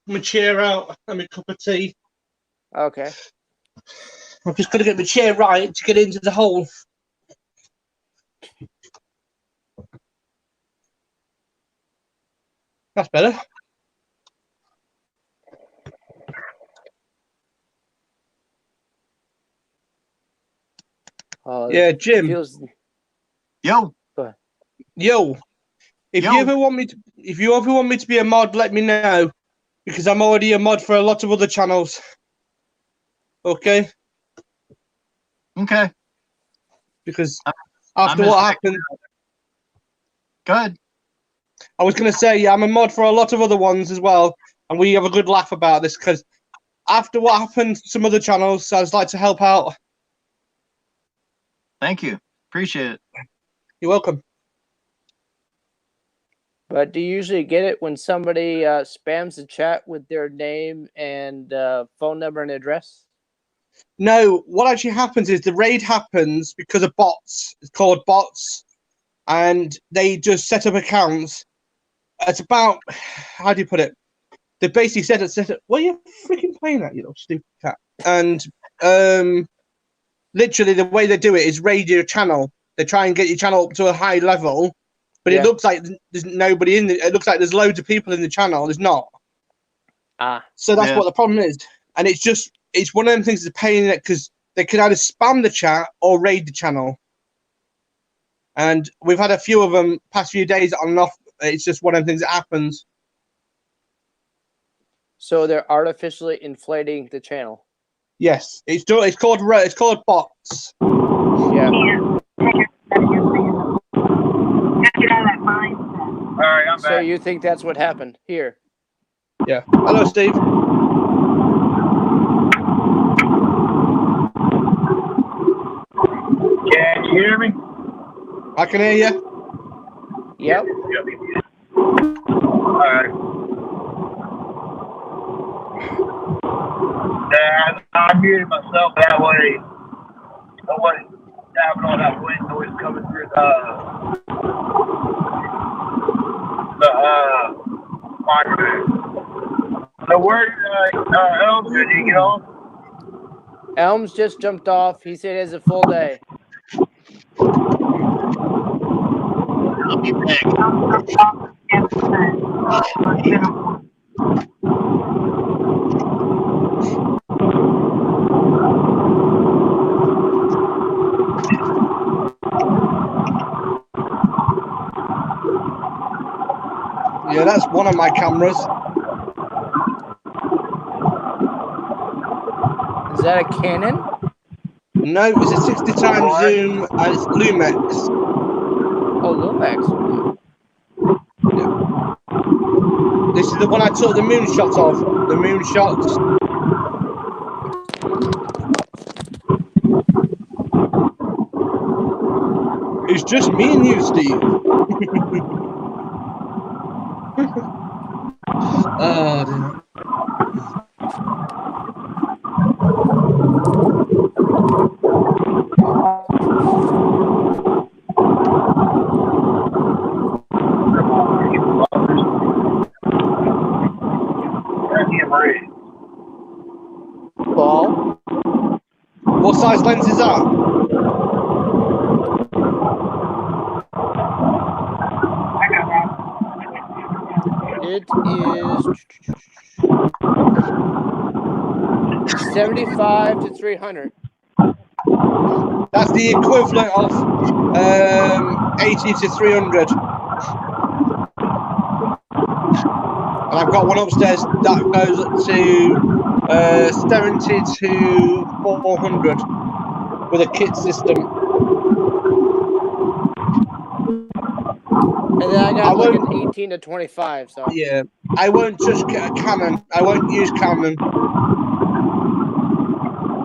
my chair out and my cup of tea. Okay. I'm just going to get my chair right to get into the hole. That's better. Yeah, Jim. Yo. Yo. If you ever want me to be a mod, let me know. Because I'm already a mod for a lot of other channels. Okay? Okay. Because after what happened. Go ahead. I was going to say, yeah, I'm a mod for a lot of other ones as well. And we have a good laugh about this because after what happened to some other channels, I just like to help out. Thank you. Appreciate it. You're welcome. But do you usually get it when somebody spams the chat with their name and phone number and address? No, what actually happens is the raid happens because of bots. It's called bots. And they just set up accounts. It's about, how do you put it? They basically set it. What are you freaking playing at, you little stupid cat? And literally the way they do it is raid your channel. They try and get your channel up to a high level. But it looks like there's nobody in it. It looks like there's loads of people in the channel. There's not. So that's what the problem is. And it's one of them things that's a pain in it because they can either spam the chat or raid the channel. And we've had a few of them past few days on and off. It's just one of them things that happens. So they're artificially inflating the channel. Yes, it's called bots. Yeah. All right, I'm back. So you think that's what happened here? Yeah. Hello, Steve. Can you hear me? I can hear you. Yep. All right. I muted myself that way. I wasn't having all that wind noise coming through the microphone. So where did Elms, did he get off? Elms just jumped off. He said it's a full day. I'll be back. Yeah, that's one of my cameras. Is that a Canon? No, it's a 60 times zoom and it's Lumex. Oh, Lumex. Yeah. This is the one I took the moon shots of. The moon shots. It's just me and you, Steve. Oh, dear. Ball. What size lens is that? It is 75 to 300. That's the equivalent of 80 to 300. And I've got one upstairs that goes up to 70 to 400 with a kit system. And then I got like an 18 to 25. So yeah, I won't touch Canon. I won't use Canon.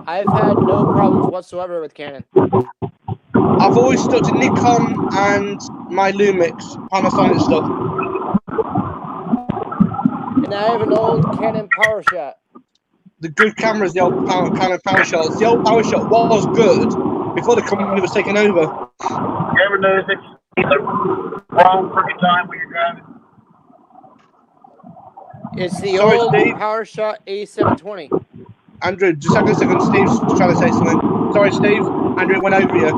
I've had no problems whatsoever with Canon. I've always stuck to Nikon and my Lumix, Panasonic stuff. And I have an old Canon PowerShot. The good cameras, the old Canon PowerShots. The old PowerShot was good before the company was taken over. You ever notice it's the wrong freaking time when you're driving? It's the old PowerShot A720. Andrew, just a second. Steve's trying to say something. Sorry, Steve. Andrew went over you.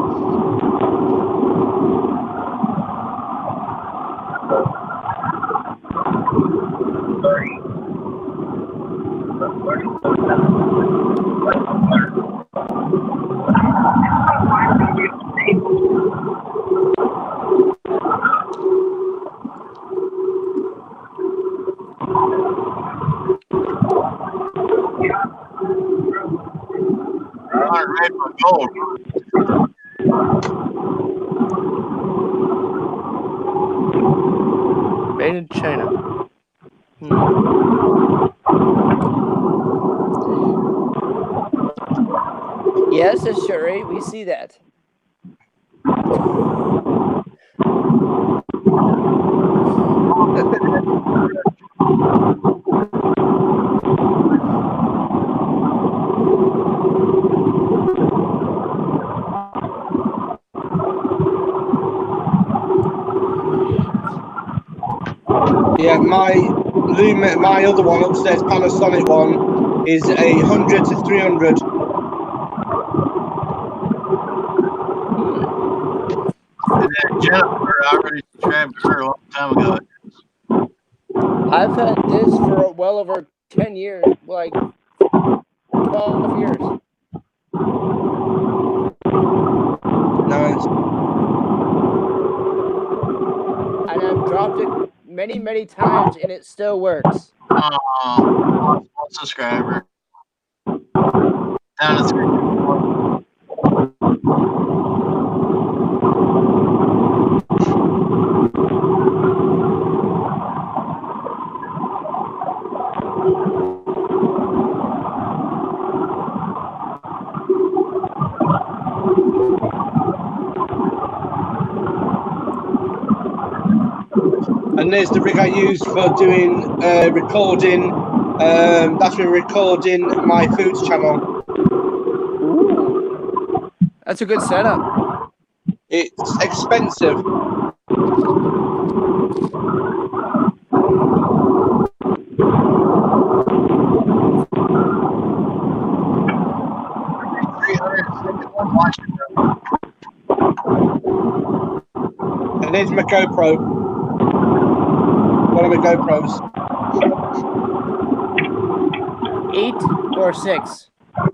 Red for gold. Made in China. Yes, Shuri, we see that. Yeah, my other one upstairs, Panasonic one, is 100 to 300. Jennifer, I already subscribed to her a long time ago. I've had this for well over 10 years, like 12 years. Nice. And I've dropped it many times, and it still works. One subscriber. Down to 3. And there's the rig I use for doing recording. That's for recording my foods channel. Ooh, that's a good setup. It's expensive. And there's my GoPro. One of my GoPros. 8 or 6?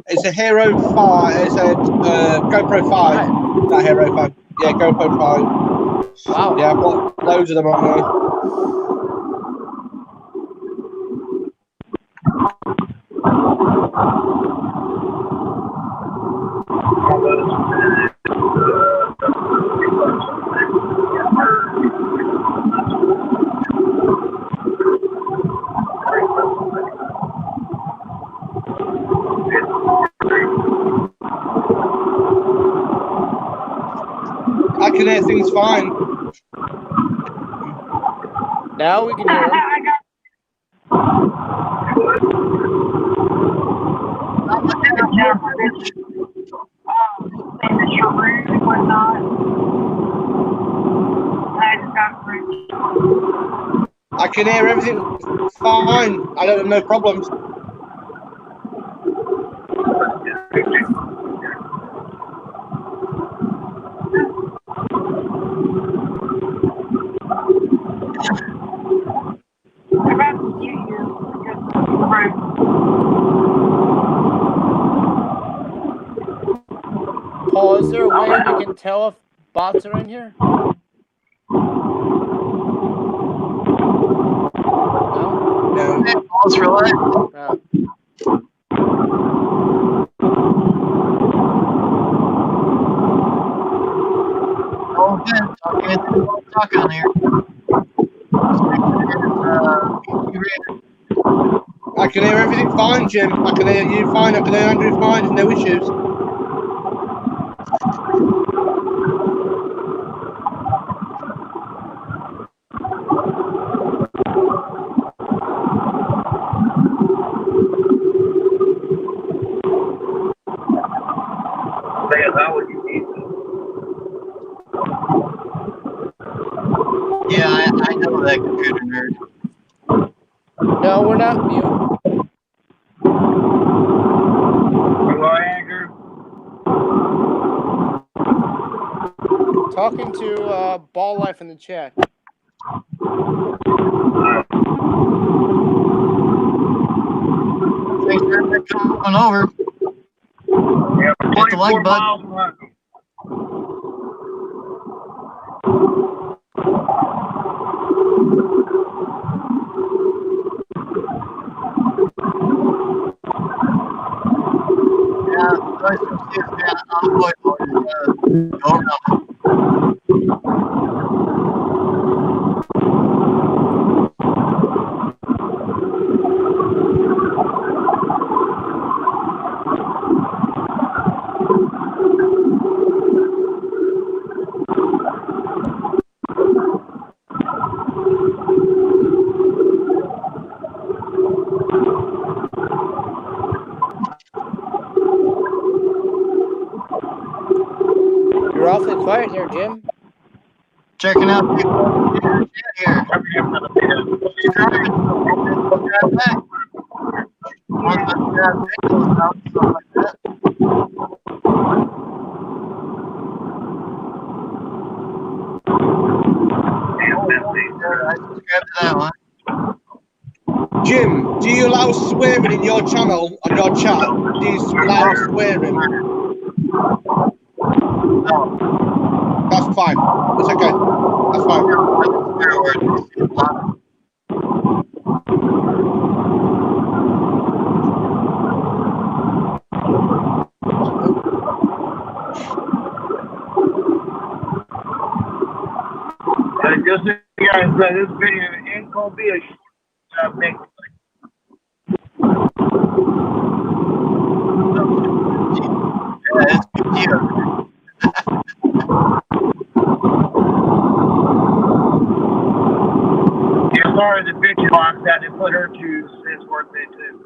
It's a Hero 5. It's a GoPro 5. Not Hero 5. Yeah, GoPro 5. Wow. Yeah, I've got loads of them on there. I can hear things fine. Now we can hear them. I can hear everything fine. I don't have no problems. Paul, is there a way we can tell if bots are in here? No. Pause for life. Oh, good. Talking on here. I can hear everything fine, Jim. I can hear you fine. I can hear Andrew fine. There's no issues. Yeah, I know that computer nerd. No, we're not mute. Talking to Ball Life in the chat. Thanks for coming over. Yeah, Hit the like button. You're awfully quiet here, Jim. Checking out people here. Jim, do you allow swearing in your channel on your chat? Do you allow swearing? No. That's fine. It's okay. That's fine. Just so you guys know, this video ain't gonna be a big. Yeah, it's good here. Yeah, sorry, the bitch box that they put her to is worth it too.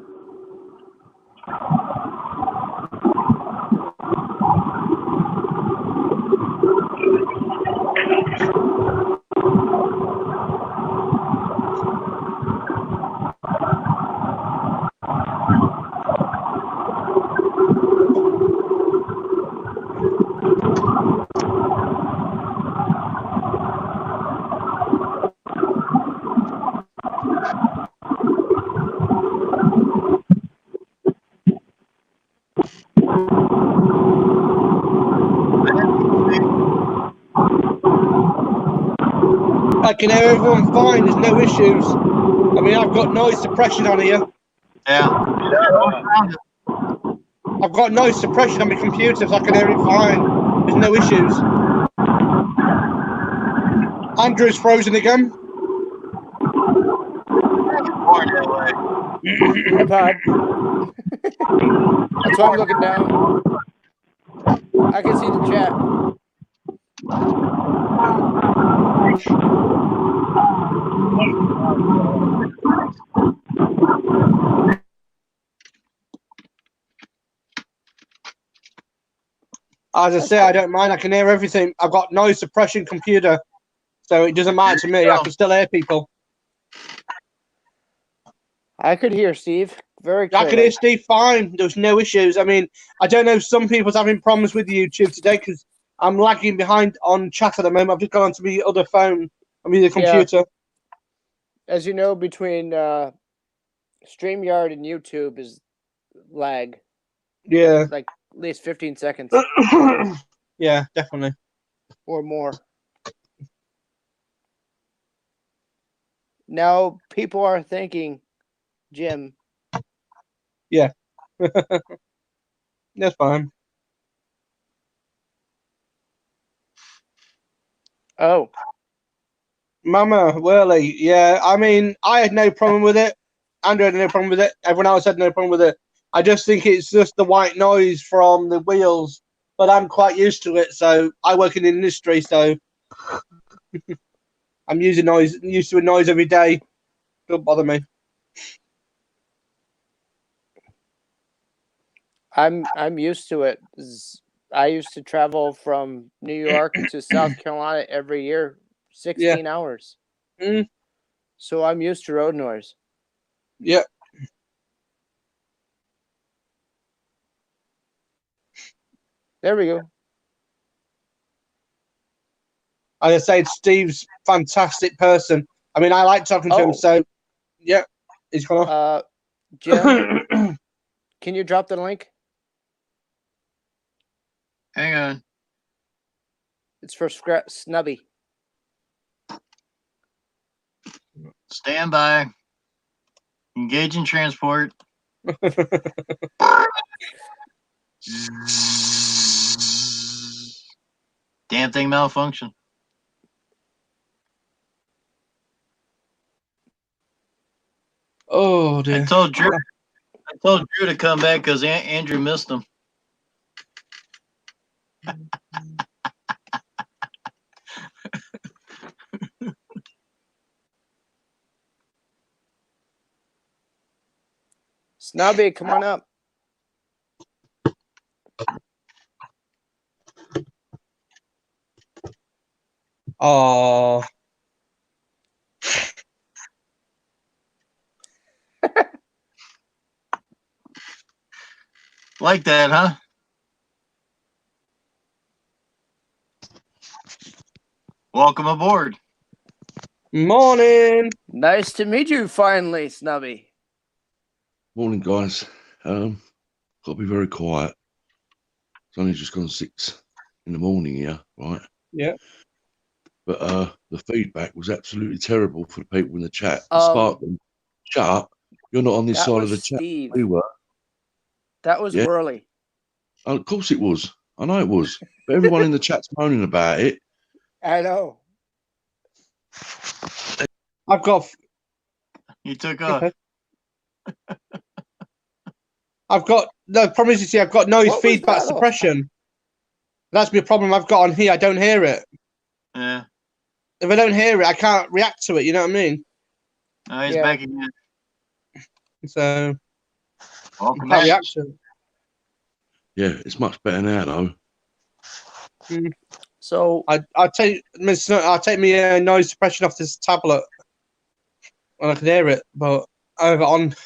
I can hear everyone fine. There's no issues. I mean, I've got noise suppression on here. Yeah. I've got noise suppression on my computer, so I can hear it fine. There's no issues. Andrew's frozen again. Hi, Pod. That's why I'm looking down. I can see the chat. As I say, I don't mind. I can hear everything. I've got noise suppression computer, so it doesn't matter to me. I can still hear people. I could hear Steve very I clearly. could hear Steve fine. There's no issues. I mean, I don't know if some people's having problems with YouTube today because I'm lagging behind on chat at the moment. I've just gone onto my other phone. I'm using a computer. Yeah. As you know, between StreamYard and YouTube is lag. Yeah. Like at least 15 seconds. Yeah, definitely. Or more. Now people are thinking, Jim. Yeah. That's fine. Oh. Mama Whirly, yeah. I mean, I had no problem with it. Andrew had no problem with it. Everyone else had no problem with it. I just think it's just the white noise from the wheels. But I'm quite used to it. So I work in the industry, so I'm used to noise every day. Don't bother me. I'm used to it. I used to travel from New York to South Carolina every year, 16 hours. Mm. So I'm used to road noise. Yeah. There we go. Like I say, Steve's fantastic person. I mean, I like talking to him, so yeah, he's gonna. Jim, can you drop the link? Hang on. It's for Snubby. Stand by. Engage in transport. Damn thing malfunction. Oh dear. I told Drew to come back because Andrew missed him. Snubby, come on up. Oh. Like that, huh? Welcome aboard. Morning. Nice to meet you finally, Snubby. Morning, guys. Got to be very quiet. It's only just gone 6 in the morning here, right? Yeah. But the feedback was absolutely terrible for the people in the chat. Sparkman, shut up. You're not on this that side of was the chat. Steve. We were. That was Yeah. Whirly. Oh, of course it was. I know it was. But everyone in the chat's moaning about it. I know. I've got. You took off. I've got no problem. Is you see, I've got noise What was feedback that all? suppression. That's my problem. I've got on here. I don't hear it. Yeah. If I don't hear it, I can't react to it. You know what I mean? Oh, he's Yeah. back again. So Welcome I can't back. react to it. Yeah, it's much better now, though. So I'll take my noise suppression off this tablet, and I can hear it. But over on.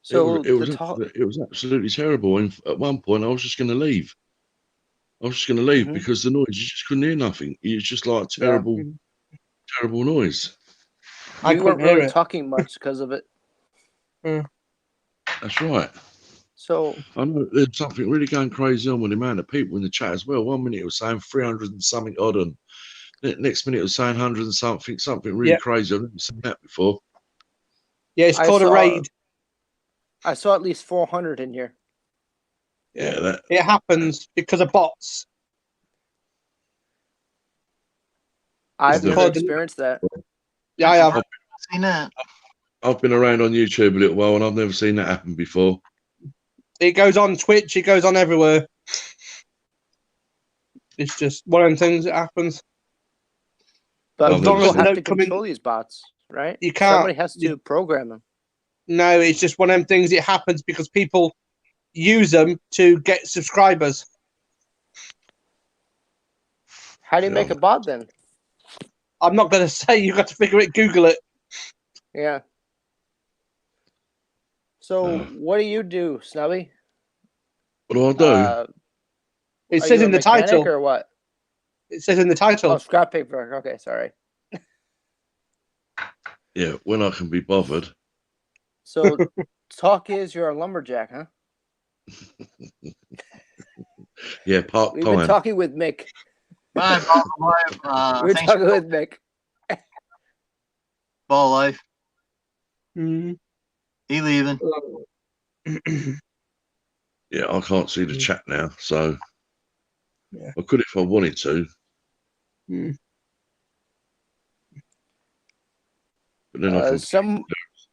So it was absolutely terrible. And at one point, I was just going to leave. Because the noise, you just couldn't hear nothing. It's just like terrible noise. I you weren't couldn't hear really it. talking much because of it. That's right. So I know there's something really going crazy on with the amount of people in the chat as well. 1 minute it was saying 300 and something odd, and next minute it was saying 100 and something really crazy. I've never seen that before. Yeah, it's called a raid. I saw at least 400 in here. Yeah, It happens because of bots. I've Yeah. never experienced that. Yeah, I have. Seen that. I've been around on YouTube a little while, and I've never seen that happen before. It goes on Twitch. It goes on everywhere. It's just one of them things that happens. But as long people as they have to don't come in, control these bots, right? you can't. Somebody has to program them. No, it's just one of them things. It happens because people use them to get subscribers. How do you make a bot then? I'm not going to say. You got to figure it. Google it. Yeah. So what do you do, Snubby? What do I do? It Are says you in a the title. mechanic or what? It says in the title. Oh, scrap paper. Okay, sorry. Yeah, when I can be bothered. So talk is you're a lumberjack, huh? Yeah, part We've been time. talking with Mick. Bye, Ball Life. We're Thanks talking for with Mick. Ball Life. Mm. He leaving. Yeah, I can't see the chat now, so Yeah. I could if I wanted to. Mm. But then I can.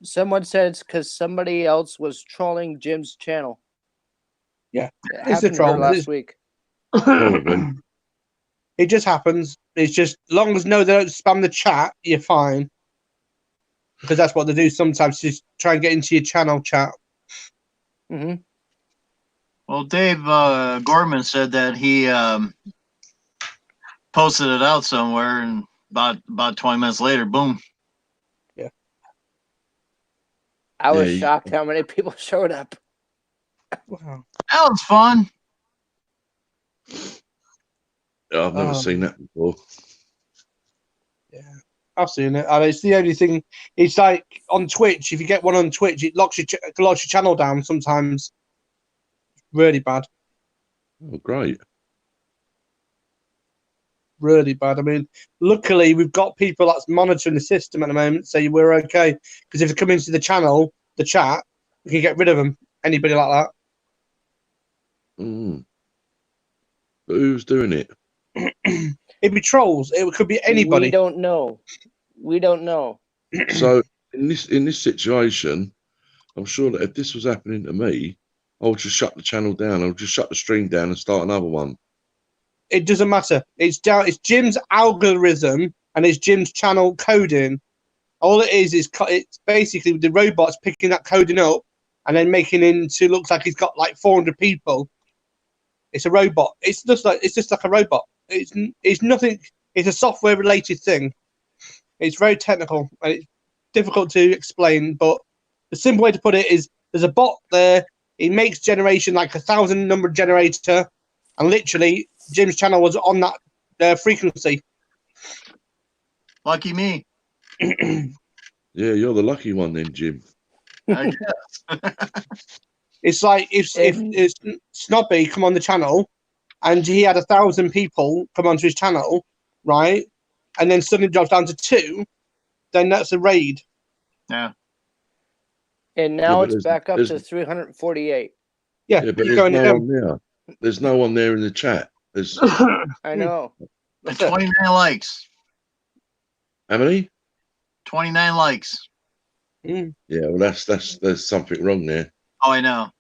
Someone said it's because somebody else was trolling Jim's channel. Yeah, It it's a happened to her troll. last week. Probably. It just happens. It's just as long as they don't spam the chat, you're fine. Because that's what they do sometimes. Just try and get into your channel chat. Mm-hmm. Well, Dave Gorman said that he posted it out somewhere, and about 20 minutes later, boom. Yeah. I was shocked how many people showed up. Wow. That was fun. I've never seen that before. Yeah, I've seen it. And it's the only thing. It's like on Twitch. If you get one on Twitch, it locks your channel down sometimes. Really bad. Oh, great. really bad. I mean, luckily we've got people that's monitoring the system at the moment, so we're okay. Because if they come into the channel, the chat, we can get rid of them. Anybody like that. Mm. But who's doing it? It'd be trolls. It could be anybody. We don't know. We don't know. So in this situation, I'm sure that if this was happening to me, I would just shut the channel down. I would just shut the stream down and start another one. It doesn't matter. It's Jim's algorithm and it's Jim's channel coding. All it is it's basically the robots picking that coding up and then making it into looks like he's got like 400 people. It's a robot. It's just like a robot. It's nothing. It's a software related thing. It's very technical and it's difficult to explain. But the simple way to put it is there's a bot there. It makes generation like 1,000 number generator, and literally Jim's channel was on that frequency. Lucky me. Yeah, you're the lucky one then, Jim. I guess. It's like if Snobby come on the channel and he had 1,000 people come onto his channel, right? And then suddenly drops down to 2, then that's a raid. Yeah. And now it's back up to 348. Yeah, but there's no one there. There's no one there in the chat. There's I know. 29 likes. How many? 29 likes. Mm. Yeah, well, there's something wrong there. Oh, I know.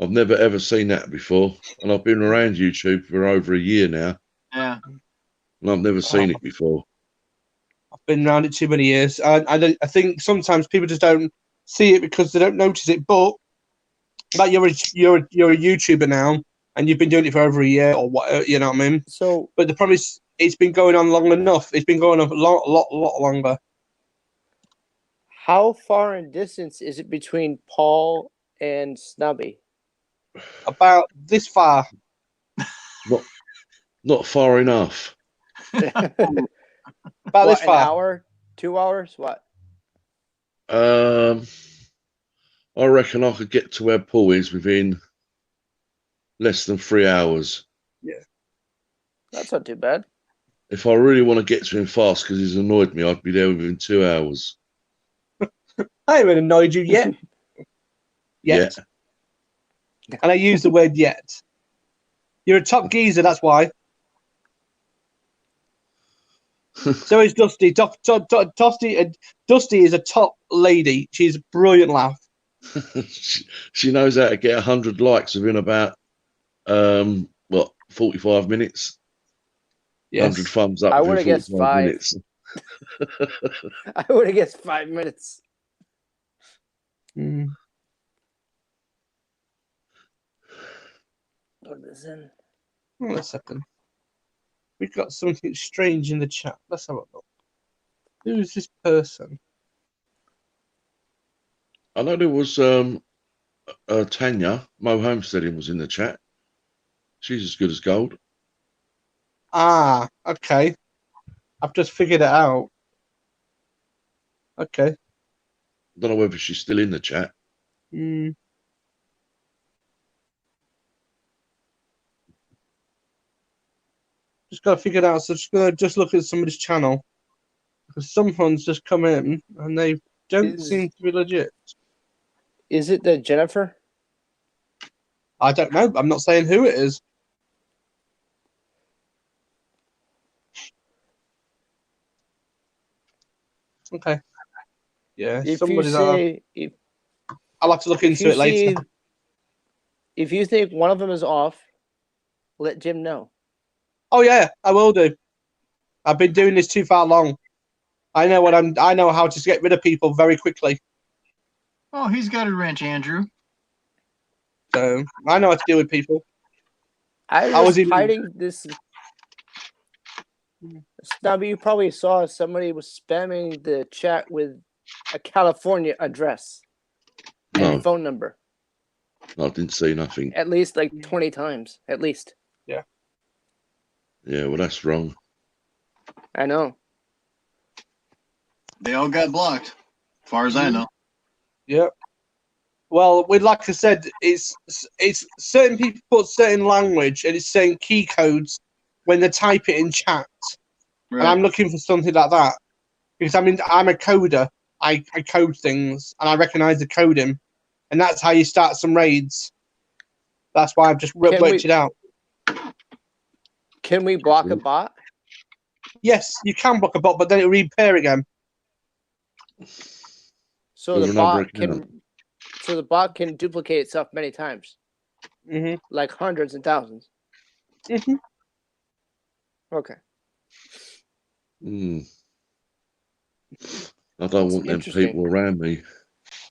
I've never ever seen that before, and I've been around YouTube for over a year now. Yeah. And I've never seen it before. I've been around it too many years. I think sometimes people just don't see it because they don't notice it. But you're a YouTuber now, and you've been doing it for over a year or what? You know what I mean? So, but the problem is, it's been going on long enough. It's been going on a lot longer. How far in distance is it between Paul and Snubby? About this far. Not far enough. About this far. An hour? 2 hours? What? I reckon I could get to where Paul is within less than 3 hours. Yeah. That's not too bad. If I really want to get to him fast because he's annoyed me, I'd be there within 2 hours. I haven't annoyed you yet. Yet. Yeah. And I use the word yet. You're a top geezer, that's why. So is Dusty. Dusty is a top lady. She's a brilliant laugh. She knows how to get 100 likes within about 45 minutes. Yes. 100 thumbs up. I would have guessed 5 minutes. I would have guessed 5 minutes. Mm. Put this in. Hold on a second. We've got something strange in the chat. Let's have a look. Who is this person? I know there was Tanya, Mo Homesteading was in the chat. She's as good as gold. Ah, okay. I've just figured it out. Okay. Don't know whether she's still in the chat. Mm. Just got to figure it out. So just gonna look at somebody's channel because someone's just come in and they don't seem to be legit. Is it the Jennifer? I don't know. I'm not saying who it is. Okay. Yeah. If somebody's. you say, I'll have to look into it later. If you think one of them is off, let Jim know. Oh yeah, I will do. I've been doing this too far long. I know how to get rid of people very quickly. Oh, he's got a wrench, Andrew. So I know how to deal with people. I was hiding this. Snubby, you probably saw somebody was spamming the chat with a California address and phone number. I didn't see nothing. At least like 20 times, at least. Yeah. Yeah, well, that's wrong. I know. They all got blocked, as far as I know. Yeah. Well, like I said, it's certain people put certain language and it's saying key codes when they type it in chat. Right. And I'm looking for something like that. Because I'm a coder. I code things and I recognize the coding. And that's how you start some raids. That's why I've just worked it out. Can we block a bot? Yes, you can block a bot, but then it'll repair again. So the bot can duplicate itself many times. Mm-hmm. Like hundreds and thousands. Mm-hmm. Okay. I don't want them people around me.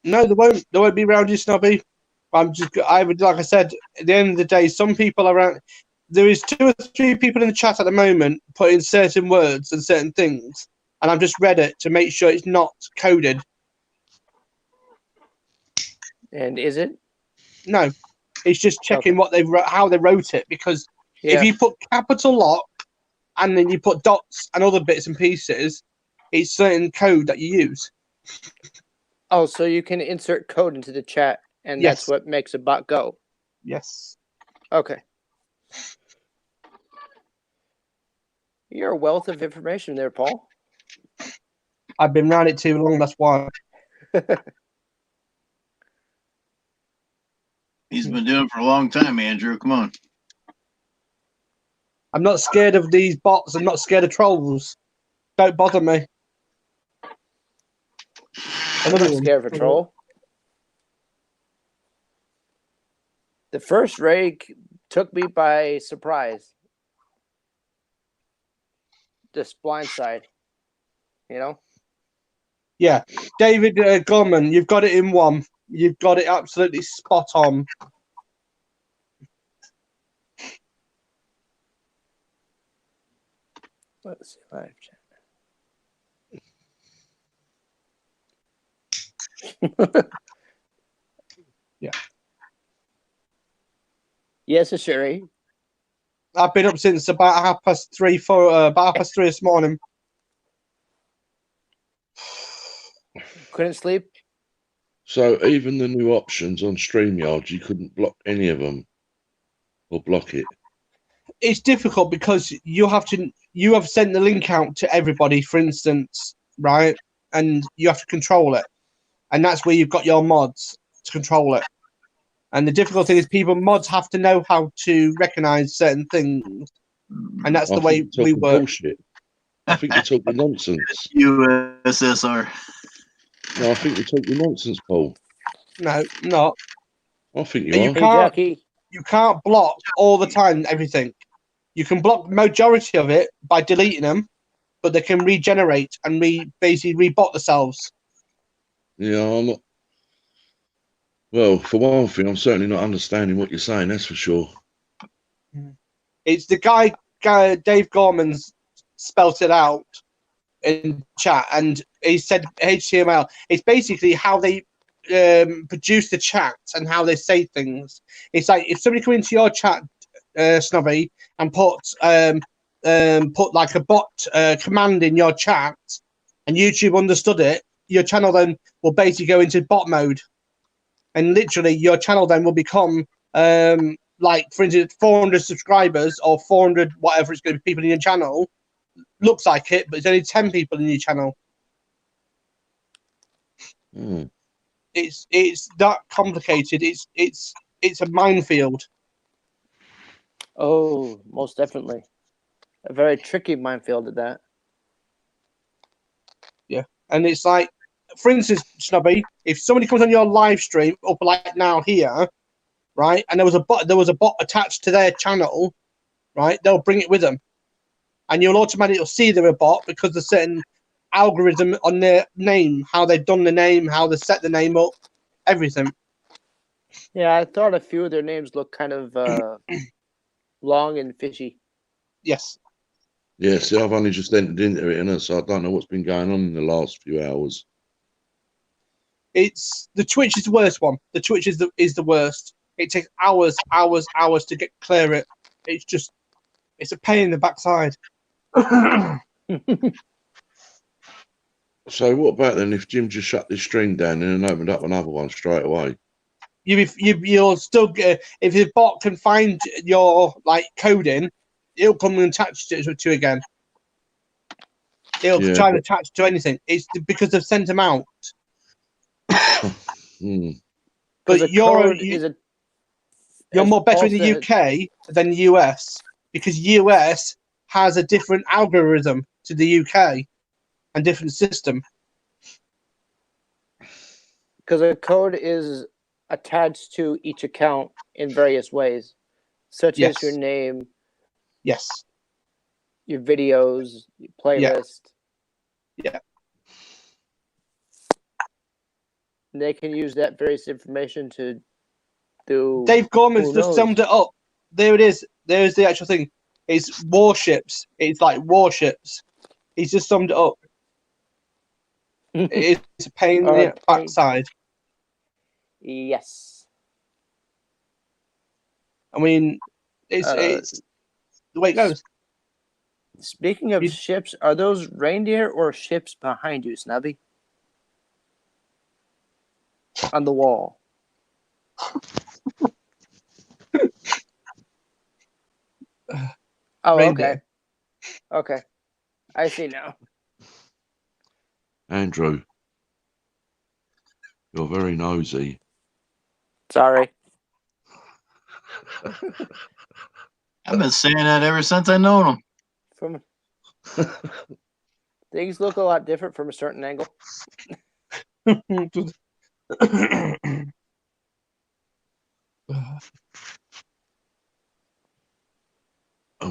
No, they won't. They won't be around you, Snobby. I would, like I said, at the end of the day, some people around. There is 2 or 3 people in the chat at the moment putting certain words and certain things, and I've just read it to make sure it's not coded. And is it? No, it's just checking what how they wrote it, because if you put capital lock and then you put dots and other bits and pieces, it's certain code that you use. Oh, so you can insert code into the chat, and that's what makes a bot go. Yes. Okay. You're a wealth of information there, Paul. I've been around it too long, that's why. He's been doing it for a long time, Andrew. Come on. I'm not scared of these bots. I'm not scared of trolls. Don't bother me. I'm not scared of a troll. The first raid took me by surprise. Just blindside, you know? Yeah. David Gorman, you've got it in one. You've got it absolutely spot on. Let's see, live chat. Yeah. Yes, Sherry. I've been up since about 3:30 this morning. Couldn't sleep? So even the new options on StreamYard, you couldn't block any of them or block it. It's difficult because you have sent the link out to everybody, for instance, right? And you have to control it. And that's where you've got your mods to control it. And the difficult thing is mods have to know how to recognize certain things. And that's the way we work. Bullshit. I think you're talking nonsense. USSR. No, I think you're talking nonsense, Paul. No, not. I think You can't block all the time everything. You can block the majority of it by deleting them, but they can regenerate and basically rebot themselves. Yeah, I'm not. Well, for one thing, I'm certainly not understanding what you're saying. That's for sure. It's the guy Dave Gorman's spelt it out in chat, and he said HTML. It's basically how they produce the chat and how they say things. It's like if somebody come into your chat, Snobby, and put like a bot command in your chat, and YouTube understood it, your channel then will basically go into bot mode. And literally, your channel then will become, like, for instance, 400 subscribers or 400 whatever it's going to be people in your channel. Looks like it, but it's only 10 people in your channel. It's that complicated. It's a minefield. Oh, most definitely. A very tricky minefield at that. Yeah, and it's like, for instance, Snobby, if somebody comes on your live stream up like now here, right, and there was a bot attached to their channel, right, they'll bring it with them, and you'll automatically see they're a bot because there's certain algorithm on their name, how they've done the name, how they set the name up, everything. Yeah, I thought a few of their names look kind of long and fishy. Yes. Yeah, see, I've only just entered into it, so I don't know what's been going on in the last few hours. It's the Twitch is the worst one. The Twitch is the worst. It takes hours to clear it. It's a pain in the backside. So what about then if Jim just shut this stream down and then opened up another one straight away? You'll still get, if the bot can find your like coding, it'll come and attach to you again. It'll Yeah, try and attach to anything. It's because they've sent them out. But you're more better in the UK than the US because US has a different algorithm to the UK and different system. Because a code is attached to each account in various ways, such as your name, yes, your videos, your playlist. Yeah. And they can use that various information to do. Dave Gorman's just summed it up. There it is. There's the actual thing. It's warships. It's like warships. He's just summed it up. It's a pain in the backside. Yes. I mean, it's the way it goes. Speaking of ships, are those reindeer or ships behind you, Snubby? On the wall. Oh, Reindeer. Okay. Okay. I see now. Andrew, you're very nosy. Sorry. I've been saying that ever since I known him. Things look a lot different from a certain angle. I'm going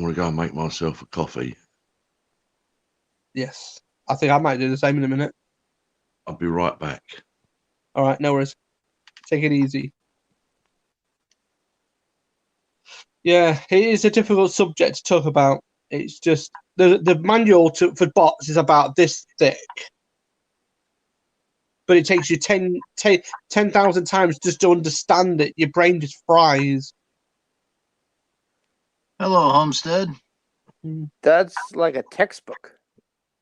to go and make myself a coffee. Yes. I think I might do the same in a minute. I'll be right back. All right, no worries. Take it easy. Yeah, it is a difficult subject to talk about. It's just the manual for bots is about this thick, but it takes you 10,000 times just to understand it. Your brain just fries. Hello, Homestead. That's like a textbook,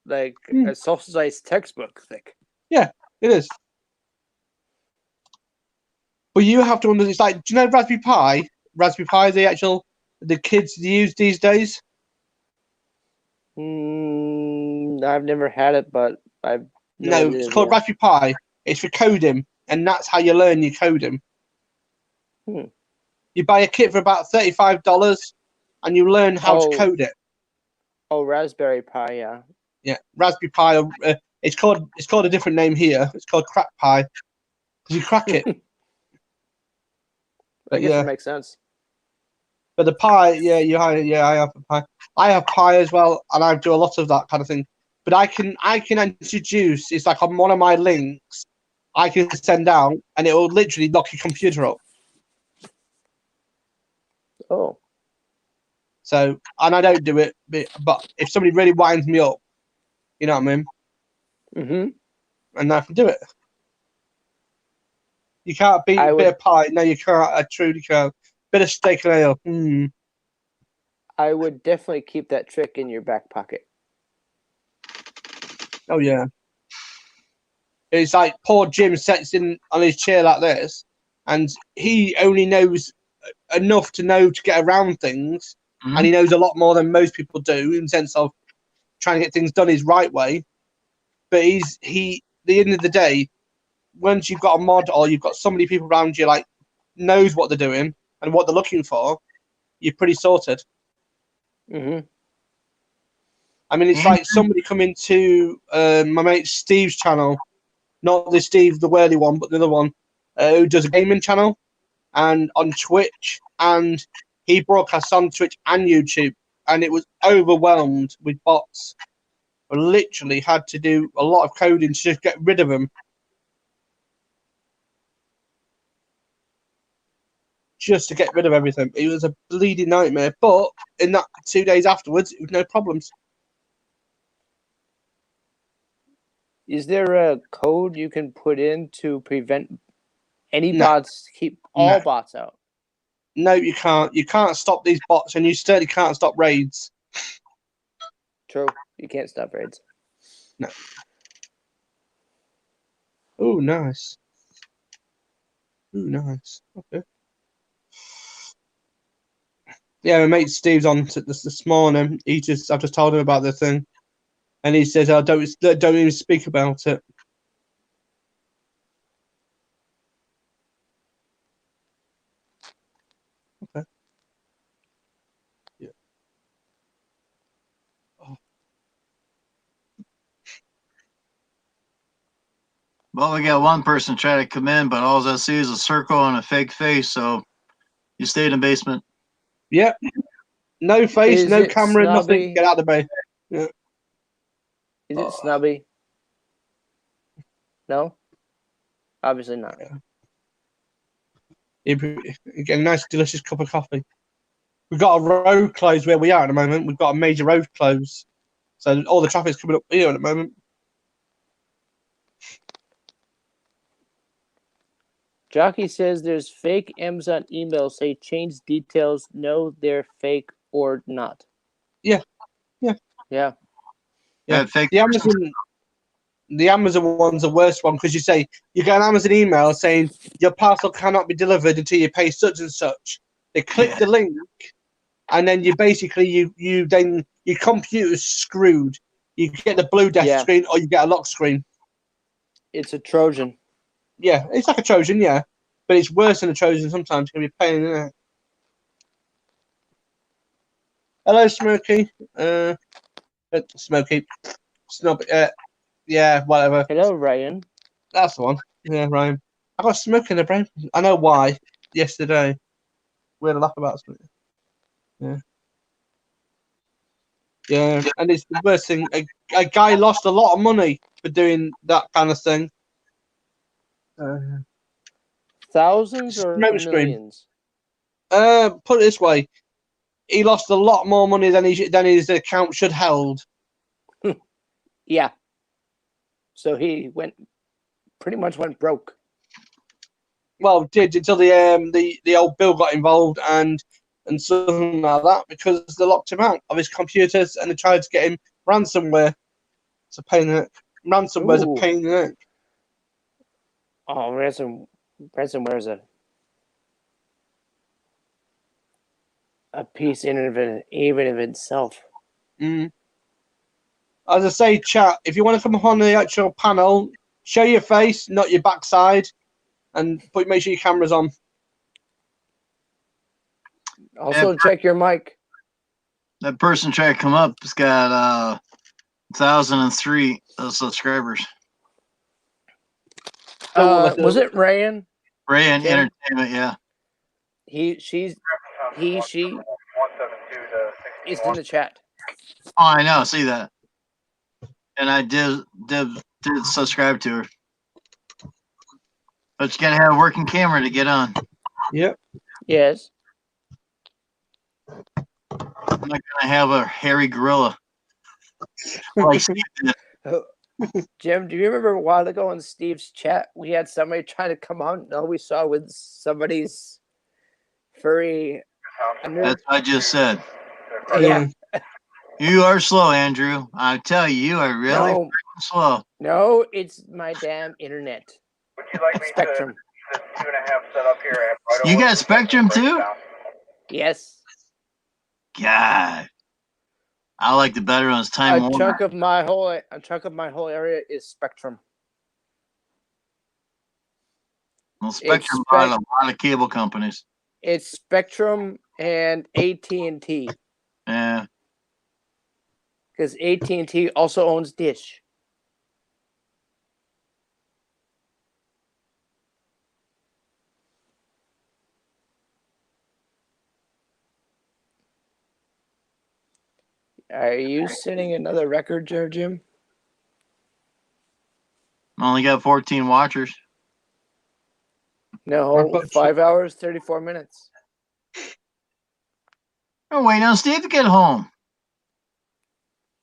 like a socialized textbook thick. Yeah, it is. But you have to understand. It's like, do you know Raspberry Pi? Raspberry Pi, the kids use these days. I've never had it, but I've no. It's called Raspberry Pi. It's for coding, and that's how you learn your coding. You buy a kit for about $35, and you learn how to code it. Oh, Raspberry Pi, yeah. Yeah, Raspberry Pi. It's called a different name here. It's called Crack Pi because you crack it. I guess it makes sense. But the Pi, I have a Pi. I have Pi as well, and I do a lot of that kind of thing. But I can introduce. It's like on one of my links, I can send out, and it will literally knock your computer up. Oh. So, and I don't do it, but if somebody really winds me up, you know what I mean? And I can do it. You can't beat a bit of pie. No, you can't. I truly can't. Bit of steak and ale. I would definitely keep that trick in your back pocket. Oh, yeah. It's like poor Jim sits in on his chair like this, and he only knows enough to know to get around things, and he knows a lot more than most people do in the sense of trying to get things done his right way. But at the end of the day, once you've got a mod or you've got so many people around you like knows what they're doing and what they're looking for, you're pretty sorted. I mean, it's like somebody coming to my mate Steve's channel, not the Steve, the whirly one, but the other one, who does a gaming channel and on Twitch, and he broadcasts on Twitch and YouTube, and it was overwhelmed with bots. I literally had to do a lot of coding to just get rid of them. Just to get rid of everything. It was a bleeding nightmare. But in that 2 days afterwards, it was no problems. Is there a code you can put in to prevent any bots to keep all bots out? No, you can't. You can't stop these bots, and you certainly can't stop raids. True. You can't stop raids. No. Oh, nice. Oh, nice. Okay. Yeah, my mate Steve's on this morning. I've just told him about the thing, and he says, "I don't even speak about it." Okay. Yeah. Oh. Well, we got one person trying to come in, but all I see is a circle and a fake face. So you stay in the basement. Yep. No face, Is no it camera, nothing. snobby? Get out of the bay. Yeah. Is it snubby? No? Obviously not. You get a nice, delicious cup of coffee. We've got a road closed where we are at the moment. We've got a major road closed. So all the traffic's coming up here at the moment. Jockey says there's fake Amazon emails say change details. No, they're fake or not. Yeah. Yeah. Yeah. Yeah. Fake The Amazon one's the worst one because you say you get an Amazon email saying your parcel cannot be delivered until you pay such and such. They click the link, and then you basically you then your computer's screwed. You get the blue death screen or you get a lock screen. It's a Trojan. Yeah, it's like a Trojan, yeah, but it's worse than a Trojan. Sometimes it can be a pain in the neck. Hello, Smokey. Smokey. Snob. Yeah, whatever. Hello, Ryan. That's the one. Yeah, Ryan. I got smoke in the brain. I know why. Yesterday, we had a laugh about something. Yeah. Yeah, and it's the worst thing. A guy lost a lot of money for doing that kind of thing. Thousands or Smoke screen. millions? Put it this way, he lost a lot more money than his account should held. Yeah. So he pretty much went broke. Well, did until the old Bill got involved and something like that because they locked him out of his computers and they tried to get him ransomware. It's a pain in the neck. Ransomware's a pain in the neck. Oh, ransomware is a piece even of itself. Mm. As I say, chat, if you want to come on the actual panel, show your face, not your backside, and make sure your camera's on. Also, check your mic. That person trying to come up has got 1,003 subscribers. Was it Rayan? Rayan Entertainment, yeah. She is in the chat. Oh, I know. See that. And I did subscribe to her. But you gotta have a working camera to get on. Yep. Yes. I'm not gonna have a hairy gorilla. Like Steve did. Jim, do you remember a while ago in Steve's chat we had somebody trying to come on? No, we saw with somebody's furry. That's what I just said. Yeah. You are slow, Andrew. I tell you are really freaking slow. No, it's my damn internet. Would you like me Spectrum. to 2.5 set up here? You got Spectrum too? Yes. God. I like the better ones. Time A Warner. chunk of my whole area is Spectrum. Well, Spectrum bought a lot of cable companies. It's Spectrum and AT&T. Yeah. Because AT&T also owns Dish. Are you setting another record, Jim? I only got 14 watchers. No, 5 hours, 34 minutes. Oh, wait on Steve to get home.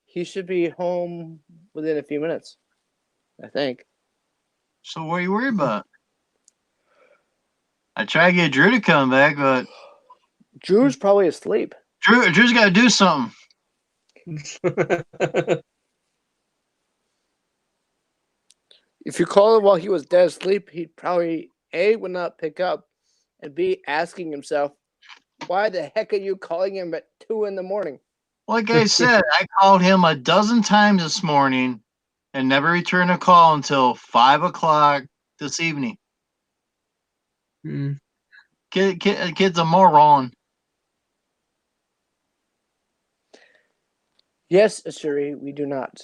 He should be home within a few minutes, I think. So what are you worried about? I try to get Drew to come back, but Drew's probably asleep. Drew's got to do something. If you call him while he was dead asleep, he'd probably A, would not pick up, and B, asking himself, Why the heck are you calling him at 2 in the morning? Like I said, I called him a dozen times this morning and never returned a call until 5 o'clock this evening. Kid's a moron. Yes, Ashuri, we do not.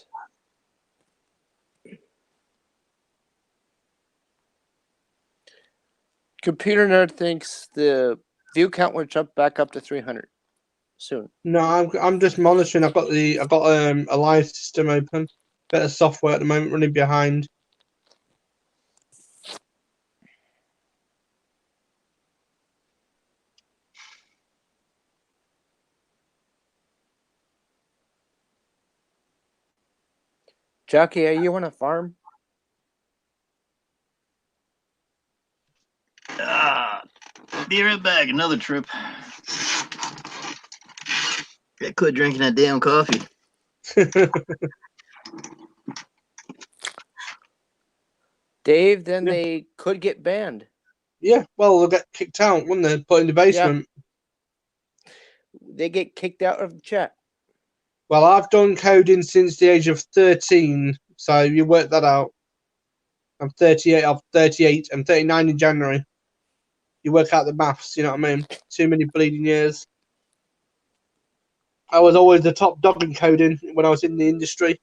Computer Nerd thinks the view count will jump back up to 300 soon. No, I'm just monitoring. I've got a live system open. Bit of software at the moment running behind. Jackie, are you on a farm? Be right back. Another trip. I quit drinking that damn coffee. Dave, then they could get banned. Yeah, well, they'll get kicked out, wouldn't they? Put in the basement. Yeah. They get kicked out of the chat. Well, I've done coding since the age of 13, so you work that out. I'm 38. I'm 38. I'm 39 in January. You work out the maths, you know what I mean? Too many bleeding years. I was always the top dog in coding when I was in the industry.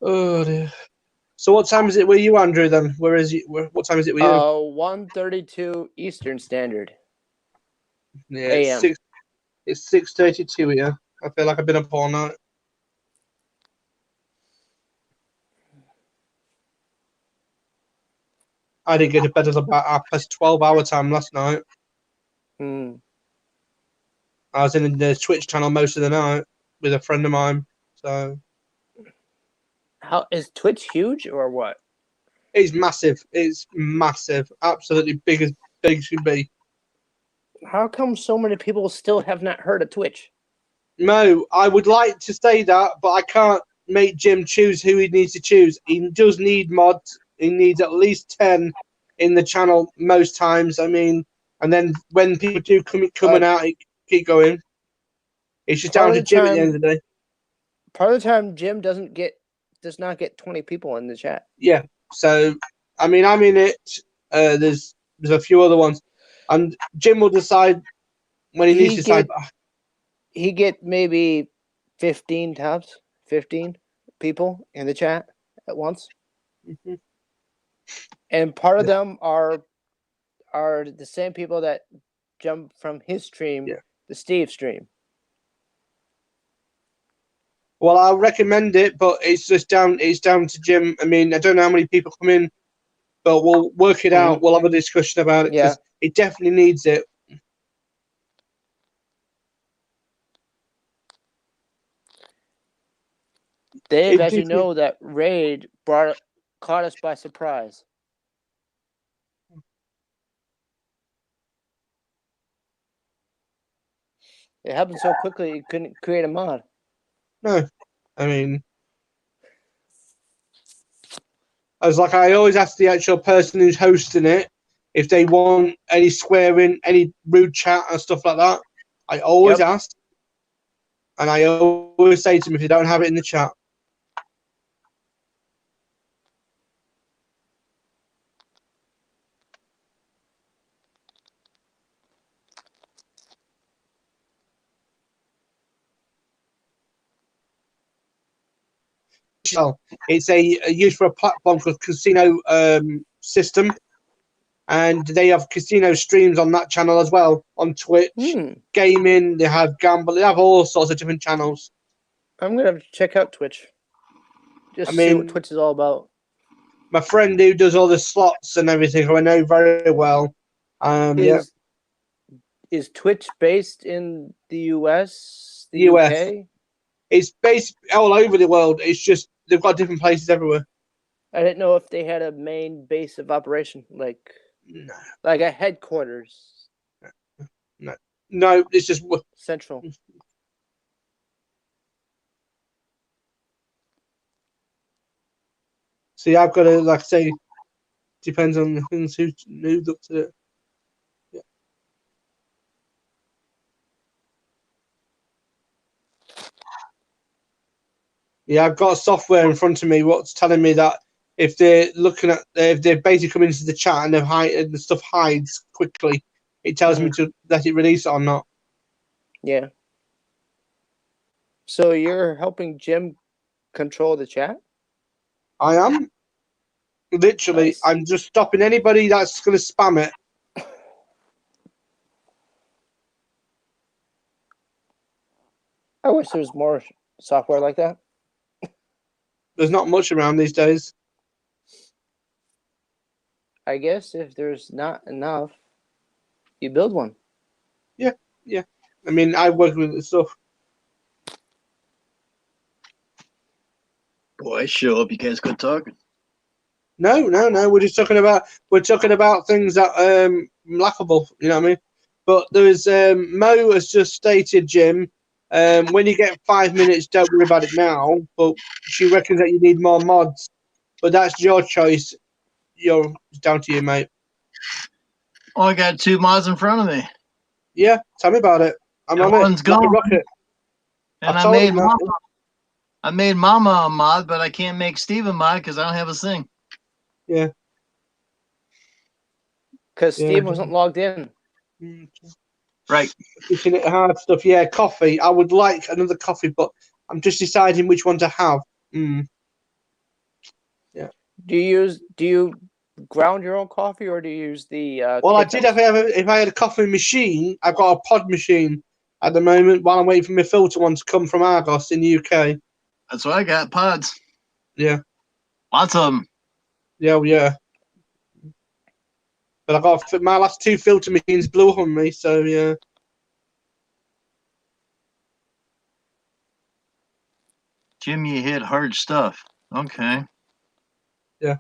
Oh dear. So what time is it where you, Andrew, then? Where is you? What time is it where you? 1:32 Eastern Standard. Yeah, AM. It's 6:32 here. I feel like I've been up all night. I didn't get to bed until about 12-hour time last night. I was in the Twitch channel most of the night with a friend of mine. So, how is Twitch huge or what? It's massive. It's massive. Absolutely big as big should be. How come so many people still have not heard of Twitch? No, I would like to say that, but I can't make Jim choose who he needs to choose. He does need mods. He needs at least 10 in the channel most times. I mean, and then when people do coming out, keep going. It's just down to Jim at the end of the day. Part of the time, Jim does not get 20 people in the chat. Yeah. So, I mean, I'm in it. There's a few other ones, and Jim will decide when he needs to decide. He get maybe 15 tops, 15 people in the chat at once. And part of them are the same people that jump from his stream, the Steve stream. Well, I'll recommend it, but it's down to Jim. I mean, I don't know how many people come in, but we'll work it out. We'll have a discussion about it because it definitely needs it. Dave, as you know, that raid caught us by surprise. It happened so quickly you couldn't create a mod. No, I mean, I always ask the actual person who's hosting it if they want any swearing, any rude chat and stuff like that. I always ask, and I always say to them if they don't have it in the chat. It's used for a platform called Casino System, and they have casino streams on that channel as well on Twitch. Gaming, they have gambling, they have all sorts of different channels. I'm gonna have to check out Twitch. Just see what Twitch is all about. My friend who does all the slots and everything, who I know very well. Is Twitch based in the US? The US. UK? It's based all over the world. It's just they've got different places everywhere. I didn't know if they had a main base of operation, like a headquarters. No, it's just central. See, I've got to, like I say, depends on the things who looked at it. Yeah. Yeah, I've got software in front of me what's telling me that if they're looking at, if they're basically coming into the chat and the stuff hides quickly, it tells me to let it release it or not. Yeah. So you're helping Jim control the chat? I am. Literally, Nice. I'm just stopping anybody that's going to spam it. I wish there was more software like that. There's not much around these days. I guess if there's not enough, you build one. Yeah, yeah. I mean, I work with this stuff. Boy, show up. You guys quit talking. No. We're just talking about things that laughable. You know what I mean? But there is Mo has just stated, Jim. When you get 5 minutes, don't worry about it now. But she reckons that you need more mods. But that's your choice. It's down to you, mate. Oh, I got 2 mods in front of me. Yeah, tell me about it. I'm And on one's it. Like a gone. rocket. And told him that. I made Mama a mod, but I can't make Steve a mod because I don't have a thing. Yeah. Because Yeah. Steve wasn't logged in. Right. Isn't it hard stuff? Yeah, coffee. I would like another coffee, but I'm just deciding which one to have. Yeah. Do you ground your own coffee or do you use the? Well, I did if I had a coffee machine. I've got a pod machine at the moment while I'm waiting for my filter one to come from Argos in the UK. That's what I got. Pods. Yeah. Lots of them. Yeah. But I got my last 2 filter machines blew up on me, so yeah. Jim, you hit hard stuff. Okay. Yeah.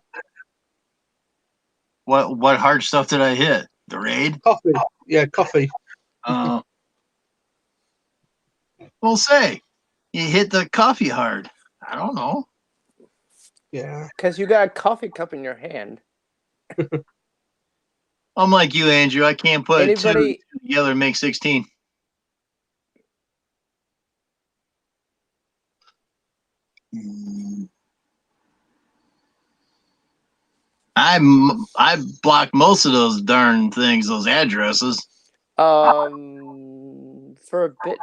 What hard stuff did I hit? The raid? Coffee. Yeah, coffee. Well, say, you hit the coffee hard. I don't know. Yeah. Because you got a coffee cup in your hand. I'm like you, Andrew. I can't put Anybody- 2 together and make 16. I blocked most of those darn things, those addresses. For a bit,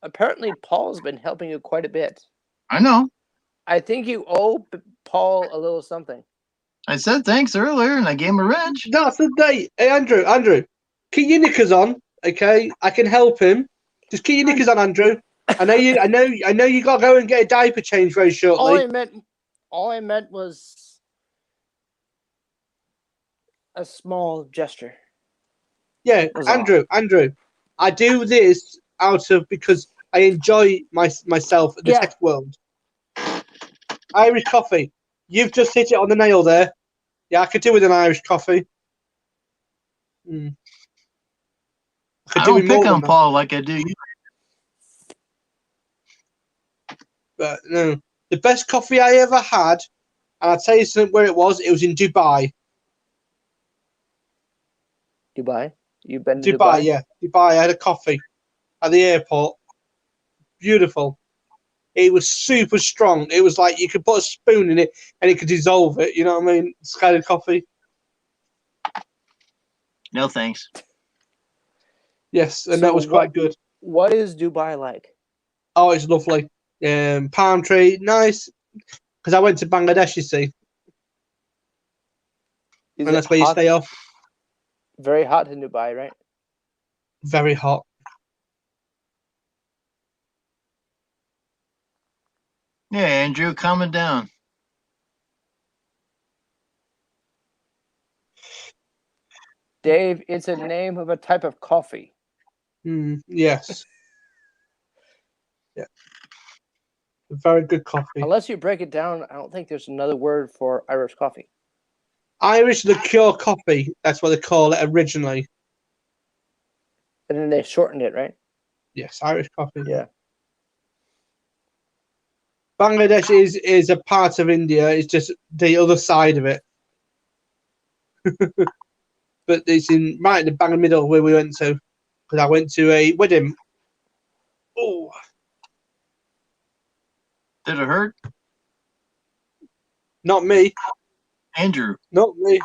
apparently Paul's been helping you quite a bit. I know. I think you owe Paul a little something. I said thanks earlier, and I gave him a wrench. That's the day. Hey, Andrew, keep your knickers on, okay? I can help him. Just keep your knickers on, Andrew. I know you got to go and get a diaper change very shortly. All I meant was a small gesture. Yeah, Andrew, I do this because I enjoy myself in the tech world. Irish coffee. You've just hit it on the nail there. Yeah, I could do with an Irish coffee. I don't pick on Paul like I do you. But no, the best coffee I ever had, and I'll tell you something where it was in Dubai. Dubai? You've been to Dubai? Dubai? Yeah, Dubai. I had a coffee at the airport. Beautiful. It was super strong. It was like you could put a spoon in it and it could dissolve it. You know what I mean? This kind of coffee. No thanks. Yes, and So that was quite good. What is Dubai like? Oh, it's lovely. Palm tree, nice. Because I went to Bangladesh, you see. And that's where you stay off. Very hot in Dubai, right? Very hot. Yeah, Andrew, calm down. Dave, it's a name of a type of coffee. Yes. Yeah. Very good coffee. Unless you break it down, I don't think there's another word for Irish coffee. Irish liqueur coffee. That's what they call it originally. And then they shortened it, right? Yes, Irish coffee. Yeah. Bangladesh is a part of India. It's just the other side of it. But it's right in the bang middle where we went to. Because I went to a wedding. Oh. Did it hurt? Not me. Andrew. Not me.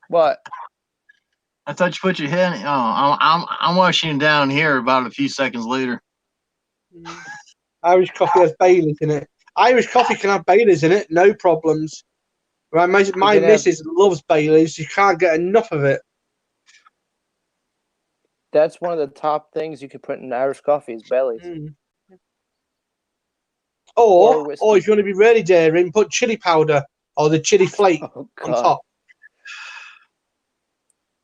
What? I thought you put your head. Oh, I'm washing down here about a few seconds later. Irish coffee has Baileys in it. Irish coffee can have Baileys in it, no problems. Right, my missus loves Baileys. She can't get enough of it. That's one of the top things you could put in Irish coffee is Baileys. Or if you want to be really daring, put chili powder or the chili flake on top.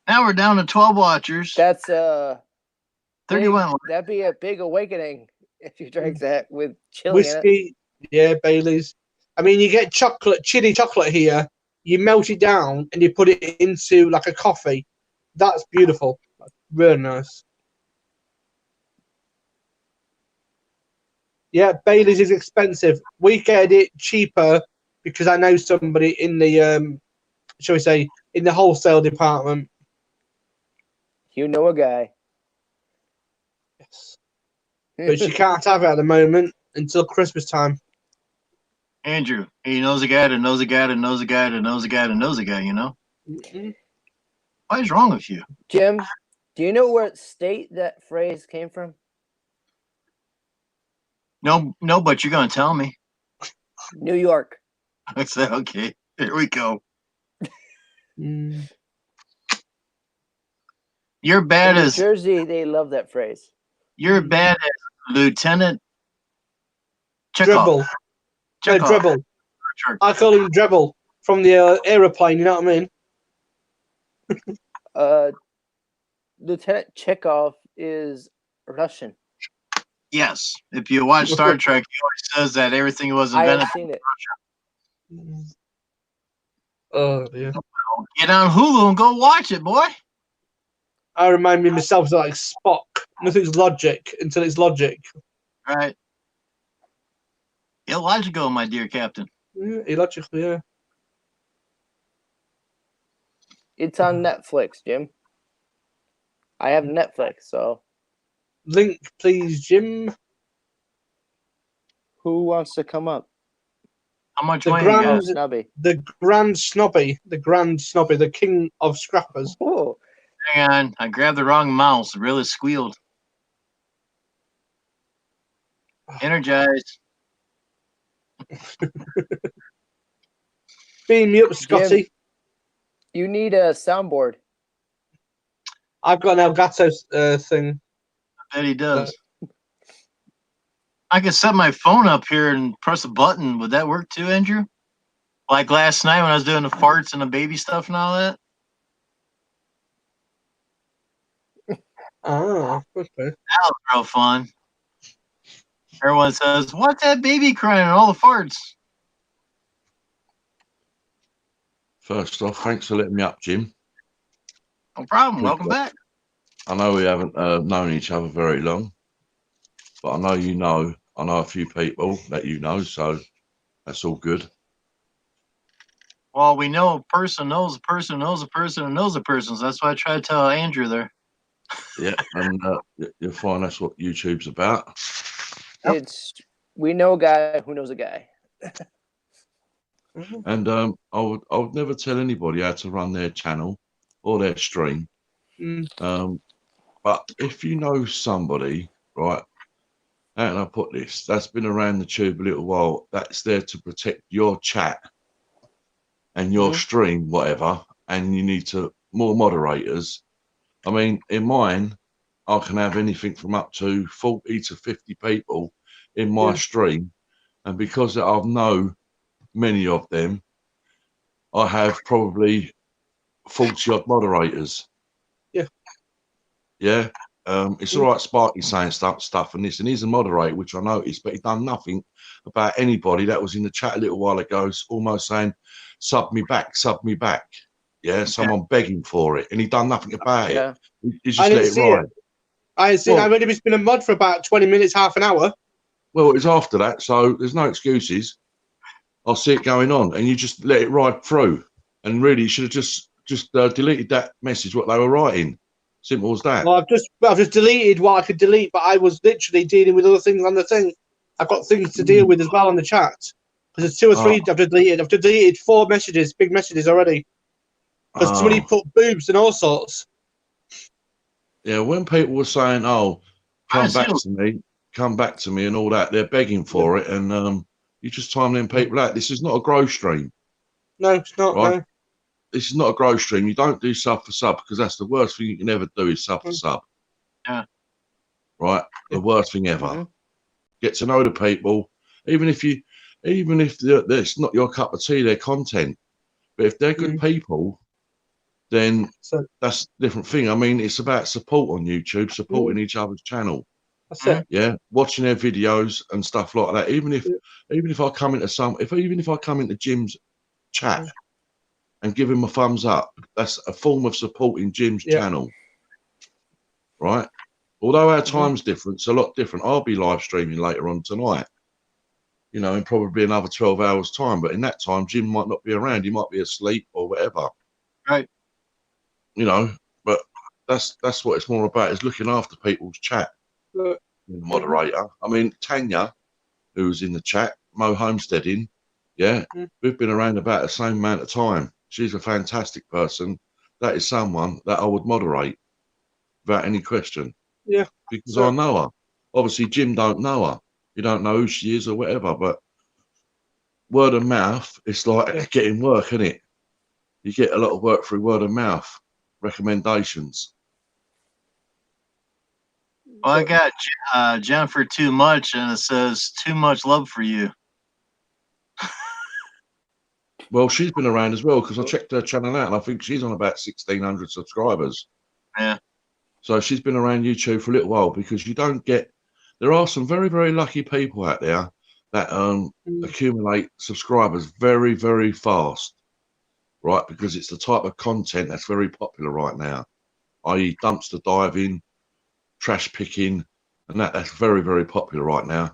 Now we're down to 12 watchers. That's 31. That'd be a big awakening if you drank that with chili Whiskey, yeah, Baileys. I mean, you get chili chocolate here. You melt it down and you put it into like a coffee. That's beautiful. That's really nice. Yeah, Baileys is expensive. We get it cheaper because I know somebody in the, shall we say, in the wholesale department. You know a guy. Yes. But she can't have it at the moment until Christmas time. Andrew, he knows a guy that knows a guy that knows a guy that knows a guy that knows a guy, you know? What is wrong with you? Jim, do you know what state that phrase came from? No, but you're going to tell me. New York. I said, okay, here we go. You're bad in as... New Jersey, they love that phrase. You're bad as Lieutenant Dribble. Dribble. I call him Dribble from the aeroplane, you know what I mean? Lieutenant Chekhov is Russian. Yes. If you watch Star Trek, he always says that everything was invented I have seen it. in Russia. Oh, yeah. Get on Hulu and go watch it, boy. I remind me myself like Spock. Nothing's logic until it's logic. Right. Illogical, my dear Captain. Yeah, illogical, yeah. It's on Netflix, Jim. I have Netflix, so. Link, please, Jim. Who wants to come up? How much The money Grand, you got? Snobby. the Grand Snobby, the king of scrappers. Oh. Hang on. I grabbed the wrong mouse. It really squealed. Energized. Beam me up, Scotty. Jim, you need a soundboard. I've got an Elgato thing. I bet he does. I could set my phone up here and press a button. Would that work too, Andrew? Like last night when I was doing the farts and the baby stuff and all that? Oh, okay. That was real fun. Everyone says, what's that baby crying and all the farts? First off, thanks for letting me up, Jim. No problem. Welcome back. I know we haven't known each other very long, but I know you know. I know a few people that you know, so that's all good. Well, we know a person knows a person knows a person who knows a person. So that's why I try to tell Andrew there. Yeah, and you'll find that's what YouTube's about. It's we know a guy who knows a guy. And I would never tell anybody how to run their channel or their stream. But if you know somebody, right, how can I put this, that's been around the tube a little while, that's there to protect your chat and your stream, whatever, and you need to more moderators. I mean, in mine, I can have anything from up to 40 to 50 people in my stream, and because I know many of them, I have probably 40 odd moderators. Yeah. It's all right, Sparky saying stuff and this, and he's a moderator, which I noticed, but he done nothing about anybody that was in the chat a little while ago, almost saying, sub me back. Yeah, someone begging for it, and he done nothing about it. He just let it ride. I've only been a mod for about 20 minutes, half an hour. Well, it's after that, so there's no excuses. I see it going on, and you just let it ride through. And really, you should have just deleted that message what they were writing. Simple as that. Well, I've just deleted what I could delete, but I was literally dealing with other things on the thing. I've got things to deal with as well on the chat. Because there's 2 or 3 I've deleted. I've deleted 4 messages, big messages already. Because somebody put boobs and all sorts. Yeah, when people were saying, "Oh, come back to me," and all that, they're begging for it, and you just time them people out. This is not a grow stream. No, it's not. Right? No. This is not a grow stream. You don't do sub for sub because that's the worst thing you can ever do is sub for sub. Yeah. Right? The worst thing ever. Get to know the people, even if it's not your cup of tea, their content. But if they're good people, then that's a different thing. I mean, it's about support on YouTube, supporting each other's channel. That's it. Yeah, watching their videos and stuff like that. Even if I come into Jim's chat and give him a thumbs up, that's a form of supporting Jim's channel, right? Although our time's different, it's a lot different. I'll be live streaming later on tonight, you know, in probably another 12 hours time. But in that time, Jim might not be around. He might be asleep or whatever. Right. You know, but that's what it's more about, is looking after people's chat. Moderator. I mean, Tanya, who's in the chat, Mo Homesteading, we've been around about the same amount of time. She's a fantastic person. That is someone that I would moderate without any question. Yeah. Because I know her. Obviously, Jim don't know her. You don't know who she is or whatever, but word of mouth, it's like getting work, isn't it? You get a lot of work through word of mouth, recommendations. Well, I got Jennifer Too Much, and it says too much love for you. Well, she's been around as well because I checked her channel out, and I think she's on about 1,600 subscribers. Yeah. So she's been around YouTube for a little while, because you don't get. There are some very, very lucky people out there that accumulate subscribers very, very fast, right? Because it's the type of content that's very popular right now, i.e., dumpster diving, trash picking, and that's very, very popular right now.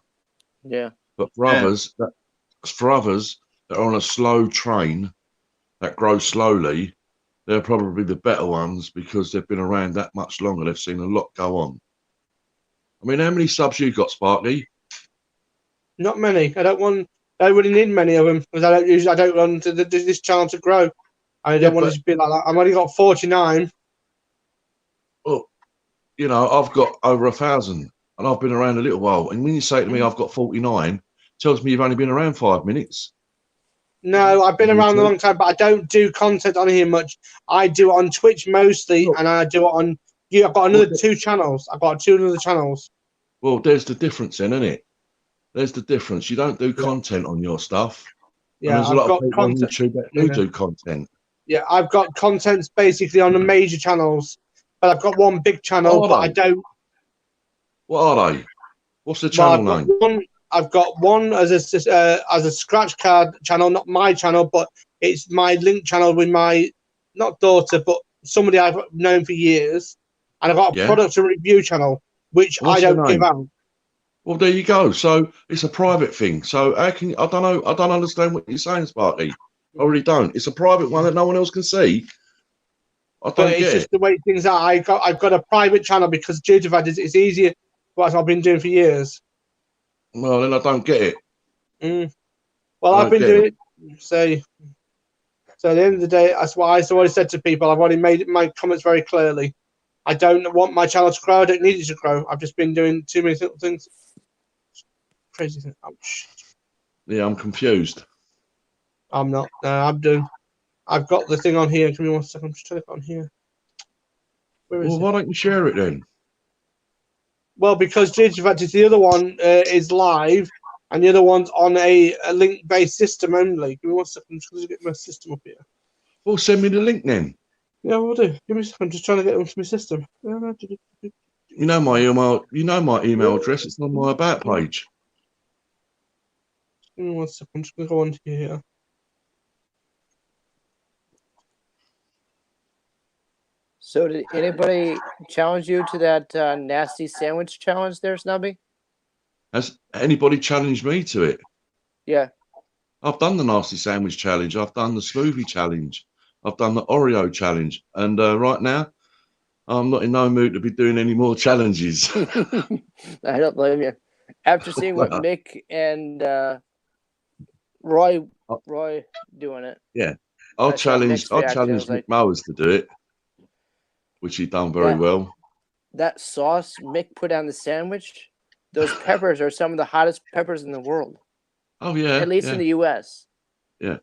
Yeah. But for others that are on a slow train that grows slowly, they're probably the better ones because they've been around that much longer. They've seen a lot go on. I mean, how many subs you got, Sparky? Not many. I don't really need many of them because I don't want this channel to grow. I don't want it to be like that. I've only got 49. Well, you know, I've got over 1,000 and I've been around a little while. And when you say to me I've got 49, tells me you've only been around 5 minutes. No, I've been around a long time, but I don't do content on here much. I do it on Twitch mostly, and I do it on. I've got another 2 channels. I've got 2 other channels. Well, there's the difference then, isn't it? There's the difference. You don't do content on your stuff. Yeah, and there's a lot of people on YouTube that do content. Yeah, I've got contents basically on the major channels, but I've got one big channel, but I don't. What are they? What's the channel name? I've got one as a scratch card channel, not my channel, but it's my link channel with my not daughter, but somebody I've known for years, and I've got a product and review channal which I don't give out. Well, there you go. So it's a private thing. So how can I don't know? I don't understand what you're saying, Sparky. I really don't. It's a private one that no one else can see. I don't get it's just the way things are. I've got a private channel because it's easier. What I've been doing for years. Well, then I don't get it. Well, I've been doing it. So at the end of the day, that's why I've already said to people. I've already made my comments very clearly. I don't want my channel to grow. I don't need it to grow. I've just been doing too many little things. Crazy thing. Oh, shit. Yeah, I'm confused. I'm not. No, I'm doing. I've got the thing on here. Give me 1 second. I'm just trying to get on here. Where is it? Why don't you share it then? Well, because Digifact is the other one is live, and the other one's on a link-based system only. Give me 1 second. I'm just going to get my system up here. Well, send me the link then. Yeah, we'll do. Give me a second. I'm just trying to get onto my system. You know my email. You know my email address. It's on my about page. Give me 1 second. I'm just going to go on here. So did anybody challenge you to that nasty sandwich challenge there, Snubby? Has anybody challenged me to it? Yeah. I've done the nasty sandwich challenge. I've done the smoothie challenge. I've done the Oreo challenge. And right now, I'm not in no mood to be doing any more challenges. I don't blame you. After seeing what Mick and Roy doing it. Yeah. I'll challenge Mick Mowers to do it, which he done very well. That sauce Mick put on the sandwich, those peppers are some of the hottest peppers in the world. Oh, yeah. At least in the US. Yeah.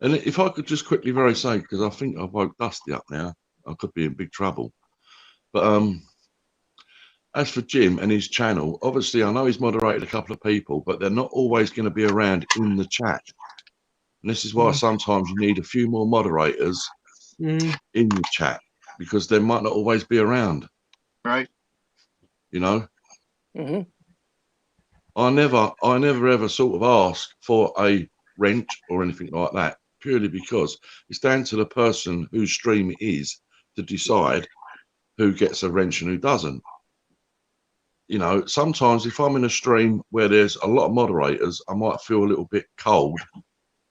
And if I could just quickly say, because I think I've woke Dusty up now, I could be in big trouble. But as for Jim and his channel, obviously I know he's moderated a couple of people, but they're not always going to be around in the chat. And this is why sometimes you need a few more moderators in the chat, because they might not always be around. Right. You know? Mm-hmm. I never ever sort of ask for a wrench or anything like that, purely because it's down to the person whose stream it is to decide who gets a wrench and who doesn't. You know, sometimes if I'm in a stream where there's a lot of moderators, I might feel a little bit cold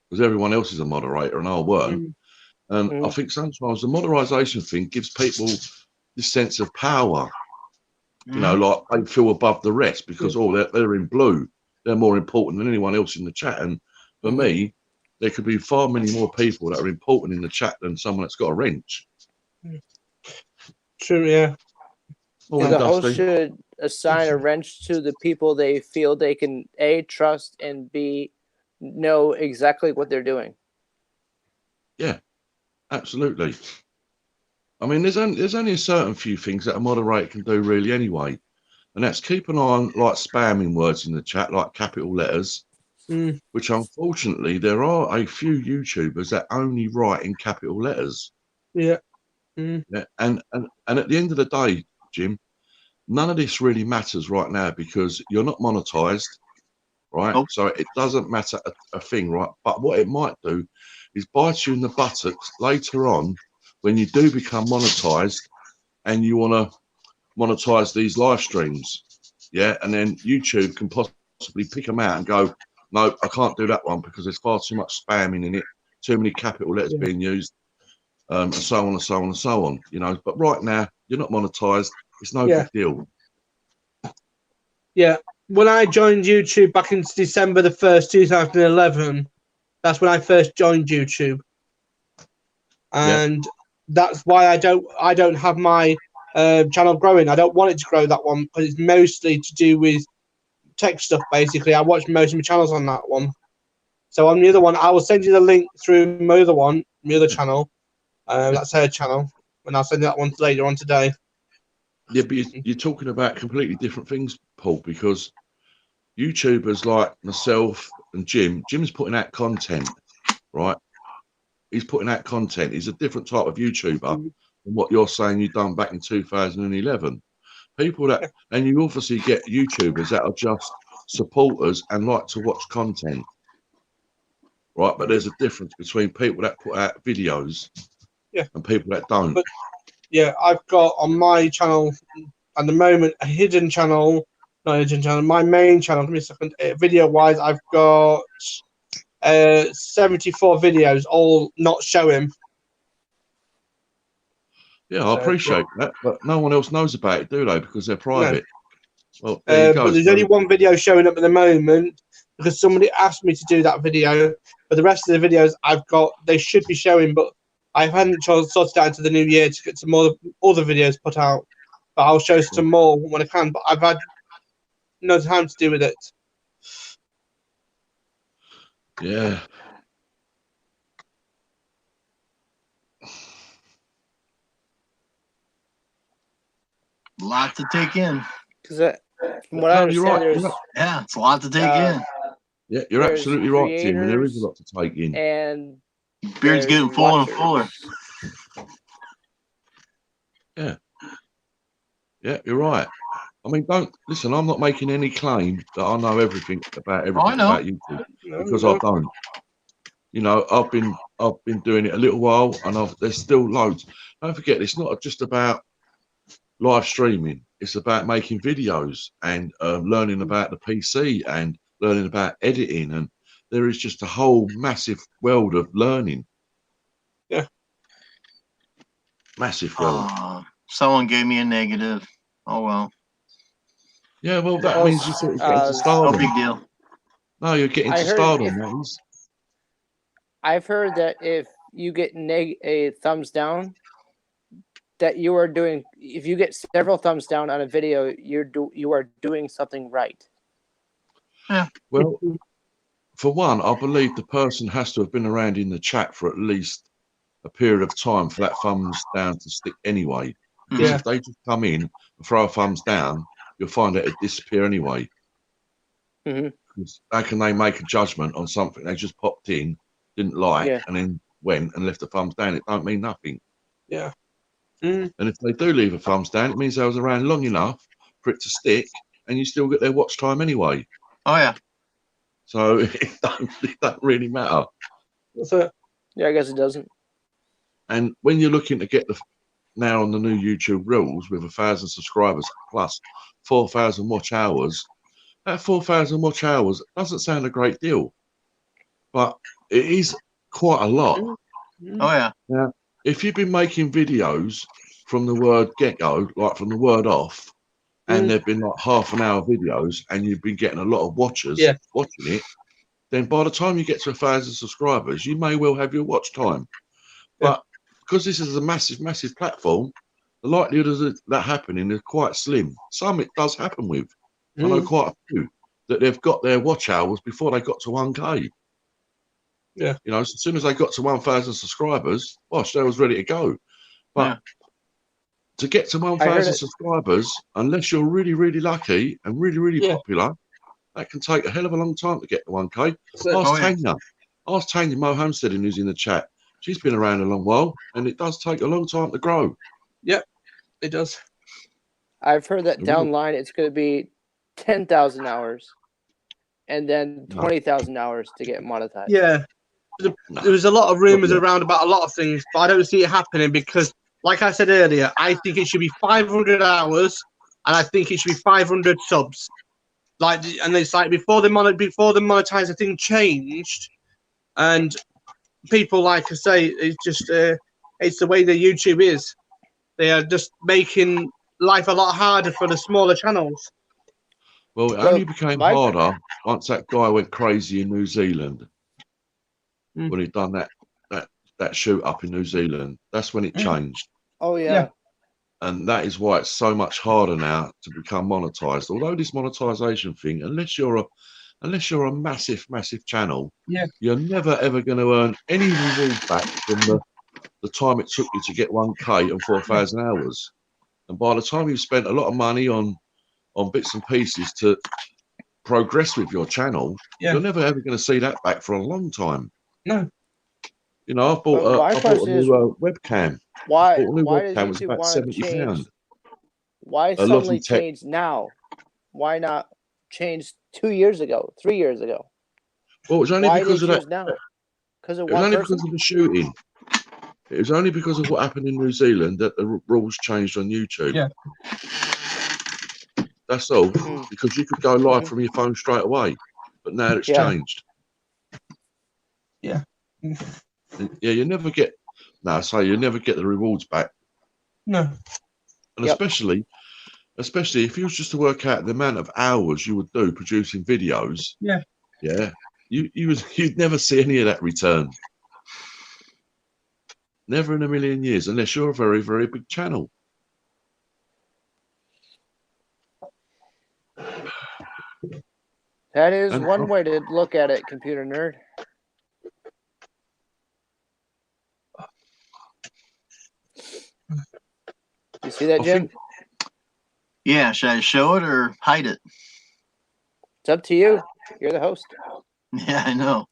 because everyone else is a moderator and I weren't. And I think sometimes the moderation thing gives people this sense of power. You know, like they feel above the rest because they're in blue. They're more important than anyone else in the chat. And for me, there could be far many more people that are important in the chat than someone that's got a wrench. True, yeah. The host should assign a wrench to the people they feel they can A, trust, and B, know exactly what they're doing. Yeah, absolutely. I mean, there's only a certain few things that a moderator can do really anyway. And that's keep an eye on like spamming words in the chat, like capital letters, which unfortunately there are a few YouTubers that only write in capital letters. Yeah. Yeah. And at the end of the day, Jim, none of this really matters right now because you're not monetized, right? So it doesn't matter a thing, right? But what it might do is bite you in the buttocks later on when you do become monetized and you want to monetize these live streams. Yeah. And then YouTube can possibly pick them out and go, no, I can't do that one because there's far too much spamming in it, too many capital letters being used, and so on and so on and so on, you know. But right now, you're not monetized. It's no big deal. Yeah. When I joined YouTube back in December the 1st, 2011, that's when I first joined YouTube. And that's why I don't have my channel growing. I don't want it to grow, that one, because it's mostly to do with tech stuff, basically. I watch most of my channels on that one. So on the other one, I will send you the link through my other one, my other channel. That's her channel. And I'll send you that one later on today. Yeah, but you're talking about completely different things, Paul, because YouTubers like myself and Jim's putting out content, right? He's putting out content. He's a different type of YouTuber than what you're saying you've done back in 2011. People that, and you obviously get YouTubers that are just supporters and like to watch content, right? But there's a difference between people that put out videos and people that don't. But, yeah, I've got on my channel at the moment a hidden channel, not a hidden channel, my main channel. Give me a second. Video-wise, I've got 74 videos, all not showing. Yeah, I appreciate that, but no one else knows about it, do they? Because they're private. No. Well, there you go. But there's only one video showing up at the moment because somebody asked me to do that video. But the rest of the videos I've got, they should be showing, but I haven't sorted out into the new year to get some more other videos put out. But I'll show some more when I can. But I've had no time to do with it. Yeah. A lot to take in. Because from what I understand, there's yeah, it's a lot to take in. Yeah, you're absolutely right, Tim. And there is a lot to take in. And beard's getting fuller and fuller. Yeah. Yeah, you're right. I mean, don't listen. I'm not making any claim that I know everything about about YouTube because I don't. You know, I've been doing it a little while, and there's still loads. Don't forget, it's not just about live streaming. It's about making videos and learning about the PC and learning about editing. And there is just a whole massive world of learning. Yeah. Massive world. Oh, someone gave me a negative. Oh well. Yeah, well, that means you're getting to No stardom. big deal. No, you're getting I to heard stardom. if- That is. I've heard that if you get a thumbs down, that you are doing. If you get several thumbs down on a video, you are doing something right. Yeah. Well, for one, I believe the person has to have been around in the chat for at least a period of time for that thumbs down to stick anyway. Because if they just come in and throw a thumbs down, you'll find that it disappear anyway. Because how can they make a judgment on something they just popped in, didn't like, and then went and left a thumbs down? It don't mean nothing. Yeah. And if they do leave a thumbs down, it means they was around long enough for it to stick, and you still get their watch time anyway. Oh yeah. So it don't really matter. That's it. Yeah, I guess it doesn't. And when you're looking to get now on the new YouTube rules with 1,000 subscribers plus 4,000 watch hours, that 4,000 watch hours doesn't sound a great deal, but it is quite a lot. Oh yeah. Now, if you've been making videos from the word get-go, like from the word off, and they've been like half-an-hour videos, and you've been getting a lot of watchers watching it, then by the time you get to 1,000 subscribers, you may well have your watch time. But because this is a massive, massive platform, the likelihood of that happening is quite slim. Some it does happen with. I know quite a few that they've got their watch hours before they got to 1K. Yeah. You know, as soon as they got to 1,000 subscribers, gosh, they was ready to go. But to get to 1,000 subscribers, unless you're really, really lucky and really, really popular, that can take a hell of a long time to get to 1K. Ask Tanya Mo Homesteading, who's in the chat. She's been around a long while, and it does take a long time to grow. Yep, it does. I've heard that down line it's going to be 10,000 hours, and then 20,000 hours to get monetized. Yeah, there was a lot of rumors around about a lot of things, but I don't see it happening because, like I said earlier, I think it should be 500 hours, and I think it should be 500 subs. Like, and it's like before the monetizer thing changed, and people, like I say, it's just it's the way the YouTube is. They are just making life a lot harder for the smaller channels. Well, it only became harder once that guy went crazy in New Zealand. When he'd done that shoot up in New Zealand, that's when it changed. Oh yeah. And that is why it's so much harder now to become monetized. Although this monetization thing, unless you're a massive, massive channel, you're never ever going to earn any reward back from the time it took you to get 1K and 4,000 hours. And by the time you've spent a lot of money on bits and pieces to progress with your channel, you're never ever going to see that back for a long time. No. You know, I bought a new webcam. Why? Bought a new Why webcam. does Was YouTube about want to £70. change? Why A suddenly Logitech. change now? Why not change 2 years ago, 3 years ago? Well, it was only Why because did of it change that. now? Because of It was one only person? because of the shooting. It was only because of what happened in New Zealand that the rules changed on YouTube. Yeah. That's all. Because you could go live from your phone straight away, but now it's changed. Yeah. Yeah, you never get. No, so you never get the rewards back. No. And especially if you was just to work out the amount of hours you would do producing videos. Yeah. Yeah. You'd never see any of that return. Never in a million years, unless you're a very, very big channel. That is And- one way to look at it, computer nerd. You see that, Jim? Yeah, should I show it or hide it? It's up to you. You're the host. Yeah, I know.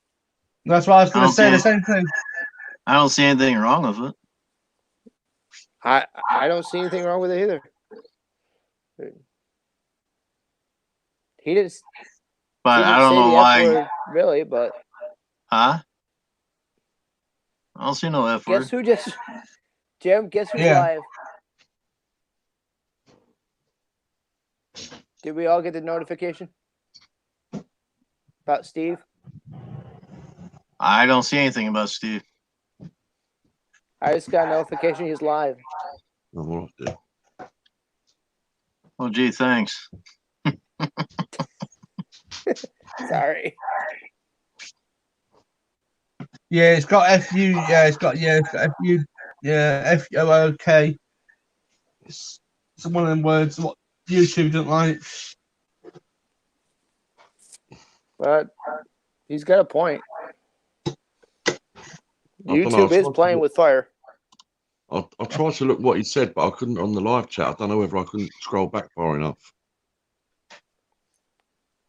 That's what I was going I to don't say. The see same thing. I don't see anything wrong with it. I don't see anything wrong with it either. He didn't. But he didn't I don't say know the F why. word, really, but Huh? I don't see no F word. guess who just Jim? Guess who's Yeah. live? Did we all get the notification about Steve? I don't see anything about Steve. I just got a notification he's live. I'm all right there. Oh, gee, thanks. Sorry. Yeah, it's got FU. Yeah, it's got FU. Yeah, FOOK. It's one of them words what YouTube doesn't like. But he's got a point. I don't know, YouTube is playing with fire. I tried to look what he said, but I couldn't on the live chat. I don't know whether I couldn't scroll back far enough.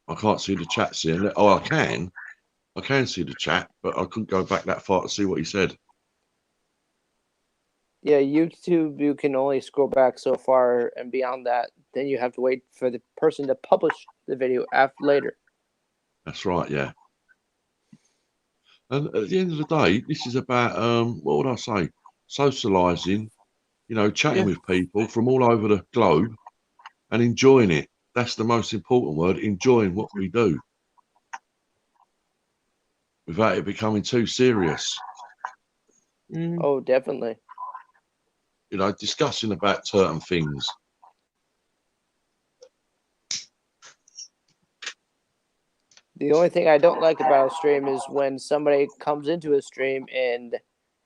I can't see the chat here. Oh, I can see the chat, but I couldn't go back that far to see what he said. Yeah, YouTube, you can only scroll back so far, and beyond that, then you have to wait for the person to publish the video later. That's right, yeah. And at the end of the day, this is about what would I say? Socializing, chatting with people from all over the globe and enjoying it. That's the most important word, enjoying what we do. Without it becoming too serious. Oh, definitely. Discussing about certain things. The only thing I don't like about a stream is when somebody comes into a stream and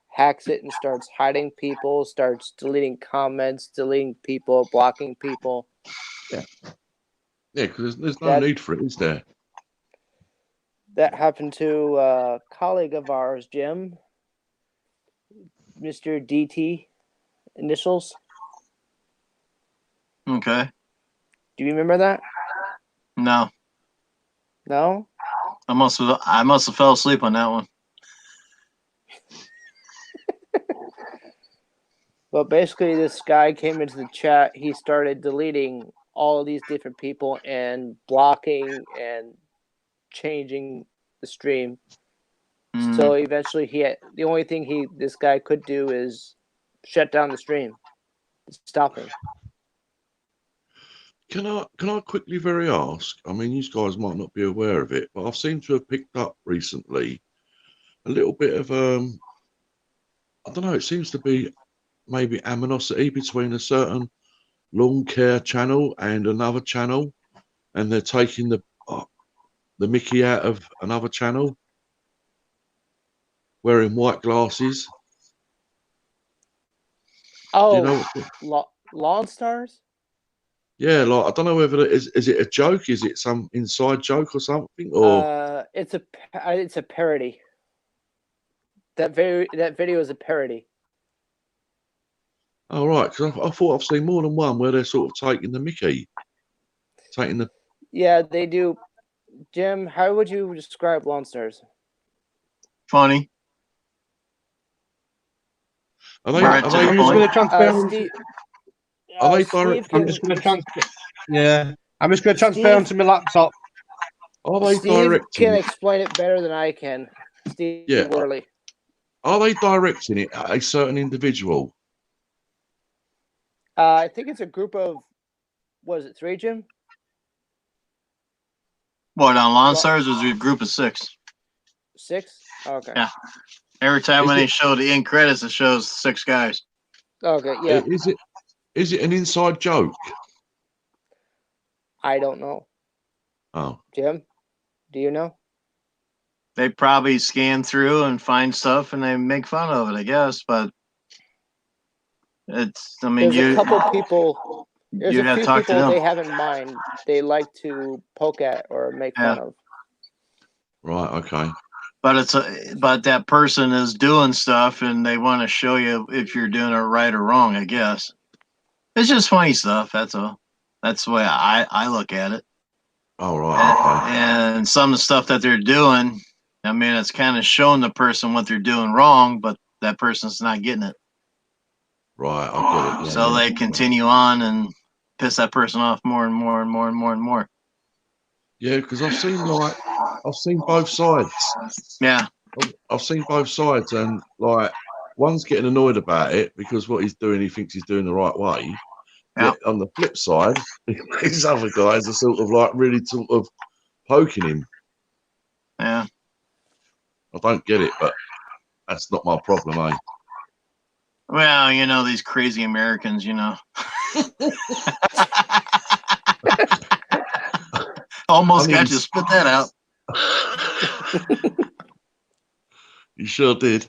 hacks it and starts hiding people, starts deleting comments, deleting people, blocking people. Yeah. Yeah, because there's no need for it, is there? That happened to a colleague of ours, Jim, Mr. DT initials. Okay. Do you remember that? No. No? I must have fell asleep on that one. But basically, this guy came into the chat. He started deleting all of these different people and blocking and changing the stream. So eventually, the only thing this guy could do is shut down the stream, stop him. Can I quickly ask? I mean, you guys might not be aware of it, but I've seemed to have picked up recently a little bit of I don't know. It seems to be maybe animosity between a certain lawn care channel and another channel, and they're taking the Mickey out of another channel, wearing white glasses. Oh, Lawn Stars? Yeah, like I don't know whether is it a joke? Is it some inside joke or something? Or it's a parody. That video is a parody. Oh, right, because I thought I've seen more than one where they're sort of taking the Mickey, Yeah, they do. Jim, how would you describe Lawn Stars? Funny. I'm just going to transfer onto my laptop. Are they Steve directing can it? explain it better than I can. Steve Worley. Are they directing it at a certain individual? I think it's a group of, what is it, 3, Jim? What, on Lawn Stars was a group of 6. 6? Okay. Yeah. Every time when they show the end credits, it shows 6 guys. Okay, yeah. Is it an inside joke? I don't know. Oh. Jim, do you know? They probably scan through and find stuff and they make fun of it, I guess, but there's a couple people. There's you'd a have few to talk to people them. they have in mind. They like to poke at or make fun of. Right. Okay. But but that person is doing stuff and they want to show you if you're doing it right or wrong, I guess. It's just funny stuff, that's all. That's the way I look at it. Oh, right. Okay. And some of the stuff that they're doing, I mean, it's kind of showing the person what they're doing wrong, but that person's not getting it. Right, I get it. So they continue on and piss that person off more and more and more and more and more. Yeah, because I've seen both sides. Yeah. I've seen both sides, and like one's getting annoyed about it because what he's doing, he thinks he's doing the right way, Yeah. On the flip side, these other guys are sort of like really sort of poking him. Yeah. I don't get it, but that's not my problem, eh? Well, you know, these crazy Americans, you know. Almost got you to spit that out. You sure did.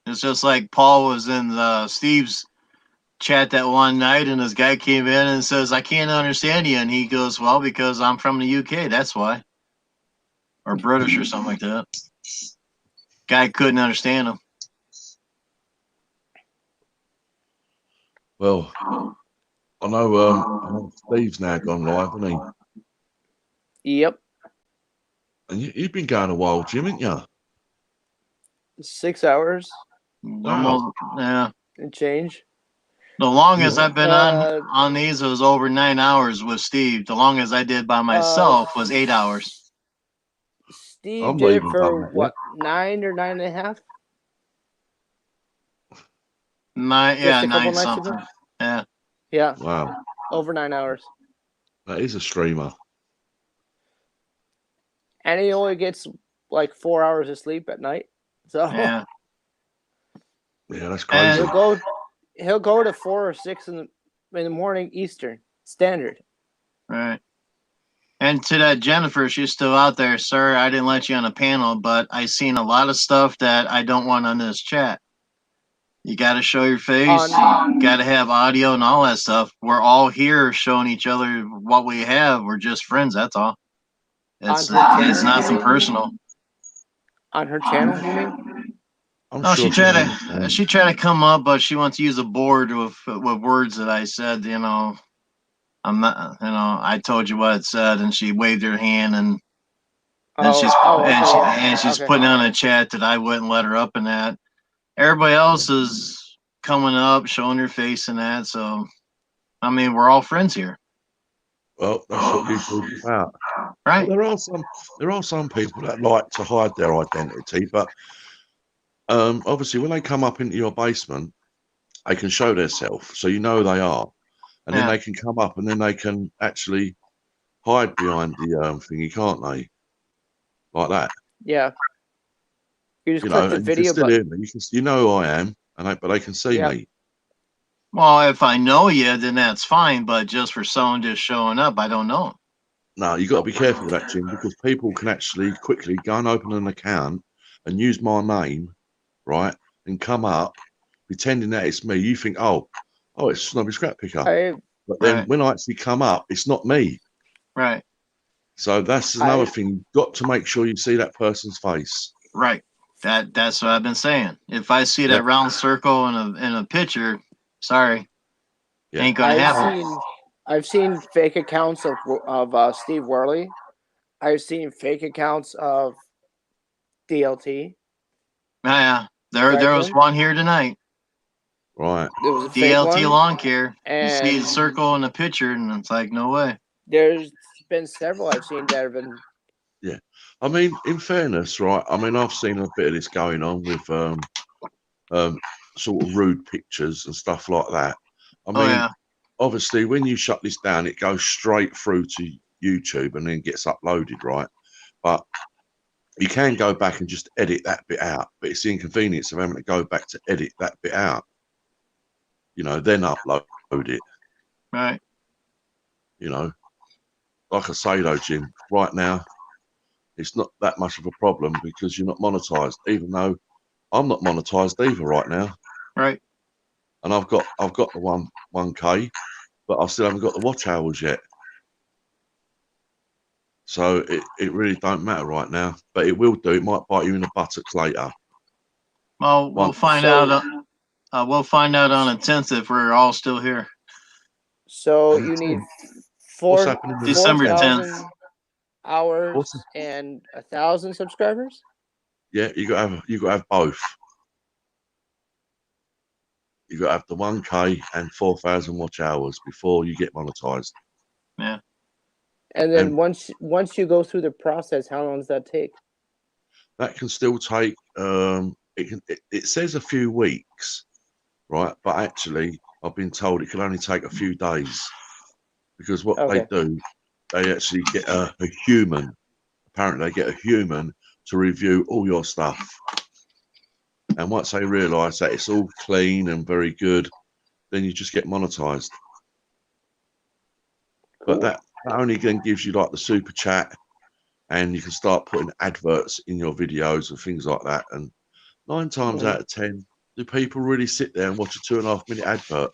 It's just like Paul was in Steve's chat that one night, and this guy came in and says, I can't understand you. And he goes, well, because I'm from the UK, that's why. Or British or something like that. Guy couldn't understand him. Well, I know Steve's now gone live, hasn't he? Yep. And you've been going a while, Jim, haven't you? 6 hours. Almost, yeah. And change. The longest I've been on these was over 9 hours with Steve. The longest I did by myself was 8 hours. Steve did it for what, 9 or 9.5? 9, yeah, Just a couple 9 nights something. ago? Yeah. Yeah. Wow. Over 9 hours. That is a streamer. And he only gets like 4 hours of sleep at night. So yeah, that's crazy. He'll go to 4 or 6 in the morning Eastern Standard. Right. And to that Jennifer, she's still out there, sir. I didn't let you on a panel, but I seen a lot of stuff that I don't want on this chat. You got to show your face. You got to have audio and all that stuff. We're all here showing each other what we have. We're just friends. That's all. It's nothing personal. On her channel, you mean? No, she tried to come up, but she wants to use a board with words that I said. You know, I'm not. You know, I told you what it said, and she waved her hand, and she's putting on a chat that I wouldn't let her up in that. Everybody else is coming up, showing their face and that. So, I mean, we're all friends here. Well, that's what YouTube's about. Right. Well, there are some people that like to hide their identity, but obviously when they come up into your basement, they can show themselves, so you know they are, and then they can come up and then they can actually hide behind the thingy, can't they? Like that. Yeah. You just click the video, you can still hear me. You know who I am, but they can see me. Well, if I know you, then that's fine. But just for someone just showing up, I don't know. No, you got to be careful with that, Jim, because people can actually quickly go and open an account and use my name, right, and come up pretending that it's me. You think, oh, it's Snobby Scrap Picker, but then when I actually come up, it's not me. Right. So that's another thing. You've got to make sure you see that person's face. Right. That's what I've been saying. If I see that round circle in a picture, sorry, ain't gonna happen. I've seen fake accounts of Steve Worley. I've seen fake accounts of DLT. Yeah, there was one here tonight. Right. There was a DLT Lawn Care. And you see the circle in the picture, and it's like, no way. There's been several I've seen that have been. Yeah, I mean, in fairness, right? I mean, I've seen a bit of this going on with sort of rude pictures and stuff like that. I mean, obviously, when you shut this down, it goes straight through to YouTube and then gets uploaded, right? But you can go back and just edit that bit out, but it's the inconvenience of having to go back to edit that bit out. You know, then upload it. Right. You know, like I say though, Jim, right now, it's not that much of a problem because you're not monetized, even though I'm not monetized either right now. Right. And I've got the 1K, but I still haven't got the watch hours yet. So it really don't matter right now, but it will do. It might bite you in the buttocks later. Well, we'll find out. We'll find out on the 10th if we're all still here. So you need December 10th hours and 1,000 subscribers. Yeah, you got to have both. You got to have the 1K and 4,000 watch hours before you get monetized. Yeah. And then once you go through the process, how long does that take? That can still take. It says a few weeks, right? But actually, I've been told it can only take a few days because what Okay. they do, they actually get a human. Apparently, they get a human to review all your stuff. And once they realise that it's all clean and very good, then you just get monetized. But that only then gives you like the super chat, and you can start putting adverts in your videos and things like that. And 9 times out of 10, do people really sit there and watch a 2.5-minute advert?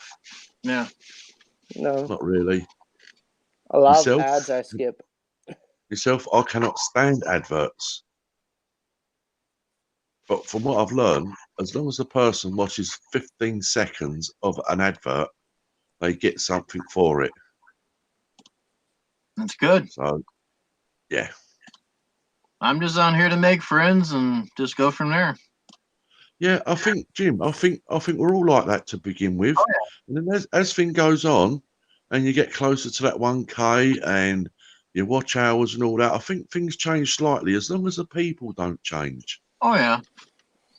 Yeah. No. Not really. A lot Yourself? of ads I skip. Yourself, I cannot stand adverts. But from what I've learned, as long as the person watches 15 seconds of an advert, they get something for it. That's good. So, yeah. I'm just on here to make friends and just go from there. Yeah, I think, Jim, I think we're all like that to begin with. Oh, yeah. And then as thing goes on and you get closer to that 1K and your watch hours and all that, I think things change slightly as long as the people don't change. Oh, yeah.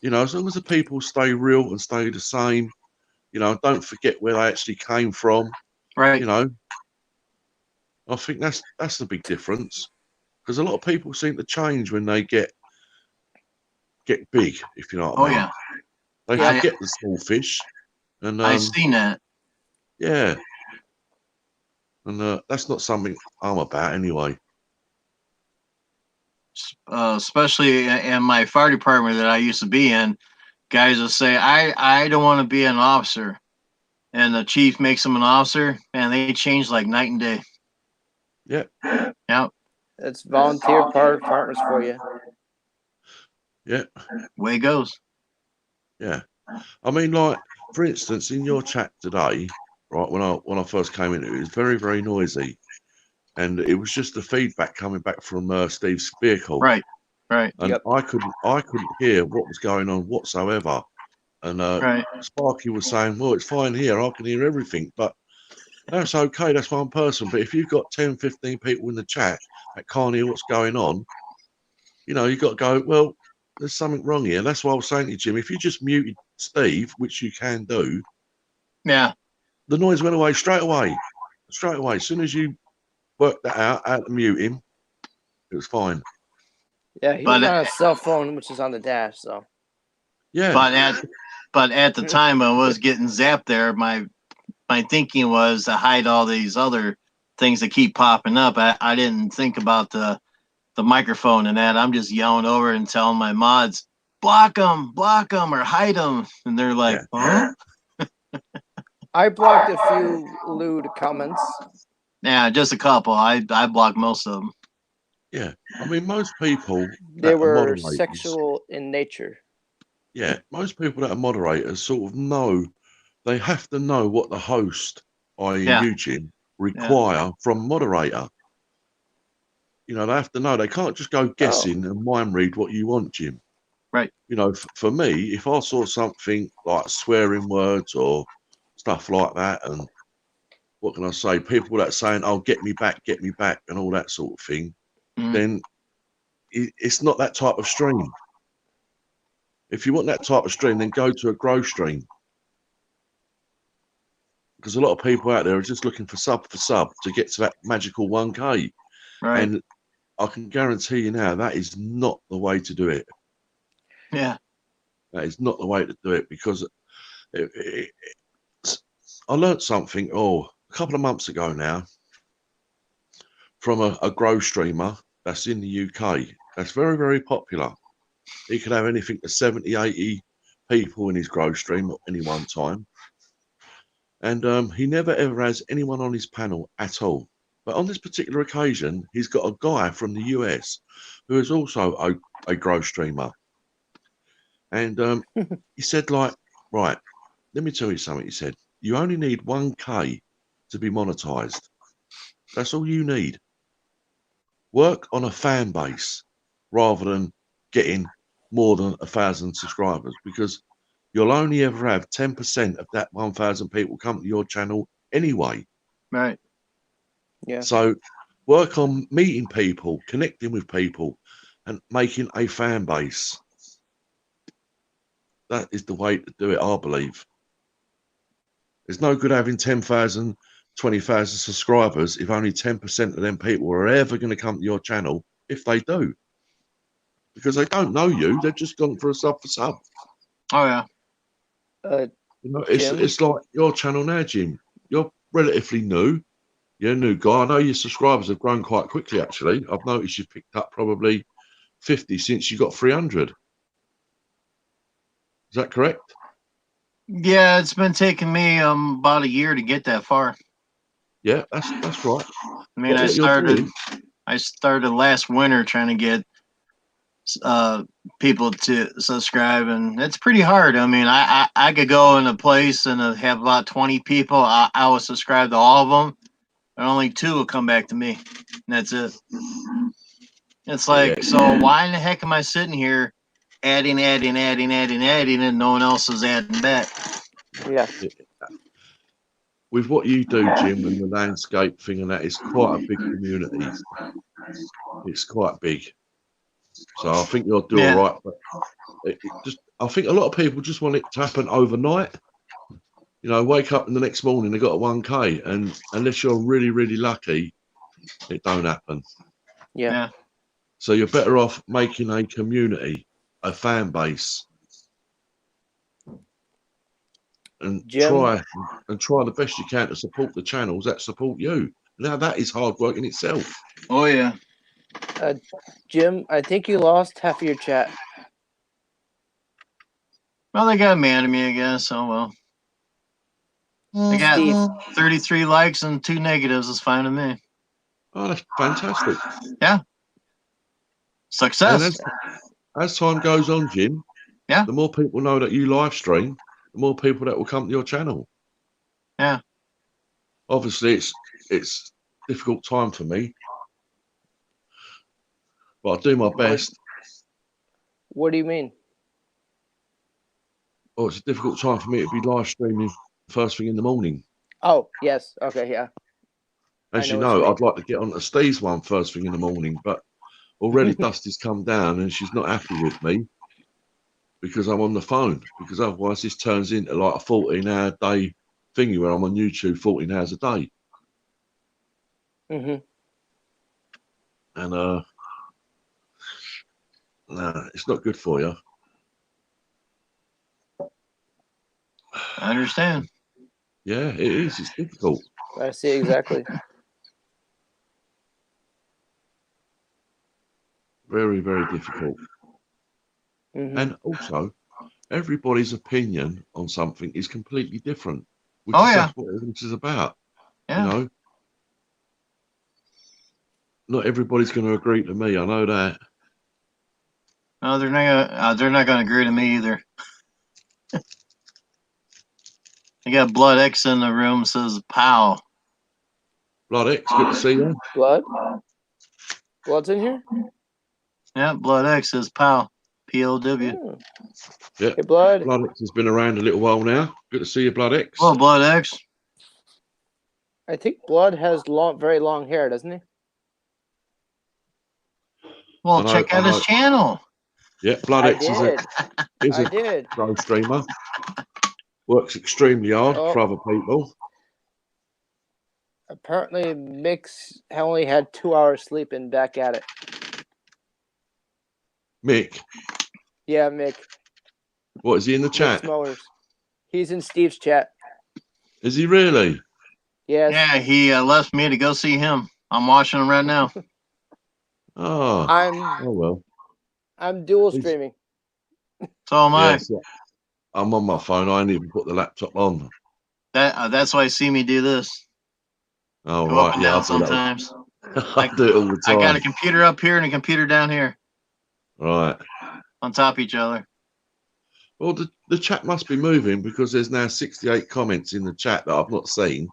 You know, as long as the people stay real and stay the same, you know, don't forget where they actually came from. Right. You know, I think that's the big difference, because a lot of people seem to change when they get big, if you know what I mean. Yeah. They Yeah. forget the small fish. And I've seen that. Yeah. And that's not something I'm about anyway. Especially in my fire department that I used to be in, guys will say, I don't want to be an officer. And the chief makes them an officer, and they change like night and day. Yeah. Yeah. That's volunteer partners for you. Yeah. Way it goes. Yeah. I mean, like, for instance, in your chat today, right, when I first came in, it was very, very noisy. And it was just the feedback coming back from Steve's vehicle. Right. Right. And I couldn't hear what was going on whatsoever. And Right. Sparky was saying, well, it's fine here. I can hear everything. But that's okay. That's one person. But if you've got 10, 15 people in the chat that can't hear what's going on, you know, you've got to go, well, there's something wrong here. That's why I was saying to you, Jim, if you just muted Steve, which you can do. Yeah. The noise went away straight away. Straight away. As soon as you worked that out, how to mute him, it was fine. Yeah, he's on a cell phone, which is on the dash, so. Yeah. But at the time I was getting zapped there, my thinking was to hide all these other things that keep popping up. I didn't think about the microphone and that. I'm just yelling over and telling my mods, block them, or hide them. And they're like, huh? I blocked a few lewd comments. Yeah, just a couple. I blocked most of them. Yeah. I mean, most people. They were sexual in nature. Yeah. Most people that are moderators sort of know, they have to know what the host, i.e. you, Jim, require from a moderator. You know, they have to know. They can't just go guessing and mind read what you want, Jim. Right. You know, for me, if I saw something like swearing words or stuff like that, and what can I say, people that saying, oh, get me back, and all that sort of thing, then it's not that type of stream. If you want that type of stream, then go to a grow stream. Because a lot of people out there are just looking for sub to get to that magical 1K. Right. And I can guarantee you now, that is not the way to do it. Yeah. That is not the way to do it, because I learned something, a couple of months ago now, from a grow streamer that's in the UK. That's very, very popular. He can have anything to 70, 80 people in his grow stream at any one time. And he never ever has anyone on his panel at all. But on this particular occasion, he's got a guy from the US who is also a grow streamer. And he said, like, right, let me tell you something. He said, you only need 1K to be monetized. That's all you need. Work on a fan base rather than getting more than 1,000 subscribers, because you'll only ever have 10% of that 1,000 people come to your channel anyway. Right. Yeah. So work on meeting people, connecting with people, and making a fan base. That is the way to do it, I believe. There's no good having 10,000, 20,000 subscribers if only 10% of them people are ever going to come to your channel, if they do. Because they don't know you. They've just gone for a sub for sub. Oh, yeah. You know, it's like your channel now, Jim. You're relatively new. You're a new guy. I know your subscribers have grown quite quickly, actually. I've noticed you've picked up probably 50 since you got 300. Is that correct? Yeah, it's been taking me about a year to get that far. Yeah, that's right. I mean, I started last winter trying to get people to subscribe, and it's pretty hard. I mean, I could go in a place and have about 20 people. I would subscribe to all of them, and only 2 will come back to me, and that's it. It's like, so why in the heck am I sitting here adding, and no one else is adding back? Yeah. With what you do, Jim, and the landscape thing and that, it's quite a big community. It's quite big. So I think you'll do all right. But I think a lot of people just want it to happen overnight. You know, wake up in the next morning, they got a 1K, and unless you're really, really lucky, it don't happen. Yeah. So you're better off making a community, a fan base, and try the best you can to support the channels that support you. Now that is hard work in itself. Oh yeah. Jim, I think you lost half of your chat. Well, they got mad at me, I guess. Oh well. I got 33 likes and 2 negatives. It's fine to me. Oh, that's fantastic. Yeah. Success. And as time goes on, Jim, the more people know that you live stream, the more people that will come to your channel. Yeah. Obviously, it's a difficult time for me, but I do my best. What do you mean? Oh, it's a difficult time for me to be live streaming first thing in the morning. Oh, yes. Okay, yeah. As you know, I'd like to get on to Steve's one first thing in the morning, but already Dusty's come down and she's not happy with me because I'm on the phone, because otherwise this turns into like a 14-hour day thingy where I'm on YouTube 14 hours a day. Mm-hmm. And no, it's not good for you. I understand. Yeah, it is. It's difficult. I see exactly. Very, very difficult. Mm-hmm. And also, everybody's opinion on something is completely different, which that's what this is about. Yeah. You know, not everybody's going to agree to me. I know that. No, they're not gonna agree to me either. I got Blood X in the room. Says pow. Blood X, good to see you. Blood's in here. Yeah, Blood X says pow. POW. Oh. Yeah. Hey, Blood. Blood X has been around a little while now. Good to see you, Blood X. Well, Blood X. I think Blood has very long hair, doesn't he? Well, check out his channel. Yeah, Blood X is a pro streamer. Works extremely hard for other people. Apparently, Mick's only had 2 hours sleep and back at it. Mick. Yeah, Mick. What, is he in the chat? Mowers. He's in Steve's chat. Is he really? Yes. Yeah, he left me to go see him. I'm watching him right now. Oh. Oh well. I'm dual streaming. So am I. Yes, I'm on my phone. I ain't even put the laptop on. That's why you see me do this. Oh, Go right. up and Yeah, down I do that. sometimes. I do it all the time. I got a computer up here and a computer down here. Right. On top of each other. Well, the chat must be moving because there's now 68 comments in the chat that I've not seen.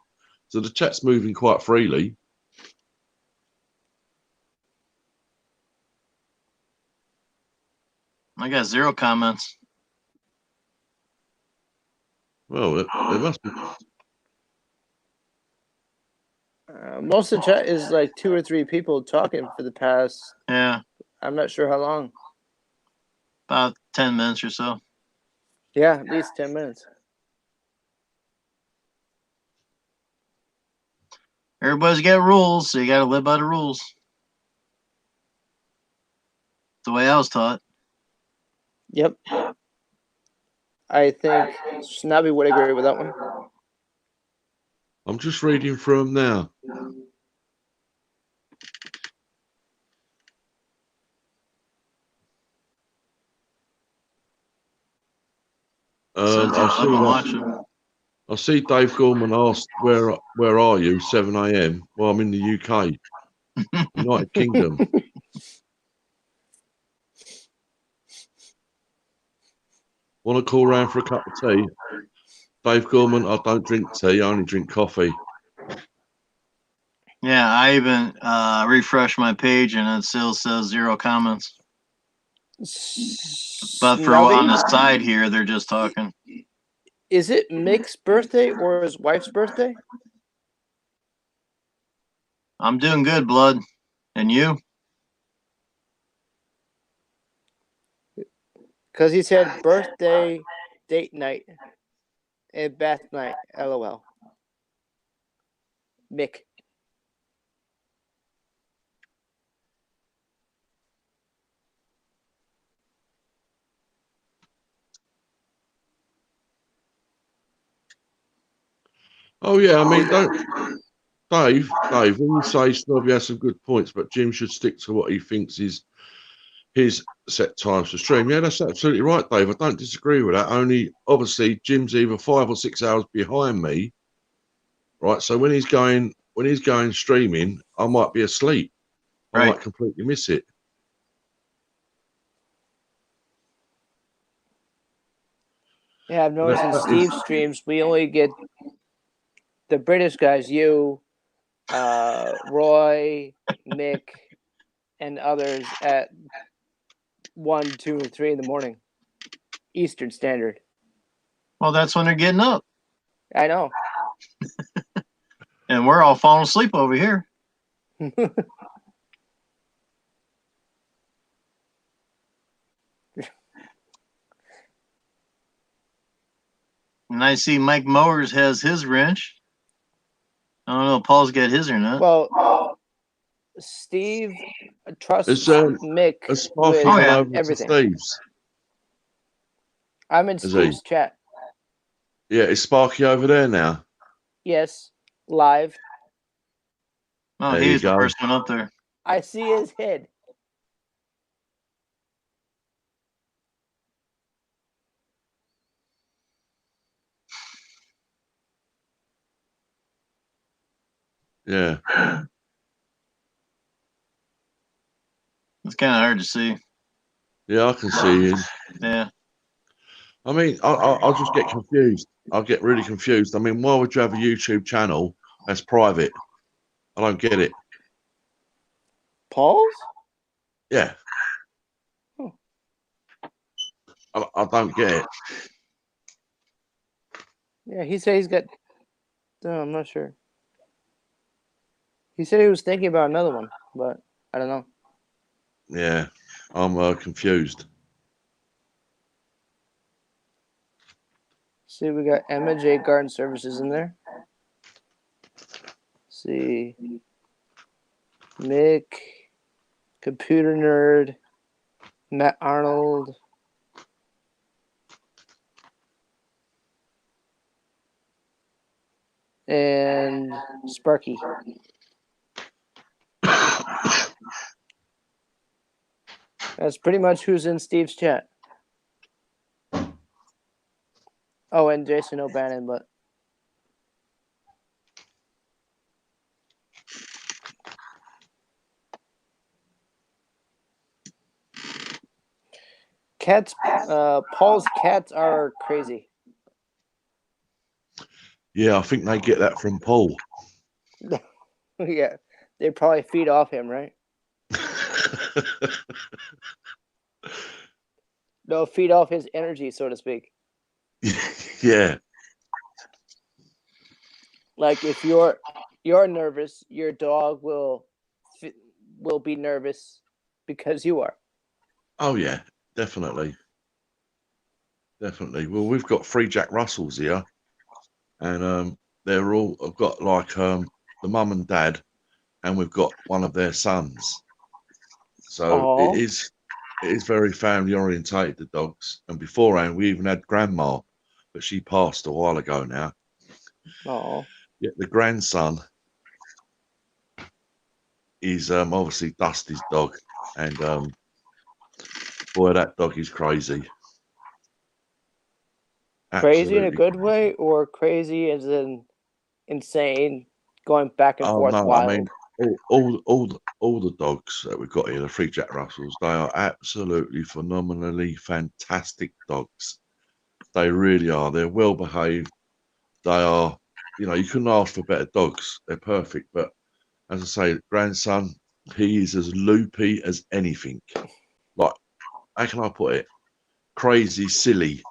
So the chat's moving quite freely. I got 0 comments. Well, it must be. Most of the chat is like 2 or 3 people talking for the past. Yeah. I'm not sure how long. About 10 minutes or so. Yeah, at least 10 minutes. Everybody's got rules, so you got to live by the rules. The way I was taught. Yep. I think Snobby would agree with that one. I'm just reading through them now. I see Dave Gorman asked, where are you? 7 a.m. Well, I'm in the UK, United Kingdom. Want to call round for a cup of tea? Dave Gorman, I don't drink tea, I only drink coffee. Yeah, I even refreshed my page and it still says 0 comments. But for on the side here, they're just talking. Is it Mick's birthday or his wife's birthday? I'm doing good, Blood. And you? Because he said birthday, date night, and bath night. LOL. Mick. Oh yeah, I mean, Dave, when you say Snobby has some good points, but Jim should stick to what he thinks is his set times to stream. Yeah, that's absolutely right, Dave. I don't disagree with that. Only obviously Jim's either 5 or 6 hours behind me, right? So when he's going streaming, I might be asleep. I might completely miss it. Yeah, I've noticed in Steve's streams, we only get the British guys, you, Roy, Mick, and others at 1, 2, and 3 in the morning, Eastern Standard. Well, that's when they're getting up. I know. And we're all falling asleep over here. And I see Mike Mowers has his wrench. I don't know if Paul's got his or not. Well, Steve trusts Mick with everything. Steve's. I'm in Steve's chat. Yeah, is Sparky over there now? Yes, live. Oh, he's the first one up there. I see his head. Yeah. It's kind of hard to see. Yeah, I can see him. Yeah. I mean, I'll just get confused. I'll get really confused. I mean, why would you have a YouTube channel that's private? I don't get it. Paul's? Yeah. Oh. I don't get it. Yeah, he said he's got... No, I'm not sure. He said he was thinking about another one, but I don't know. Yeah, I'm confused. See, we got Emma J Garden Services in there. See, Mick, Computer Nerd, Matt Arnold, and Sparky. That's pretty much who's in Steve's chat. Oh, and Jason O'Bannon, but cats. Paul's cats are crazy. Yeah, I think they get that from Paul. Yeah, they probably feed off him, right? No, feed off his energy, so to speak. Yeah. Like if you're nervous, your dog will be nervous because you are. Oh yeah, definitely. Definitely. Well, we've got 3 Jack Russells here, and they're all. I've got like the mum and dad, and we've got one of their sons. So Aw. it is very family orientated, the dogs. And beforehand, we even had grandma, but she passed a while ago now. Oh. Yet the grandson is obviously Dusty's dog, and boy, that dog is crazy. Crazy in a Absolutely. good way, or crazy as in insane, going back and Oh forth no, wild? I mean all the dogs that we've got here, the 3 Jack Russells, they are absolutely phenomenally fantastic dogs. They really are. They're well behaved. They are, you know, you couldn't ask for better dogs. They're perfect. But as I say, grandson, he is as loopy as anything. Like, how can I put it? Crazy, silly.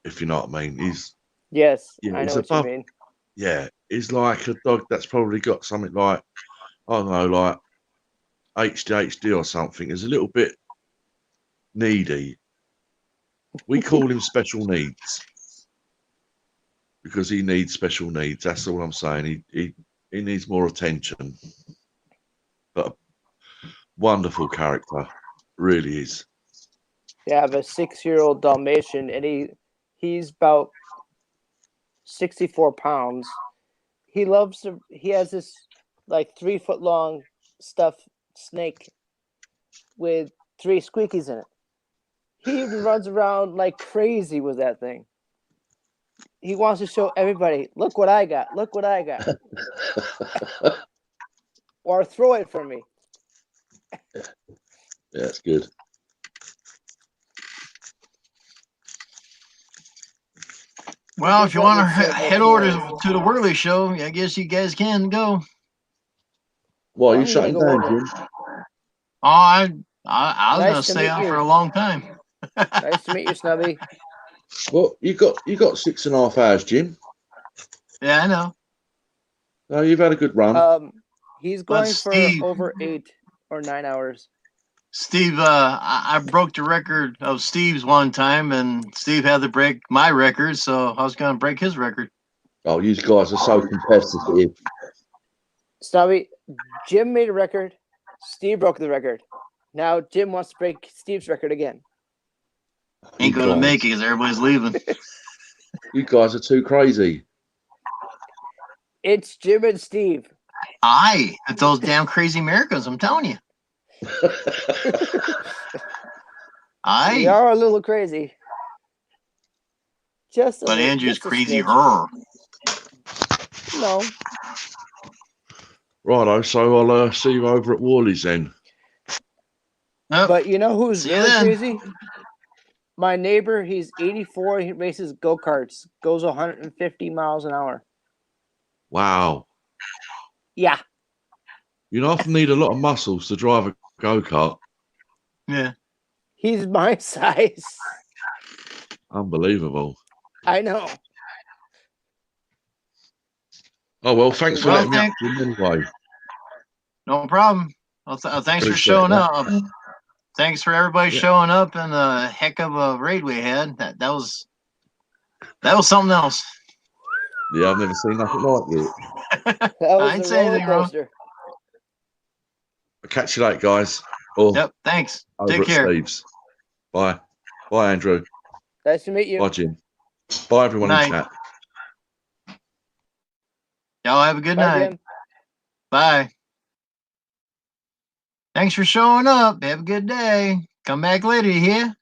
If you know what I mean. He's Yes, yeah, I he's know what you above. mean. Yeah, he's like a dog that's probably got something like, I don't know, like HDHD or something. Is a little bit needy. We call him special needs because he needs special needs. That's all I'm saying. He needs more attention. But wonderful character, really is. They have a 6-year-old Dalmatian, and he's about 64 pounds. He loves to. He has this like 3-foot long stuffed snake with 3 squeakies in it. He runs around like crazy with that thing. He wants to show everybody, look what I got, look what I got. Or throw it for me. Yeah, that's good. Well, if you want to head over to the Whirly Show, I guess you guys can go. Well, you shutting down, Jim? Oh, I was Nice going to to stay meet on you. for a long time. Nice to meet you, Snubby. Well, you got 6.5 hours, Jim. Yeah, I know. No, you've had a good run. He's But going for Steve- over 8 or 9 hours. Steve, I broke the record of Steve's one time, and Steve had to break my record, so I was going to break his record. Oh, you guys are so competitive. Snubby, Jim made a record. Steve broke the record. Now Jim wants to break Steve's record again. Ain't going to make it because everybody's leaving. You guys are too crazy. It's Jim and Steve. Aye, it's those damn crazy Americans, I'm telling you. Aye. We are a little crazy. Just a But little, Andrew's just a crazy smidge. her. No. Righto, so I'll see you over at Worley's then. But you know who's See you really then. crazy? My neighbor, he's 84. He races go-karts. Goes 150 miles an hour. Wow. Yeah. You don't often need a lot of muscles to drive a go-kart. Yeah. He's my size. Unbelievable. I know. Oh, well, thanks for Well, letting me up, Jim, anyway. No problem. Well, thanks for Appreciate showing that. up. Thanks for everybody Yeah. showing up, and a heck of a raid we had. That was something else. Yeah, I've never seen nothing like it. That I was ain't a saying roller anything wrong. coaster. I'll catch you later, guys. Or Yep. Thanks. over Take at care. Steve's. Bye. Bye, Andrew. Nice to meet you. Bye, Jim. Bye, everyone in Night. chat. Y'all have a good Bye, night. Jim. Bye. Thanks for showing up. Have a good day. Come back later, you hear?